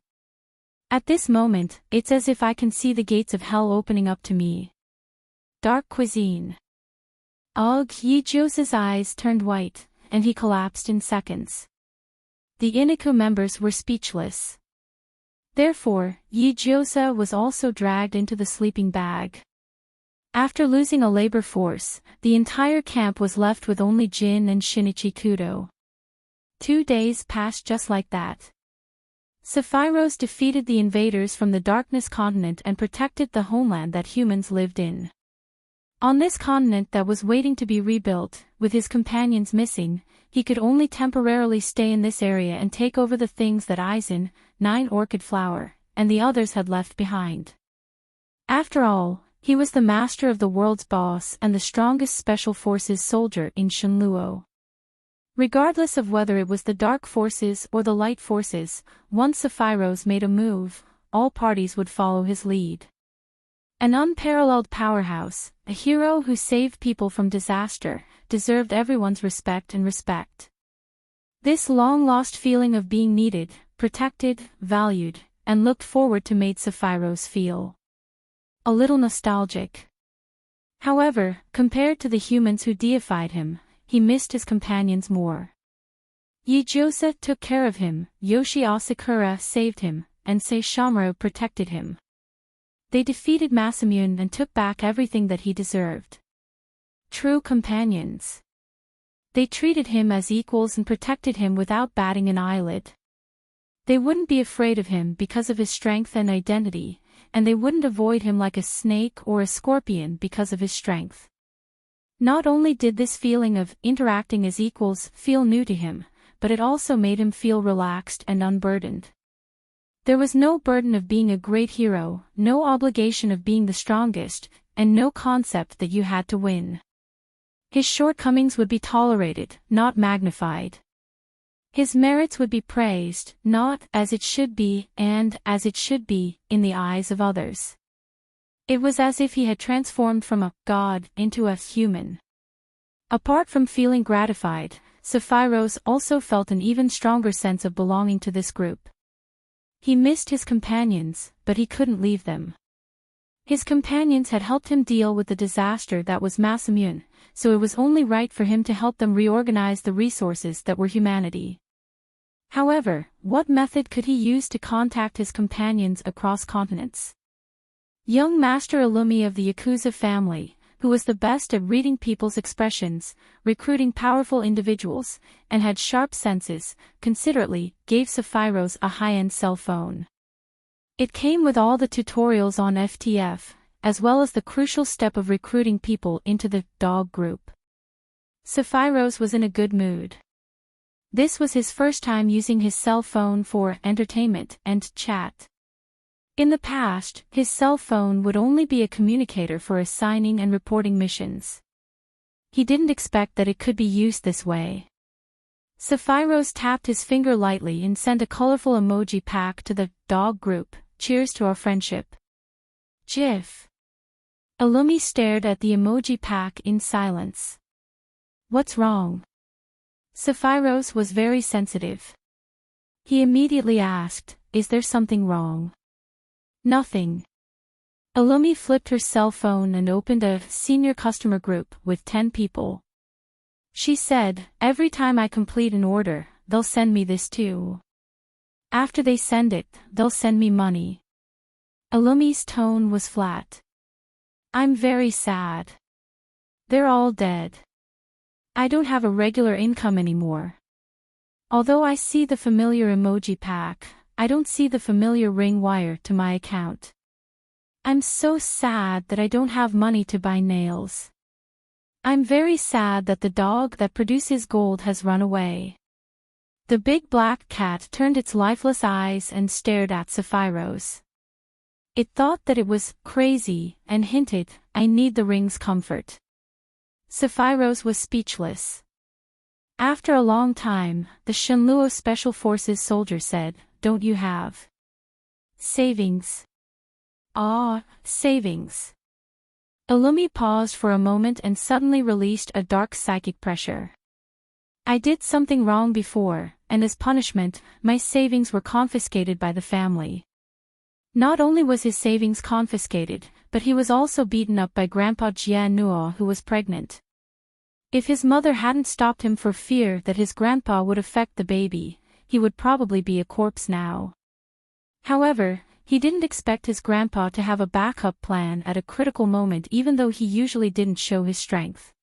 A: At this moment, it's as if I can see the gates of hell opening up to me." Dark cuisine. Ugh, Yijiosa's eyes turned white, and he collapsed in seconds. The Inaku members were speechless. Therefore, Yijiosa was also dragged into the sleeping bag. After losing a labor force, the entire camp was left with only Jin and Shinichi Kudo. 2 days passed just like that. Sephiroth defeated the invaders from the Darkness continent and protected the homeland that humans lived in. On this continent that was waiting to be rebuilt, with his companions missing, he could only temporarily stay in this area and take over the things that Aizen, 9 Orchid Flower, and the others had left behind. After all, he was the master of the world's boss and the strongest special forces soldier in Shenluo. Regardless of whether it was the dark forces or the light forces, once Sephiroth made a move, all parties would follow his lead. An unparalleled powerhouse, a hero who saved people from disaster, deserved everyone's respect. This long-lost feeling of being needed, protected, valued, and looked forward to made Sephiroth feel a little nostalgic. However, compared to the humans who deified him, he missed his companions more. Yijiosa took care of him, Yoshi Asakura saved him, and Saishomaru protected him. They defeated Masamune and took back everything that he deserved. True companions. They treated him as equals and protected him without batting an eyelid. They wouldn't be afraid of him because of his strength and identity, and they wouldn't avoid him like a snake or a scorpion because of his strength. Not only did this feeling of interacting as equals feel new to him, but it also made him feel relaxed and unburdened. There was no burden of being a great hero, no obligation of being the strongest, and no concept that you had to win. His shortcomings would be tolerated, not magnified. His merits would be praised, not as it should be, and as it should be, in the eyes of others. It was as if he had transformed from a god into a human. Apart from feeling gratified, Sephiroth also felt an even stronger sense of belonging to this group. He missed his companions, but he couldn't leave them. His companions had helped him deal with the disaster that was Masamune, so it was only right for him to help them reorganize the resources that were humanity. However, what method could he use to contact his companions across continents? Young Master Illumi of the Yakuza family, who was the best at reading people's expressions, recruiting powerful individuals, and had sharp senses, considerately gave Sephiroth a high-end cell phone. It came with all the tutorials on FTF, as well as the crucial step of recruiting people into the dog group. Sephiroth was in a good mood. This was his first time using his cell phone for entertainment and chat. In the past, his cell phone would only be a communicator for assigning and reporting missions. He didn't expect that it could be used this way. Sapphiros tapped his finger lightly and sent a colorful emoji pack to the dog group. Cheers to our friendship. GIF. Illumi stared at the emoji pack in silence. What's wrong? Sapphiros was very sensitive. He immediately asked, is there something wrong? Nothing. Illumi flipped her cell phone and opened a senior customer group with 10 people. She said, every time I complete an order, they'll send me this too. After they send it, they'll send me money. Illumi's tone was flat. I'm very sad. They're all dead. I don't have a regular income anymore. Although I see the familiar emoji pack, I don't see the familiar ring wire to my account. I'm so sad that I don't have money to buy nails. I'm very sad that the dog that produces gold has run away. The big black cat turned its lifeless eyes and stared at Sapphiros. It thought that it was crazy and hinted, I need the ring's comfort. Sapphiros was speechless. After a long time, the Shenluo Special Forces soldier said, don't you have savings? Ah, savings. Illumi paused for a moment and suddenly released a dark psychic pressure. I did something wrong before, and as punishment, my savings were confiscated by the family. Not only was his savings confiscated, but he was also beaten up by Grandpa Jianuo, who was pregnant. If his mother hadn't stopped him for fear that his grandpa would affect the baby, he would probably be a corpse now. However, he didn't expect his grandpa to have a backup plan at a critical moment, even though he usually didn't show his strength.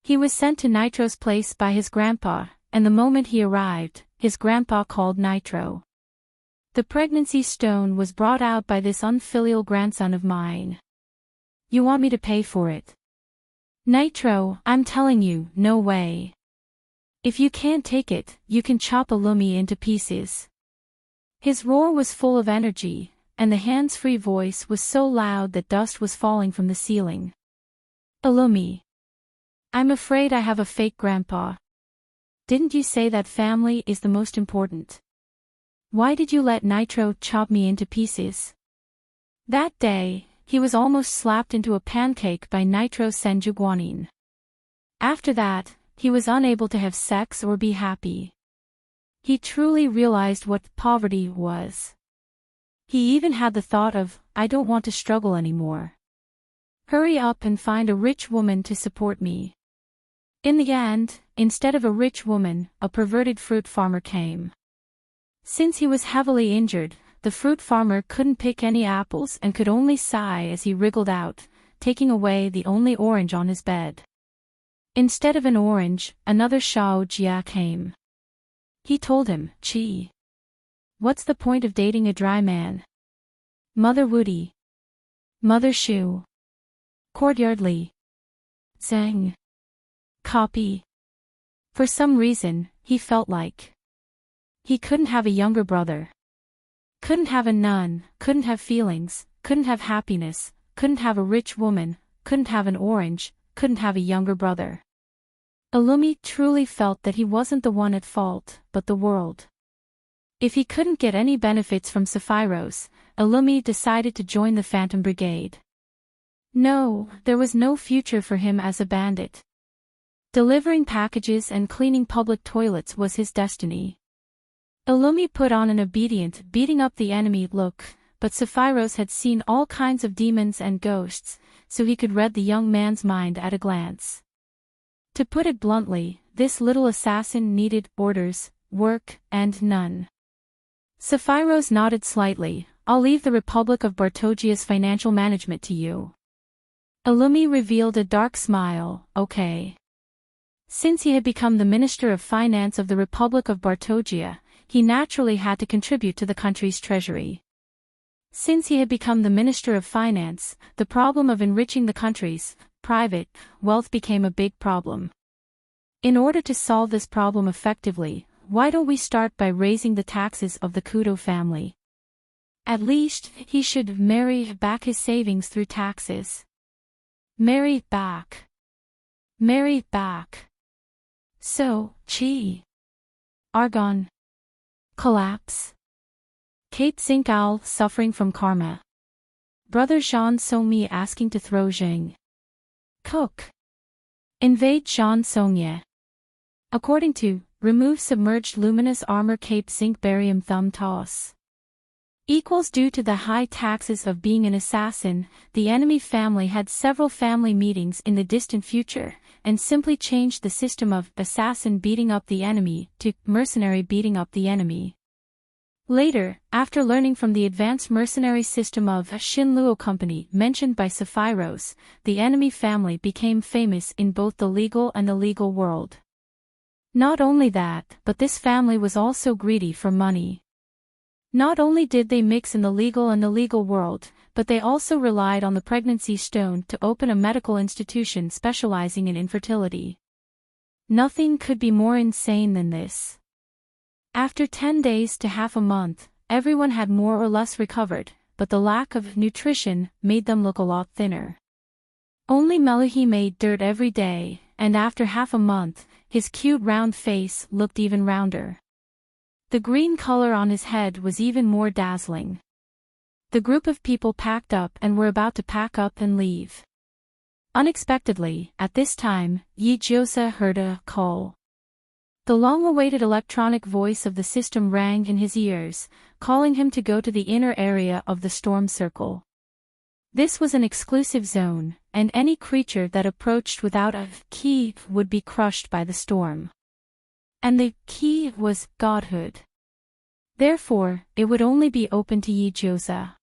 A: He was sent to Nitro's place by his grandpa, and the moment he arrived, his grandpa called Nitro. The pregnancy stone was brought out by this unfilial grandson of mine. You want me to pay for it? Nitro, I'm telling you, no way. If you can't take it, you can chop Illumi into pieces. His roar was full of energy, and the hands-free voice was so loud that dust was falling from the ceiling. Illumi. I'm afraid I have a fake grandpa. Didn't you say that family is the most important? Why did you let Nitro chop me into pieces? That day, he was almost slapped into a pancake by Nitro Senjuguanin. After that, he was unable to have sex or be happy. He truly realized what poverty was. He even had the thought of, I don't want to struggle anymore. Hurry up and find a rich woman to support me. In the end, instead of a rich woman, a perverted fruit farmer came. Since he was heavily injured, the fruit farmer couldn't pick any apples and could only sigh as he wriggled out, taking away the only orange on his bed. Instead of an orange, another Shao Jia came. He told him, Chi. What's the point of dating a dry man? Mother Woody. Mother Shu. Courtyard Li. Zhang. Copy. For some reason, he felt like he couldn't have a younger brother. Couldn't have a nun, couldn't have feelings, couldn't have happiness, couldn't have a rich woman, couldn't have an orange, couldn't have a younger brother. Illumi truly felt that he wasn't the one at fault, but the world. If he couldn't get any benefits from Sapphiros, Illumi decided to join the Phantom Brigade. No, there was no future for him as a bandit. Delivering packages and cleaning public toilets was his destiny. Illumi put on an obedient, beating up the enemy look, but Sapphiros had seen all kinds of demons and ghosts, so he could read the young man's mind at a glance. To put it bluntly, this little assassin needed orders, work, and none. Sapphiros nodded slightly. I'll leave the Republic of Bartogia's financial management to you. Illumi revealed a dark smile, okay. Since he had become the Minister of Finance of the Republic of Bartogia, he naturally had to contribute to the country's treasury. Since he had become the Minister of Finance, the problem of enriching the country's private wealth became a big problem. In order to solve this problem effectively, why don't we start by raising the taxes of the Kudo family? At least, he should marry back his savings through taxes. Marry back. Marry back. So, Chi. Argon. Collapse. Cape Zinc Owl suffering from karma. Brother Jean Songmi asking to throw Jing. Cook. Invade Jean Songye. According to, remove submerged luminous armor Cape Zinc Barium Thumb Toss. Equals due to the high taxes of being an assassin, the enemy family had several family meetings in the distant future, and simply changed the system of assassin beating up the enemy to mercenary beating up the enemy. Later, after learning from the advanced mercenary system of Shinluo Company mentioned by Sephiros, the enemy family became famous in both the legal and illegal world. Not only that, but this family was also greedy for money. Not only did they mix in the legal and illegal world, but they also relied on the pregnancy stone to open a medical institution specializing in infertility. Nothing could be more insane than this. After 10 days to half a month, everyone had more or less recovered, but the lack of nutrition made them look a lot thinner. Only Meluhi made dirt every day, and after half a month, his cute round face looked even rounder. The green color on his head was even more dazzling. The group of people packed up and were about to pack up and leave. Unexpectedly, at this time, Yi Jiosa heard a call. The long-awaited electronic voice of the system rang in his ears, calling him to go to the inner area of the storm circle. This was an exclusive zone, and any creature that approached without a key would be crushed by the storm. And the key was godhood. Therefore, it would only be open to Yi Jiosa.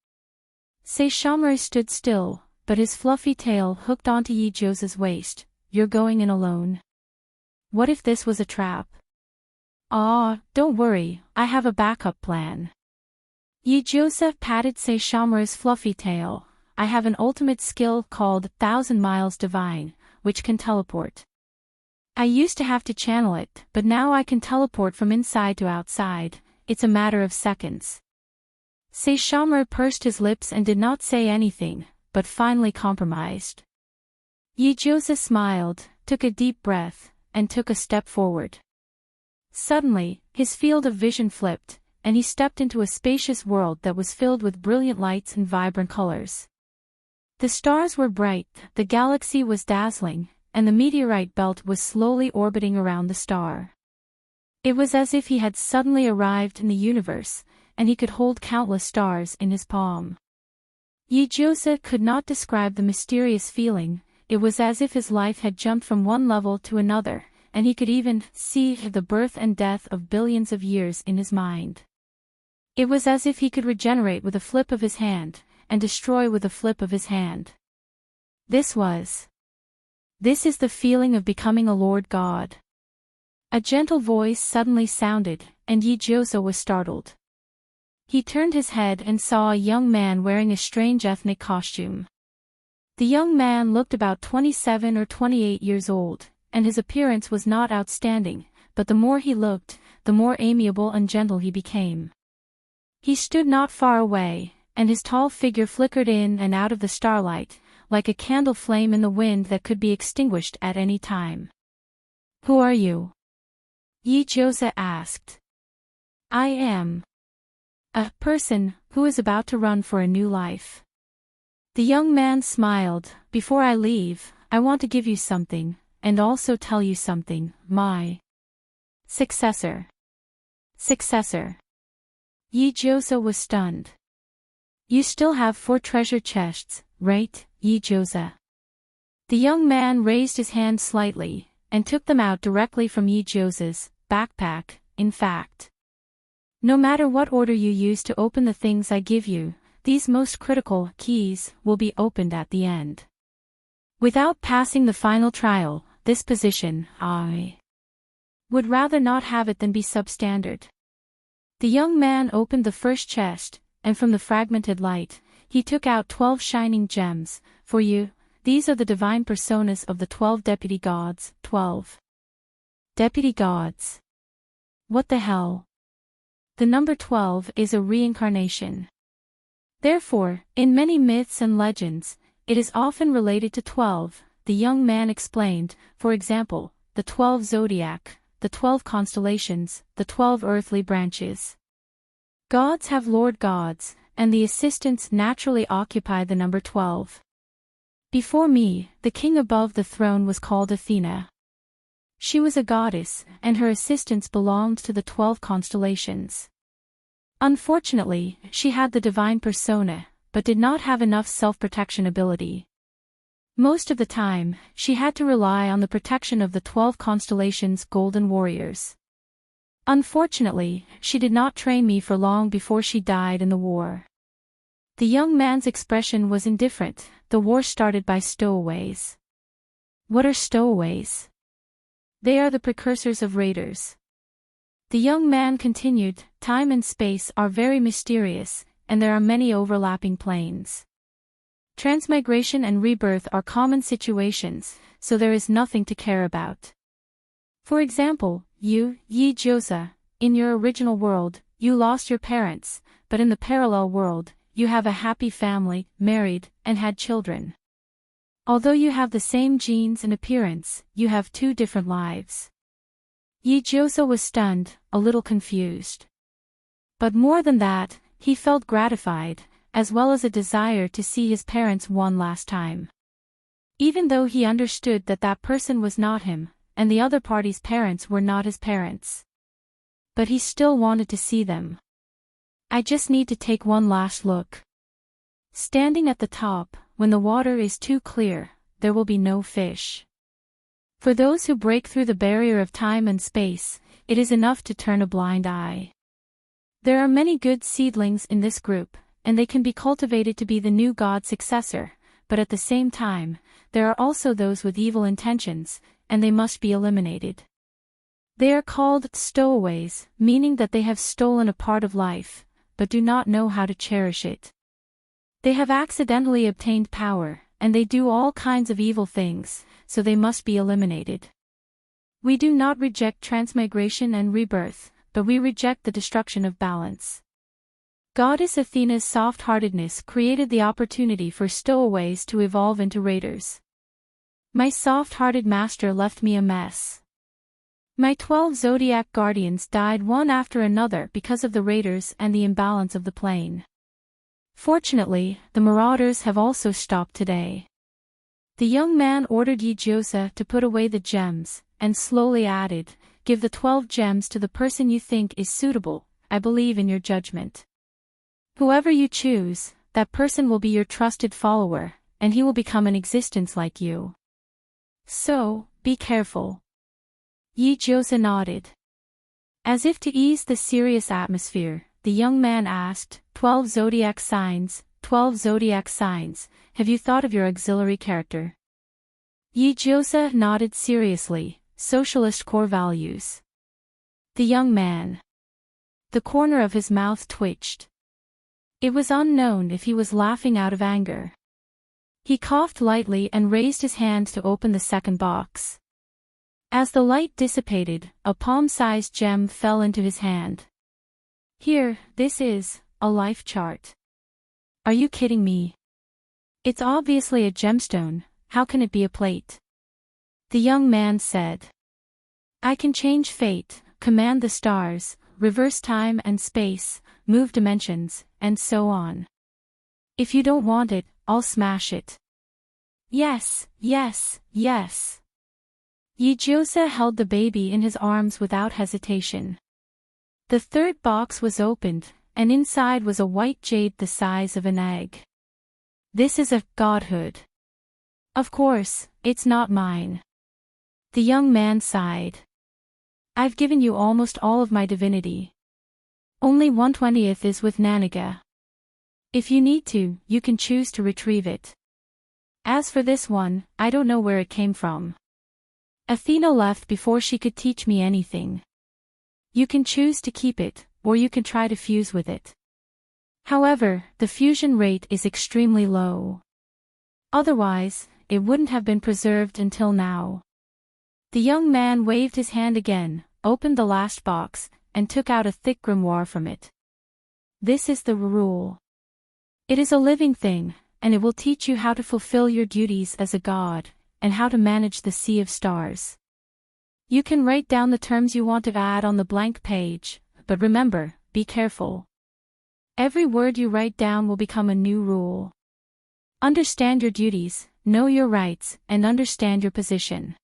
A: Saishomaru stood still, but his fluffy tail hooked onto Yi Jiosa's waist. You're going in alone? What if this was a trap? Don't worry, I have a backup plan. Yi Jiosa patted Saishomaru's fluffy tail. I have an ultimate skill called 1,000 Miles Divine, which can teleport. I used to have to channel it, but now I can teleport from inside to outside. It's a matter of seconds. Saishomaru pursed his lips and did not say anything, but finally compromised. Yi Jiosa smiled, took a deep breath, and took a step forward. Suddenly, his field of vision flipped, and he stepped into a spacious world that was filled with brilliant lights and vibrant colors. The stars were bright, the galaxy was dazzling, and the meteorite belt was slowly orbiting around the star. It was as if he had suddenly arrived in the universe, and he could hold countless stars in his palm. Yi Jiosa could not describe the mysterious feeling. It was as if his life had jumped from one level to another, and he could even see the birth and death of billions of years in his mind. It was as if he could regenerate with a flip of his hand, and destroy with a flip of his hand. This is the feeling of becoming a Lord God. A gentle voice suddenly sounded, and Yi Jiosa was startled. He turned his head and saw a young man wearing a strange ethnic costume. The young man looked about 27 or 28 years old, and his appearance was not outstanding, but the more he looked, the more amiable and gentle he became. He stood not far away, and his tall figure flickered in and out of the starlight, like a candle flame in the wind that could be extinguished at any time. Who are you? Yi Jiosa asked. I am a person who is about to run for a new life. The young man smiled. Before I leave, I want to give you something, and also tell you something, my successor. Yi Jiosa was stunned. You still have 4 treasure chests, right, Yi Jiosa? The young man raised his hand slightly, and took them out directly from Yi Jiosa's backpack. In fact, no matter what order you use to open the things I give you, these most critical keys will be opened at the end. Without passing the final trial, this position, I would rather not have it than be substandard. The young man opened the first chest, and from the fragmented light, he took out 12 shining gems. For you, these are the divine personas of the 12 deputy gods. 12 deputy gods. What the hell? The number 12 is a reincarnation. Therefore, in many myths and legends, it is often related to 12, the young man explained. For example, the 12 zodiac, the 12 constellations, the 12 earthly branches. Gods have lord gods, and the assistants naturally occupy the number 12. Before me, the king above the throne was called Athena. She was a goddess, and her assistants belonged to the 12 constellations. Unfortunately, she had the divine persona, but did not have enough self-protection ability. Most of the time, she had to rely on the protection of the 12 constellations' golden warriors. Unfortunately, she did not train me for long before she died in the war. The young man's expression was indifferent. The war started by stowaways. What are stowaways? They are the precursors of raiders. The young man continued, time and space are very mysterious, and there are many overlapping planes. Transmigration and rebirth are common situations, so there is nothing to care about. For example, you, Yi Josa, in your original world, you lost your parents, but in the parallel world, you have a happy family, married, and had children. Although you have the same genes and appearance, you have two different lives. Yi Josa was stunned, a little confused. But more than that, he felt gratified, as well as a desire to see his parents one last time. Even though he understood that that person was not him, and the other party's parents were not his parents. But he still wanted to see them. I just need to take one last look. Standing at the top, when the water is too clear, there will be no fish. For those who break through the barrier of time and space, it is enough to turn a blind eye. There are many good seedlings in this group, and they can be cultivated to be the new god successor, but at the same time, there are also those with evil intentions, and they must be eliminated. They are called stowaways, meaning that they have stolen a part of life, but do not know how to cherish it. They have accidentally obtained power, and they do all kinds of evil things, so they must be eliminated. We do not reject transmigration and rebirth, but we reject the destruction of balance. Goddess Athena's soft-heartedness created the opportunity for stowaways to evolve into raiders. My soft-hearted master left me a mess. My 12 zodiac guardians died one after another because of the raiders and the imbalance of the plane. Fortunately, the marauders have also stopped today. The young man ordered Yi Josa to put away the gems, and slowly added, give the 12 gems to the person you think is suitable. I believe in your judgment. Whoever you choose, that person will be your trusted follower, and he will become an existence like you. So, be careful. Yi Josa nodded. As if to ease the serious atmosphere, the young man asked, 12 zodiac signs, 12 zodiac signs, have you thought of your auxiliary character? Yi Josa nodded seriously, socialist core values. The young man. The corner of his mouth twitched. It was unknown if he was laughing out of anger. He coughed lightly and raised his hand to open the second box. As the light dissipated, a palm-sized gem fell into his hand. Here, this is a life chart. Are you kidding me? It's obviously a gemstone, how can it be a plate? The young man said. I can change fate, command the stars, reverse time and space, move dimensions, and so on. If you don't want it, I'll smash it. Yes, yes, yes. Yi Josa held the baby in his arms without hesitation. The third box was opened, and inside was a white jade the size of an egg. This is a godhood. Of course, it's not mine. The young man sighed. I've given you almost all of my divinity. Only 1/20th is with Nanaga. If you need to, you can choose to retrieve it. As for this one, I don't know where it came from. Athena left before she could teach me anything. You can choose to keep it, or you can try to fuse with it. However, the fusion rate is extremely low. Otherwise, it wouldn't have been preserved until now. The young man waved his hand again, opened the last box, and took out a thick grimoire from it. This is the rule. It is a living thing, and it will teach you how to fulfill your duties as a god, and how to manage the sea of stars. You can write down the terms you want to add on the blank page, but remember, be careful. Every word you write down will become a new rule. Understand your duties, know your rights, and understand your position.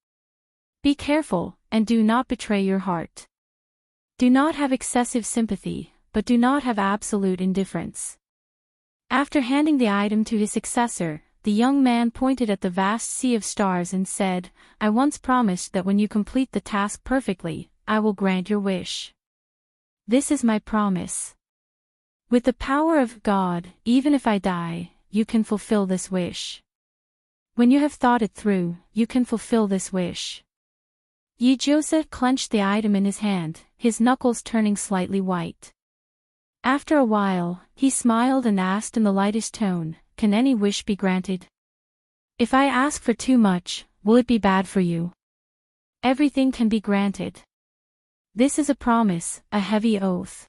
A: Be careful, and do not betray your heart. Do not have excessive sympathy, but do not have absolute indifference. After handing the item to his successor, the young man pointed at the vast sea of stars and said, "I once promised that when you complete the task perfectly, I will grant your wish. This is my promise. With the power of God, even if I die, you can fulfill this wish. When you have thought it through, you can fulfill this wish." Yijose clenched the item in his hand, his knuckles turning slightly white. After a while, he smiled and asked in the lightest tone, "Can any wish be granted? If I ask for too much, will it be bad for you? Everything can be granted. This is a promise, a heavy oath.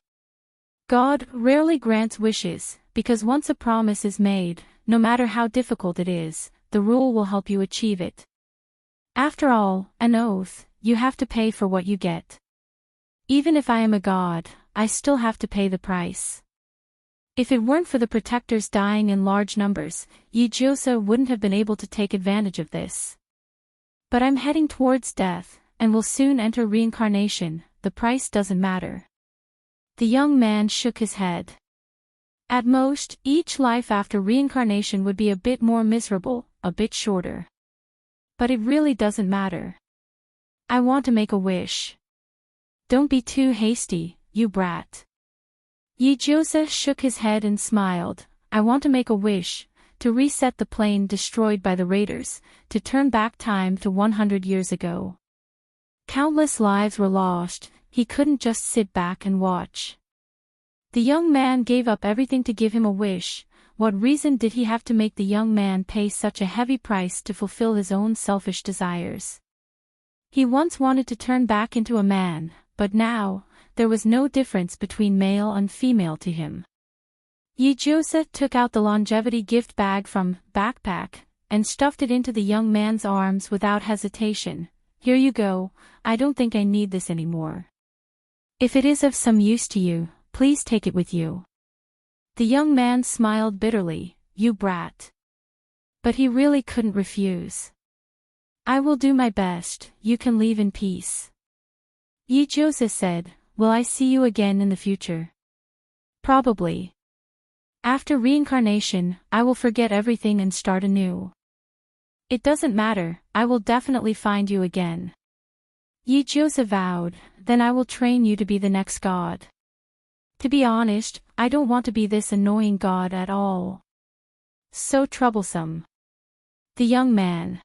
A: God rarely grants wishes, because once a promise is made, no matter how difficult it is, the rule will help you achieve it. After all, an oath, you have to pay for what you get. Even if I am a god, I still have to pay the price. If it weren't for the protectors dying in large numbers, Yijose wouldn't have been able to take advantage of this. But I'm heading towards death, and will soon enter reincarnation, the price doesn't matter." The young man shook his head. At most, each life after reincarnation would be a bit more miserable, a bit shorter. But it really doesn't matter. I want to make a wish. Don't be too hasty, you brat. Yijose shook his head and smiled. I want to make a wish, to reset the plane destroyed by the raiders, to turn back time to 100 years ago. Countless lives were lost, he couldn't just sit back and watch. The young man gave up everything to give him a wish. What reason did he have to make the young man pay such a heavy price to fulfill his own selfish desires? He once wanted to turn back into a man, but now, there was no difference between male and female to him. Yijose took out the longevity gift bag from backpack, and stuffed it into the young man's arms without hesitation. Here you go, I don't think I need this anymore. If it is of some use to you, please take it with you. The young man smiled bitterly, you brat. But he really couldn't refuse. I will do my best, you can leave in peace. Yijose said, will I see you again in the future? Probably. After reincarnation, I will forget everything and start anew. It doesn't matter, I will definitely find you again. Yijose vowed, then I will train you to be the next god. To be honest, I don't want to be this annoying god at all. So troublesome. The young man.